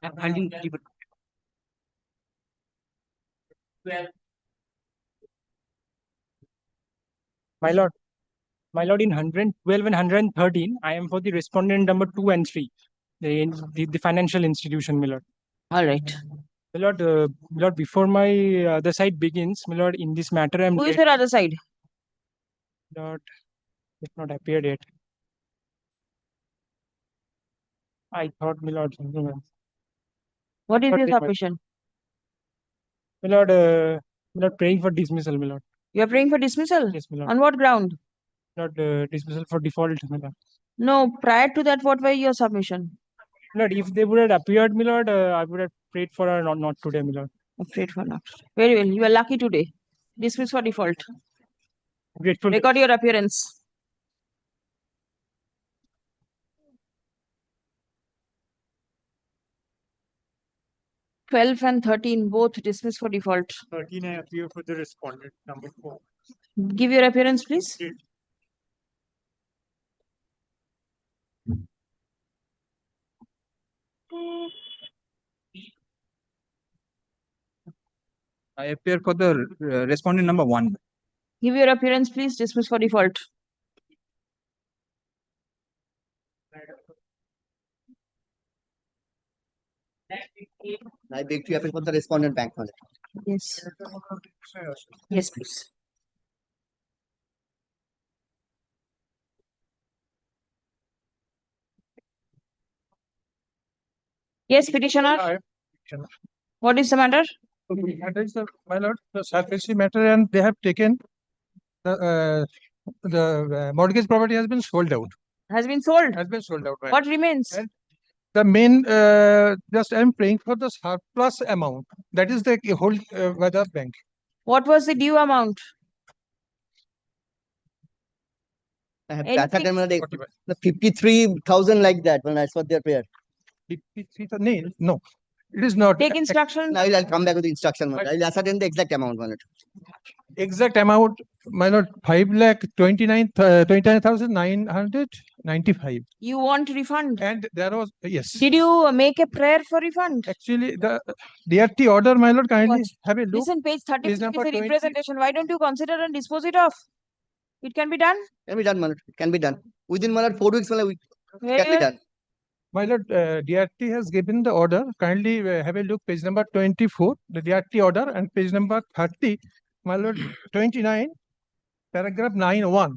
[SPEAKER 5] I'm filing liberty.
[SPEAKER 7] My lord, in 112 and 113, I am for the respondent number 2 and 3, the financial institution, my lord.
[SPEAKER 1] All right.
[SPEAKER 7] My lord, before my other side begins, my lord, in this matter,
[SPEAKER 1] Who is your other side?
[SPEAKER 7] Lord, it's not appeared yet. I thought, my lord, something else.
[SPEAKER 1] What is
[SPEAKER 7] But
[SPEAKER 1] your
[SPEAKER 7] it might-
[SPEAKER 1] submission?
[SPEAKER 7] My lord, praying for dismissal, my lord.
[SPEAKER 1] You are praying for dismissal?
[SPEAKER 7] Yes, my lord.
[SPEAKER 1] On what ground?
[SPEAKER 7] Lord, dismissal for default, my lord.
[SPEAKER 1] No, prior to that, what were your submission?
[SPEAKER 7] Lord, if they would have appeared, my lord, I would have prayed for a not today, my lord.
[SPEAKER 1] Prayed for not. Very well. You are lucky today. Dismiss for default.
[SPEAKER 7] Grateful.
[SPEAKER 1] Record your appearance. (12) and 13 both dismiss for default.
[SPEAKER 7] 13, I appear for the respondent number 4.
[SPEAKER 1] Give your appearance, please.
[SPEAKER 5] I appear for the respondent number 1.
[SPEAKER 1] Give your appearance, please. Dismiss for default.
[SPEAKER 2] I beg to appeal for the respondent bank knowledge.
[SPEAKER 1] Yes. Yes, please. Yes, petitioner. What is the matter?
[SPEAKER 18] That is my lord, the surface matter, and they have taken the mortgage property has been sold out.
[SPEAKER 1] Has been sold.
[SPEAKER 18] Has been sold out. Right?
[SPEAKER 1] What remains?
[SPEAKER 18] And the main, just I'm praying for the surplus amount. That is the whole by the bank.
[SPEAKER 1] What was the due amount?
[SPEAKER 2] I have the 53,000 like that when that's what they're paid.
[SPEAKER 18] 53,000? No, it is not.
[SPEAKER 1] Take instruction.
[SPEAKER 2] Now I'll come back with the instruction. I'll ascertain the exact amount on it.
[SPEAKER 18] Exact amount, my lord, 5,29,995.
[SPEAKER 1] You want refund?
[SPEAKER 18] And there was, yes.
[SPEAKER 1] Did you make a prayer for refund?
[SPEAKER 18] Actually, the DRT order, my lord, kindly
[SPEAKER 1] Watch.
[SPEAKER 18] have a look.
[SPEAKER 1] Listen, page 36 is
[SPEAKER 18] number
[SPEAKER 1] a
[SPEAKER 18] 20.
[SPEAKER 1] representation. Why don't you consider and dispose it off? It can be done.
[SPEAKER 2] Can be done, my lord. It can be done. Within, my lord, 4 weeks, my lord, it can be done.
[SPEAKER 18] My lord, DRT has given the order. Kindly have a look, page number 24, the DRT order, and page number 30, my lord, 29, paragraph 9(1).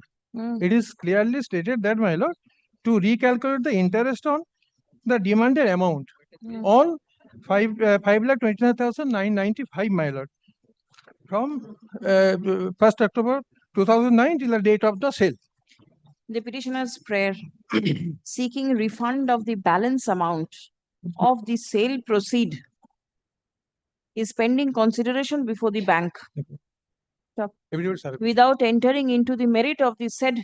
[SPEAKER 18] It is clearly stated that, my lord, to recalculate the interest on the demanded amount on 5,29,995, my lord, from 1st October 2009 till the date of the sale.
[SPEAKER 1] The petitioner's prayer seeking refund of the balance amount of the sale proceed is pending consideration before the bank. Without entering into the merit of the said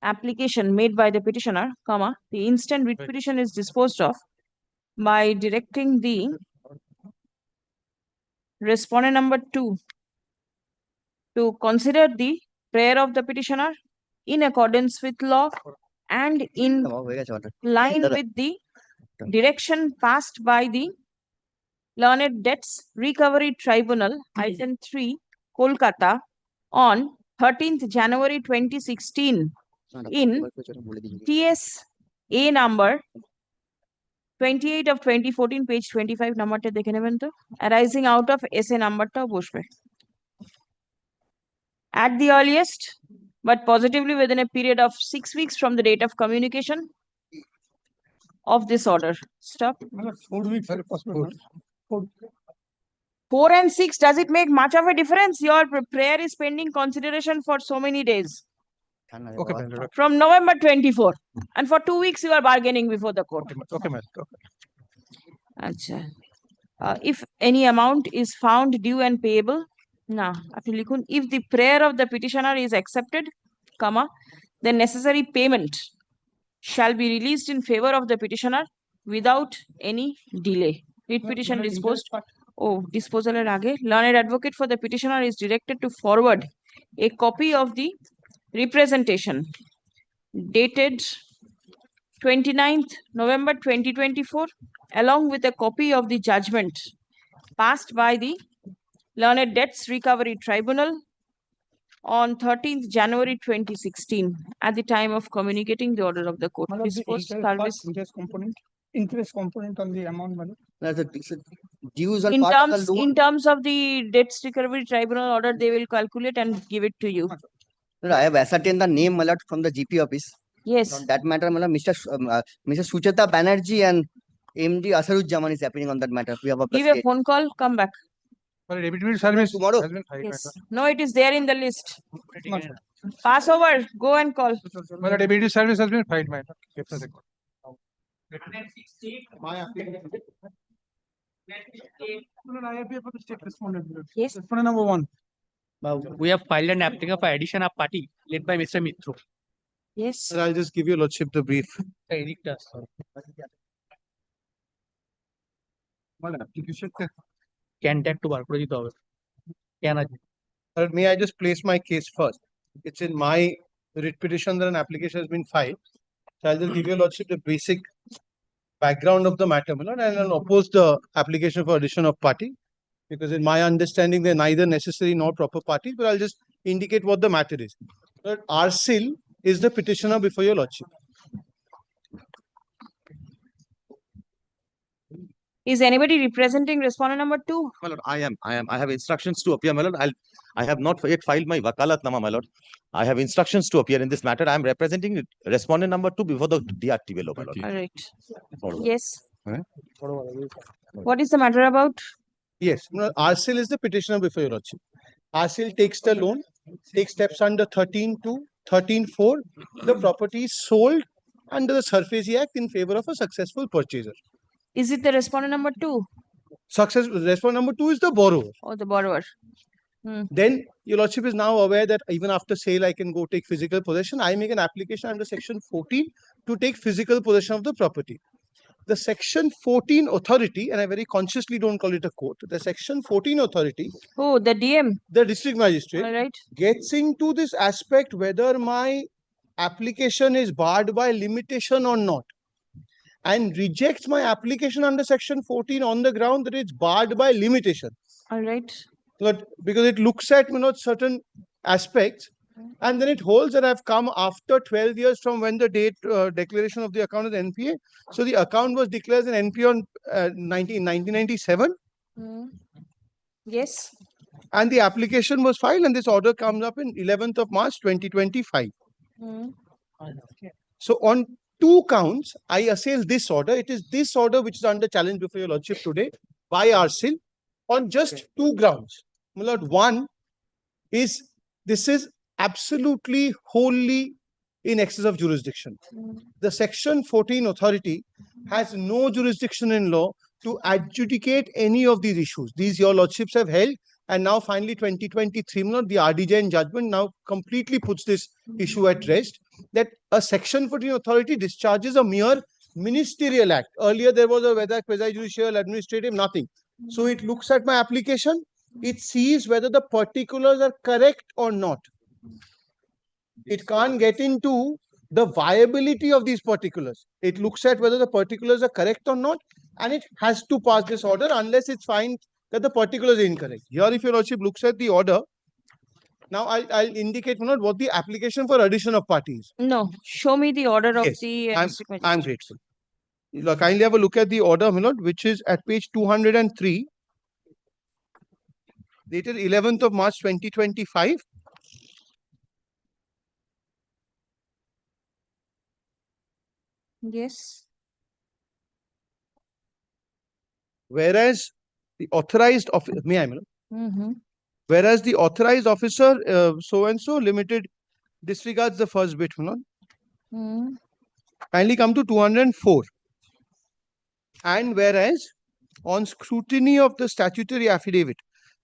[SPEAKER 1] application made by the petitioner, the instant writ petition is disposed of by directing the respondent number 2 to consider the prayer of the petitioner in accordance with law and in line with the direction passed by the Learned Debts Recovery Tribunal, -3, Kolkata, on 13th January 2016 in TSA number 28 of 2014, page 25, numberটা দেখে নেবেন তো, arising out of SA numberটাও বসবে at the earliest, but positively within a period of 6 weeks from the date of communication of this order. Stop.
[SPEAKER 18] 4 weeks are possible.
[SPEAKER 1] 4 and 6, does it make much of a difference? Your prayer is pending consideration for so many days.
[SPEAKER 18] Okay, my lord.
[SPEAKER 1] From November 24. And for 2 weeks you are bargaining before the court.
[SPEAKER 18] Okay, my lord.
[SPEAKER 1] Acha. If any amount is found due and payable, if the prayer of the petitioner is accepted, the necessary payment shall be released in favor of the petitioner without any delay. Writ petition disposed. Disposal age. Learned advocate for the petitioner is directed to forward a copy of the representation dated 29th November 2024 along with a copy of the judgment passed by the Learned Debts Recovery Tribunal on 13th January 2016 at the time of communicating the order of the court. Disposed service.
[SPEAKER 21] Interest component on the amount, my lord.
[SPEAKER 2] Dues are part of the loan.
[SPEAKER 1] In terms of the Debts Recovery Tribunal order, they will calculate and give it to you.
[SPEAKER 2] I have ascertained the name, my lord, from the GP office.
[SPEAKER 1] Yes.
[SPEAKER 2] On that matter, my lord, Mr. Sucheta Banerjee and MD Asarujjaman is appearing on that matter. We have
[SPEAKER 1] Give a phone call, come back.
[SPEAKER 18] Well, deputy service
[SPEAKER 2] tomorrow.
[SPEAKER 18] has been filed,
[SPEAKER 1] Yes. No, it is there in the list. Pass over, go and call.
[SPEAKER 18] Well, deputy service has been filed, my lord. Kept the record.
[SPEAKER 1] Yes.
[SPEAKER 21] Respondent number 1.
[SPEAKER 10] We have filed an application for addition of party led by Mr. Mitro.
[SPEAKER 1] Yes.
[SPEAKER 18] Sir, I'll just give you lordship the brief.
[SPEAKER 10] Contact to bar করে দিতে হবে কেন আছে
[SPEAKER 18] Sir, may I just place my case first? It's in my writ petition that an application has been filed. So I'll just give you lordship the basic background of the matter, my lord, and I'll oppose the application for addition of party because in my understanding they're neither necessary nor proper parties, but I'll just indicate what the matter is. But Arsil is the petitioner before your lordship.
[SPEAKER 1] Is anybody representing respondent number 2?
[SPEAKER 11] My lord, I am. I have instructions to appear, my lord. I have not yet filed my wakalatnama, my lord. I have instructions to appear in this matter. I am representing respondent number 2 before the DRT below, my lord.
[SPEAKER 1] All right. Yes. What is the matter about?
[SPEAKER 18] Yes, Arsil is the petitioner before your lordship. Arsil takes the loan, takes steps under 13.2, 13.4. The property is sold under the SARFAESI Act in favor of a successful purchaser.
[SPEAKER 1] Is it the respondent number 2?
[SPEAKER 18] Respondent number 2 is the borrower.
[SPEAKER 1] Oh, the borrower.
[SPEAKER 18] Then your lordship is now aware that even after sale, I can go take physical possession. I make an application under section 14 to take physical possession of the property. The section 14 authority, and I very consciously don't call it a court, the section 14 authority.
[SPEAKER 1] Oh, the DM.
[SPEAKER 18] The district magistrate.
[SPEAKER 1] All right.
[SPEAKER 18] Gets into this aspect whether my application is barred by limitation or not. And rejects my application under section 14 on the ground that it's barred by limitation.
[SPEAKER 1] All right.
[SPEAKER 18] But because it looks at certain aspects, and then it holds that I've come after 12 years from when the date declaration of the account is NPA. So the account was declared as an NPA on 1997.
[SPEAKER 1] Yes.
[SPEAKER 18] And the application was filed, and this order comes up in 11th of March 2025. So on 2 counts, I assail this order. It is this order which is under challenge before your lordship today by Arsil on just 2 grounds. My lord, one is this is absolutely wholly in excess of jurisdiction. The section 14 authority has no jurisdiction in law to adjudicate any of these issues. These your lordships have held, and now finally 2023, my lord, the RDJ judgment now completely puts this issue at rest, that a section 14 authority discharges a mere ministerial act. Earlier there was a whether quasi-judicial, administrative, nothing. So it looks at my application, it sees whether the particulars are correct or not. It can't get into the viability of these particulars. It looks at whether the particulars are correct or not, and it has to pass this order unless it finds that the particulars are incorrect. Here, if your lordship looks at the order, now I'll indicate what the application for addition of parties.
[SPEAKER 1] No, show me the order of the.
[SPEAKER 18] I'm grateful. Kindly have a look at the order, my lord, which is at page 203, dated 11th of March 2025.
[SPEAKER 1] Yes.
[SPEAKER 18] Whereas
[SPEAKER 4] the authorized officer, may I, whereas the authorized officer so and so limited disregards the first bit, kindly come to 204. And whereas on scrutiny of the statutory affidavit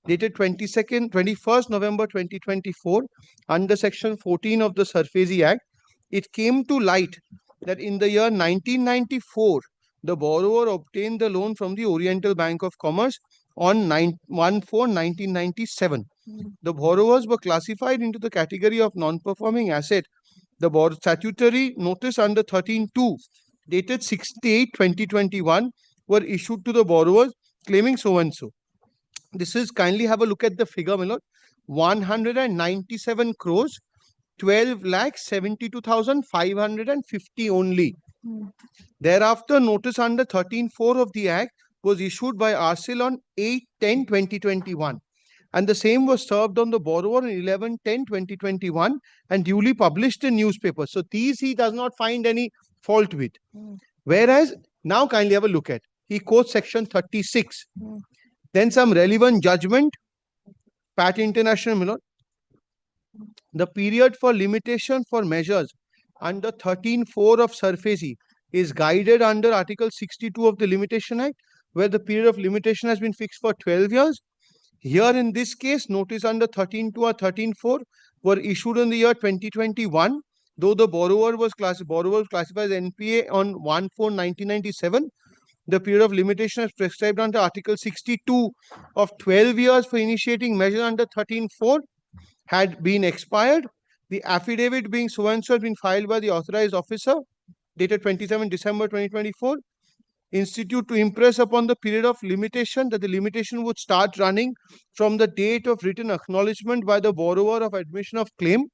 [SPEAKER 4] dated 21st November 2024 under section 14 of the SARFAESI Act, it came to light that in the year 1994, the borrower obtained the loan from the Oriental Bank of Commerce on 1/4/1997. The borrowers were classified into the category of non-performing asset. The statutory notice under 13(2) dated 6/8/2021 were issued to the borrowers claiming so and so. This is, kindly have a look at the figure, my lord. 197 crores, 12,72,550 only. Thereafter, notice under 13(4) of the Act was issued by RCL on 8/10/2021. And the same was served on the borrower on 11/10/2021 and duly published in newspapers. So these he does not find any fault with. Whereas, now kindly have a look at, he quotes section 36. Then some relevant judgment, Pat International, my lord. The period for limitation for measures under 13(4) of SARFAESI is guided under Article 62 of the Limitation Act, where the period of limitation has been fixed for 12 years. Here in this case, notice under 13(2) or 13(4) were issued in the year 2021, though the borrower was classified as NPA on 1/4/1997. The period of limitation is prescribed under Article 62 of 12 years for initiating measure under 13(4 had been expired. The affidavit being so and so has been filed by the authorized officer dated 27 December 2024. Institute to impress upon the period of limitation that the limitation would start running from the date of written acknowledgement by the borrower of admission of claim.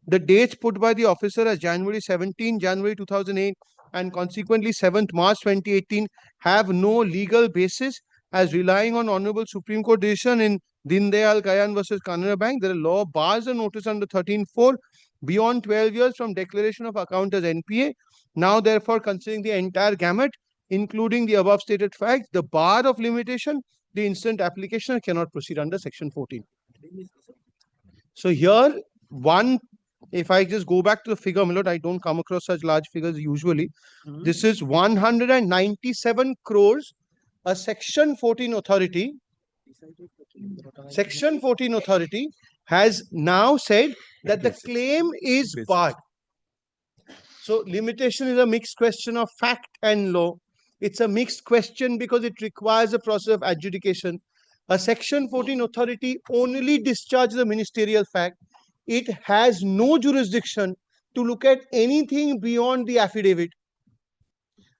[SPEAKER 4] The dates put by the officer as January 17, January 2008 and consequently 7th March 2018 have no legal basis, as relying on Honorable Supreme Court decision in Din Dayal Kayan versus Canara Bank, the law bars a notice under 13(4) beyond 12 years from declaration of account as NPA. Now, therefore, considering the entire gamut, including the above stated facts, the bar of limitation, the instant application cannot proceed under section 14. So here, if I just go back to the figure, my lord, I don't come across such large figures usually. This is 197 crores. A section 14 authority, has now said that the claim is barred. So limitation is a mixed question of fact and law. It's a mixed question because it requires a process of adjudication. A section 14 authority only discharges the ministerial fact. It has no jurisdiction to look at anything beyond the affidavit.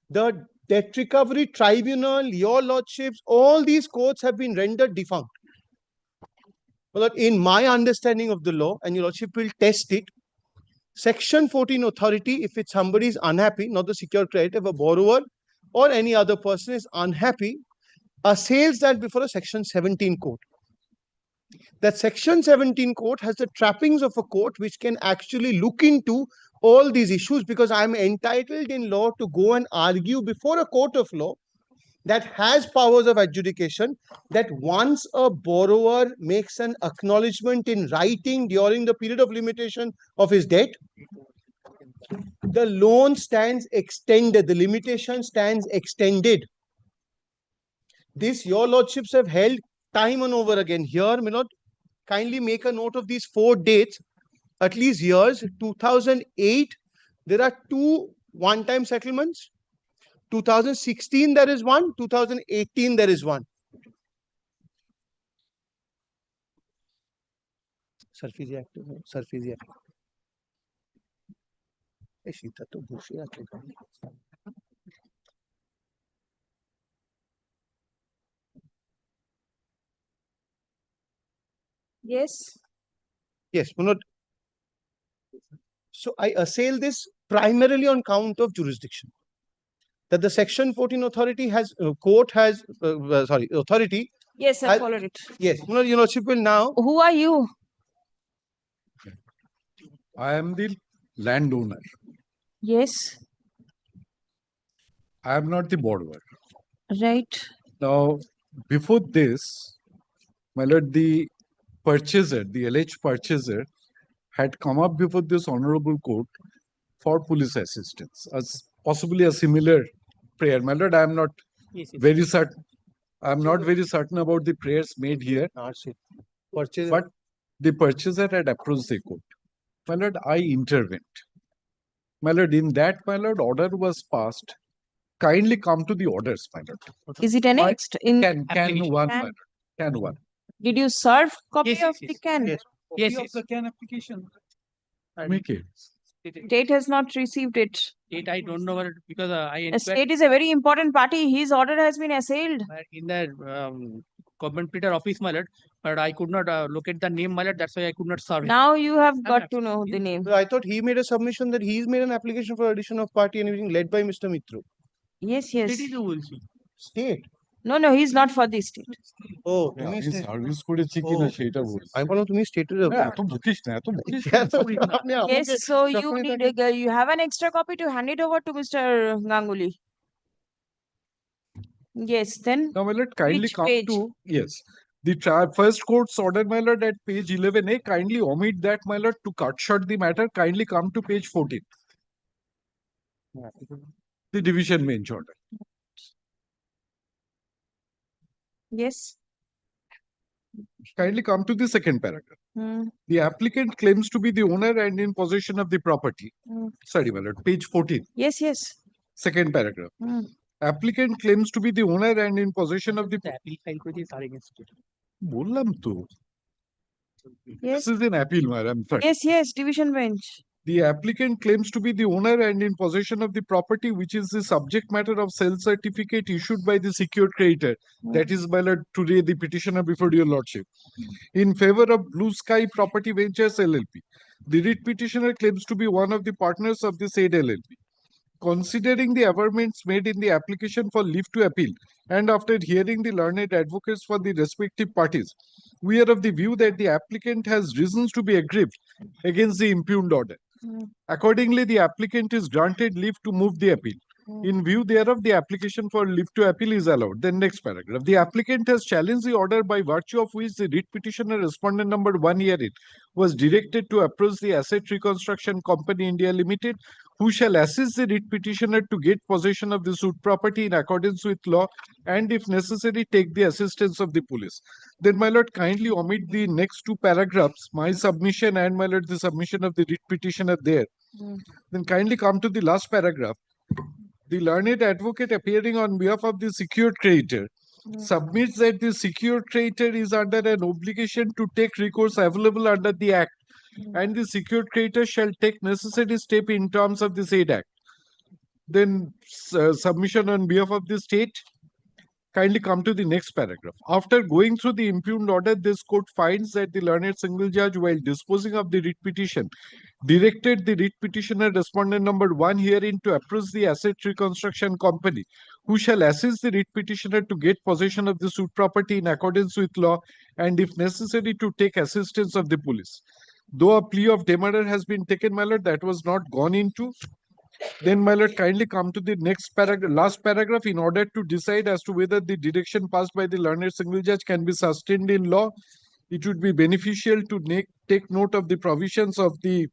[SPEAKER 4] The Debt Recovery Tribunal, your lordships, all these courts have been rendered defunct. Well, in my understanding of the law, and your lordship will test it, section 14 authority, if it's somebody is unhappy, not the secured creditor, if a borrower or any other person is unhappy, assails that before a section 17 court. That section 17 court has the trappings of a court which can actually look into all these issues, because I am entitled in law to go and argue before a court of law that has powers of adjudication that once a borrower makes an acknowledgement in writing during the period of limitation of his debt, the loan stands extended, the limitation stands extended. This your lordships have held time and over again. Here, my lord, kindly make a note of these 4 dates, at least years. 2008, there are 2 one-time settlements. 2016, there is one. 2018, there is one. SARFAESI Act. SARFAESI Act.
[SPEAKER 1] Yes.
[SPEAKER 4] Yes, Manoj. So I assail this primarily on count of jurisdiction. That the section 14 authority has, authority.
[SPEAKER 1] Yes, I followed it.
[SPEAKER 4] Yes, Manoj, your lordship will now.
[SPEAKER 1] Who are you?
[SPEAKER 17] I am the landowner.
[SPEAKER 1] Yes.
[SPEAKER 17] I am not the borrower.
[SPEAKER 1] Right.
[SPEAKER 17] Now,
[SPEAKER 3] before this, my lord, the purchaser, the alleged purchaser, had come up before this honorable court for police assistance, as possibly a similar prayer. My lord, I am not very certain. I am not very certain about the prayers made here, but the purchaser had approached the court. My lord, I intervened. My lord, in that, my lord, order was passed. Kindly come to the orders, my lord.
[SPEAKER 1] Is it annexed in
[SPEAKER 3] Can
[SPEAKER 1] application?
[SPEAKER 3] one, my lord. Can one.
[SPEAKER 1] Did you serve copy
[SPEAKER 10] Yes,
[SPEAKER 1] of
[SPEAKER 10] yes,
[SPEAKER 1] the
[SPEAKER 10] yes.
[SPEAKER 1] can?
[SPEAKER 10] Yes.
[SPEAKER 18] Copy
[SPEAKER 10] Yes,
[SPEAKER 18] of the can application.
[SPEAKER 3] Make it.
[SPEAKER 1] State has not received it.
[SPEAKER 10] State, I don't know because I
[SPEAKER 1] The
[SPEAKER 10] inquired
[SPEAKER 1] state is a very important party. His order has been assailed.
[SPEAKER 10] in the government printer office, my lord, but I could not locate the name, my lord. That's why I could not serve it.
[SPEAKER 1] Now you have got to know the name.
[SPEAKER 2] I thought he made a submission that he's made an application for addition of party and everything led by Mr. Mitru.
[SPEAKER 1] Yes, yes.
[SPEAKER 2] State.
[SPEAKER 1] No, no, he's not for the state.
[SPEAKER 2] Oh,
[SPEAKER 3] আমি service করেছি কিনা সেটা বলছি।
[SPEAKER 2] আমি বললাম তুমি স্টেটের
[SPEAKER 3] না, এত বকিস না, এত বকিস না।
[SPEAKER 2] আপনি
[SPEAKER 1] Yes,
[SPEAKER 2] আমাকে
[SPEAKER 1] so you
[SPEAKER 2] সবসময়
[SPEAKER 1] need
[SPEAKER 2] তাকে-
[SPEAKER 1] you have an extra copy to hand it over to Mr. Ganguly. Yes, then
[SPEAKER 3] Now, my lord, kindly
[SPEAKER 1] which
[SPEAKER 3] come
[SPEAKER 1] page?
[SPEAKER 3] to, yes, the first court's order, my lord, at page 11A, kindly omit that, my lord, to cut short the matter, kindly come to page 14. The division bench order.
[SPEAKER 1] Yes.
[SPEAKER 3] Kindly come to the second paragraph.
[SPEAKER 1] Hmm.
[SPEAKER 3] The applicant claims to be the owner and in possession of the property.
[SPEAKER 1] Hmm.
[SPEAKER 3] Sorry, my lord, page 14,
[SPEAKER 1] Yes, yes.
[SPEAKER 3] second paragraph.
[SPEAKER 1] Hmm.
[SPEAKER 3] Applicant claims to be the owner and in possession of the.
[SPEAKER 10] appeal file করে দিয়ে তার against it.
[SPEAKER 3] বললাম তো।
[SPEAKER 1] Yes.
[SPEAKER 3] This is an appeal, madam.
[SPEAKER 1] Yes, yes, division bench.
[SPEAKER 3] The applicant claims to be the owner and in possession of the property, which is the subject matter of sale certificate issued by the secured creditor. That is, my lord, today the petitioner before your lordship. In favor of Blue Sky Property Ventures LLP. The writ petitioner claims to be one of the partners of the said LLP. Considering the averments made in the application for leave to appeal, and after hearing the learned advocates for the respective parties, we are of the view that the applicant has reasons to be aggrieved against the impugned order. Accordingly, the applicant is granted leave to move the appeal. In view thereof, the application for leave to appeal is allowed. Then next paragraph. The applicant has challenged the order by virtue of which the writ petitioner respondent number 1 herein was directed to approach the Asset Reconstruction Company India Limited, who shall assist the writ petitioner to get possession of the suit property in accordance with law and if necessary take the assistance of the police. Then, my lord, kindly omit the next two paragraphs, my submission and, my lord, the submission of the writ petitioner there. Then kindly come to the last paragraph. The learned advocate appearing on behalf of the secured creditor submits that the secured creditor is under an obligation to take recourse available under the Act, and the secured creditor shall take necessary step in terms of the said Act. Then submission on behalf of the state. Kindly come to the next paragraph. After going through the impugned order, this court finds that the learned single judge, while disposing of the writ petition, directed the writ petitioner respondent number 1 herein to approach the Asset Reconstruction Company, who shall assist the writ petitioner to get possession of the suit property in accordance with law and if necessary to take assistance of the police. Though a plea of demurrer has been taken, my lord, that was not gone into. Then, my lord, kindly come to the next paragraph, last paragraph, in order to decide as to whether the direction passed by the learned single judge can be sustained in law. It would be beneficial to take note of the provisions of the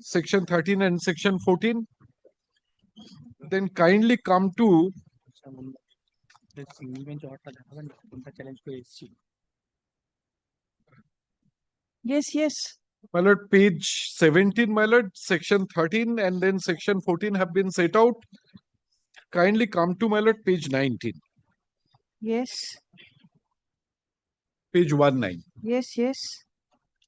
[SPEAKER 3] section 13 and section 14. Then kindly come to
[SPEAKER 1] Yes, yes.
[SPEAKER 3] my lord, page 17, my lord, section 13 and then section 14 have been set out. Kindly come to, my lord, page 19,
[SPEAKER 1] Yes.
[SPEAKER 3] page 19.
[SPEAKER 1] Yes, yes.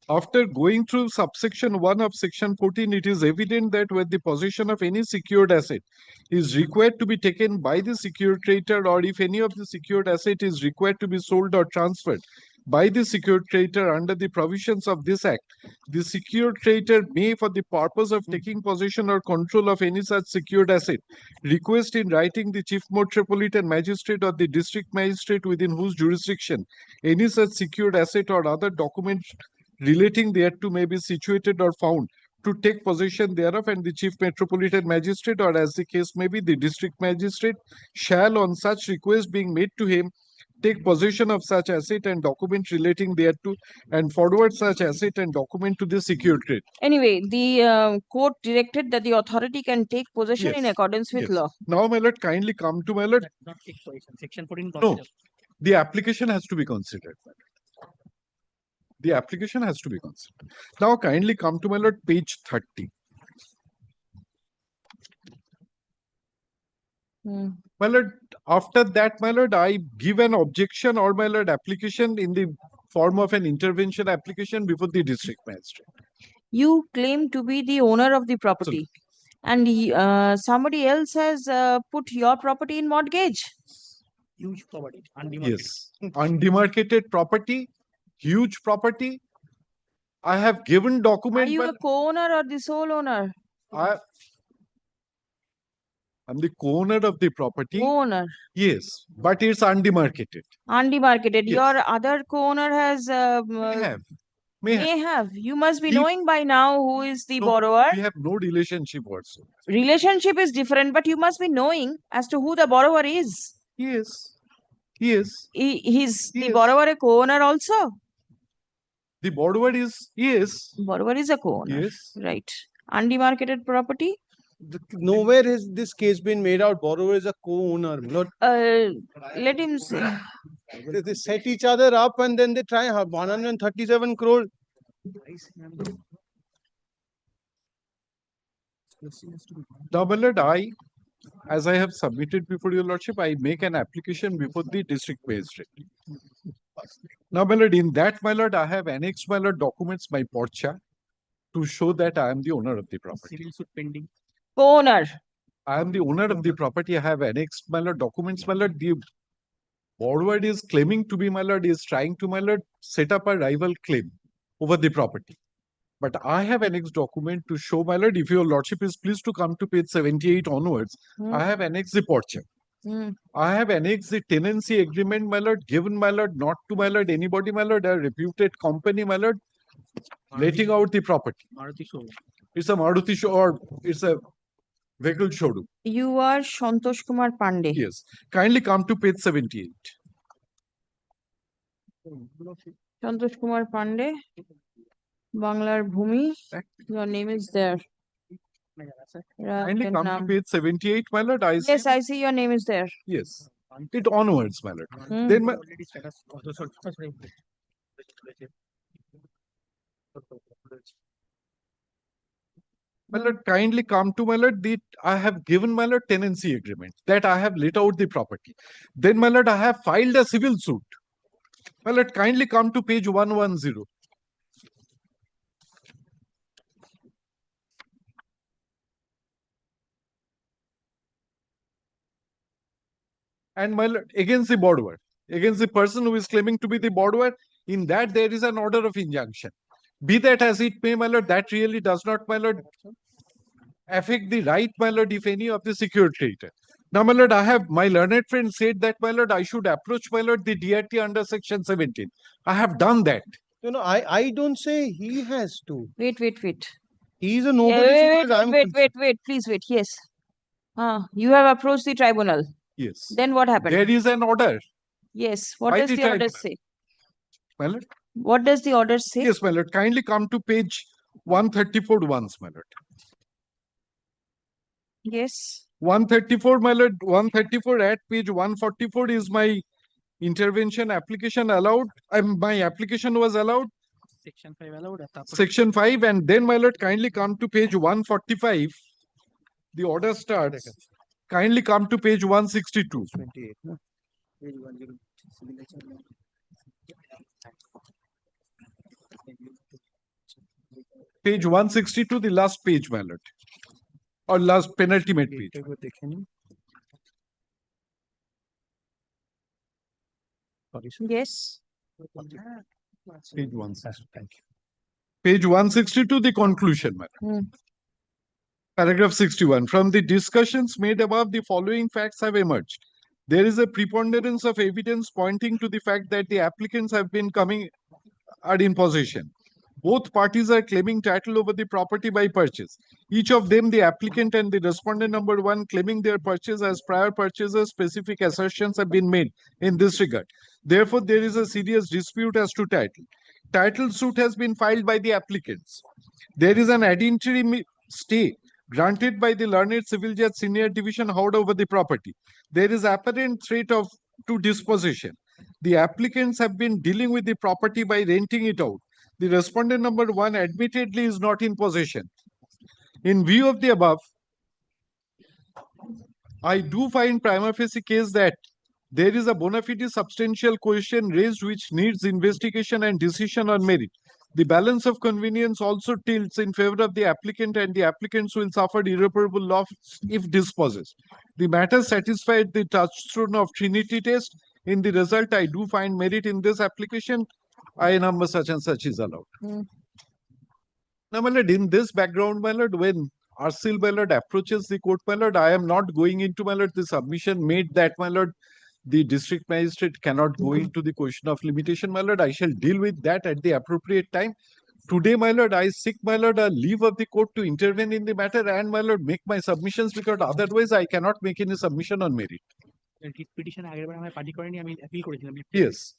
[SPEAKER 3] After going through subsection 1 of section 14, it is evident that when the possession of any secured asset is required to be taken by the secured creditor, or if any of the secured asset is required to be sold or transferred by the secured creditor under the provisions of this Act, the secured creditor may, for the purpose of taking possession or control of any such secured asset, request in writing the Chief Metropolitan Magistrate or the District Magistrate within whose jurisdiction any such secured asset or other document relating thereto may be situated or found, to take possession thereof, and the Chief Metropolitan Magistrate, or as the case may be, the District Magistrate, shall, on such request being made to him, take possession of such asset and document relating thereto, and forward such asset and document to the secured creditor.
[SPEAKER 1] Anyway, the court directed that the authority can take possession in
[SPEAKER 3] Yes,
[SPEAKER 1] accordance with
[SPEAKER 3] yes.
[SPEAKER 1] law.
[SPEAKER 3] Now, my lord, kindly come to my lord.
[SPEAKER 10] Not take possession. Section 14
[SPEAKER 3] No,
[SPEAKER 10] procedure.
[SPEAKER 3] the application has to be considered. The application has to be considered. Now, kindly come to my lord, page 30. My lord, after that, my lord, I give an objection or my lord application in the form of an intervention application before the district magistrate.
[SPEAKER 1] You claim to be the owner of the property, and somebody else has put your property in mortgage.
[SPEAKER 10] Huge property. Undemarcated.
[SPEAKER 3] Yes, undemarcated property, huge property. I have given
[SPEAKER 1] Are
[SPEAKER 3] document.
[SPEAKER 1] you a co-owner or the sole owner?
[SPEAKER 3] I'm the co-owner of the property.
[SPEAKER 1] Co-owner.
[SPEAKER 3] Yes, but it's undemarcated.
[SPEAKER 1] Undemarcated.
[SPEAKER 3] Yes.
[SPEAKER 1] Your other co-owner has may have. You must be knowing by now who is the borrower.
[SPEAKER 3] We have no relationship whatsoever.
[SPEAKER 1] Relationship is different, but you must be knowing as to who the borrower is.
[SPEAKER 3] Yes. Yes.
[SPEAKER 1] He's the borrower a co-owner also?
[SPEAKER 3] The borrower is, yes.
[SPEAKER 1] Borrower is a co-owner.
[SPEAKER 3] Yes.
[SPEAKER 1] Right. Undemarcated property?
[SPEAKER 4] Nowhere has this case been made out. Borrower is a co-owner.
[SPEAKER 1] Let him say.
[SPEAKER 4] They set each other up and then they try 137 crore.
[SPEAKER 3] Now, my lord, as I have submitted before your lordship, I make an application before the district magistrate. Now, my lord, in that, my lord, I have annexed, my lord, documents, my porcha, to show that I am the owner of the property.
[SPEAKER 10] Civil suit pending.
[SPEAKER 1] Co-owner.
[SPEAKER 3] I am the owner of the property. I have annexed, my lord, documents, my lord. The borrower is claiming to be, my lord, is trying to, my lord, set up a rival claim over the property. But I have annexed document to show, my lord, if your lordship is pleased to come to page 78 onwards, I have annexed the porcha. I have annexed the tenancy agreement, my lord, given, my lord, not to, my lord, anybody, my lord, a reputed company, my lord, letting out the property.
[SPEAKER 10] Maruti showroom.
[SPEAKER 3] It's a Maruti show or it's a vehicle showroom.
[SPEAKER 1] You are Santosh Kumar Pandey.
[SPEAKER 3] Yes. Kindly come to page 78.
[SPEAKER 1] Santosh Kumar Pandey. Banglar Bhumi. Your name is there.
[SPEAKER 3] Kindly come to page 78, my lord.
[SPEAKER 1] Yes, I see your name is there.
[SPEAKER 3] Yes. It onwards, my lord. Then my, my lord, kindly come to, my lord, I have given, my lord, tenancy agreement that I have let out the property. Then, my lord, I have filed a civil suit. My lord, kindly come to page 110. And my lord, against the borrower, against the person who is claiming to be the borrower, in that there is an order of injunction. Be that as it may, my lord, that really does not, my lord, affect the right, my lord, if any, of the secured creditor. Now, my lord, I have, my learned friend said that, my lord, I should approach, my lord, the DRT under section 17. I have done that.
[SPEAKER 4] I don't say he has to.
[SPEAKER 1] Wait.
[SPEAKER 4] He is a nobody.
[SPEAKER 1] Wait, please wait. Yes. You have approached the tribunal.
[SPEAKER 3] Yes.
[SPEAKER 1] Then what happened?
[SPEAKER 3] There is an order.
[SPEAKER 1] Yes. What does the order say?
[SPEAKER 3] My lord?
[SPEAKER 1] What does the order say?
[SPEAKER 3] Yes, my lord. Kindly come to page 134 once, my lord.
[SPEAKER 1] Yes.
[SPEAKER 3] 134, my lord. 134 at page 144 is my intervention application allowed. My application was allowed.
[SPEAKER 10] Section 5 allowed.
[SPEAKER 3] Section 5, and then, my lord, kindly come to page 145. The order starts. Kindly come to page 162.
[SPEAKER 10] 28.
[SPEAKER 3] Page 162, the last page, my lord. Or last penultimate page.
[SPEAKER 1] Yes.
[SPEAKER 3] Page 162. Thank you. Page 162, the conclusion, madam. Paragraph 61. From the discussions made above, the following facts have emerged. There is a preponderance of evidence pointing to the fact that the applicants are in possession. Both parties are claiming title over the property by purchase. Each of them, the applicant and the respondent number 1, claiming their purchase as prior purchaser, specific assertions have been made in this regard. Therefore, there is a serious dispute as to title. Title suit has been filed by the applicants. There is an ad interim stay granted by the learned civil judge senior division Howrah over the property. There is apparent threat to dispossession. The applicants have been dealing with the property by renting it out. The respondent number 1 admittedly is not in possession. In view of the above, I do find prima facie case that there is a bona fide substantial question raised which needs investigation and decision on merit. The balance of convenience also tilts in favor of the applicant, and the applicants will suffer irreparable loss if dispossessed. The matter satisfied the touchstone of Trinity test. In the result, I do find merit in this application. I number such and such is allowed. Now, my lord, in this background, my lord, when Arsil, my lord, approaches the court, my lord, I am not going into, my lord, the submission made that, my lord, the district magistrate cannot go into the question of limitation, my lord. I shall deal with that at the appropriate time. Today, my lord, I seek, my lord, a leave of the court to intervene in the matter and, my lord, make my submissions, because otherwise I cannot make any submission on merit. Yes.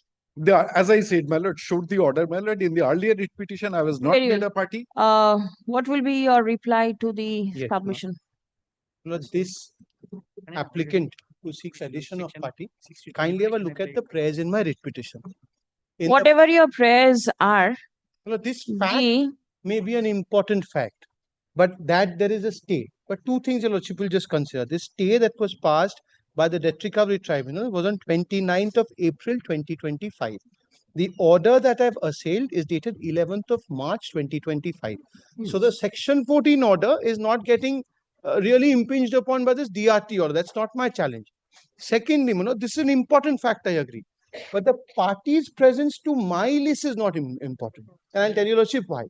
[SPEAKER 3] As I said, my lord, showed the order, my lord. In the earlier writ petition, I was not
[SPEAKER 1] Very
[SPEAKER 3] made
[SPEAKER 1] well.
[SPEAKER 3] a party.
[SPEAKER 1] What will be your reply to the
[SPEAKER 4] Yes,
[SPEAKER 1] submission?
[SPEAKER 4] Lord, this applicant who seeks addition of party, kindly have a look at the prayers in my writ petition. In the-
[SPEAKER 1] Whatever your prayers are,
[SPEAKER 4] Lord, this fact may be an important fact, but that there is a stay. But two things, Your Lordship, will just consider. This stay that was passed by the Debt Recovery Tribunal was on 29th of April 2025. The order that I've assailed is dated 11th of March 2025. So the Section 14 order is not getting really impinged upon by this DRT order. That's not my challenge. Secondly, this is an important fact, I agree. But the party's presence to my list is not important. And I'll tell you, Lordship, why.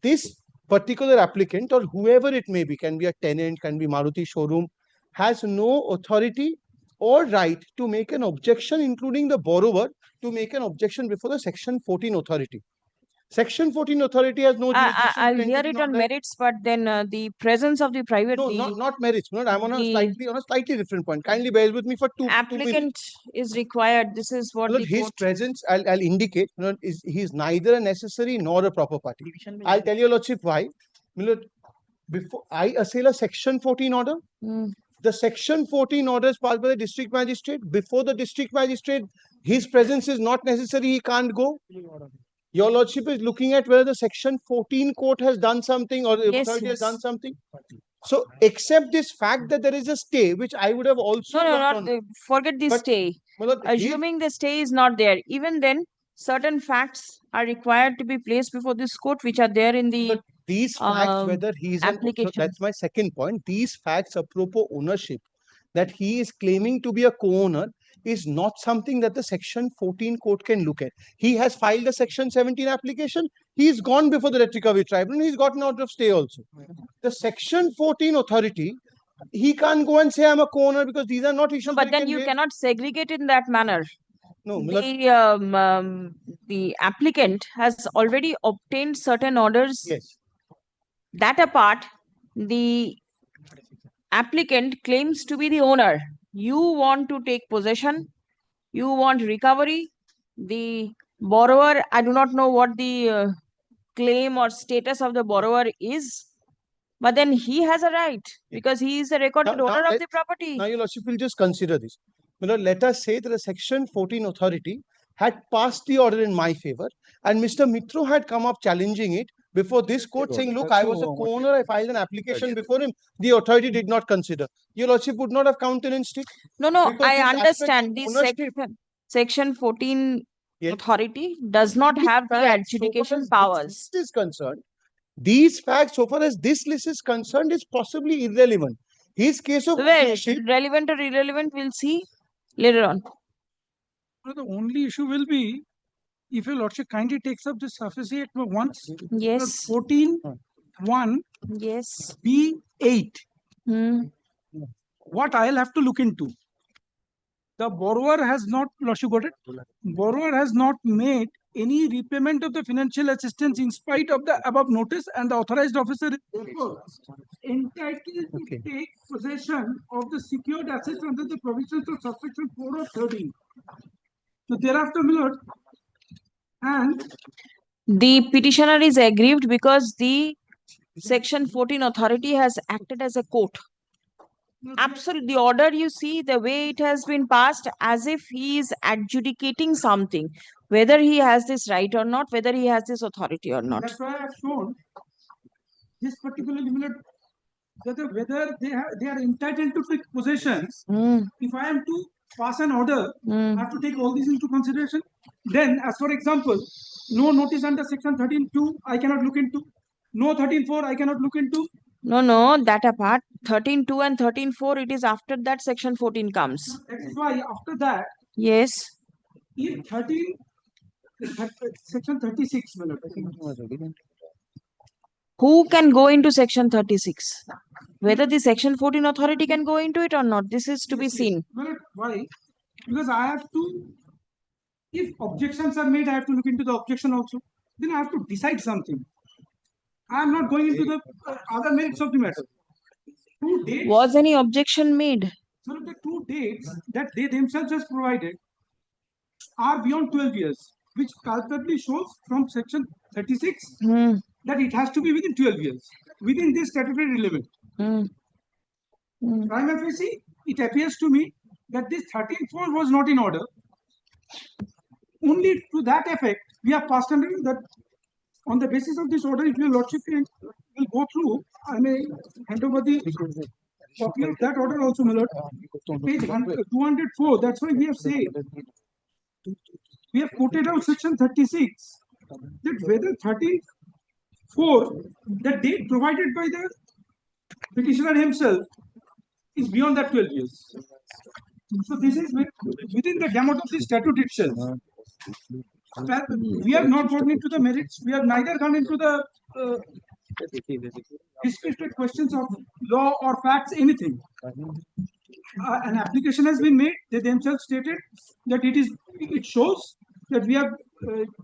[SPEAKER 4] This particular applicant or whoever it may be, can be a tenant, can be Maruti showroom, has no authority or right to make an objection, including the borrower, to make an objection before the Section 14 authority. Section 14 authority has no jurisdiction.
[SPEAKER 1] I'll hear it on merits, but then the presence of the private.
[SPEAKER 4] No, not merits. No, I'm on a slightly different point. Kindly bear with me for two minutes.
[SPEAKER 1] Applicant is required. This is what the
[SPEAKER 4] his
[SPEAKER 1] court.
[SPEAKER 4] presence, I'll indicate, he's neither a necessary nor a proper party. I'll tell you, Lordship, why. Before I assail a Section 14 order, the Section 14 order is passed by the district magistrate. Before the district magistrate, his presence is not necessary. He can't go. Your Lordship is looking at whether the Section 14 court has done something or the authority has done something. So, except this fact that there is a stay, which I would have also
[SPEAKER 1] forget the stay. Assuming the stay is not there, even then, certain facts are required to be placed before this court, which are there in the
[SPEAKER 4] these facts, whether he's
[SPEAKER 1] application.
[SPEAKER 4] That's my second point. These facts, apropos ownership, that he is claiming to be a co-owner, is not something that the Section 14 court can look at. He has filed a Section 17 application. He's gone before the Debt Recovery Tribunal. He's gotten out of stay also. The Section 14 authority, he can't go and say I'm a co-owner, because these are not issues.
[SPEAKER 1] No, but then you cannot segregate in that manner.
[SPEAKER 4] No,
[SPEAKER 1] the applicant has already obtained certain orders.
[SPEAKER 4] Yes.
[SPEAKER 1] That apart, the applicant claims to be the owner. You want to take possession, you want recovery. The borrower, I do not know what the claim or status of the borrower is, but then he has a right because he is a recorded owner of the property.
[SPEAKER 4] Now, Your Lordship will just consider this. Let us say that the Section 14 authority had passed the order in my favor, and Mr. Mitro had come up challenging it before this court, saying, look, I was a co-owner, I filed an application before him. The authority did not consider. Your Lordship would not have countenanced it.
[SPEAKER 1] No, I understand. The Section 14 authority does not have the adjudication powers.
[SPEAKER 4] This is concerned. These facts, so far as this list is concerned, is possibly irrelevant. His case of
[SPEAKER 1] relevant or irrelevant, we'll see later on.
[SPEAKER 6] The only issue will be if Your Lordship kindly takes up this sufficiency once.
[SPEAKER 1] Yes.
[SPEAKER 6] 14(1).
[SPEAKER 1] Yes.
[SPEAKER 6] B8. What I'll have to look into. The borrower has not, Lordship got it? Borrower has not made any repayment of the financial assistance in spite of the above notice, and the authorized officer is therefore entitled to take possession of the secured assets under the provisions of subsection 4 or 13. So thereafter, my lord, and
[SPEAKER 1] The petitioner is aggrieved because the section 14 authority has acted as a court. Absolutely, the order you see, the way it has been passed, as if he is adjudicating something, whether he has this right or not, whether he has this authority or not.
[SPEAKER 6] that's why I have shown this particular limit, whether they are entitled to take possessions. If I am to pass an order, I have to take all these into consideration. Then, as for example, no notice under section 13(2) I cannot look into. No 13(4) I cannot look into.
[SPEAKER 1] No, that apart. 13(2) and 13(4), it is after that section 14 comes.
[SPEAKER 6] That is why after that,
[SPEAKER 1] Yes.
[SPEAKER 6] if 13, section 36, my lord.
[SPEAKER 1] Who can go into section 36? Whether the section 14 authority can go into it or not, this is to be seen.
[SPEAKER 6] Well, why? Because I have to, if objections are made, I have to look into the objection also. Then I have to decide something. I am not going into the other merits of the matter. Two dates.
[SPEAKER 1] Was any objection made?
[SPEAKER 6] So the two dates that they themselves has provided are beyond 12 years, which culpably shows from section 36 that it has to be within 12 years, within this statutory limit. Prima facie, it appears to me that this 13(4) was not in order. Only to that effect, we have passed under that. On the basis of this order, if your lordship will go through, I may hand over the copy of that order also, my lord. Page 204, that's why we have said, we have quoted out section 36, that whether 13(4), the date provided by the petitioner himself, is beyond that 12 years. So this is within the gamut of the statute itself. We have not gone into the merits. We have neither gone into the disputed questions of law or facts, anything. An application has been made. They themselves stated that it shows that we have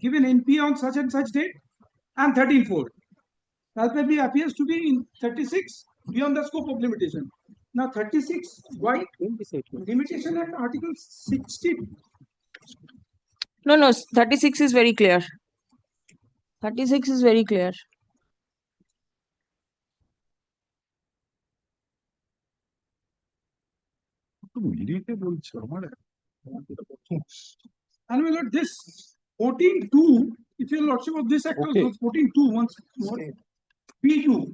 [SPEAKER 6] given NPA on such and such date, and 13(4). Palpably appears to be in 36 beyond the scope of limitation. Now 36, why? Limitation at Article 60.
[SPEAKER 1] No, 36 is very clear. 36 is very clear.
[SPEAKER 6] And my lord, this 14(2), if your lordship of this act also 14(2) once more, P2.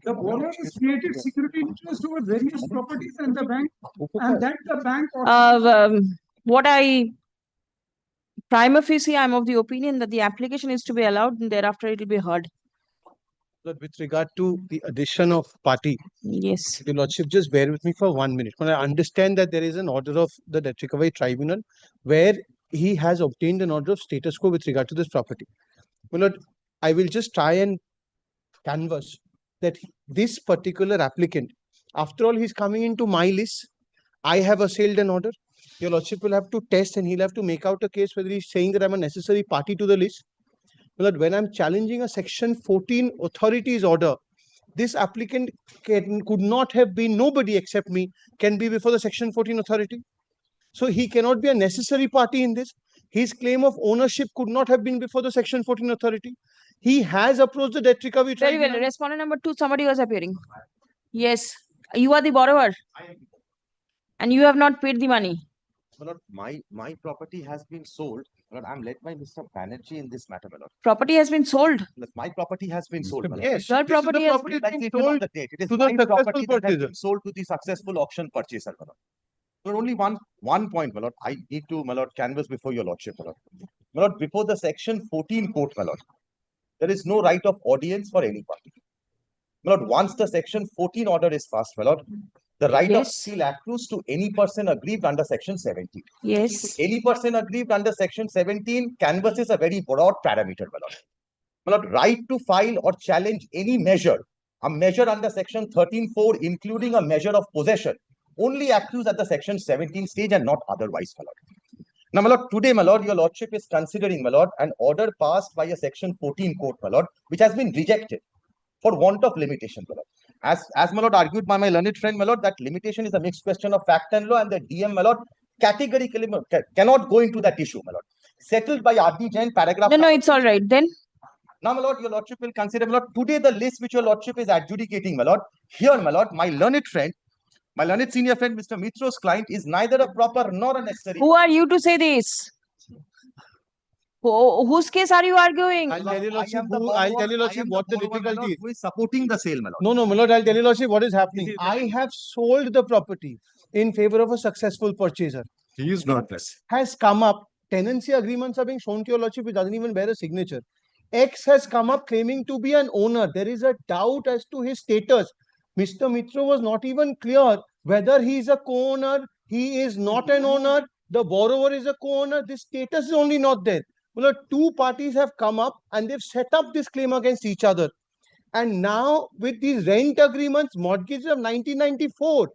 [SPEAKER 6] The borrower has created security interest over various properties and the bank, and that the bank.
[SPEAKER 1] What I prima facie, I'm of the opinion that the application is to be allowed, and thereafter it will be heard.
[SPEAKER 4] But with regard to the addition of party,
[SPEAKER 1] yes,
[SPEAKER 4] your lordship, just bear with me for 1 minute. When I understand that there is an order of the Debt Recovery Tribunal where he has obtained an order of status quo with regard to this property. My lord, I will just try and canvas that this particular applicant, after all, he's coming into my list. I have assailed an order. Your lordship will have to test and he'll have to make out a case whether he's saying that I'm a necessary party to the list. But when I'm challenging a section 14 authority's order, this applicant could not have been, nobody except me can be before the section 14 authority. So he cannot be a necessary party in this. His claim of ownership could not have been before the section 14 authority. He has approached the Debt Recovery Tribunal.
[SPEAKER 1] Very well. Respondent number 2, somebody was appearing. Yes, you are the borrower and you have not paid the money.
[SPEAKER 11] My property has been sold. I'm led by Mr. Banerjee in this matter, my lord.
[SPEAKER 1] Property has been sold.
[SPEAKER 11] My property has been sold.
[SPEAKER 4] Yes,
[SPEAKER 1] your property has
[SPEAKER 11] been
[SPEAKER 4] sold
[SPEAKER 11] sold. It is
[SPEAKER 4] to the
[SPEAKER 11] my
[SPEAKER 4] successful
[SPEAKER 11] property that has
[SPEAKER 4] purchaser.
[SPEAKER 11] been sold to the successful auction purchaser, my lord. But only one point, my lord. I need to, my lord, canvas before your lordship, my lord. My lord, before the section 14 court, my lord, there is no right of audience for any party. My lord, once the section 14 order is passed, my lord, the right of appeal accrues to any person aggrieved under section 17.
[SPEAKER 1] Yes.
[SPEAKER 11] Any person aggrieved under section 17 canvasses a very broad parameter, my lord. My lord, right to file or challenge any measure, a measure under section 13(4), including a measure of possession, only accrues at the section 17 stage and not otherwise, my lord. Now, my lord, today, my lord, your lordship is considering, my lord, an order passed by a section 14 court, my lord, which has been rejected for want of limitation, my lord. As my lord argued by my learned friend, my lord, that limitation is a mixed question of fact and law, and the DM, my lord, categorically cannot go into that issue, my lord. Settled by R.D. Jain, paragraph.
[SPEAKER 1] No, it's all right. Then
[SPEAKER 11] now, my lord, your lordship will consider, my lord, today the list which your lordship is adjudicating, my lord. Here, my lord, my learned friend, my learned senior friend, Mr. Mitro's client is neither a proper nor a necessary.
[SPEAKER 1] who are you to say this? Whose case are you arguing?
[SPEAKER 4] I'll tell you, Lordship, what the difficulty is.
[SPEAKER 11] Who is supporting the sale, my lord?
[SPEAKER 4] No, my lord, I'll tell you, Lordship, what is happening. I have sold the property in favor of a successful purchaser.
[SPEAKER 3] He is not this.
[SPEAKER 4] Has come up, tenancy agreements are being shown to your lordship, it doesn't even bear a signature. X has come up claiming to be an owner. There is a doubt as to his status. Mr. Mitro was not even clear whether he is a co-owner, he is not an owner, the borrower is a co-owner. This status is only not there. Well, two parties have come up and they've set up this claim against each other. And now with these rent agreements, mortgages of 1994,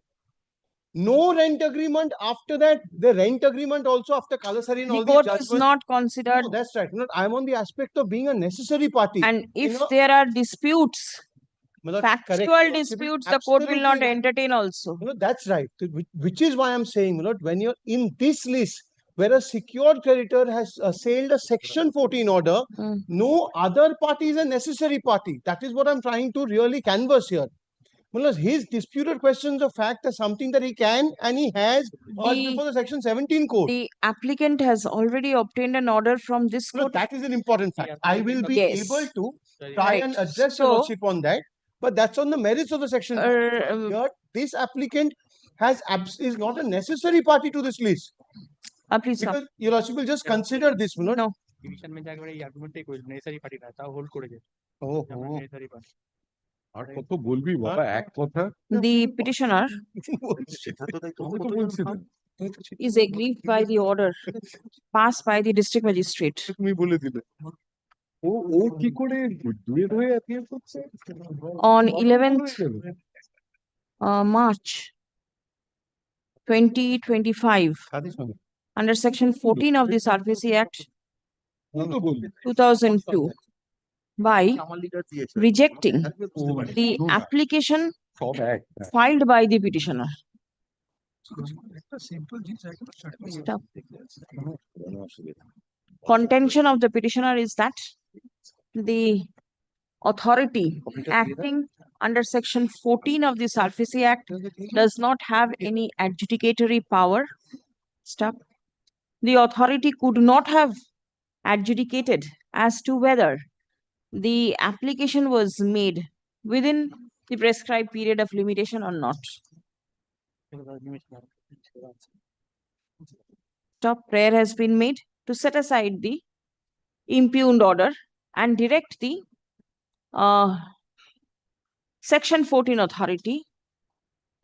[SPEAKER 4] no rent agreement after that, the rent agreement also after Kalasari and all
[SPEAKER 1] the
[SPEAKER 4] these
[SPEAKER 1] court
[SPEAKER 4] judgments.
[SPEAKER 1] is not considered.
[SPEAKER 4] No, that's right. No, I'm on the aspect of being a necessary party.
[SPEAKER 1] And if there are disputes, factual disputes, the court will not entertain also.
[SPEAKER 4] That's right. Which is why I'm saying, when you're in this list, where a secured creditor has assailed a section 14 order, no other party is a necessary party. That is what I'm trying to really canvass here. His disputed questions of fact are something that he can and he has urged before the section 17 court.
[SPEAKER 1] The applicant has already obtained an order from this court.
[SPEAKER 4] That is an important fact. I will be able to try and address your lordship on that, but that's on the merits of the section. Here, this applicant is not a necessary party to this list.
[SPEAKER 1] Please,
[SPEAKER 4] because your lordship will just consider this,
[SPEAKER 1] no. The petitioner is aggrieved by the order passed by the district magistrate. On 11th March 2025, under section 14 of the SARFAESI Act 2002, by rejecting the application filed by the petitioner. Stop. Contention of the petitioner is that the authority acting under section 14 of the SARFAESI Act does not have any adjudicatory power. Stop. The authority could not have adjudicated as to whether the application was made within the prescribed period of limitation or not. Stop. Prayer has been made to set aside the impugned order and direct the section 14 authority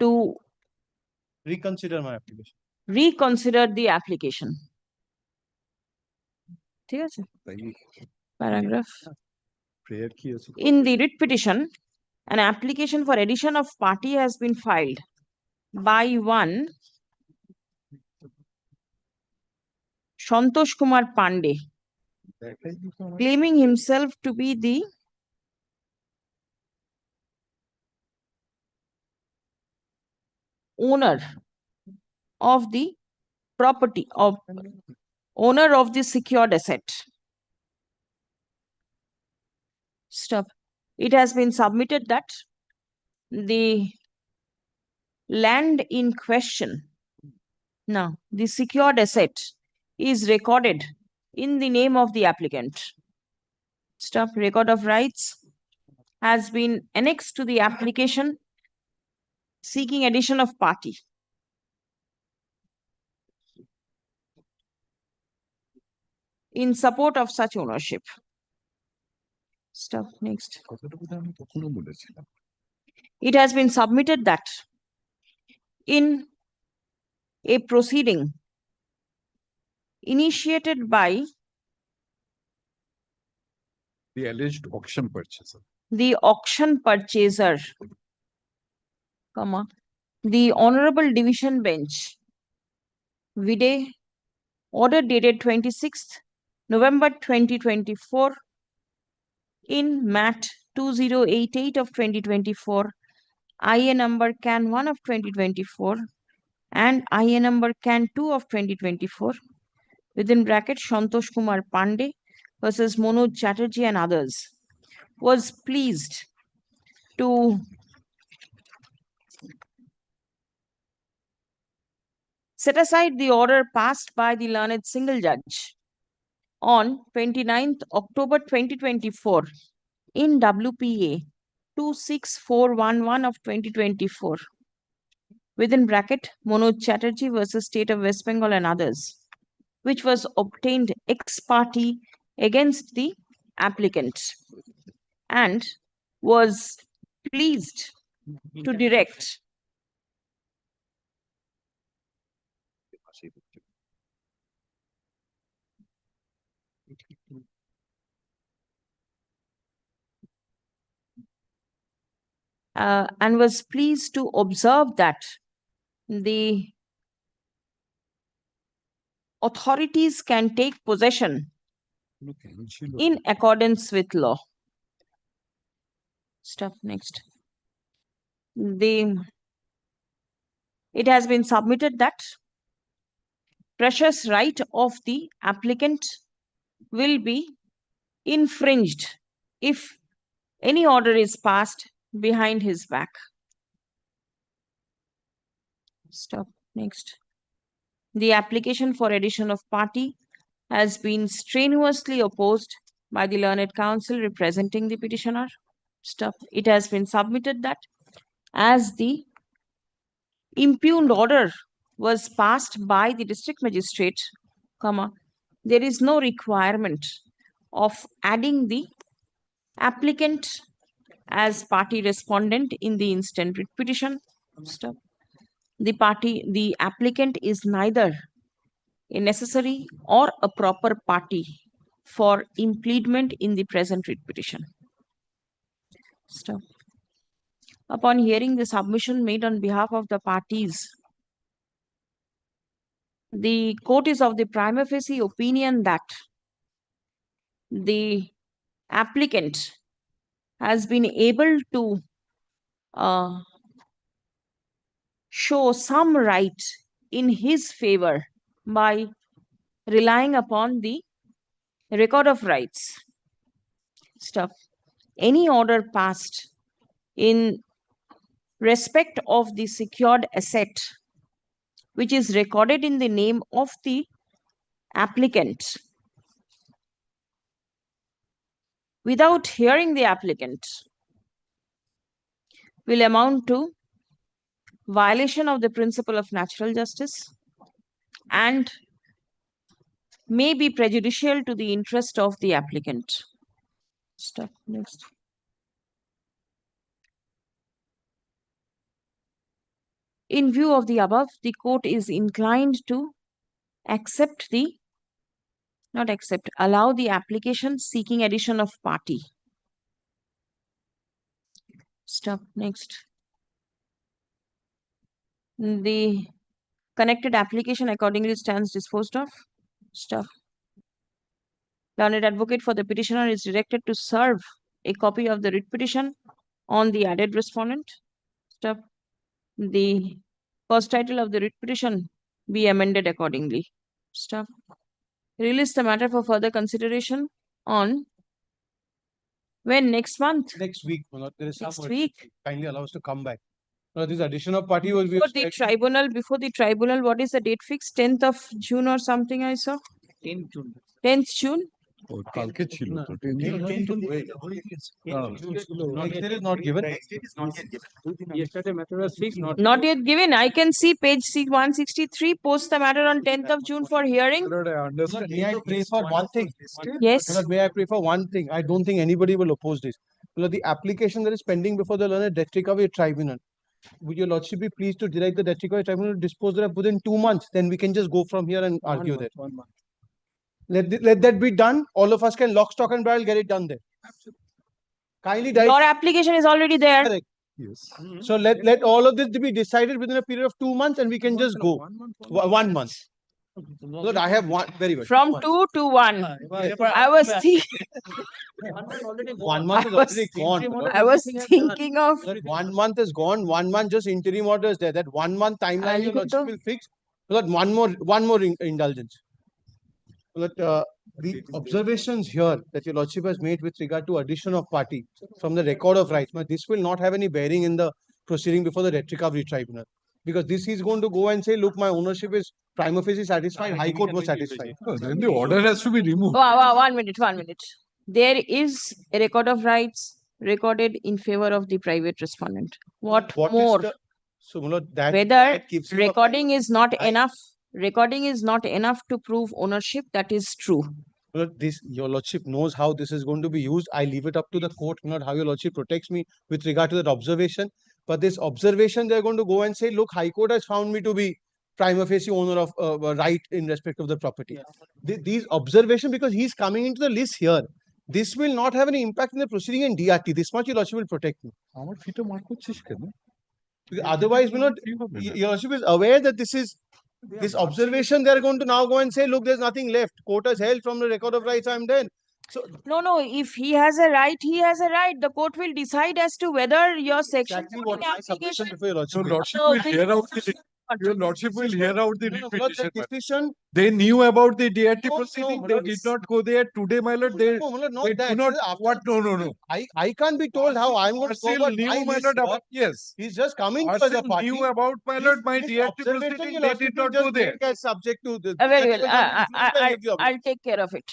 [SPEAKER 1] to
[SPEAKER 4] reconsider my application.
[SPEAKER 1] Reconsider the application. Paragraph. In the writ petition, an application for addition of party has been filed by one Santosh Kumar Pandey, claiming himself to be the owner of the property, of owner of the secured asset. Stop. It has been submitted that the land in question, now the secured asset, is recorded in the name of the applicant. Stop. Record of rights has been annexed to the application seeking addition of party. In support of such ownership. Stop. Next. It has been submitted that in a proceeding initiated by
[SPEAKER 3] the alleged auction purchaser,
[SPEAKER 1] the Honorable Division Bench, Vide Order dated 26th November 2024 in MAT 2088 of 2024, IA number CAN 1 of 2024 and IA number CAN 2 of 2024, within bracket Santosh Kumar Pandey versus Manoj Chatterjee and others, was pleased to set aside the order passed by the learned single judge on 29th October 2024 in WPA 26411 of 2024, within bracket Manoj Chatterjee versus State of West Bengal and others, which was obtained ex parte against the applicant, and was pleased to direct and was pleased to observe that the authorities can take possession in accordance with law. Stuff next. It has been submitted that precious right of the applicant will be infringed if any order is passed behind his back. Stop. Next. The application for addition of party has been strenuously opposed by the learned counsel representing the petitioner. Stop. It has been submitted that as the impugned order was passed by the district magistrate, there is no requirement of adding the applicant as party respondent in the instant writ petition. Stop. The applicant is neither a necessary or a proper party for impleadment in the present writ petition. Stop. Upon hearing the submission made on behalf of the parties, the court is of the prima facie opinion that the applicant has been able to show some right in his favor by relying upon the record of rights. Stuff. Any order passed in respect of the secured asset which is recorded in the name of the applicant without hearing the applicant will amount to violation of the principle of natural justice and may be prejudicial to the interest of the applicant. Stop. Next. In view of the above, the court is inclined to allow the application seeking addition of party. Stop. Next. The connected application accordingly stands disposed of. Stuff. Learned advocate for the petitioner is directed to serve a copy of the writ petition on the added respondent. Stuff. The first title of the writ petition be amended accordingly. Stuff. Release the matter for further consideration on when? Next month?
[SPEAKER 4] Next week. There is
[SPEAKER 1] Next week.
[SPEAKER 4] Kindly allow us to come back. This addition of party was
[SPEAKER 1] before the tribunal, what is the date fixed? 10th of June or something I saw?
[SPEAKER 10] 10th June.
[SPEAKER 1] 10th June?
[SPEAKER 3] কালকে ছিল তো
[SPEAKER 4] Next date is not given.
[SPEAKER 10] Yesterday matter was fixed,
[SPEAKER 1] Not yet given. I can see page 163. Post the matter on 10th of June for hearing.
[SPEAKER 4] May I pray for one thing?
[SPEAKER 1] Yes.
[SPEAKER 4] May I pray for one thing? I don't think anybody will oppose this. The application that is pending before the learned debt recovery tribunal. Would your lordship be pleased to direct the debt recovery tribunal to dispose of within 2 months? Then we can just go from here and argue that.
[SPEAKER 10] 1 month.
[SPEAKER 4] Let that be done. All of us can lock, stock, and barrel get it done there. Kindly direct.
[SPEAKER 1] Your application is already there.
[SPEAKER 4] Correct. Yes. So let all of this be decided within a period of 2 months, and we can just go 1 month. Lord, I have one, very good.
[SPEAKER 1] From 2 to 1. I was thinking.
[SPEAKER 4] 1 month is already gone.
[SPEAKER 1] I was thinking of.
[SPEAKER 4] Lord, 1 month is gone. 1 month just interim order is there. That 1 month timeline your lordship will fix. Lord, one more indulgence. Lord, the observations here that your lordship has made with regard to addition of party from the record of rights, this will not have any bearing in the proceeding before the debt recovery tribunal. Because this is going to go and say, look, my ownership is prima facie satisfied, High Court was satisfied.
[SPEAKER 3] Then the order has to be removed.
[SPEAKER 1] 1 minute, 1 minute. There is a record of rights recorded in favor of the private respondent. What more?
[SPEAKER 4] So, Lord, that
[SPEAKER 1] Whether
[SPEAKER 4] gives you a
[SPEAKER 1] recording is not enough, recording is not enough to prove ownership, that is true.
[SPEAKER 4] Lord, this, your lordship knows how this is going to be used. I leave it up to the court, not how your lordship protects me with regard to that observation. But this observation, they're going to go and say, look, High Court has found me to be prima facie owner of right in respect of the property. These observations, because he's coming into the list here, this will not have any impact in the proceeding in DRT. This much your lordship will protect me. Otherwise, your lordship is aware that this observation, they're going to now go and say, look, there's nothing left. Court has held from the record of rights, I'm done. So
[SPEAKER 1] No, if he has a right, he has a right. The court will decide as to whether your section
[SPEAKER 4] exactly what my submission before your lordship.
[SPEAKER 3] Your lordship will hear out the your lordship will hear out the repetition. They knew about the DRT proceeding. They did not go there today, my lord. They do not. What? No.
[SPEAKER 4] I can't be told how I'm going to go about
[SPEAKER 3] knew, my lord, about, yes.
[SPEAKER 4] He's just coming to the party.
[SPEAKER 3] Knew about, my lord, my DRT proceeding. They did not go there.
[SPEAKER 4] Subject to the.
[SPEAKER 1] Very well. I'll take care of it.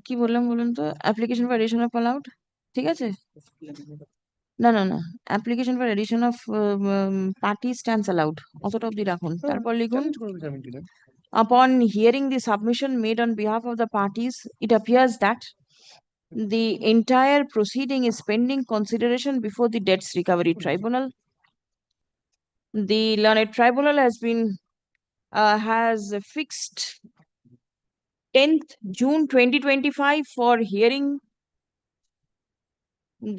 [SPEAKER 1] কি বললাম বলুন তো application for addition of allowed ঠিক আছে না application for addition of party stands allowed অতটা অবধি রাখুন তারপর লিখুন upon hearing the submission made on behalf of the parties it appears that the entire proceeding is pending consideration before the debts recovery tribunal. The learned tribunal has fixed 10th June 2025 for hearing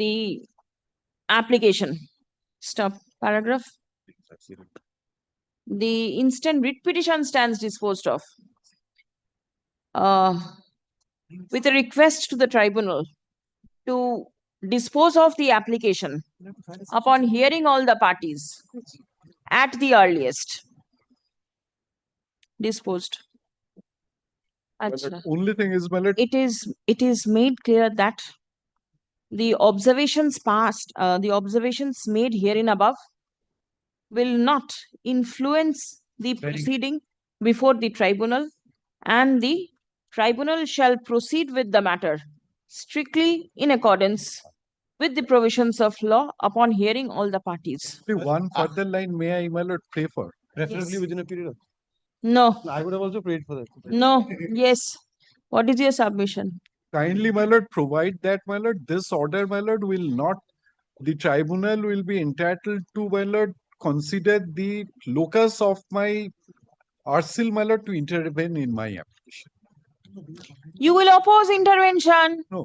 [SPEAKER 1] the application. Stop paragraph. The instant writ petition stands disposed of with a request to the tribunal to dispose of the application upon hearing all the parties at the earliest. Disposed.
[SPEAKER 3] Only thing is, my lord,
[SPEAKER 1] it is made clear that the observations made herein above will not influence the proceeding before the tribunal, and the tribunal shall proceed with the matter strictly in accordance with the provisions of law upon hearing all the parties.
[SPEAKER 3] One further line, may I, my lord, pray for?
[SPEAKER 4] Preferably within a period of.
[SPEAKER 1] No.
[SPEAKER 4] I would have also prayed for that.
[SPEAKER 1] No. Yes. What is your submission?
[SPEAKER 3] Kindly, my lord, provide that, my lord, this order, my lord, will not, the tribunal will be entitled to, my lord, consider the locus of my arsil, my lord, to intervene in my application.
[SPEAKER 1] You will oppose intervention.
[SPEAKER 3] No.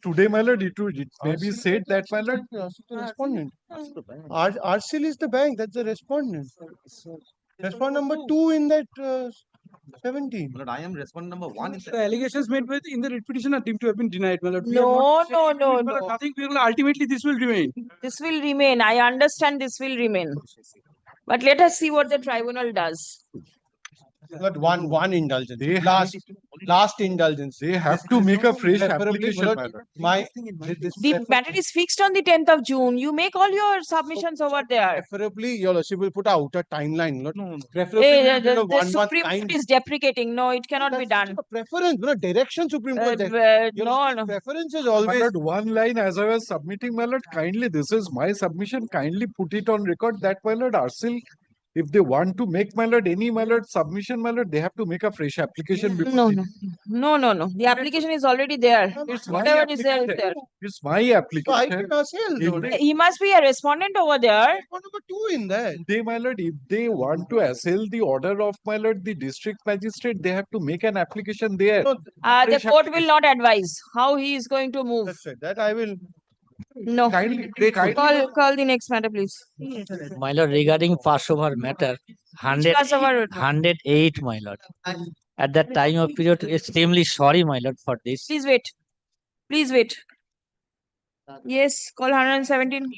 [SPEAKER 3] Today, my lord, it may be said that, my lord,
[SPEAKER 4] respondent. Arsil is the bank, that's the respondent. Respondent number 2 in that 17.
[SPEAKER 11] But I am respondent number 1 in
[SPEAKER 6] The allegations made in the writ petition are deemed to have been denied, my lord.
[SPEAKER 1] No.
[SPEAKER 6] Nothing. Ultimately, this will remain.
[SPEAKER 1] This will remain. I understand this will remain. But let us see what the tribunal does.
[SPEAKER 4] But one indulgence. Last indulgence.
[SPEAKER 3] They have to make a fresh application.
[SPEAKER 1] The matter is fixed on the 10th of June. You make all your submissions over there.
[SPEAKER 4] Preferably, your lordship will put out a timeline.
[SPEAKER 1] The Supreme Court is deprecating. No, it cannot be done.
[SPEAKER 4] Preference, direction Supreme Court.
[SPEAKER 1] No.
[SPEAKER 4] Preference is always.
[SPEAKER 3] My lord, one line as I was submitting, my lord, kindly, this is my submission. Kindly put it on record that, my lord, Arsil, if they want to make, my lord, any, my lord, submission, my lord, they have to make a fresh application.
[SPEAKER 1] No. The application is already there. Whatever is there is there.
[SPEAKER 3] It's my application.
[SPEAKER 1] He must be a respondent over there.
[SPEAKER 4] Number 2 in there.
[SPEAKER 3] They, my lord, if they want to assail the order of, my lord, the district magistrate, they have to make an application there.
[SPEAKER 1] The court will not advise how he is going to move.
[SPEAKER 4] That's right. That I will.
[SPEAKER 1] No. Call the next matter, please.
[SPEAKER 9] My lord, regarding passover matter, 100,
[SPEAKER 1] Passover?
[SPEAKER 9] 108, my lord. At that time of period, extremely sorry, my lord, for this.
[SPEAKER 1] Please wait. Please wait. Yes, call 117.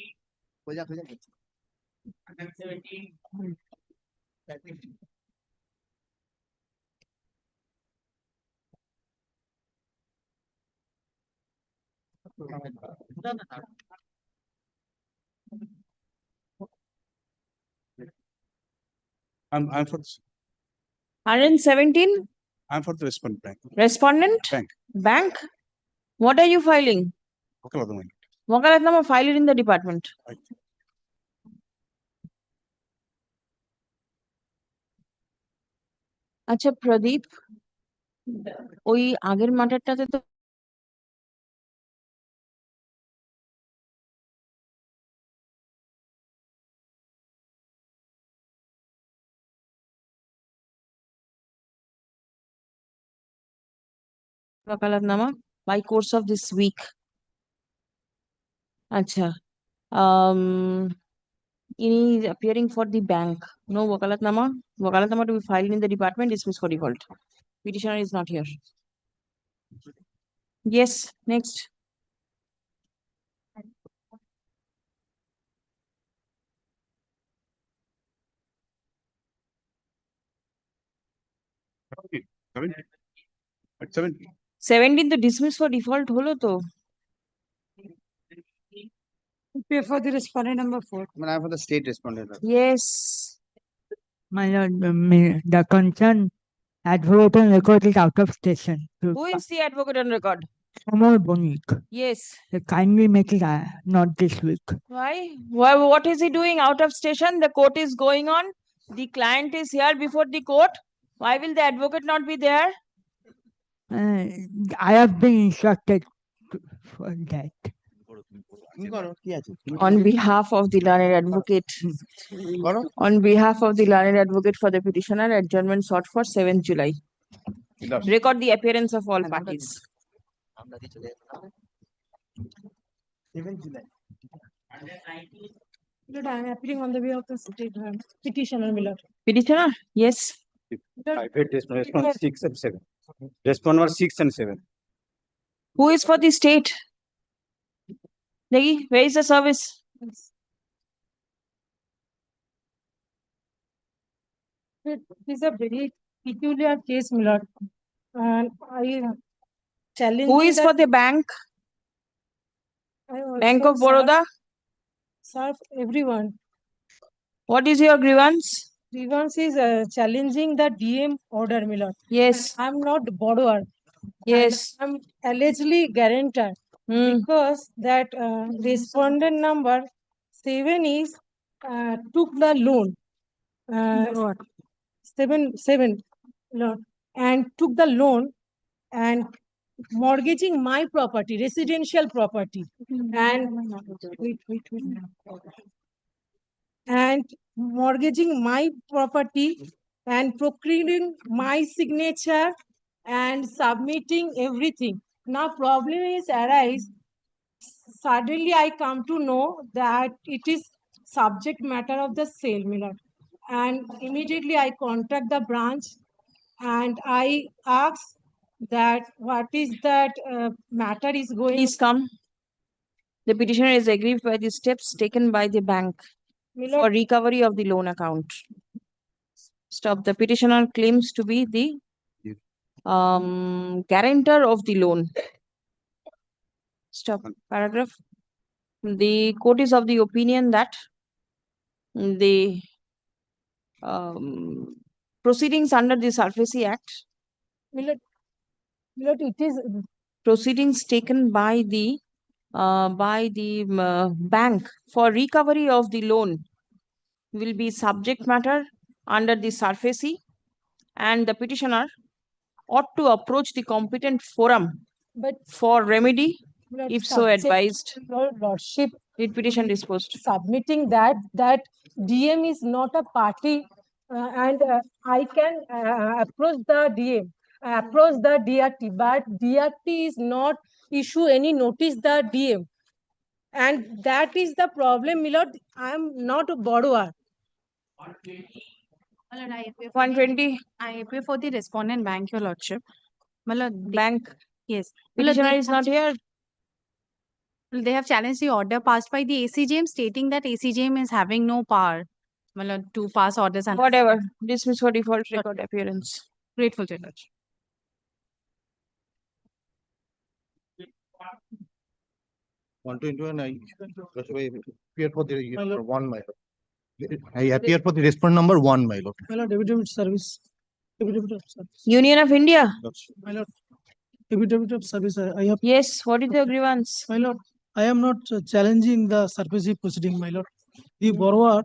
[SPEAKER 13] I'm for
[SPEAKER 1] 117.
[SPEAKER 13] I'm for the respondent bank.
[SPEAKER 1] Respondent?
[SPEAKER 13] Bank.
[SPEAKER 1] Bank? What are you filing? Wakalatnama, file it in the department. আচ্ছা প্রদীপ, ওই আগের মাটারটাতে তো wakalatnama by course of this week. আচ্ছা, he is appearing for the bank. No wakalatnama. Wakalatnama to be filed in the department, dismissed for default. Petitioner is not here. Yes, next.
[SPEAKER 13] Okay. 17.
[SPEAKER 1] 17 the dismiss for default holo to.
[SPEAKER 23] Pay for the respondent number 4.
[SPEAKER 13] I'm for the state respondent.
[SPEAKER 1] Yes.
[SPEAKER 24] My lord, the concerned advocate on record is out of station.
[SPEAKER 1] Who is the advocate on record?
[SPEAKER 24] Amol Bonik.
[SPEAKER 1] Yes.
[SPEAKER 24] Kindly make it not this week.
[SPEAKER 1] Why? What is he doing out of station? The court is going on. The client is here before the court. Why will the advocate not be there?
[SPEAKER 24] I have been instructed for that.
[SPEAKER 1] On behalf of the learned advocate, for the petitioner, adjournment sought for 7th July. Record the appearance of all parties.
[SPEAKER 23] 7th July. I am appearing on the behalf of the state petitioner, my lord.
[SPEAKER 1] Petitioner? Yes.
[SPEAKER 13] Private response 6 and 7. Respondent 6 and 7.
[SPEAKER 1] Who is for the state? Negi, where is the service?
[SPEAKER 23] It is a very peculiar case, my lord. And I challenge.
[SPEAKER 1] Who is for the bank? Bank of Baroda?
[SPEAKER 23] Serve everyone.
[SPEAKER 1] What is your grievance?
[SPEAKER 23] Grievance is challenging the DM order, my lord.
[SPEAKER 1] Yes.
[SPEAKER 23] I'm not borrower.
[SPEAKER 1] Yes.
[SPEAKER 23] I'm allegedly guarantor. Because that respondent number 7 is took the loan. 7 Lord, and took the loan and mortgaging my property, residential property, and and mortgaging my property and procuring my signature and submitting everything. Now problem is arise. Suddenly I come to know that it is subject matter of the sale, my lord. And immediately I contact the branch and I ask that what is that matter is going.
[SPEAKER 1] Please come. The petitioner is aggrieved by the steps taken by the bank for recovery of the loan account. Stop. The petitioner claims to be the guarantor of the loan. Stop. Paragraph. The court is of the opinion that the proceedings under the SURFACE Act,
[SPEAKER 23] It is
[SPEAKER 1] proceedings taken by the bank for recovery of the loan will be subject matter under the SURFACE, and the petitioner ought to approach the competent forum for remedy if so advised.
[SPEAKER 23] Lordship,
[SPEAKER 1] Read petition disposed.
[SPEAKER 23] Submitting that DM is not a party and I can approach the DM, approach the DRT, but DRT is not issue any notice the DM. And that is the problem, my lord. I am not a borrower.
[SPEAKER 1] 120.
[SPEAKER 8] I appear for the respondent bank, your lordship.
[SPEAKER 1] Bank.
[SPEAKER 8] Yes.
[SPEAKER 1] Petitioner is not here.
[SPEAKER 8] They have challenged the order passed by the ACGM, stating that ACGM is having no power to pass orders. And
[SPEAKER 1] Whatever. Dismiss for default record appearance.
[SPEAKER 8] Grateful to judge.
[SPEAKER 4] Want to intervene? I appear for the one, my lord. I appear for the respondent number 1, my lord.
[SPEAKER 23] My lord, affidavit of service. Affidavit of service.
[SPEAKER 1] Union of India.
[SPEAKER 23] My lord, affidavit of service. I have.
[SPEAKER 1] Yes. What is your grievance?
[SPEAKER 23] My lord, I am not challenging the SARFAESI proceeding, my lord. The borrower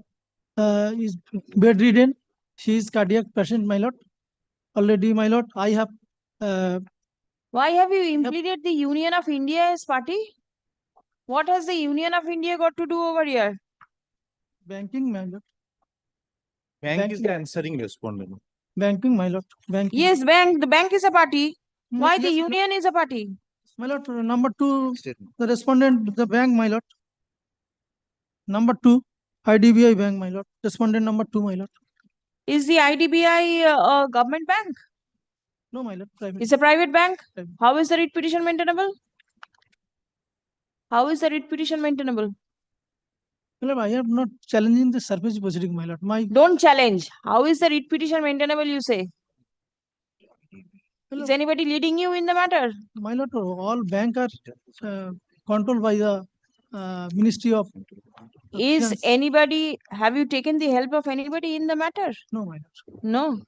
[SPEAKER 23] is bedridden. She is cardiac patient, my lord. Already, my lord, I have.
[SPEAKER 1] Why have you implemented the Union of India as party? What has the Union of India got to do over here?
[SPEAKER 23] Banking, my lord.
[SPEAKER 4] Bank is the answering respondent.
[SPEAKER 23] Banking, my lord. Banking.
[SPEAKER 1] Yes, bank. The bank is a party. Why the
[SPEAKER 23] yes,
[SPEAKER 1] union is a party?
[SPEAKER 23] My lord, number 2, the respondent, the bank, my lord. Number 2, IDBI bank, my lord. Respondent number 2, my lord.
[SPEAKER 1] Is the IDBI a government bank?
[SPEAKER 23] No, my lord. Private.
[SPEAKER 1] It's a private bank. How is the writ petition maintainable? How is the writ petition maintainable?
[SPEAKER 23] My lord, I am not challenging the SARFAESI proceeding, my lord.
[SPEAKER 1] Don't challenge. How is the writ petition maintainable, you say? Is anybody leading you in the matter?
[SPEAKER 23] My lord, all bank are controlled by the Ministry of
[SPEAKER 1] Is
[SPEAKER 23] Finance.
[SPEAKER 1] anybody, have you taken the help of anybody in the matter?
[SPEAKER 23] No, my lord.
[SPEAKER 1] No.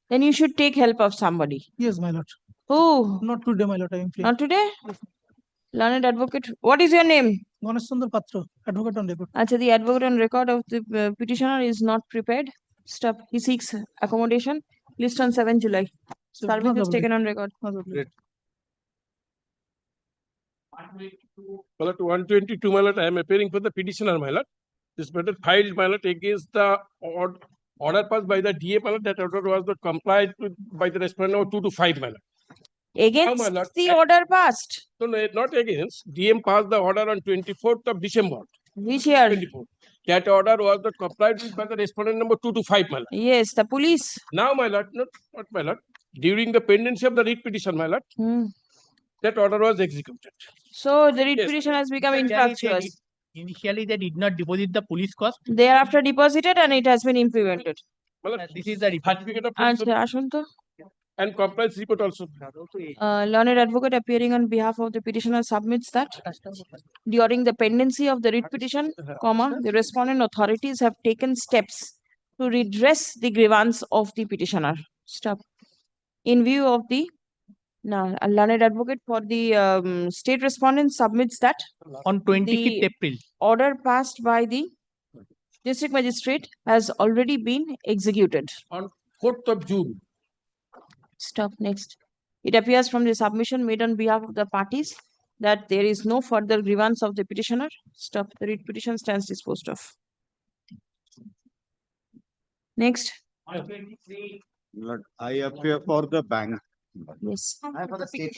[SPEAKER 1] Then you should take help of somebody.
[SPEAKER 23] Yes, my lord.
[SPEAKER 1] Who?
[SPEAKER 23] Not today, my lord. I am free.
[SPEAKER 1] Not today? Learned advocate. What is your name?
[SPEAKER 23] Ganesh Chandra Patra, advocate on record.
[SPEAKER 1] Actually, the advocate on record of the petitioner is not prepared. Stop. He seeks accommodation. List on 7 July. Service is taken on record.
[SPEAKER 12] My lord, 122, my lord, I am appearing for the petitioner, my lord. This matter filed, my lord, against the order passed by the DA, my lord. That order was not complied with by the respondent of 2 to 5, my lord.
[SPEAKER 1] Against
[SPEAKER 12] my lord,
[SPEAKER 1] the order passed?
[SPEAKER 12] No, no, not against. DM passed the order on 24th of December.
[SPEAKER 1] Which year?
[SPEAKER 12] 24. That order was not complied with by the respondent number 2 to 5, my lord.
[SPEAKER 1] Yes, the police.
[SPEAKER 12] Now, my lord, not my lord. During the pendency of the writ petition, my lord, that order was executed.
[SPEAKER 1] So the writ petition has become infructuous.
[SPEAKER 10] Initially, they did not deposit the police cost.
[SPEAKER 1] Thereafter deposited and it has been implemented.
[SPEAKER 12] This is the certificate of and compliance report also.
[SPEAKER 1] Learned advocate appearing on behalf of the petitioner submits that during the pendency of the writ petition, the respondent authorities have taken steps to redress the grievance of the petitioner. Stop. In view of the a learned advocate for the state respondent submits that
[SPEAKER 10] on 25th April,
[SPEAKER 1] order passed by the district magistrate has already been executed.
[SPEAKER 12] On 4th of June.
[SPEAKER 1] Stop. Next. It appears from the submission made on behalf of the parties that there is no further grievance of the petitioner. Stop. The writ petition stands disposed of. Next.
[SPEAKER 13] Lord, I appear for the bank.
[SPEAKER 1] Yes.
[SPEAKER 13] For the state.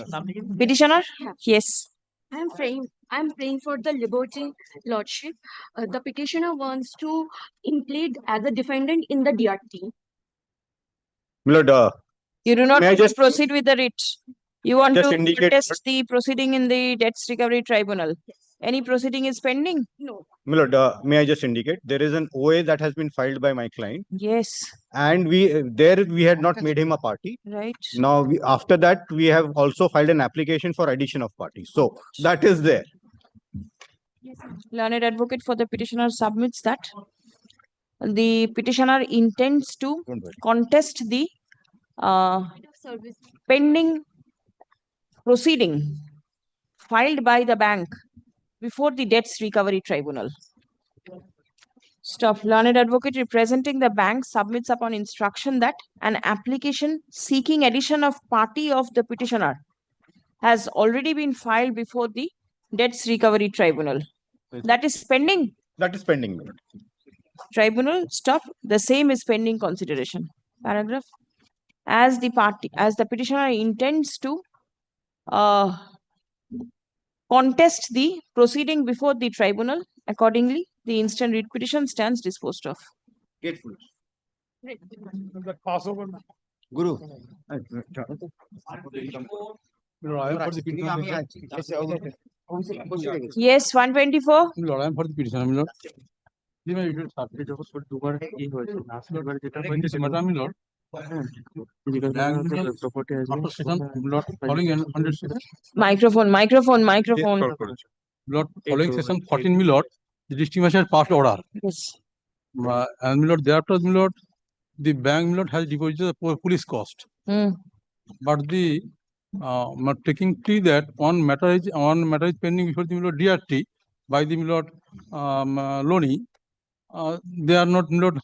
[SPEAKER 1] Petitioner? Yes.
[SPEAKER 14] I'm praying for the liberty, lordship. The petitioner wants to plead as a defendant in the DRT.
[SPEAKER 13] Lord,
[SPEAKER 1] You do not
[SPEAKER 13] may I
[SPEAKER 1] want to
[SPEAKER 13] just
[SPEAKER 1] proceed with the writ. You want
[SPEAKER 13] just
[SPEAKER 1] to
[SPEAKER 13] indicate-
[SPEAKER 1] contest the proceeding in the debts recovery tribunal. Any proceeding is pending?
[SPEAKER 14] No.
[SPEAKER 13] my lord, may I just indicate there is an OA that has been filed by my client,
[SPEAKER 1] Yes.
[SPEAKER 13] and we had not made him a party.
[SPEAKER 1] Right.
[SPEAKER 13] Now, after that, we have also filed an application for addition of parties. So that is there.
[SPEAKER 1] Learned advocate for the petitioner submits that the petitioner intends to contest the pending proceeding filed by the bank before the debts recovery tribunal. Stop. Learned advocate representing the bank submits upon instruction that an application seeking addition of party of the petitioner has already been filed before the debts recovery tribunal. That is pending.
[SPEAKER 13] That is pending, my lord.
[SPEAKER 1] Tribunal, stop. The same is pending consideration. Paragraph. As the petitioner intends to contest the proceeding before the tribunal. Accordingly, the instant writ petition stands disposed of.
[SPEAKER 2] Grateful.
[SPEAKER 13] Guru.
[SPEAKER 1] Yes, 124.
[SPEAKER 12] Lord, I am for the petition, my lord. Lord.
[SPEAKER 1] Microphone.
[SPEAKER 12] Lord, following session 14, my lord, the district magistrate passed order.
[SPEAKER 1] Yes.
[SPEAKER 12] And my lord, thereafter, my lord, the bank, my lord, has deposited the police cost. But the taking plea that one matter is pending before the my lord DRT by the my lord Loni. They are not, my lord,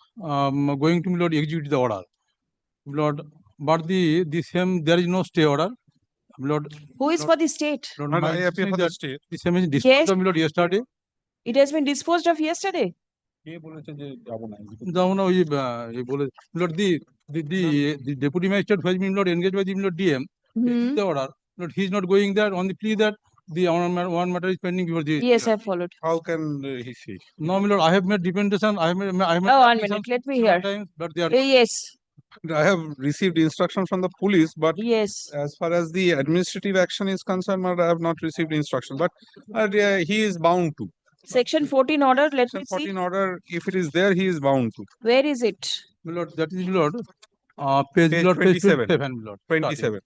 [SPEAKER 12] going to, my lord, execute the order. My lord, but the same there is no stay order. My lord,
[SPEAKER 1] Who is for the state?
[SPEAKER 12] Lord, I appear for the state. The same is disposed of, my lord, yesterday.
[SPEAKER 1] It has been disposed of yesterday.
[SPEAKER 12] Lord, the deputy magistrate who has been not engaged by the Lord DM, the order. Lord, he is not going there on the plea that the one matter is pending before the.
[SPEAKER 1] Yes, I followed.
[SPEAKER 12] How can he see? No, my lord, I have made representation. I have made.
[SPEAKER 1] Oh, 1 minute. Let me hear.
[SPEAKER 12] But they are.
[SPEAKER 1] Yes.
[SPEAKER 15] I have received instruction from the police, but
[SPEAKER 1] yes,
[SPEAKER 15] as far as the administrative action is concerned, I have not received instruction. But he is bound to.
[SPEAKER 1] Section 14 order. Let me see.
[SPEAKER 15] 14 order. If it is there, he is bound to.
[SPEAKER 1] Where is it?
[SPEAKER 12] My lord, that is, my lord. Page
[SPEAKER 15] 27.
[SPEAKER 12] 27, my lord.
[SPEAKER 15] 27.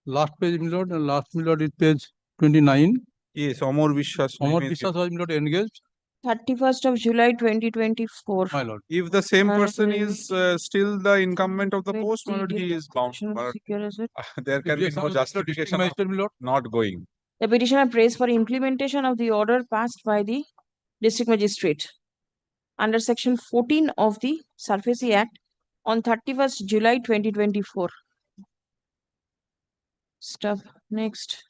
[SPEAKER 12] Last page, my lord. Last, my lord, is page 29.
[SPEAKER 15] Yes, Amor Vishwas.
[SPEAKER 12] Amor Vishwas was, my lord, engaged.
[SPEAKER 1] 31st of July 2024.
[SPEAKER 12] My lord.
[SPEAKER 15] If the same person is still the incumbent of the post, my lord, he is bound. There can be no justification of not going.
[SPEAKER 1] The petitioner prays for implementation of the order passed by the district magistrate under section 14 of the SARFAESI Act on 31st July 2024. Stop. Next.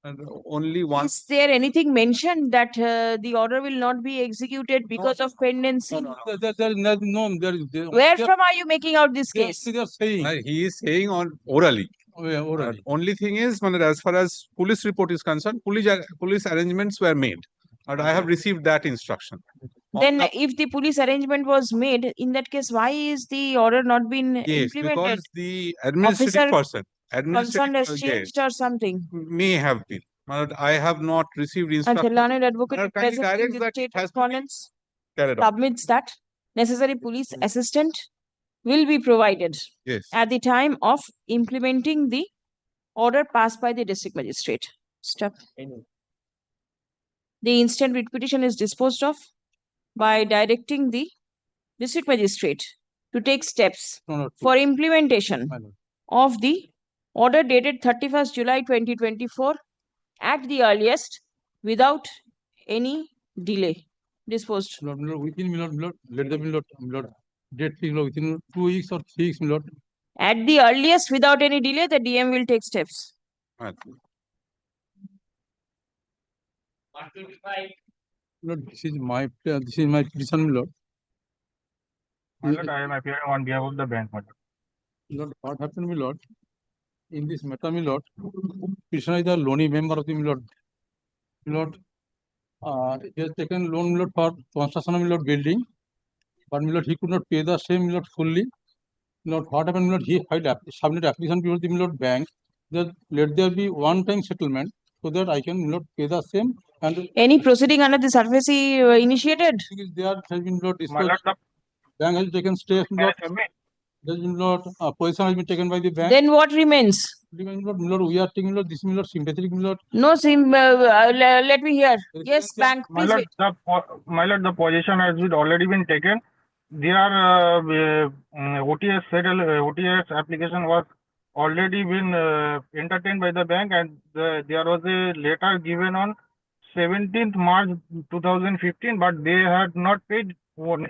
[SPEAKER 15] And only one.
[SPEAKER 1] Is there anything mentioned that the order will not be executed because of pendency? Where from are you making out this case?
[SPEAKER 15] He is saying on orally. Only thing is, as far as police report is concerned, police arrangements were made. And I have received that instruction.
[SPEAKER 1] Then if the police arrangement was made, in that case, why is the order not been implemented?
[SPEAKER 15] Because the administrative person
[SPEAKER 1] concerned has changed or something.
[SPEAKER 15] May have been. I have not received
[SPEAKER 1] And the
[SPEAKER 15] instruction.
[SPEAKER 1] learned advocate present in the state correspondence submits that necessary police assistant will be provided at the time of implementing the order passed by the district magistrate. Step. The instant writ petition is disposed of by directing the district magistrate to take steps for implementation of the order dated 31st July 2024 at the earliest without any delay. Disposed.
[SPEAKER 12] Within, let them, date within 2 weeks or 3 weeks,
[SPEAKER 1] At the earliest without any delay, the DM will take steps.
[SPEAKER 12] Lord, this is my petition, Lord.
[SPEAKER 16] My lord, I am appearing on behalf of the bank, my lord.
[SPEAKER 12] Lord, what happened, my lord? In this matter, my lord, petitioner is the loany member of the my lord. My lord, he has taken loan, my lord, for construction of my lord building, but my lord, he could not pay the same, my lord, fully. My lord, what happened, my lord? He filed submitted application before the my lord bank that let there be one-time settlement so that I can, my lord, pay the same. And
[SPEAKER 1] any proceeding under the SARFAESI initiated?
[SPEAKER 12] There has been not disclosed. Bank has taken steps. Position has been taken by the bank.
[SPEAKER 1] Then what remains?
[SPEAKER 12] We are taking this sympathetic.
[SPEAKER 1] No, let me hear. Yes, bank.
[SPEAKER 16] My lord, the position has already been taken. Their OTS application was already been entertained by the bank, and there was a letter given on 17th March 2015, but they had not paid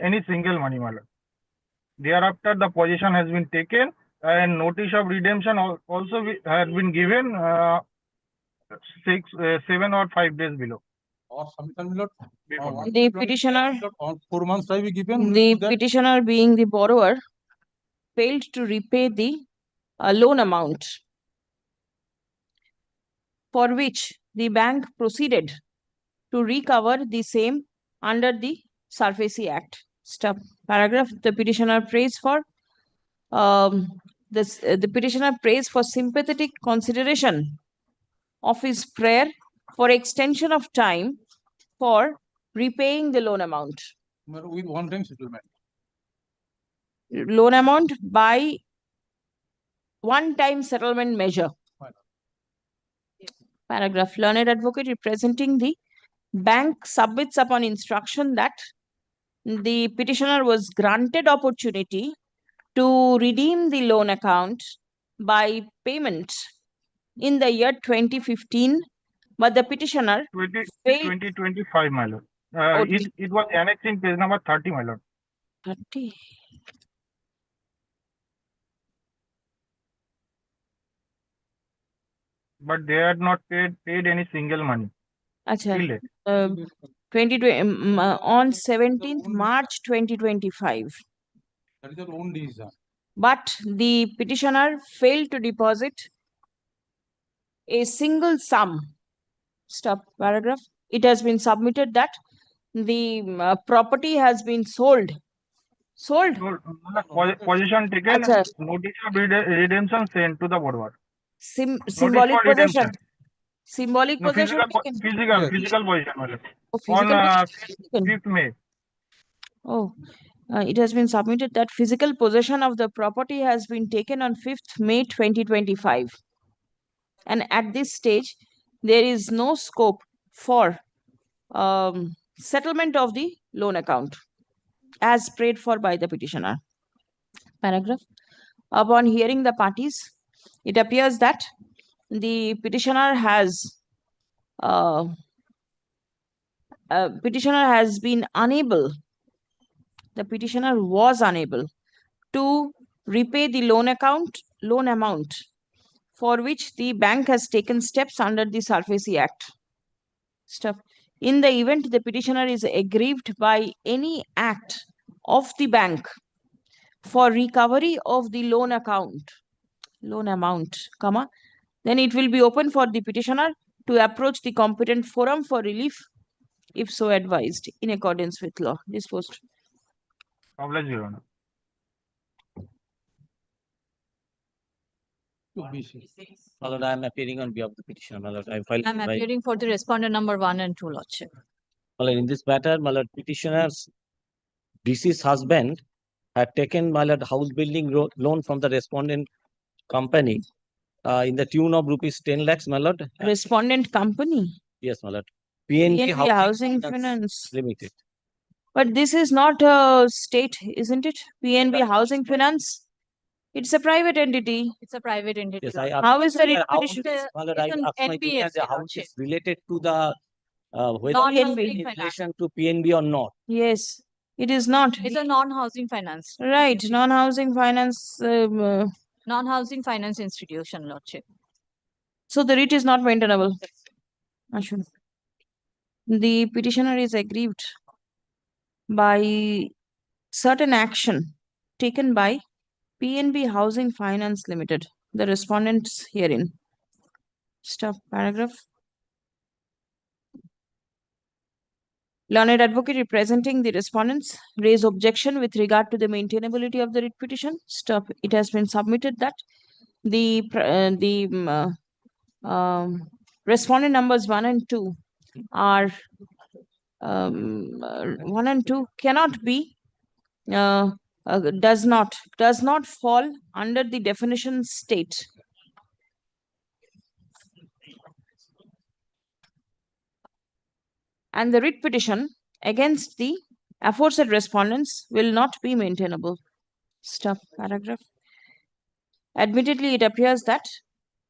[SPEAKER 16] any single money, my lord. Thereafter, the position has been taken, and notice of redemption also has been given 7 or 5 days below.
[SPEAKER 1] The petitioner,
[SPEAKER 12] 4 months time given.
[SPEAKER 1] The petitioner being the borrower failed to repay the loan amount for which the bank proceeded to recover the same under the SURFACE Act. Stop. Paragraph. The petitioner prays for the petitioner prays for sympathetic consideration of his prayer for extension of time for repaying the loan amount.
[SPEAKER 12] With one-time settlement.
[SPEAKER 1] Loan amount by one-time settlement measure. Paragraph. Learned advocate representing the bank submits upon instruction that the petitioner was granted opportunity to redeem the loan account by payment in the year 2015, but the petitioner
[SPEAKER 16] 2025, my lord. It was annexed in page number 30, my lord.
[SPEAKER 1] 30.
[SPEAKER 16] But they had not paid any single money.
[SPEAKER 1] Acha,
[SPEAKER 16] Till date.
[SPEAKER 1] 2020 on 17th March 2025.
[SPEAKER 12] That is your own decision.
[SPEAKER 1] But the petitioner failed to deposit a single sum. Stop. Paragraph. It has been submitted that the property has been sold. Sold?
[SPEAKER 16] Position taken,
[SPEAKER 1] Acha.
[SPEAKER 16] notice of redemption sent to the borrower.
[SPEAKER 1] Symbolic
[SPEAKER 16] for redemption.
[SPEAKER 1] possession. Symbolic
[SPEAKER 16] No,
[SPEAKER 1] possession.
[SPEAKER 16] physical position, my lord.
[SPEAKER 1] Oh, physical
[SPEAKER 16] On
[SPEAKER 1] possession.
[SPEAKER 16] 5th May.
[SPEAKER 1] Oh, it has been submitted that physical possession of the property has been taken on 5th May 2025. And at this stage, there is no scope for settlement of the loan account as prayed for by the petitioner. Paragraph. Upon hearing the parties, it appears that the petitioner has been unable, the petitioner was unable to repay the loan amount for which the bank has taken steps under the SURFACE Act. Step. In the event the petitioner is aggrieved by any act of the bank for recovery of the loan amount, comma, then it will be open for the petitioner to approach the competent forum for relief if so advised in accordance with law. Disposed.
[SPEAKER 16] Obliged, Your Honor.
[SPEAKER 9] My lord, I am appearing on behalf of the petitioner. My lord,
[SPEAKER 8] I'm appearing for the respondent number 1 and 2, Lordship.
[SPEAKER 9] My lord, in this matter, my lord, petitioner's deceased husband had taken, my lord, house building loan from the respondent company in the tune of rupees 10 lakhs, my lord.
[SPEAKER 1] Respondent company?
[SPEAKER 9] Yes, my lord. PNB
[SPEAKER 1] Housing Finance
[SPEAKER 9] Limited.
[SPEAKER 1] But this is not a state, isn't it? PNB Housing Finance. It's a private entity.
[SPEAKER 8] It's a private entity.
[SPEAKER 9] Yes,
[SPEAKER 8] Lordship.
[SPEAKER 1] How is the writ
[SPEAKER 9] how
[SPEAKER 1] petition?
[SPEAKER 9] my lord,
[SPEAKER 8] It's
[SPEAKER 9] I
[SPEAKER 8] an
[SPEAKER 9] ask my question,
[SPEAKER 8] NBFC,
[SPEAKER 9] the house
[SPEAKER 8] Lordship.
[SPEAKER 9] is related to the whether
[SPEAKER 8] Non-housing
[SPEAKER 9] in
[SPEAKER 8] finance.
[SPEAKER 9] relation to PNB or not.
[SPEAKER 1] Yes, it is not.
[SPEAKER 8] It's a non-housing finance.
[SPEAKER 1] Right, non-housing finance.
[SPEAKER 8] Non-housing finance institution, Lordship.
[SPEAKER 1] So the writ is not maintainable. Ashwin. The petitioner is aggrieved by certain action taken by PNB Housing Finance Limited, the respondents herein. Stop. Paragraph. Learned advocate representing the respondents raise objection with regard to the maintainability of the writ petition. Stop. It has been submitted that the respondent numbers 1 and 2 are 1 and 2 cannot be does not fall under the definition state. And the writ petition against the aforesaid respondents will not be maintainable. Stop. Paragraph. Admittedly, it appears that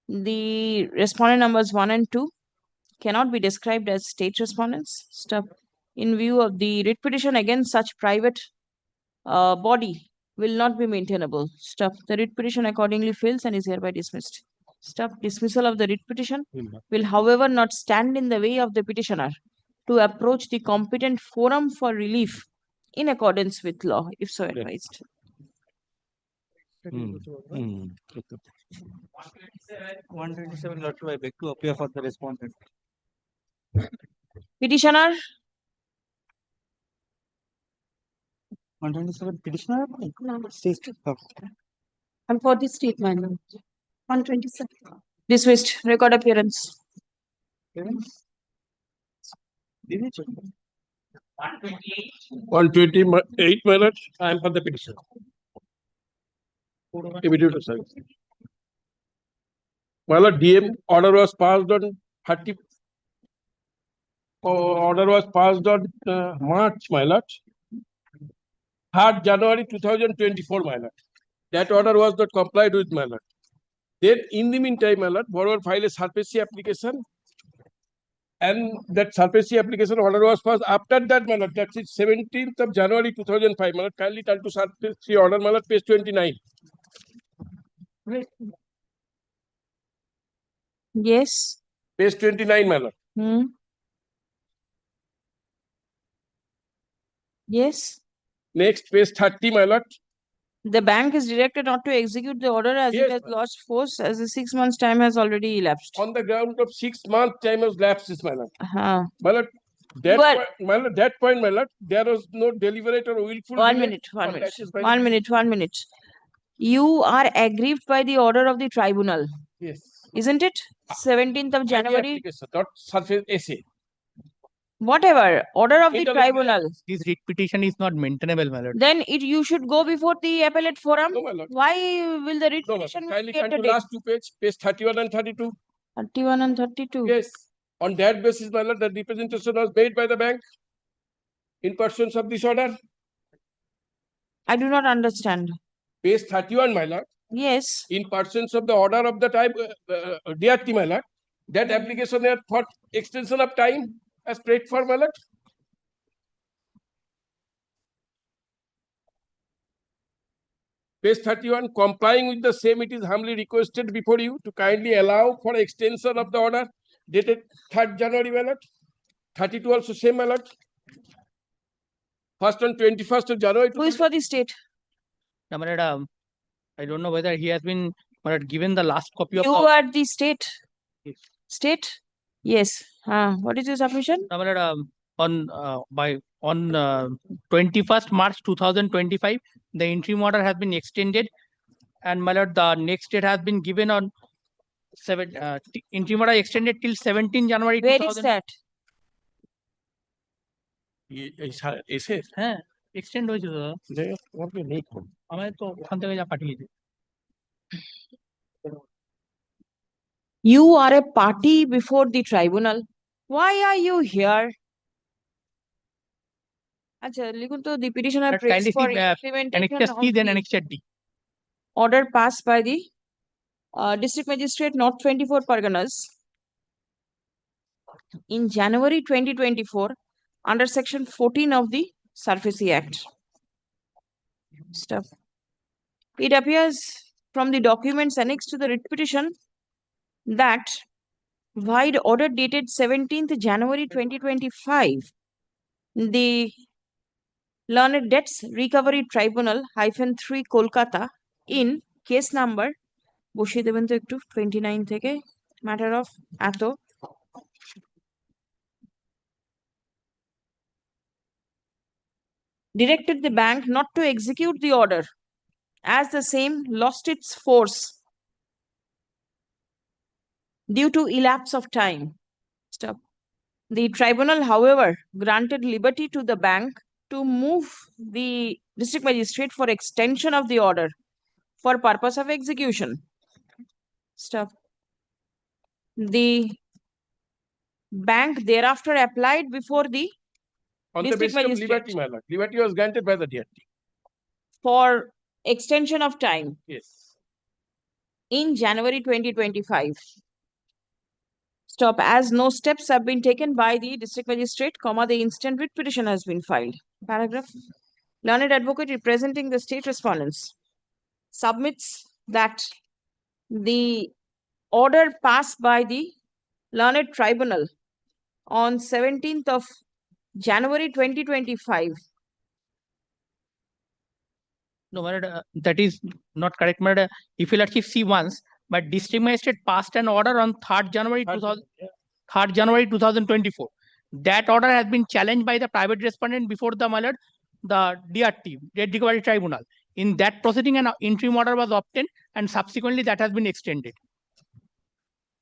[SPEAKER 1] the respondent numbers 1 and 2 cannot be described as state respondents. Stop. In view of the writ petition against such private body will not be maintainable. Stop. The writ petition accordingly fails and is hereby dismissed. Stop. Dismissal of the writ petition will, however, not stand in the way of the petitioner to approach the competent forum for relief in accordance with law, if so advised.
[SPEAKER 5] 127, Lord, I beg to appear for the respondent.
[SPEAKER 1] Petitioner,
[SPEAKER 5] 127 petitioner?
[SPEAKER 14] And for the state, my lord. 127.
[SPEAKER 1] dismissed. Record appearance.
[SPEAKER 7] 128, my lord. I am for the petition. Immediate service. My lord, DM order was passed on 30. Order was passed on March, my lord. 3rd January 2024, my lord. That order was not complied with, my lord. Then, in the meantime, my lord, borrower filed a SARFAESI application, and that SARFAESI application order was passed after that, my lord. That is 17th of January 2005, my lord. Kindly turn to SARFAESI order, my lord, page 29.
[SPEAKER 1] Yes.
[SPEAKER 7] Page 29, my lord.
[SPEAKER 1] Yes.
[SPEAKER 7] Next, page 30, my lord.
[SPEAKER 1] The bank is directed not to execute the order as
[SPEAKER 7] Yes,
[SPEAKER 1] it has lost force as the 6 months time has already elapsed.
[SPEAKER 7] On the ground of 6 months time has lapsed, my lord.
[SPEAKER 1] Uh-huh.
[SPEAKER 7] My lord, that
[SPEAKER 1] But-
[SPEAKER 7] point, my lord, my lord, there was no deliberate or willful
[SPEAKER 1] One
[SPEAKER 7] delay,
[SPEAKER 1] minute.
[SPEAKER 7] or that is by the-
[SPEAKER 1] 1 minute. You are aggrieved by the order of the tribunal,
[SPEAKER 7] Yes.
[SPEAKER 1] isn't it? 17th of
[SPEAKER 7] By the
[SPEAKER 1] January.
[SPEAKER 7] application, not surface essay.
[SPEAKER 1] Whatever. Order of the
[SPEAKER 10] Interlocutor-
[SPEAKER 1] tribunal.
[SPEAKER 10] This writ petition is not maintainable, my lord.
[SPEAKER 1] Then you should go before the appellate forum.
[SPEAKER 7] No, my lord.
[SPEAKER 1] Why will the writ
[SPEAKER 7] No, my
[SPEAKER 1] petition
[SPEAKER 7] lord. Kindly
[SPEAKER 1] be
[SPEAKER 7] turn to
[SPEAKER 1] entertained?
[SPEAKER 7] last 2 page 31 and 32.
[SPEAKER 1] 31 and 32.
[SPEAKER 7] Yes. On that basis, my lord, the representation was made by the bank in pursuance of this order.
[SPEAKER 1] I do not understand.
[SPEAKER 7] Page 31, my lord.
[SPEAKER 1] Yes.
[SPEAKER 7] In pursuance of the order of the type DRT, my lord, that application had for extension of time as prayed for, my lord. Page 31, complying with the same, it is humbly requested before you to kindly allow for extension of the order dated 3rd January, my lord. 32 also same, my lord. First on 21st of January.
[SPEAKER 1] Who is for the state?
[SPEAKER 10] No, my lord, I don't know whether he has been, my lord, given the last copy of
[SPEAKER 1] You
[SPEAKER 10] the.
[SPEAKER 1] are the state. State? Yes. What is your submission?
[SPEAKER 10] No, my lord, on 21st March 2025, the interim order has been extended, and my lord, the next date has been given on interim order extended till 17 January.
[SPEAKER 1] Where is that?
[SPEAKER 7] এসে
[SPEAKER 10] হ্যাঁ extend হয়েছে তো আমার তো ওখান থেকে যা পাঠিয়েছে
[SPEAKER 1] You are a party before the tribunal. Why are you here? Acha, লিখুন তো the petitioner prays for implementation
[SPEAKER 10] Annexure
[SPEAKER 1] of
[SPEAKER 10] C, then
[SPEAKER 1] the
[SPEAKER 10] Annexure D.
[SPEAKER 1] order passed by the District Magistrate North 24 Parganas in January 2024 under Section 14 of the SARFAESI Act. Stuff. It appears from the documents annexed to the writ petition that vide order dated 17th January 2025, the Learned Debts Recovery Tribunal -3 Kolkata in case number বসিয়ে দেবেন তো একটু 29 থেকে matter of এত directed the bank not to execute the order as the same lost its force due to elapse of time. Stop. The tribunal, however, granted liberty to the bank to move the district magistrate for extension of the order for purpose of execution. Stop. The bank thereafter applied before the
[SPEAKER 7] on the
[SPEAKER 1] district
[SPEAKER 7] basis of
[SPEAKER 1] magistrate
[SPEAKER 7] liberty, my lord. Liberty was granted by the DRT.
[SPEAKER 1] for extension of time
[SPEAKER 7] Yes.
[SPEAKER 1] in January 2025. Stop. As no steps have been taken by the district magistrate, the instant writ petition has been filed. Paragraph. Learned advocate representing the state respondents submits that the order passed by the learned tribunal on 17th of January 2025.
[SPEAKER 10] No, my lord, that is not correct, my lord. If you lordship see once, but district magistrate passed an order on 3rd January 2000. 3rd January 2024. That order has been challenged by the private respondent before the the DRT, Debt Recovery Tribunal. In that proceeding, an interim order was obtained and subsequently that has been extended.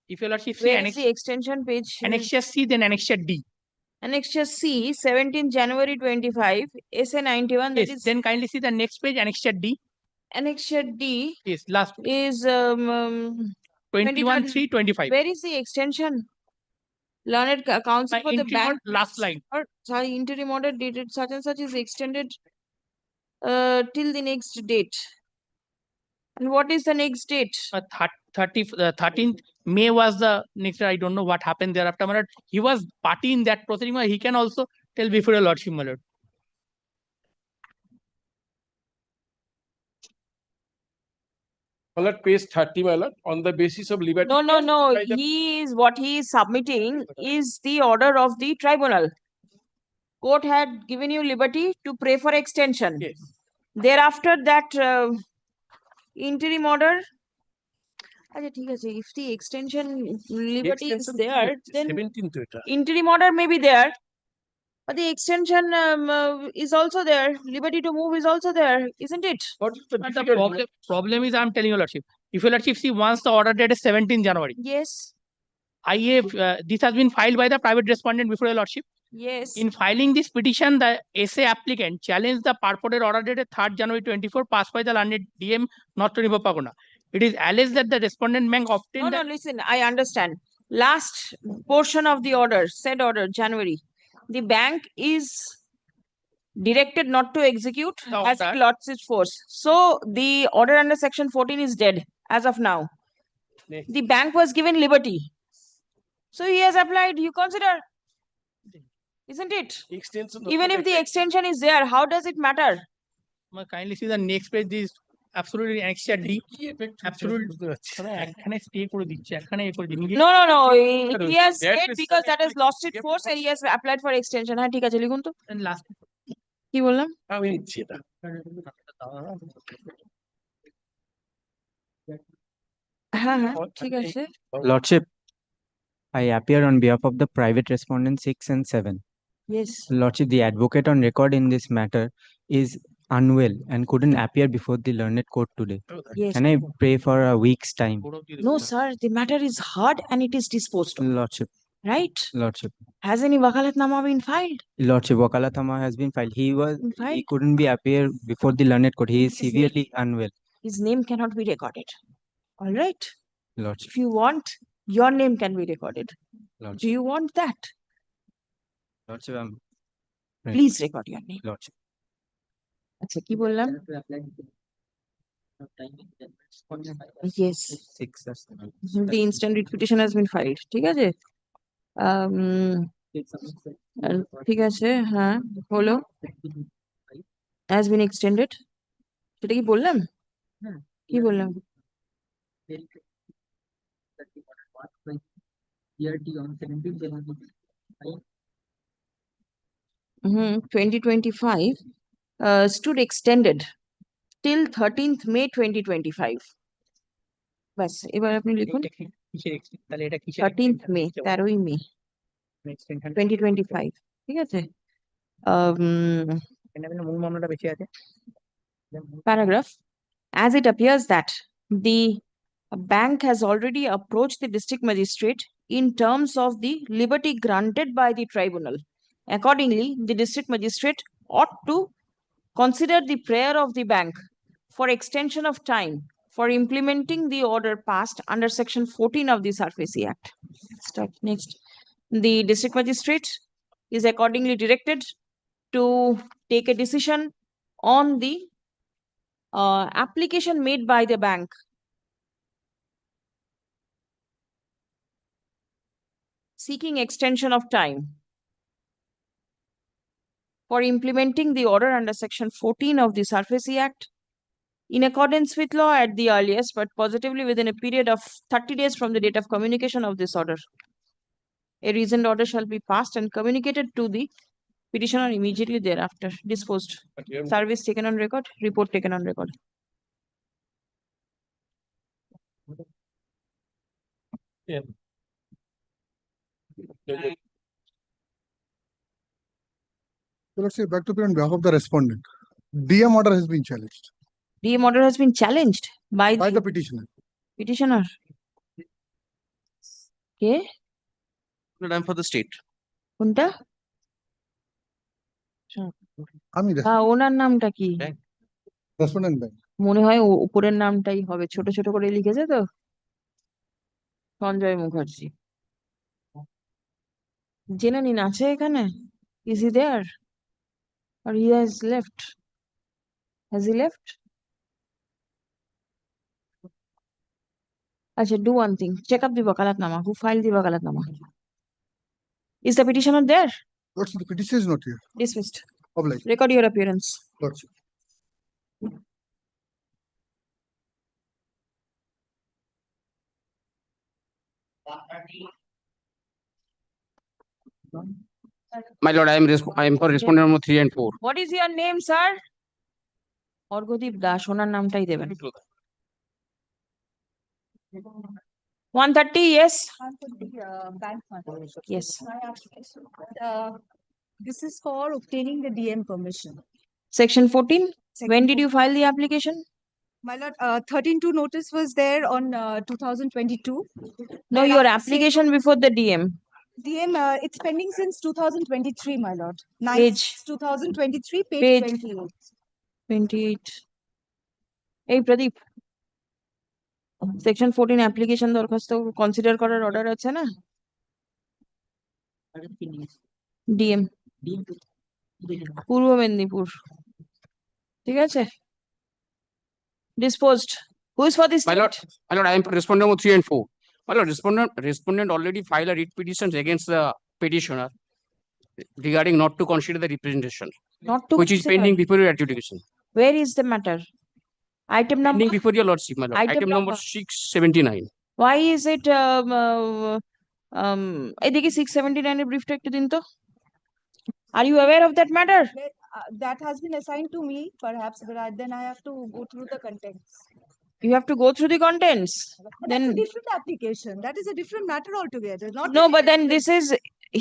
[SPEAKER 10] If your lordship see
[SPEAKER 1] Where is the extension page?
[SPEAKER 10] Annexure C, then Annexure D.
[SPEAKER 1] Annexure C, 17 January 25, SA 91.
[SPEAKER 10] Yes,
[SPEAKER 1] That is
[SPEAKER 10] then kindly see the next page, Annexure D.
[SPEAKER 1] Annexure D.
[SPEAKER 10] Yes, last
[SPEAKER 1] is
[SPEAKER 10] 21/3/25.
[SPEAKER 1] Where is the extension? Learned counsel
[SPEAKER 10] My
[SPEAKER 1] for the
[SPEAKER 10] interim
[SPEAKER 1] bank.
[SPEAKER 10] last line.
[SPEAKER 1] Or sorry, interim order dated such and such is extended till the next date. And what is the next date?
[SPEAKER 10] 13th May was the next. I don't know what happened thereafter. My lord, he was party in that proceeding. He can also tell before your lordship, my lord.
[SPEAKER 7] My lord, page 30, my lord, on the basis of liberty.
[SPEAKER 1] No. What he is submitting is the order of the tribunal. Court had given you liberty to pray for extension.
[SPEAKER 10] Yes.
[SPEAKER 1] Thereafter, that interim order. If the extension liberty is there, then
[SPEAKER 7] 17th
[SPEAKER 1] interim order may be there. But the extension is also there. Liberty to move is also there, isn't it?
[SPEAKER 7] What is the
[SPEAKER 10] But the problem is, I'm telling your lordship. If your lordship see once the order date is 17 January.
[SPEAKER 1] Yes.
[SPEAKER 10] This has been filed by the private respondent before your lordship.
[SPEAKER 1] Yes.
[SPEAKER 10] In filing this petition, the essay applicant challenged the purported order dated 3rd January 24 passed by the learned DM North 24 Pagona. It is alleged that the respondent bank obtained.
[SPEAKER 1] No, listen, I understand. Last portion of the order, said order, January, the bank is directed not to execute as it lost its force. So the order under section 14 is dead as of now. The bank was given liberty. So he has applied, you consider, isn't it? Even if the extension is there, how does it matter?
[SPEAKER 10] Kindly see the next page. This absolutely Annexure D. Absolutely.
[SPEAKER 1] No. He has stayed because that has lost its force and he has applied for extension. হ্যাঁ ঠিক আছে লিখুন তো।
[SPEAKER 10] And last.
[SPEAKER 1] কি বললাম?
[SPEAKER 7] আমি নিচ্ছি এটা।
[SPEAKER 1] হ্যাঁ ঠিক আছে।
[SPEAKER 19] Lordship, I appear on behalf of the private respondent 6 and 7.
[SPEAKER 1] Yes.
[SPEAKER 19] Lordship, the advocate on record in this matter is unwell and couldn't appear before the learned court today.
[SPEAKER 1] Yes.
[SPEAKER 19] Can I pray for a week's time?
[SPEAKER 1] No, sir. The matter is heard and it is disposed of.
[SPEAKER 19] Lordship.
[SPEAKER 1] Right?
[SPEAKER 19] Lordship.
[SPEAKER 1] Has any wakalatnama been filed?
[SPEAKER 19] Lordship, wakalatnama has been filed. He couldn't be appear before the learned court. He is severely unwell.
[SPEAKER 1] His name cannot be recorded. All right.
[SPEAKER 19] Lordship.
[SPEAKER 1] If you want, your name can be recorded.
[SPEAKER 19] Lordship.
[SPEAKER 1] Do you want that?
[SPEAKER 19] Lordship,
[SPEAKER 1] Please record your name.
[SPEAKER 19] Lordship.
[SPEAKER 1] আচ্ছা কি বললাম? Yes.
[SPEAKER 19] 6.
[SPEAKER 1] The instant writ petition has been filed. ঠিক আছে? ঠিক আছে, হ্যাঁ হলো। Has been extended. সেটা কি বললাম? কি বললাম? 2025 stood extended till 13th May 2025. বাস এবার আপনি লিখুন 13th May, 13ই May 2025. ঠিক আছে? Paragraph. As it appears that the bank has already approached the district magistrate in terms of the liberty granted by the tribunal. Accordingly, the district magistrate ought to consider the prayer of the bank for extension of time for implementing the order passed under section 14 of the SARFAESI Act. Stop. Next. The district magistrate is accordingly directed to take a decision on the application made by the bank seeking extension of time for implementing the order under section 14 of the SARFAESI Act in accordance with law at the earliest, but positively within a period of 30 days from the date of communication of this order. A reasoned order shall be passed and communicated to the petitioner immediately thereafter. Disposed. Service taken on record. Report taken on record.
[SPEAKER 3] So let's say back to on behalf of the respondent. DM order has been challenged.
[SPEAKER 1] DM order has been challenged by
[SPEAKER 3] the petitioner.
[SPEAKER 1] Petitioner. Okay.
[SPEAKER 17] I'm for the state.
[SPEAKER 1] কোনটা?
[SPEAKER 3] আমি
[SPEAKER 1] ওনার নামটা কি?
[SPEAKER 3] Respondent bank.
[SPEAKER 1] মনে হয় উপরের নামটাই হবে, ছোট ছোট করে লিখেছে তো। সঞ্জয় মুখার্জি। জেনে নিন আছে এখানে? Is he there? Or he has left? Has he left? Acha, do one thing. Check up the wakalatnama. Who filed the wakalatnama? Is the petitioner there?
[SPEAKER 3] Lordship, the petitioner is not here.
[SPEAKER 1] Dismissed.
[SPEAKER 3] Obliged.
[SPEAKER 1] Record your appearance.
[SPEAKER 3] Lordship.
[SPEAKER 20] My lord, I am for respondent number 3 and 4.
[SPEAKER 1] What is your name, sir? Arghadeep Das, ওনার নামটাই দেবেন। 130, yes. Yes.
[SPEAKER 21] This is for obtaining the DM permission.
[SPEAKER 1] Section 14. When did you file the application?
[SPEAKER 21] My lord, 13-2 notice was there on 2022.
[SPEAKER 1] No, your application before the DM.
[SPEAKER 21] DM, it's pending since 2023, my lord.
[SPEAKER 1] Page.
[SPEAKER 21] 2023, page 28.
[SPEAKER 1] 28. Hey, Pradeep. Section 14 application দরখাস্ত consider করার order আছে না? DM. পূর্ব মেদিনীপুর। ঠিক আছে? Disposed. Who is for this?
[SPEAKER 20] My lord, I am for respondent number 3 and 4. My lord, respondent already filed a writ petitions against the petitioner regarding not to consider the representation,
[SPEAKER 1] Not to
[SPEAKER 20] which is
[SPEAKER 1] consider.
[SPEAKER 20] pending before your adjudication.
[SPEAKER 1] Where is the matter? Item number.
[SPEAKER 20] Pending before your lordship, my lord. Item number 679.
[SPEAKER 1] Why is it এদিকে 679 এর ব্রিফটা একটু দিন তো। Are you aware of that matter?
[SPEAKER 21] That has been assigned to me, perhaps, but then I have to go through the contents.
[SPEAKER 1] You have to go through the contents.
[SPEAKER 21] Then that's a different application. That is a different matter altogether. Not
[SPEAKER 1] No, but then this is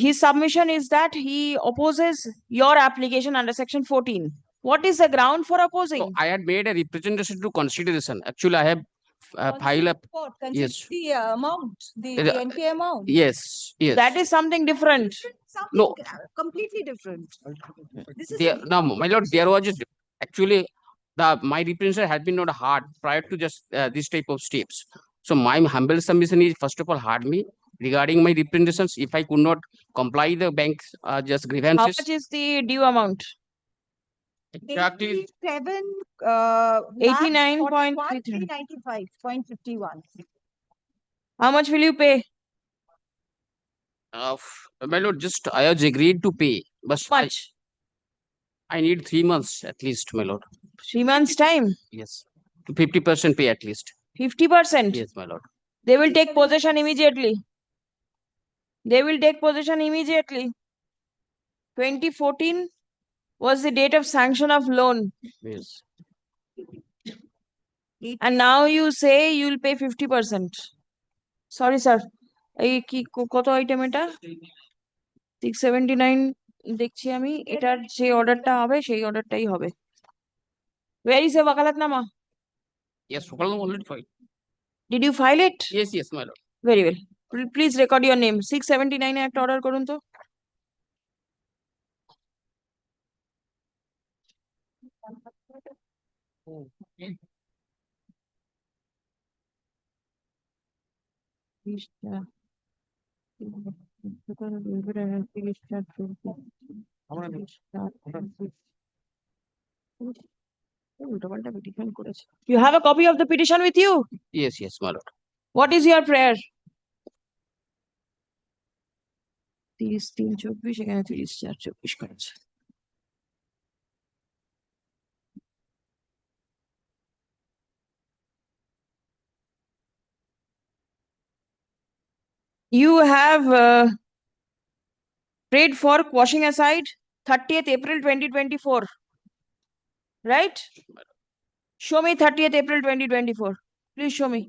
[SPEAKER 1] his submission is that he opposes your application under section 14. What is the ground for opposing?
[SPEAKER 20] So I had made a representation to consideration. Actually, I have filed a yes.
[SPEAKER 21] The amount, the NPA amount.
[SPEAKER 20] Yes, yes.
[SPEAKER 1] That is something different.
[SPEAKER 20] No,
[SPEAKER 21] completely different. This is
[SPEAKER 20] no, my lord, there was just actually my representation had been not hard prior to just this type of steps. So my humble submission is first of all hard me regarding my representations. If I could not comply the bank's just grievances.
[SPEAKER 1] How much is the due amount?
[SPEAKER 20] Exactly.
[SPEAKER 21] 89.95.51.
[SPEAKER 1] How much will you pay?
[SPEAKER 20] My lord, just I have agreed to pay, but
[SPEAKER 1] much?
[SPEAKER 20] I need 3 months at least, my lord.
[SPEAKER 1] 3 months time?
[SPEAKER 20] Yes, to 50% pay at least.
[SPEAKER 1] 50%?
[SPEAKER 20] Yes, my lord.
[SPEAKER 1] They will take possession immediately. They will take possession immediately. 2014 was the date of sanction of loan.
[SPEAKER 20] Yes.
[SPEAKER 1] And now you say you'll pay 50%. Sorry, sir. এই কি কত item এটা? 679 দেখছি আমি, এটার যে অর্ডারটা হবে সেই অর্ডারটাই হবে। Where is the wakalatnama?
[SPEAKER 20] Yes, wakalatnama already filed.
[SPEAKER 1] Did you file it?
[SPEAKER 20] Yes, yes, my lord.
[SPEAKER 1] Very well. Please record your name. 679 এ একটা অর্ডার করুন তো। You have a copy of the petition with you?
[SPEAKER 20] Yes, yes, my lord.
[SPEAKER 1] What is your prayer? 33-24 এখানে 34-24 করেছে। You have prayed for quashing aside 30th April 2024, right? Show me 30th April 2024. Please show me.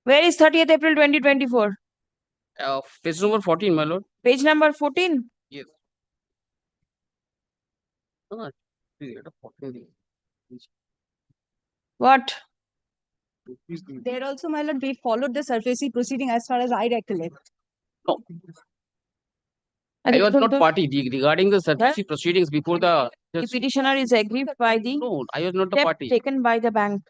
[SPEAKER 1] Where is 30th April 2024?
[SPEAKER 20] Page number 14, my lord.
[SPEAKER 1] Page number 14?
[SPEAKER 20] Yes. Ah, please get a 14.
[SPEAKER 1] What?
[SPEAKER 21] There also, my lord, we followed the surfacey proceeding as far as I recollect.
[SPEAKER 20] No. I was not party regarding the surfacey proceedings before the.
[SPEAKER 1] The petitioner is aggrieved by the
[SPEAKER 20] No, I was not the
[SPEAKER 1] step
[SPEAKER 20] party.
[SPEAKER 1] taken by the bank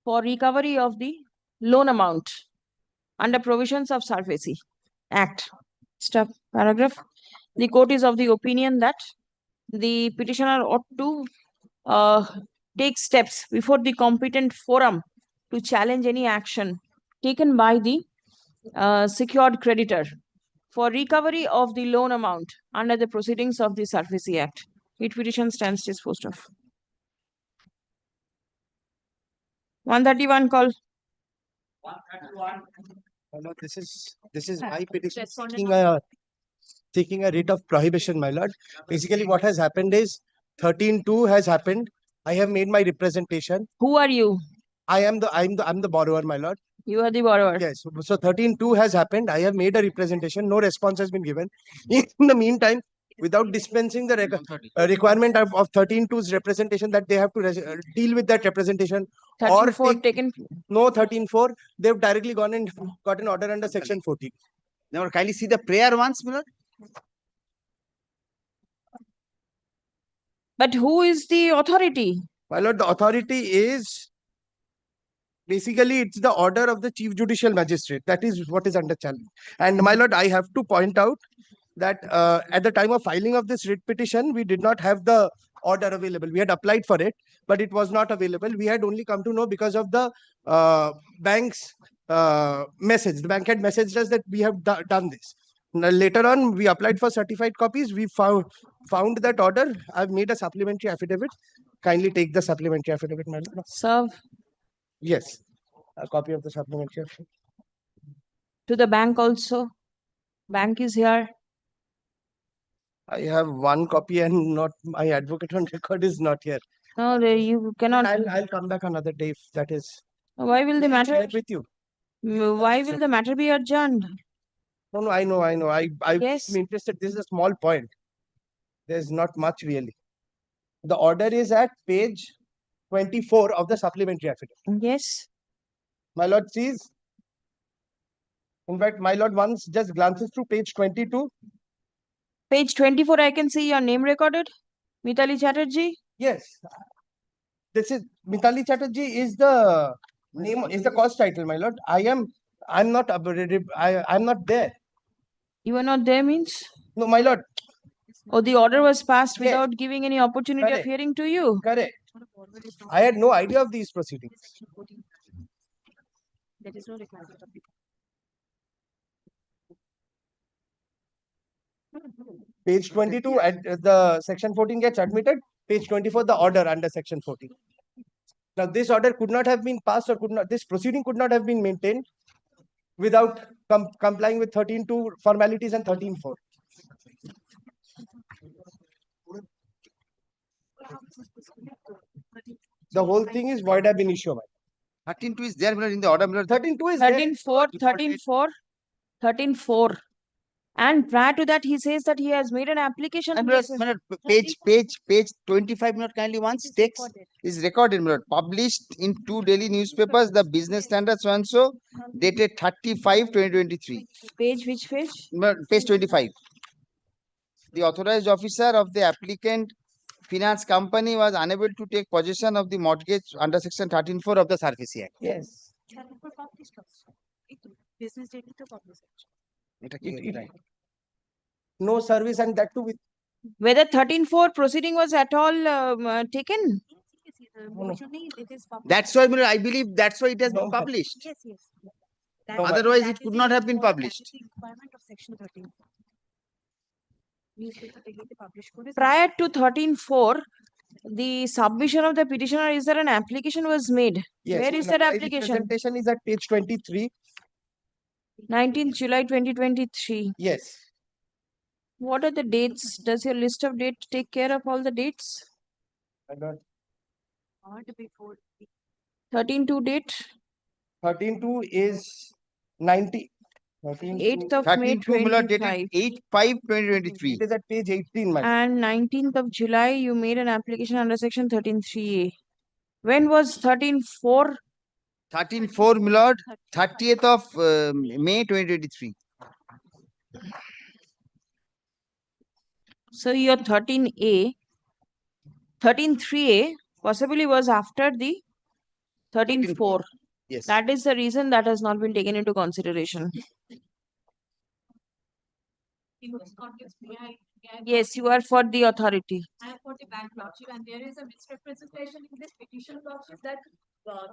[SPEAKER 1] for recovery of the loan amount under provisions of Surfacey Act. Stop. Paragraph. The court is of the opinion that the petitioner ought to take steps before the competent forum to challenge any action taken by the secured creditor for recovery of the loan amount under the proceedings of the Surfacey Act. Writ petition stands disposed of. 131 call.
[SPEAKER 2] Lord, this is my petition seeking a writ of prohibition, my lord. Basically, what has happened is 13.2 has happened. I have made my representation.
[SPEAKER 1] Who are you?
[SPEAKER 2] I'm the borrower, my lord.
[SPEAKER 1] You are the borrower.
[SPEAKER 2] Yes. So 13.2 has happened. I have made a representation. No response has been given. In the meantime, without dispensing the requirement of 13.2's representation, that they have to deal with that representation, or 13.4, they've directly gone and got an order under section 14.
[SPEAKER 6] Now, kindly see the prayer once, my lord.
[SPEAKER 1] But who is the authority?
[SPEAKER 2] My lord, the authority is basically it's the order of the Chief Judicial Magistrate. That is what is under challenge. And my lord, I have to point out that at the time of filing of this writ petition, we did not have the order available. We had applied for it, but it was not available. We had only come to know because of the bank's message. The bank had messaged us that we have done this. Now, later on, we applied for certified copies. We found that order. I've made a supplementary affidavit. Kindly take the supplementary affidavit, my lord.
[SPEAKER 1] Serve.
[SPEAKER 2] Yes, a copy of the supplementary affidavit.
[SPEAKER 1] To the bank also. Bank is here.
[SPEAKER 2] I have one copy and not my advocate on record is not here.
[SPEAKER 1] No, you cannot.
[SPEAKER 2] I'll come back another day if that is.
[SPEAKER 1] Why will the matter
[SPEAKER 2] with you?
[SPEAKER 1] Why will the matter be adjourned?
[SPEAKER 2] No, I know. I'm
[SPEAKER 1] Yes.
[SPEAKER 2] interested. This is a small point. There's not much really. The order is at page 24 of the supplementary affidavit.
[SPEAKER 1] Yes.
[SPEAKER 2] My lord sees. In fact, my lord once just glances through page 22.
[SPEAKER 1] Page 24, I can see your name recorded. Mitali Chatterjee.
[SPEAKER 2] Yes. This is Mitali Chatterjee is the name, is the cause title, my lord. I'm not I'm not there.
[SPEAKER 1] You are not there means?
[SPEAKER 2] No, my lord.
[SPEAKER 1] Oh, the order was passed without giving any opportunity of hearing to you.
[SPEAKER 2] Correct. I had no idea of these proceedings.
[SPEAKER 14] There is no requirement of
[SPEAKER 2] Page 22 at the section 14 gets admitted. Page 24, the order under section 14. Now, this order could not have been passed or this proceeding could not have been maintained without complying with 13.2 formalities and 13.4. The whole thing is void ab initio.
[SPEAKER 6] 13.2 is there in the order.
[SPEAKER 2] 13.2 is
[SPEAKER 1] 13.4. And prior to that, he says that he has made an application.
[SPEAKER 6] Page 25 minute kindly once text is recorded. Published in 2 daily newspapers, the Business Standard so and so, dated 35/2023.
[SPEAKER 1] Page which page?
[SPEAKER 6] Page 25. The authorized officer of the applicant finance company was unable to take possession of the mortgage under section 13.4 of the Surfacey Act.
[SPEAKER 2] Yes.
[SPEAKER 14] business data to publish.
[SPEAKER 2] No service and that too with.
[SPEAKER 1] Whether 13.4 proceeding was at all taken?
[SPEAKER 6] That's why I believe that's why it has been published.
[SPEAKER 14] Yes, yes.
[SPEAKER 6] Otherwise, it could not have been published.
[SPEAKER 14] Requirement of section 13.
[SPEAKER 1] Prior to 13.4, the submission of the petitioner, is there an application was made?
[SPEAKER 2] Yes.
[SPEAKER 1] Where is that application?
[SPEAKER 2] Presentation is at page 23.
[SPEAKER 1] 19th July 2023.
[SPEAKER 2] Yes.
[SPEAKER 1] What are the dates? Does your list of dates take care of all the dates?
[SPEAKER 2] I got
[SPEAKER 1] 13.2 date.
[SPEAKER 2] 13-2 is 90.
[SPEAKER 1] 8th of May
[SPEAKER 6] 13-2, my lord, dated
[SPEAKER 1] 25.
[SPEAKER 6] 8/5/2023.
[SPEAKER 2] It is at page 18, my lord.
[SPEAKER 1] And 19th of July, you made an application under section 13(3)(a). When was 13(4)?
[SPEAKER 6] 13-4, my lord, 30th of May 2023.
[SPEAKER 1] So your 13(a), 13(3)(a) possibly was after the 13(4).
[SPEAKER 2] Yes.
[SPEAKER 1] That is the reason that has not been taken into consideration. Yes, you are for the authority.
[SPEAKER 21] I am for the bank lordship, and there is a misrepresentation in this petition lordship that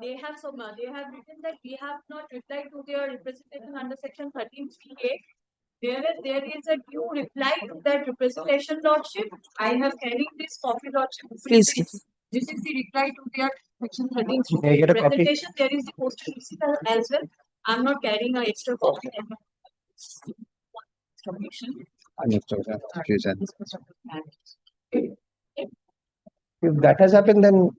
[SPEAKER 21] they have written that we have not replied to their representation under section 13(3)(a). There is a due reply to that representation lordship. I have carried this copy lordship.
[SPEAKER 1] Please.
[SPEAKER 21] This is the reply to their section 13(3)(a).
[SPEAKER 2] May I get a copy?
[SPEAKER 21] Presentation, there is the postal receipt as well. I'm not carrying an extra copy.
[SPEAKER 2] If that has happened, then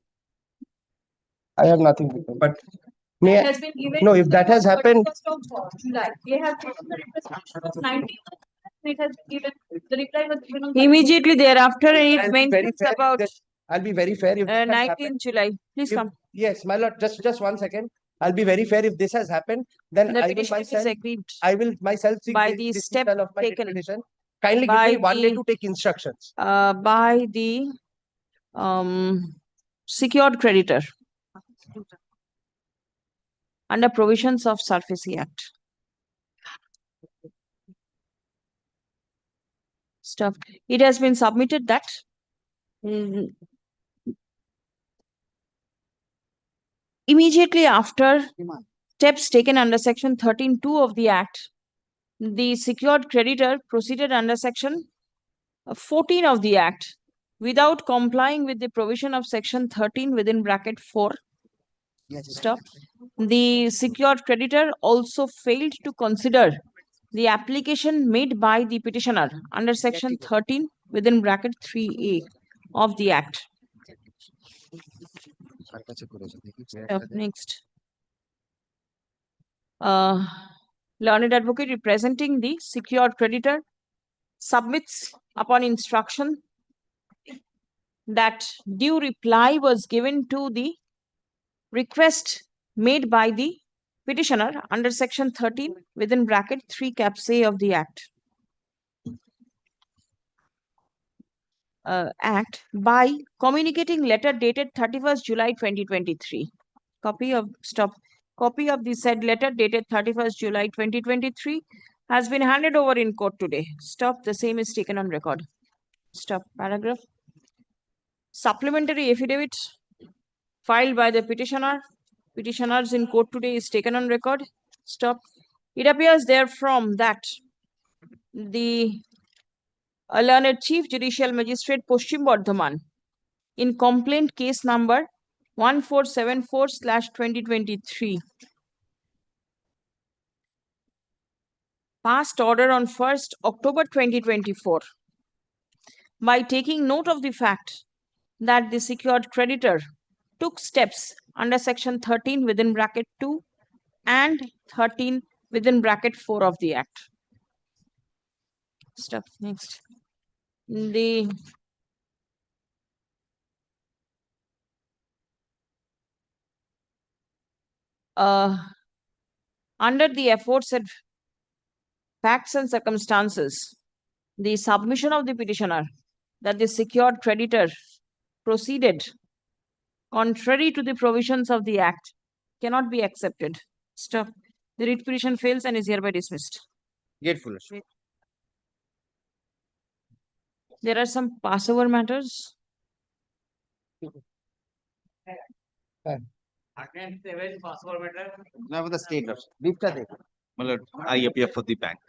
[SPEAKER 2] I have nothing to do. But may I,
[SPEAKER 21] Has been given
[SPEAKER 2] no,
[SPEAKER 21] to
[SPEAKER 2] if
[SPEAKER 21] the
[SPEAKER 2] that has happened,
[SPEAKER 21] 31st of July. They have taken the representation of 19th. It has been given. The reply was given on
[SPEAKER 1] Immediately thereafter, it
[SPEAKER 2] I'll be very
[SPEAKER 1] mentions
[SPEAKER 2] fair if
[SPEAKER 1] about
[SPEAKER 2] this- I'll be very fair if this has
[SPEAKER 1] 19th
[SPEAKER 2] happened.
[SPEAKER 1] July. Please
[SPEAKER 2] If-
[SPEAKER 1] come.
[SPEAKER 2] Yes, my lord, just 1 second. I'll be very fair if this has happened, then
[SPEAKER 1] The
[SPEAKER 2] I will
[SPEAKER 1] petition is
[SPEAKER 2] myself,
[SPEAKER 1] aggrieved
[SPEAKER 2] I will myself seek
[SPEAKER 1] by
[SPEAKER 2] the
[SPEAKER 1] the
[SPEAKER 2] dismissal
[SPEAKER 1] step
[SPEAKER 2] of my
[SPEAKER 1] taken
[SPEAKER 2] petition. Kindly give
[SPEAKER 1] by
[SPEAKER 2] me 1 day
[SPEAKER 1] the-
[SPEAKER 2] to take instructions.
[SPEAKER 1] by the secured creditor under provisions of SARFAESI Act. Stuff. It has been submitted that immediately after steps taken under section 13(2) of the Act, the secured creditor proceeded under section 14 of the Act without complying with the provision of section 13 within bracket 4. Stop. The secured creditor also failed to consider the application made by the petitioner under section 13 within bracket 3A of the Act. Next. Learned advocate representing the secured creditor submits upon instruction that due reply was given to the request made by the petitioner under section 13 within bracket 3 caps A of the Act. Act by communicating letter dated 31st July 2023. Copy of the said letter dated 31st July 2023 has been handed over in court today. Stop. The same is taken on record. Stop. Paragraph. Supplementary affidavit filed by the petitioners in court today is taken on record. Stop. It appears therefrom that the learned Chief Judicial Magistrate Paschim Bardhaman in complaint case number 1474/2023 passed order on 1st October 2024 by taking note of the fact that the secured creditor took steps under section 13 within bracket 2 and 13 within bracket 4 of the Act. Stop. Next. The under the aforesaid facts and circumstances, the submission of the petitioner that the secured creditor proceeded contrary to the provisions of the Act cannot be accepted. Stop. The writ petition fails and is hereby dismissed.
[SPEAKER 6] Grateful.
[SPEAKER 1] There are some passover matters.
[SPEAKER 6] Now for the state lordship. Briefta dekho.
[SPEAKER 17] My lord, I appear for the bank.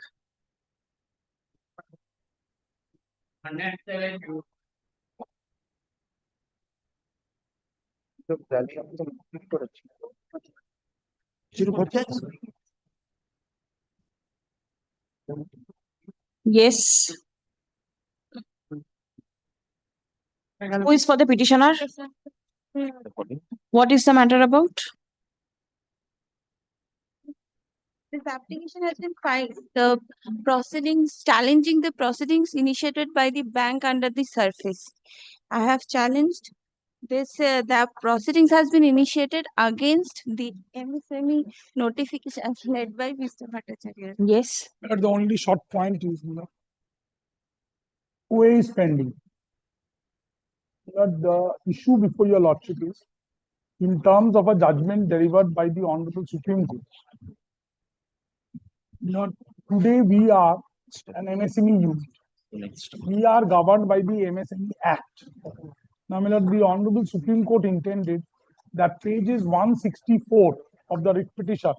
[SPEAKER 1] Yes. Who is for the petitioner? What is the matter about?
[SPEAKER 21] application has been filed. The proceedings challenging the proceedings initiated by the bank under the surface. I have challenged this. The proceedings has been initiated against the MSME notification led by Mr. Bhattacharya. Yes.
[SPEAKER 11] But the only short point is, OA is pending. The issue before your lordship is in terms of a judgment delivered by the Honorable Supreme Court. Today we are an MSME unit. We are governed by the MSME Act. Now, the Honorable Supreme Court intended that pages 164 of the writ petition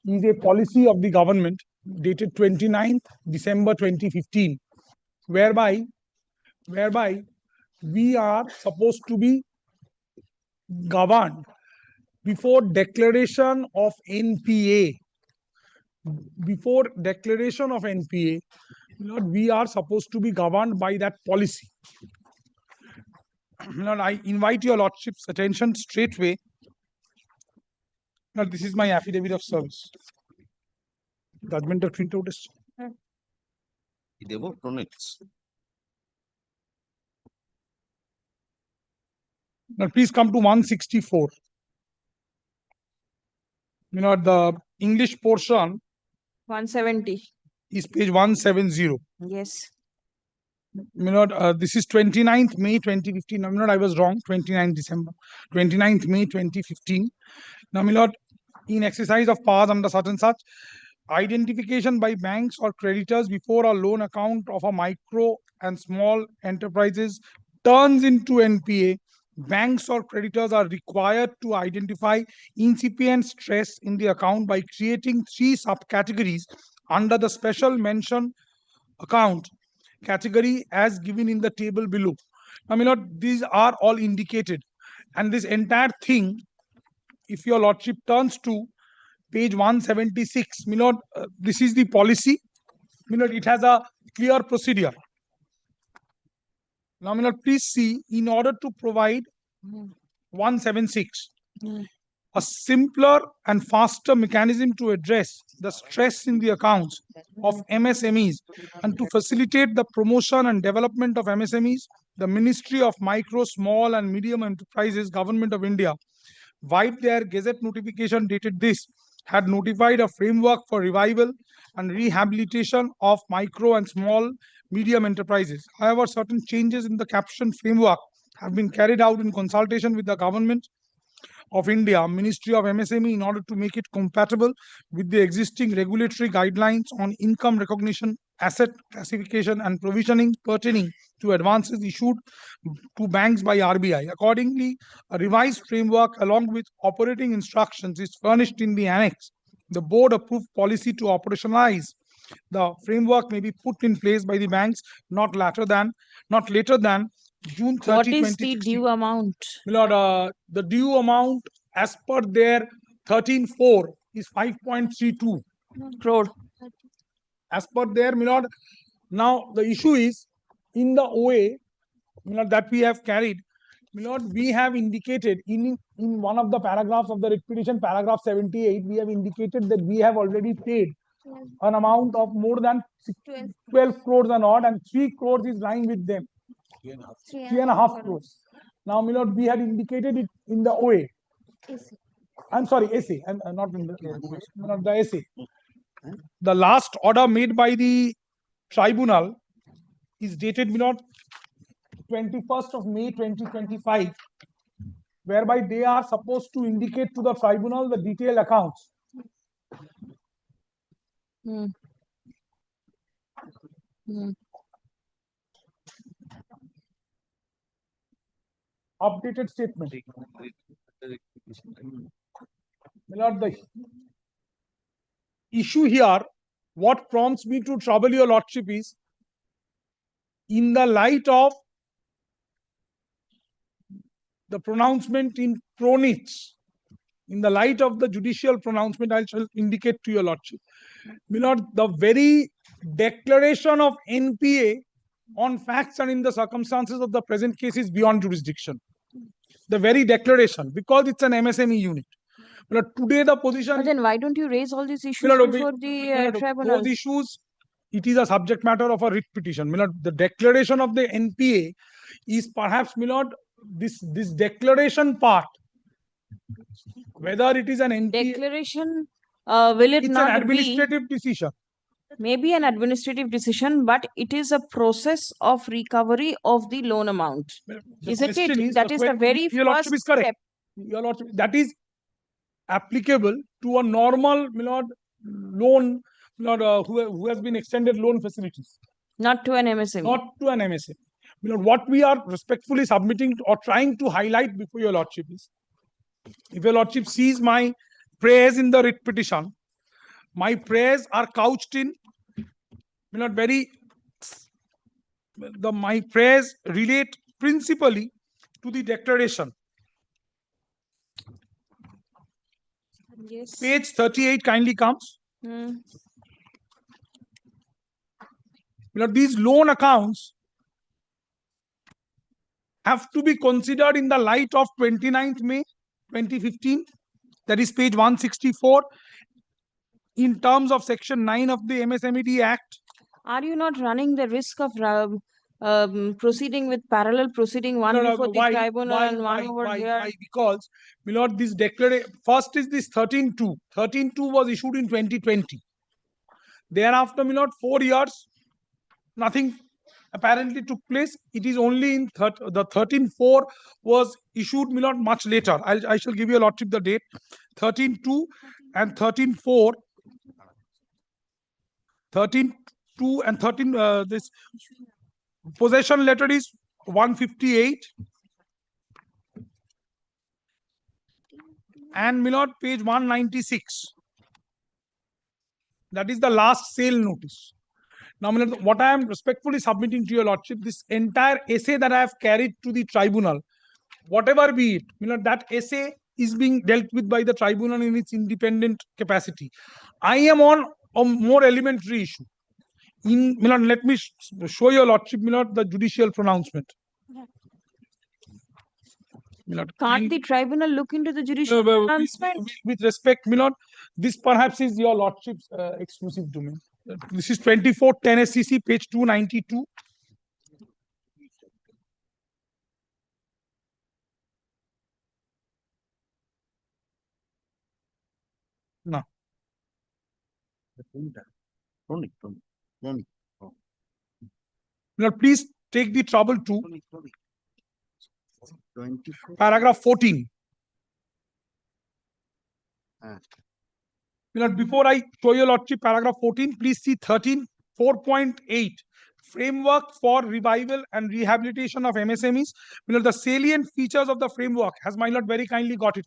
[SPEAKER 11] is a policy of the government dated 29th December 2015, whereby we are supposed to be governed before declaration of NPA. Before declaration of NPA, we are supposed to be governed by that policy. I invite your lordship's attention straightway. Now, this is my affidavit of service. Judgment of printout is. Now, please come to 164. The English portion
[SPEAKER 1] 170
[SPEAKER 11] is page 170.
[SPEAKER 1] Yes.
[SPEAKER 11] This is 29th May 2015. I was wrong. 29th December. 29th May 2015. Now, in exercise of powers under such and such, identification by banks or creditors before a loan account of a micro and small enterprises turns into NPA, banks or creditors are required to identify incipient stress in the account by creating 3 subcategories under the special mention account category as given in the table below. Now, these are all indicated, and this entire thing, if your lordship turns to page 176, this is the policy. It has a clear procedure. Now, please see, in order to provide 176, a simpler and faster mechanism to address the stress in the accounts of MSMEs and to facilitate the promotion and development of MSMEs, the Ministry of Micro, Small and Medium Enterprises, Government of India, via their Gazette notification dated this, had notified a framework for revival and rehabilitation of micro and small medium enterprises. However, certain changes in the caption framework have been carried out in consultation with the Government of India, Ministry of MSME, in order to make it compatible with the existing regulatory guidelines on income recognition, asset classification and provisioning pertaining to advances issued to banks by RBI. Accordingly, a revised framework along with operating instructions is furnished in the annex. The board approved policy to operationalize the framework may be put in place by the banks not later than June 30,
[SPEAKER 1] What is the due amount?
[SPEAKER 11] The due amount as per their 13.4 is 5.32
[SPEAKER 1] crore.
[SPEAKER 11] As per their, now the issue is in the OA, that we have carried, we have indicated in one of the paragraphs of the writ petition, paragraph 78, we have indicated that we have already paid an amount of more than 12 crores and odd, and 3 crores is lying with them. 3.5 crores. Now, we had indicated it in the OA. I'm sorry, essay, and not in the essay. The last order made by the tribunal is dated 21st of May 2025, whereby they are supposed to indicate to the tribunal the detailed accounts. Updated statement. The issue here, what prompts me to trouble your lordship is, in the light of the pronouncement in Pronits, in the light of the judicial pronouncement, I shall indicate to your lordship, the very declaration of NPA on facts and in the circumstances of the present case is beyond jurisdiction. The very declaration, because it's an MSME unit. Today the position.
[SPEAKER 1] But then why don't you raise all these issues before the tribunal?
[SPEAKER 11] Those issues, it is a subject matter of a writ petition. The declaration of the NPA is perhaps, this declaration part, whether it is an NPA
[SPEAKER 1] declaration, will it
[SPEAKER 11] it's
[SPEAKER 1] not
[SPEAKER 11] an administrative decision.
[SPEAKER 1] Maybe an administrative decision, but it is a process of recovery of the loan amount. Isn't it? That is the very
[SPEAKER 11] Your Lordship
[SPEAKER 1] first
[SPEAKER 11] is correct.
[SPEAKER 1] step.
[SPEAKER 11] Your Lordship, that is applicable to a normal, loan, who has been extended loan facilities.
[SPEAKER 1] Not to an MSME.
[SPEAKER 11] Not to an MSME. What we are respectfully submitting or trying to highlight before your Lordship is, if your Lordship sees my prayers in the writ petition, my prayers are couched in, my prayers relate principally to the declaration.
[SPEAKER 1] Yes.
[SPEAKER 11] Page 38 kindly comes. These loan accounts have to be considered in the light of 29th May 2015. That is page 164. In terms of section 9 of the MSMED Act.
[SPEAKER 1] Are you not running the risk of proceeding with parallel proceeding, one before the tribunal and one over here?
[SPEAKER 11] Why? Because, this declaration, first is this 13.2. 13.2 was issued in 2020. Thereafter, 4 years, nothing apparently took place. It is only in the 13.4 was issued, much later. I shall give you a Lordship the date. 13.2 and 13.4. 13.2 and 13, this possession letter is 158. And page 196. That is the last sale notice. Now, what I am respectfully submitting to your Lordship, this entire essay that I have carried to the tribunal, whatever be it, that essay is being dealt with by the tribunal in its independent capacity. I am on a more elementary issue. Let me show your Lordship, the judicial pronouncement.
[SPEAKER 1] Can't the tribunal look into the judicial pronouncement?
[SPEAKER 11] With respect, this perhaps is your Lordship's exclusive domain. This is 24 10 SCC, page 292. No. Please take the trouble to paragraph 14. Before I show your Lordship paragraph 14, please see 4.8. Framework for revival and rehabilitation of MSMEs. The salient features of the framework, has my Lord very kindly got it.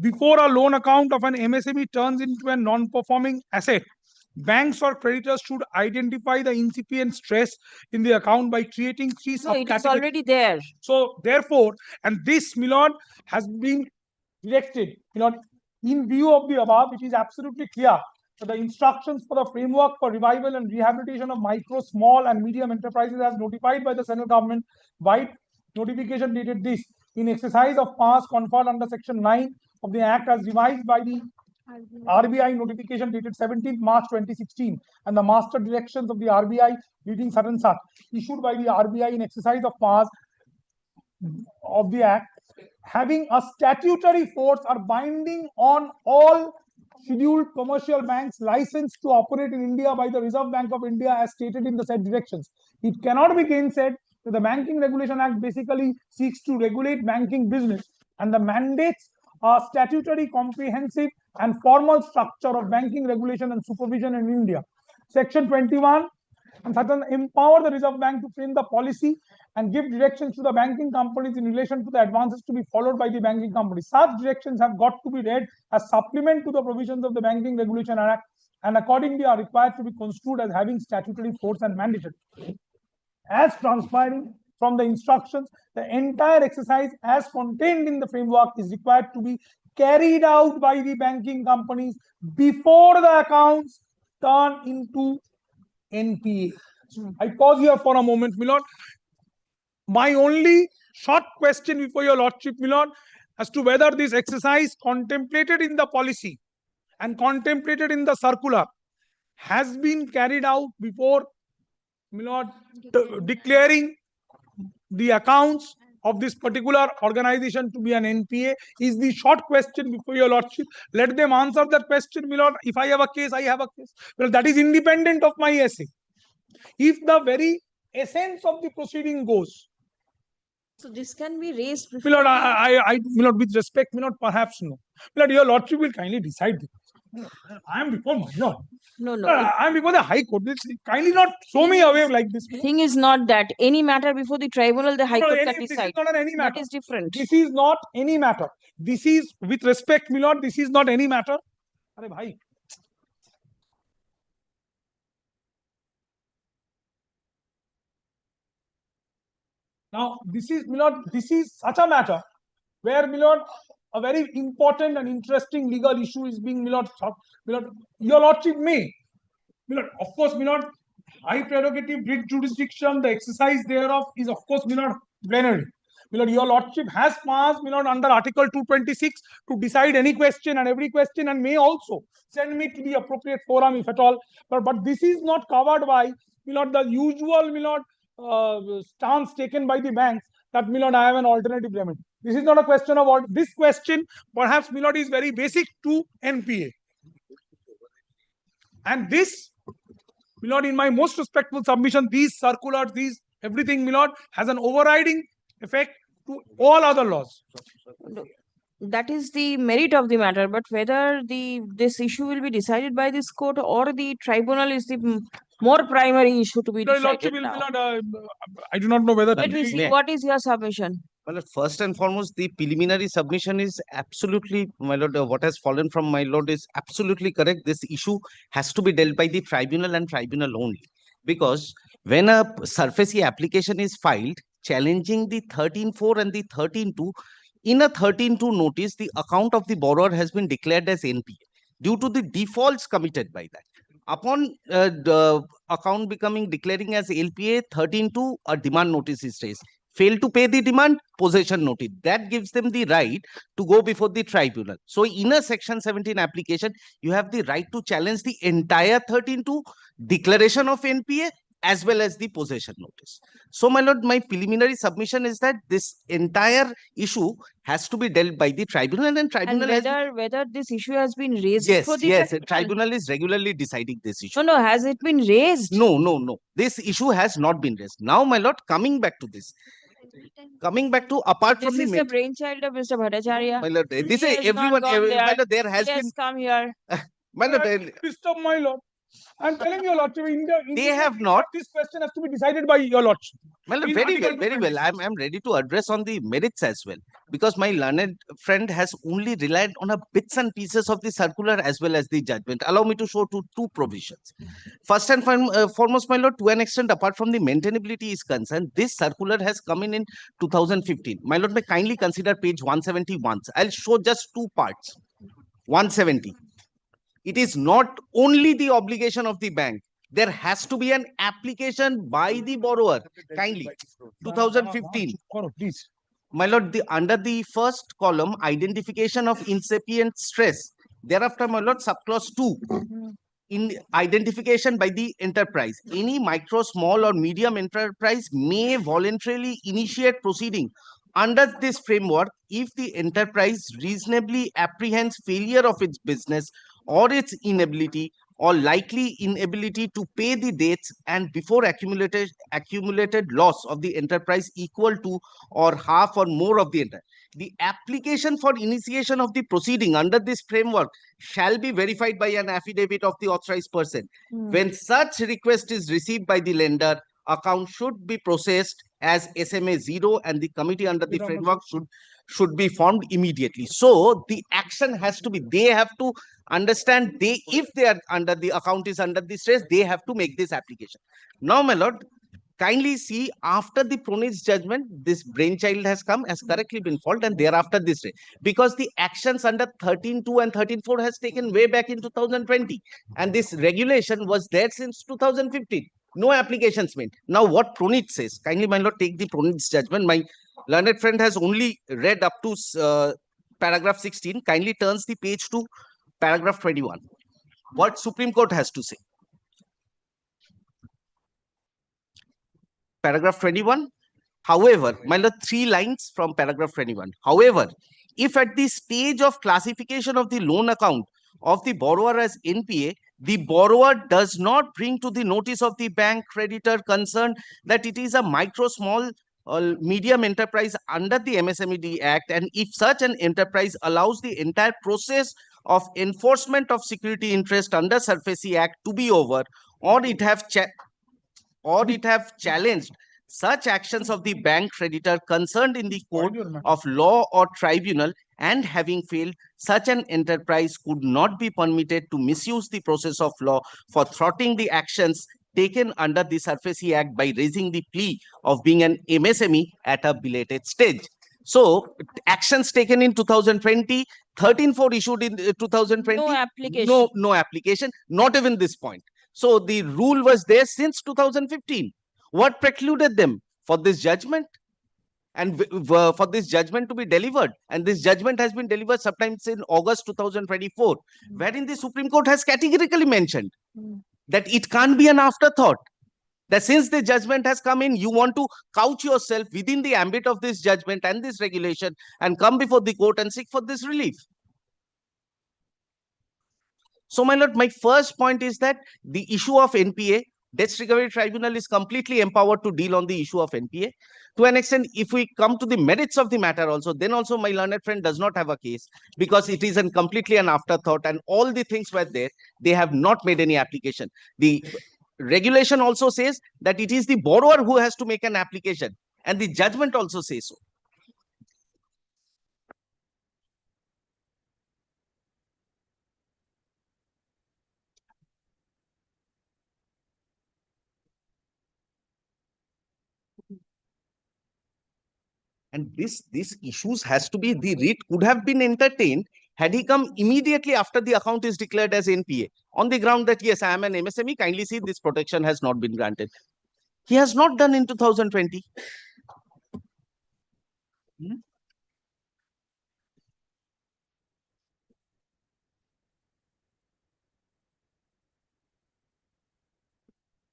[SPEAKER 11] Before a loan account of an MSME turns into a non-performing asset, banks or creditors should identify the incipient stress in the account by creating 3 subcategories.
[SPEAKER 1] It is already there.
[SPEAKER 11] So, therefore, and this, has been directed, in view of the above, it is absolutely clear that the instructions for the framework for revival and rehabilitation of micro, small, and medium enterprises as notified by the central government by notification dated this in exercise of powers conferred under section 9 of the Act as revised by the RBI notification dated 17th March 2016 and the master directions of the RBI reading such and such issued by the RBI in exercise of powers of the Act having a statutory force are binding on all scheduled commercial banks licensed to operate in India by the Reserve Bank of India as stated in the said directions. It cannot be gainsaid that the Banking Regulation Act basically seeks to regulate banking business and the mandates a statutory, comprehensive and formal structure of banking regulation and supervision in India. Section 21 and certain empower the Reserve Bank to frame the policy and give directions to the banking companies in relation to the advances to be followed by the banking companies. Such directions have got to be read as supplement to the provisions of the Banking Regulation Act and accordingly are required to be construed as having statutory force and mandatory. As transpiring from the instructions, the entire exercise as contained in the framework is required to be carried out by the banking companies before the accounts turn into NPA. I pause here for a moment, my lord. My only short question before your Lordship, my lord, as to whether this exercise contemplated in the policy and contemplated in the circular has been carried out before, my lord, declaring the accounts of this particular organization to be an NPA is the short question before your lordship. Let them answer that question, my lord. If I have a case, I have a case. Well, that is independent of my essay. If the very essence of the proceeding goes,
[SPEAKER 1] so this can be raised.
[SPEAKER 11] my lord, my lord, with respect, my lord, perhaps no. My lord, your lordship will kindly decide this. I am before my lord.
[SPEAKER 1] No, no.
[SPEAKER 11] I am before the High Court. Kindly not throw me away like this.
[SPEAKER 1] Thing is not that any matter before the tribunal, the High Court can
[SPEAKER 11] This
[SPEAKER 1] decide.
[SPEAKER 11] is not an any matter.
[SPEAKER 1] That is different.
[SPEAKER 11] This is not any matter. This is, with respect, my lord, this is not any matter. Arey bhai. Now, this is, my lord, this is such a matter where, my lord, a very important and interesting legal issue is being, my lord, your lordship may. My lord, of course, my lord, high prerogative writ jurisdiction, the exercise thereof is, of course, my lord, plenary. My lord, your lordship has passed, my lord, under Article 226 to decide any question and every question, and may also send me to the appropriate forum if at all. But this is not covered by, my lord, the usual, my lord, stance taken by the banks that, my lord, I have an alternative remedy. This is not a question of what this question, perhaps, my lord, is very basic to NPA. And this, my lord, in my most respectful submission, these circulars, these everything, my lord, has an overriding effect to all other laws.
[SPEAKER 1] That is the merit of the matter, but whether this issue will be decided by this court or the tribunal is the more primary issue to be decided now.
[SPEAKER 11] I do not know whether.
[SPEAKER 1] Let me see. What is your submission?
[SPEAKER 6] Well, first and foremost, the preliminary submission is absolutely, my lord, what has fallen from my lord is absolutely correct. This issue has to be dealt by the tribunal and tribunal only. Because when a SURFACE application is filed challenging the 13.4 and the 13.2, in a 13.2 notice, the account of the borrower has been declared as NPA due to the defaults committed by that. Upon the account declaring as LPA, 13.2, a demand notice is raised. Fail to pay the demand, possession notice. That gives them the right to go before the tribunal. So in a Section 17 application, you have the right to challenge the entire 13.2 declaration of NPA as well as the possession notice. So, my lord, my preliminary submission is that this entire issue has to be dealt by the tribunal, and tribunal
[SPEAKER 1] and whether this issue has been raised
[SPEAKER 6] yes,
[SPEAKER 1] for the
[SPEAKER 6] yes, tribunal is regularly deciding this issue.
[SPEAKER 1] No, has it been raised?
[SPEAKER 6] No. This issue has not been raised. Now, my lord, coming back to this. Coming back to apart from
[SPEAKER 1] this is the brainchild of Mr. Bhattacharya.
[SPEAKER 6] My lord, this is everyone. My lord, there has been.
[SPEAKER 1] Come here.
[SPEAKER 6] My lord,
[SPEAKER 11] disturb my lord. I'm telling your lordship,
[SPEAKER 6] they have not.
[SPEAKER 11] This question has to be decided by your lordship.
[SPEAKER 6] Well, very well, very well. I'm ready to address on the merits as well, because my learned friend has only relied on a bits and pieces of the circular as well as the judgment. Allow me to show two provisions. First and foremost, my lord, to an extent, apart from the maintainability is concerned, this circular has come in 2015. My lord, may kindly consider page 171. I'll show just two parts. 170. It is not only the obligation of the bank. There has to be an application by the borrower. Kindly, 2015. My lord, under the first column, identification of incipient stress. Thereafter, my lord, subclause 2. In identification by the enterprise. Any micro, small or medium enterprise may voluntarily initiate proceeding under this framework if the enterprise reasonably apprehends failure of its business or its inability or likely inability to pay the debts and before accumulated loss of the enterprise equal to or half or more of the enterprise. The application for initiation of the proceeding under this framework shall be verified by an affidavit of the authorized person. When such request is received by the lender, account should be processed as SMA 0 and the committee under the framework should be formed immediately. So the action has to be, they have to understand, if they are under the account is under the stress, they have to make this application. Now, my lord, kindly see, after the Pronit's judgment, this brainchild has come, has correctly been filed, and thereafter this way. Because the actions under 13.2 and 13.4 has taken way back in 2020. And this regulation was there since 2015. No applications made. Now, what Pronit says, kindly, my lord, take the Pronit's judgment. My learned friend has only read up to paragraph 16, kindly turns the page to paragraph 21. What Supreme Court has to say. Paragraph 21. However, my lord, 3 lines from paragraph 21. However, if at the stage of classification of the loan account of the borrower as NPA, the borrower does not bring to the notice of the bank creditor concerned that it is a micro, small, or medium enterprise under the MSME Act, and if such an enterprise allows the entire process of enforcement of security interest under SARFAESI Act to be over, or it have challenged such actions of the bank creditor concerned in the court of law or tribunal, and having failed, such an enterprise could not be permitted to misuse the process of law for thwarting the actions taken under the SARFAESI Act by raising the plea of being an MSME at a belated stage. So, actions taken in 2020, 13-4 issued in 2020.
[SPEAKER 1] No application.
[SPEAKER 6] No application, not even this point. So, the rule was there since 2015. What precluded them for this judgment? And for this judgment to be delivered, and this judgment has been delivered sometimes in August 2024, wherein the Supreme Court has categorically mentioned that it can't be an afterthought, that since the judgment has come in, you want to couch yourself within the ambit of this judgment and this regulation and come before the court and seek for this relief. So, my lord, my first point is that the issue of NPA, Debts Recovery Tribunal is completely empowered to deal on the issue of NPA. To an extent, if we come to the merits of the matter also, then also my learned friend does not have a case, because it is completely an afterthought, and all the things were there. They have not made any application. The regulation also says that it is the borrower who has to make an application, and the judgment also says so. And this issues has to be, the writ could have been entertained had he come immediately after the account is declared as NPA, on the ground that yes, I am an MSME, kindly see this protection has not been granted. He has not done in 2020.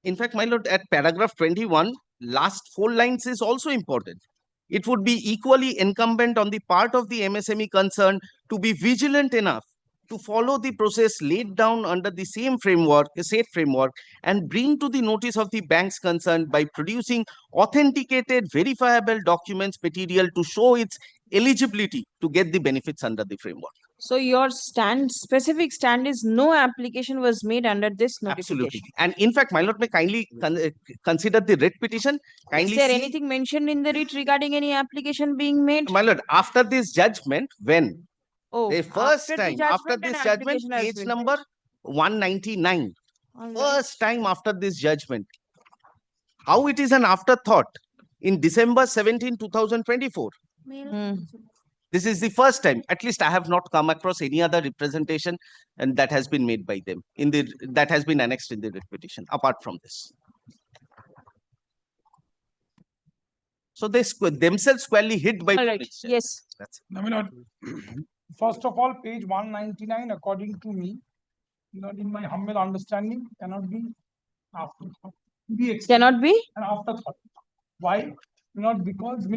[SPEAKER 6] In fact, my lord, at paragraph 21, last 4 lines is also important. It would be equally incumbent on the part of the MSME concerned to be vigilant enough to follow the process laid down under the same framework, and bring to the notice of the banks concerned by producing authenticated, verifiable documents material to show its eligibility to get the benefits under the framework.
[SPEAKER 1] So your specific stand is no application was made under this notification.
[SPEAKER 6] Absolutely. And in fact, my lord, may kindly consider the writ petition. Kindly
[SPEAKER 1] is there anything mentioned in the writ regarding any application being made?
[SPEAKER 6] My lord, after this judgment, when?
[SPEAKER 1] Oh,
[SPEAKER 6] the first time after this judgment, page number 199. First time after this judgment. How it is an afterthought in December 17, 2024. This is the first time, at least I have not come across any other representation and that has been made by them in the, that has been annexed in the writ petition apart from this. So they themselves squarely hit by
[SPEAKER 1] police. Yes.
[SPEAKER 6] That's
[SPEAKER 11] I mean, first of all, page 199, according to me, not in my humble understanding, cannot be afterthought.
[SPEAKER 1] Cannot be
[SPEAKER 11] an afterthought. Why? Not because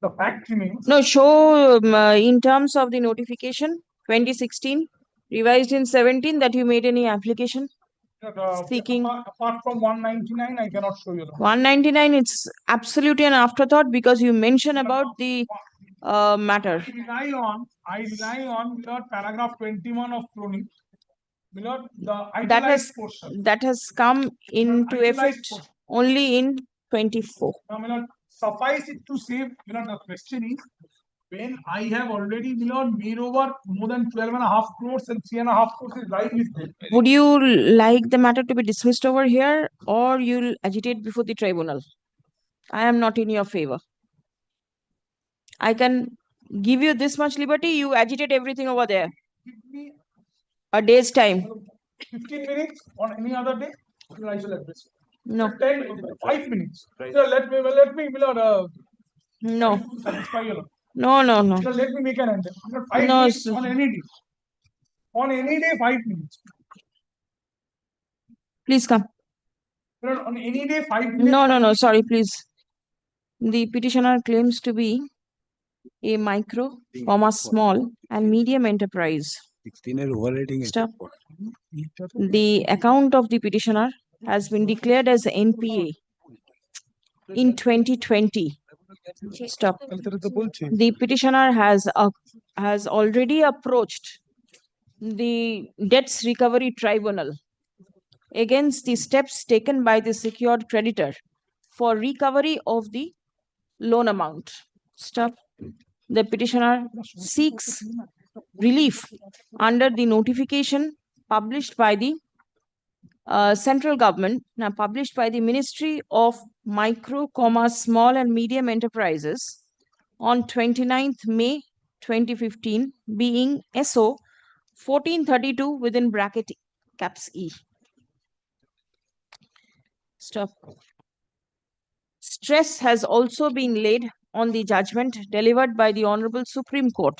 [SPEAKER 11] the fact remains.
[SPEAKER 1] No, show in terms of the notification 2016 revised in 17 that you made any application seeking.
[SPEAKER 11] Apart from 199, I cannot show you that.
[SPEAKER 1] 199, it's absolutely an afterthought because you mention about the matter.
[SPEAKER 11] I rely on paragraph 21 of Crony.
[SPEAKER 1] That has come into effect only in 24.
[SPEAKER 11] Suffice it to say, the question is, when I have already made over more than 12.5 crores and 3.5 crores is right with them.
[SPEAKER 1] Would you like the matter to be dismissed over here, or you'll agitate before the tribunal? I am not in your favor. I can give you this much liberty, you agitate everything over there.
[SPEAKER 11] Give me
[SPEAKER 1] a day's time.
[SPEAKER 11] 15 minutes on any other day, I shall address.
[SPEAKER 1] No.
[SPEAKER 11] 5 minutes. So let me
[SPEAKER 1] no.
[SPEAKER 11] satisfy you.
[SPEAKER 1] No, no, no.
[SPEAKER 11] So let me make an answer. 5
[SPEAKER 1] No,
[SPEAKER 11] minutes
[SPEAKER 1] sir.
[SPEAKER 11] on any day. On any day, 5 minutes.
[SPEAKER 1] Please come.
[SPEAKER 11] On any day, 5 minutes.
[SPEAKER 1] No, no, no. Sorry, please. The petitioner claims to be a micro, small, and medium enterprise. Stop. The account of the petitioner has been declared as NPA in 2020. Stop. The petitioner has already approached the Debts Recovery Tribunal against the steps taken by the secured creditor for recovery of the loan amount. Stop. The petitioner seeks relief under the notification published by the central government, now published by the Ministry of Micro, Small and Medium Enterprises on 29th May 2015, being SO 1432 within bracket caps E. Stop. Stress has also been laid on the judgment delivered by the Honorable Supreme Court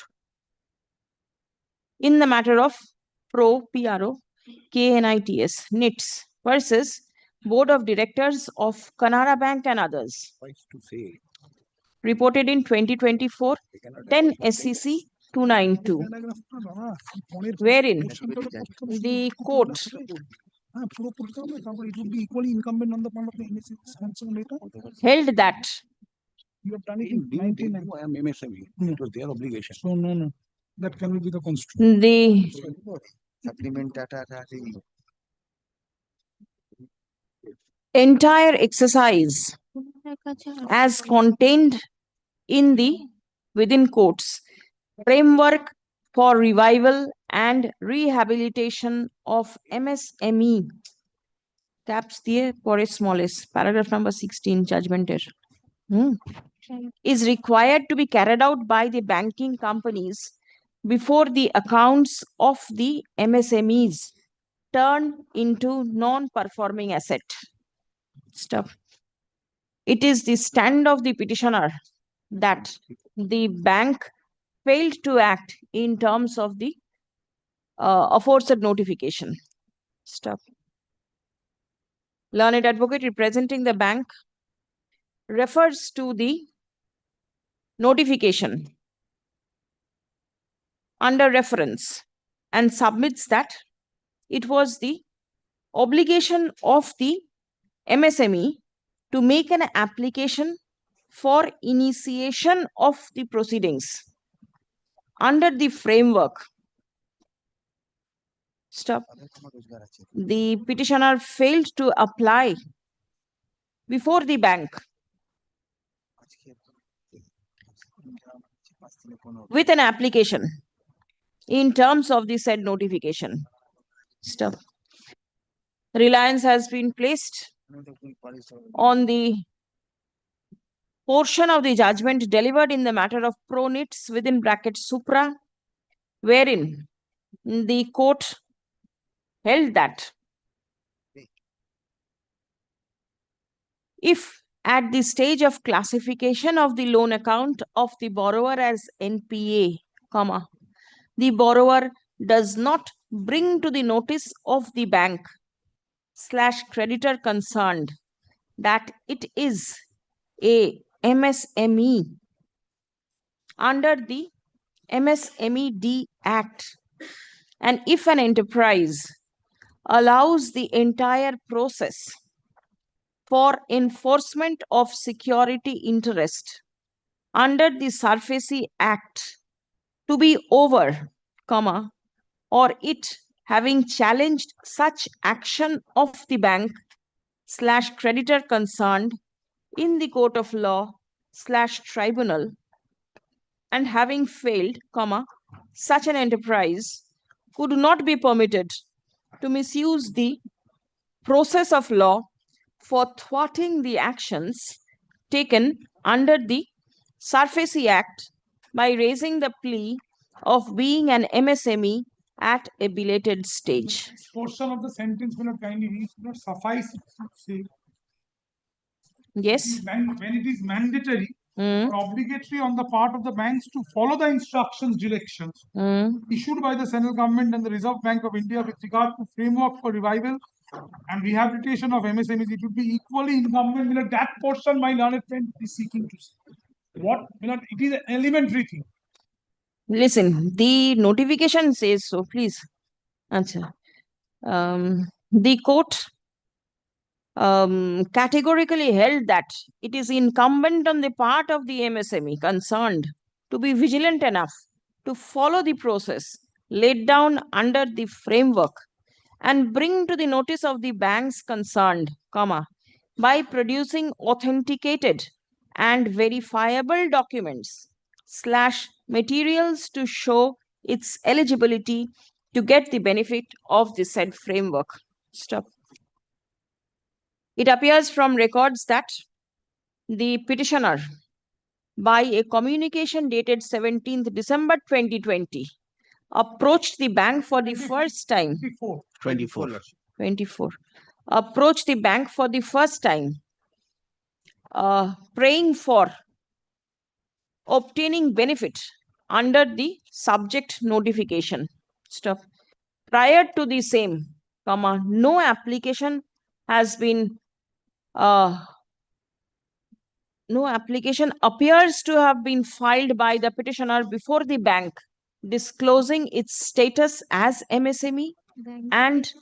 [SPEAKER 1] in the matter of PRO KNITS NITS versus Board of Directors of Canara Bank and others. Reported in 2024, 10 SCC 292, wherein the court held that
[SPEAKER 11] you have done it in 1990. I am MSME. It was their obligation. So no. That cannot be the constitution.
[SPEAKER 1] The entire exercise as contained in the within quotes framework for revival and rehabilitation of MSME caps দিয়ে পরে smallest paragraph number 16 judgment is required to be carried out by the banking companies before the accounts of the MSMEs turn into non-performing asset. Stop. It is the stand of the petitioner that the bank failed to act in terms of the aforesaid notification. Stop. Learned advocate representing the bank refers to the notification under reference and submits that it was the obligation of the MSME to make an application for initiation of the proceedings under the framework. Stop. The petitioner failed to apply before the bank with an application in terms of the said notification. Stop. Reliance has been placed on the portion of the judgment delivered in the matter of PRO-NITS within bracket supra, wherein the court held that if at the stage of classification of the loan account of the borrower as NPA, the borrower does not bring to the notice of the bank / creditor concerned that it is a MSME under the MSMED Act, and if an enterprise allows the entire process for enforcement of security interest under the SURFACE Act to be over, or it having challenged such action of the bank / creditor concerned in the court of law / tribunal, and having failed, such an enterprise could not be permitted to misuse the process of law for thwarting the actions taken under the SURFACE Act by raising the plea of being an MSME at a belated stage.
[SPEAKER 11] Portion of the sentence will not kindly read, not suffice. Say.
[SPEAKER 1] Yes.
[SPEAKER 11] When it is mandatory are obligatory on the part of the banks to follow the instructions directions issued by the central government and the Reserve Bank of India with regard to framework for revival and rehabilitation of MSMEs. It would be equally incumbent. That portion my learned friend is seeking to say. What it is an elementary thing.
[SPEAKER 1] Listen, the notification says so, please answer. The court categorically held that it is incumbent on the part of the MSME concerned to be vigilant enough to follow the process laid down under the framework and bring to the notice of the banks concerned, by producing authenticated and verifiable documents / materials to show its eligibility to get the benefit of the said framework. Stop. It appears from records that the petitioner, by a communication dated 17th December 2020, approached the bank for the first time. 24. Approached the bank for the first time, praying for obtaining benefit under the subject notification. Stop. Prior to the same, no application has been no application appears to have been filed by the petitioner before the bank disclosing its status as MSME and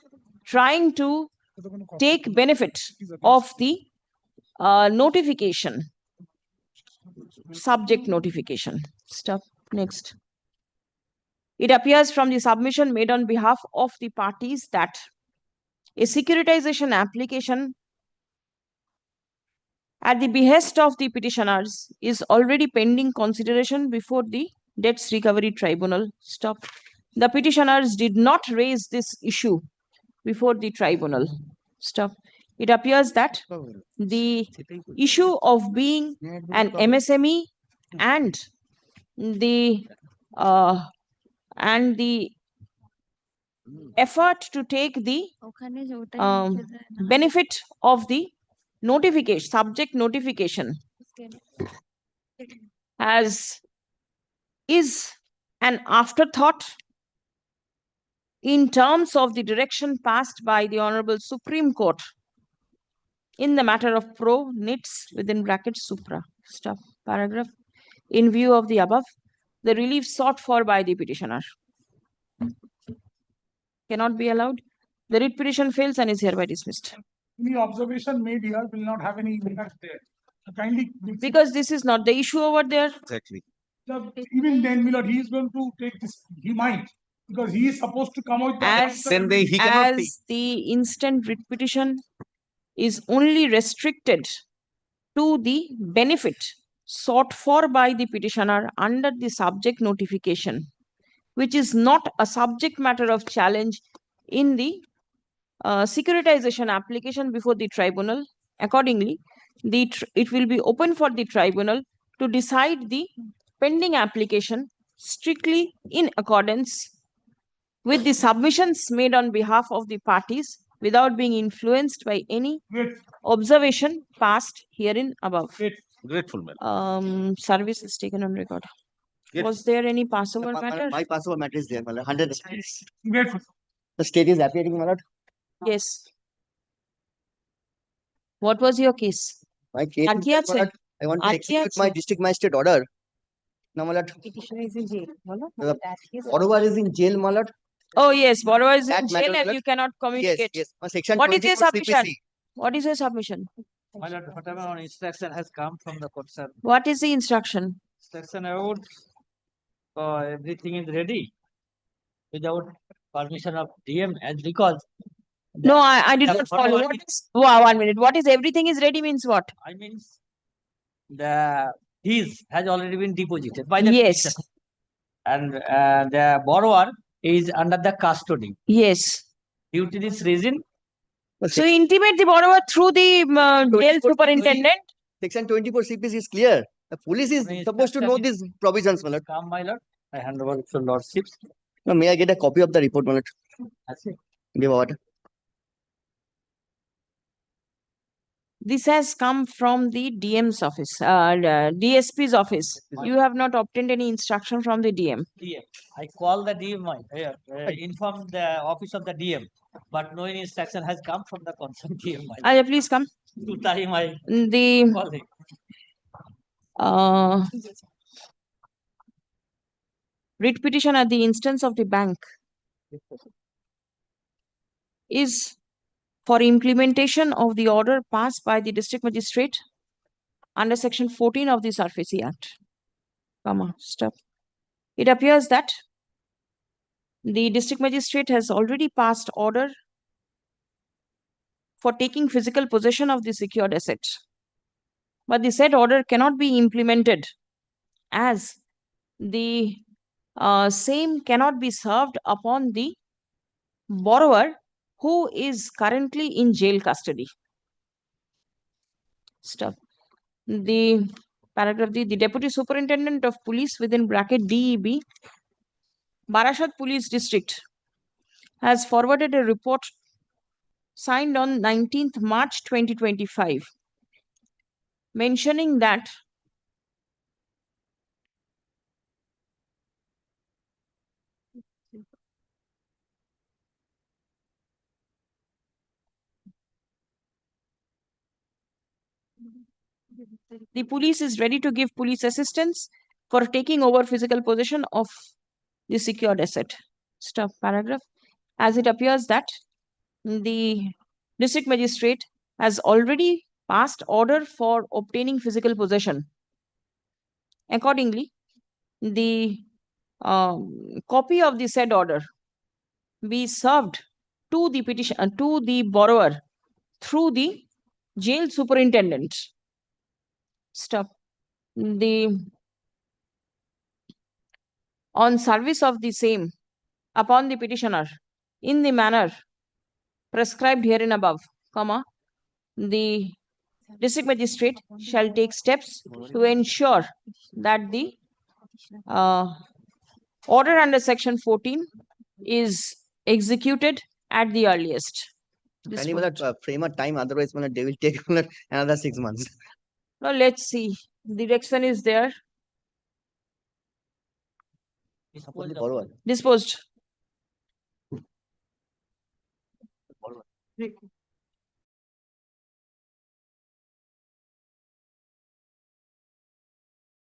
[SPEAKER 1] trying to take benefit of the notification, subject notification. Stop. Next. It appears from the submission made on behalf of the parties that a securitization application at the behest of the petitioners is already pending consideration before the Debts Recovery Tribunal. Stop. The petitioners did not raise this issue before the tribunal. Stop. It appears that the issue of being an MSME and the effort to take the benefit of the notification, subject notification, is an afterthought in terms of the direction passed by the Honorable Supreme Court in the matter of pro nits within brackets supra. Stop. Paragraph. In view of the above, the relief sought for by the petitioner cannot be allowed. The writ petition fails and is hereby dismissed.
[SPEAKER 11] Any observation made here will not have any impact there. Kindly,
[SPEAKER 1] because this is not the issue over there.
[SPEAKER 6] Exactly.
[SPEAKER 11] Even then, he is going to take this. He might, because he is supposed to come out.
[SPEAKER 1] As the instant writ petition is only restricted to the benefit sought for by the petitioner under the subject notification, which is not a subject matter of challenge in the securitization application before the tribunal. Accordingly, it will be open for the tribunal to decide the pending application strictly in accordance with the submissions made on behalf of the parties without being influenced by any observation passed herein above.
[SPEAKER 6] Grateful, madam.
[SPEAKER 1] Service is taken on record. Was there any passover matter?
[SPEAKER 2] My passover matter is there, my lord. 100%.
[SPEAKER 11] Grateful.
[SPEAKER 2] The state is appearing, my lord.
[SPEAKER 1] Yes. What was your case?
[SPEAKER 2] My case is that, my lord, I want to execute my district magistrate order. Now, my lord.
[SPEAKER 1] Petitioner is in jail.
[SPEAKER 2] The borrower is in jail, my lord.
[SPEAKER 1] Oh yes, borrower is in
[SPEAKER 2] That
[SPEAKER 1] jail
[SPEAKER 2] matter,
[SPEAKER 1] and you cannot communicate.
[SPEAKER 2] Yes. Section
[SPEAKER 1] What is your
[SPEAKER 2] 24
[SPEAKER 1] submission?
[SPEAKER 2] CPC.
[SPEAKER 1] What is your submission?
[SPEAKER 9] My lord, whatever on instruction has come from the court, sir.
[SPEAKER 1] What is the instruction?
[SPEAKER 9] Instruction about everything is ready without permission of DM as because.
[SPEAKER 1] No, I did not follow. What is, wow, 1 minute. What is everything is ready means what?
[SPEAKER 9] I means the fees has already been deposited by the
[SPEAKER 1] yes,
[SPEAKER 9] petitioner. And the borrower is under the custody.
[SPEAKER 1] Yes.
[SPEAKER 9] Due to this reason.
[SPEAKER 1] So intimate the borrower through the jail superintendent.
[SPEAKER 2] Section 24 CPC is clear. The police is supposed to know these provisions, my lord.
[SPEAKER 9] Come, my lord. I hand over to lordships.
[SPEAKER 2] Now, may I get a copy of the report, my lord?
[SPEAKER 9] That's it.
[SPEAKER 2] Give order.
[SPEAKER 1] This has come from the DM's office, DSP's office. You have not obtained any instruction from the DM.
[SPEAKER 9] DM. I call the DM, inform the office of the DM, but no instruction has come from the concerned DM.
[SPEAKER 1] Please come.
[SPEAKER 9] Two time I
[SPEAKER 1] The
[SPEAKER 9] call him.
[SPEAKER 1] writ petition at the instance of the bank is for implementation of the order passed by the district magistrate under section 14 of the SARFAESI Act. Stop. It appears that the district magistrate has already passed order for taking physical possession of the secured asset. But the said order cannot be implemented as the same cannot be served upon the borrower who is currently in jail custody. Stop. The paragraph D, the Deputy Superintendent of Police within bracket DEB, Barashat Police District, has forwarded a report signed on 19th March 2025, mentioning that the police is ready to give police assistance for taking over physical possession of the secured asset. Stop paragraph. As it appears that the district magistrate has already passed order for obtaining physical possession. Accordingly, the copy of the said order be served to the petition to the borrower through the jail superintendent. Stop. The on service of the same upon the petitioner in the manner prescribed herein above, the district magistrate shall take steps to ensure that the order under section 14 is executed at the earliest.
[SPEAKER 2] Can you frame a time? Otherwise, they will take another 6 months.
[SPEAKER 1] Now let's see. The direction is there. Disposed.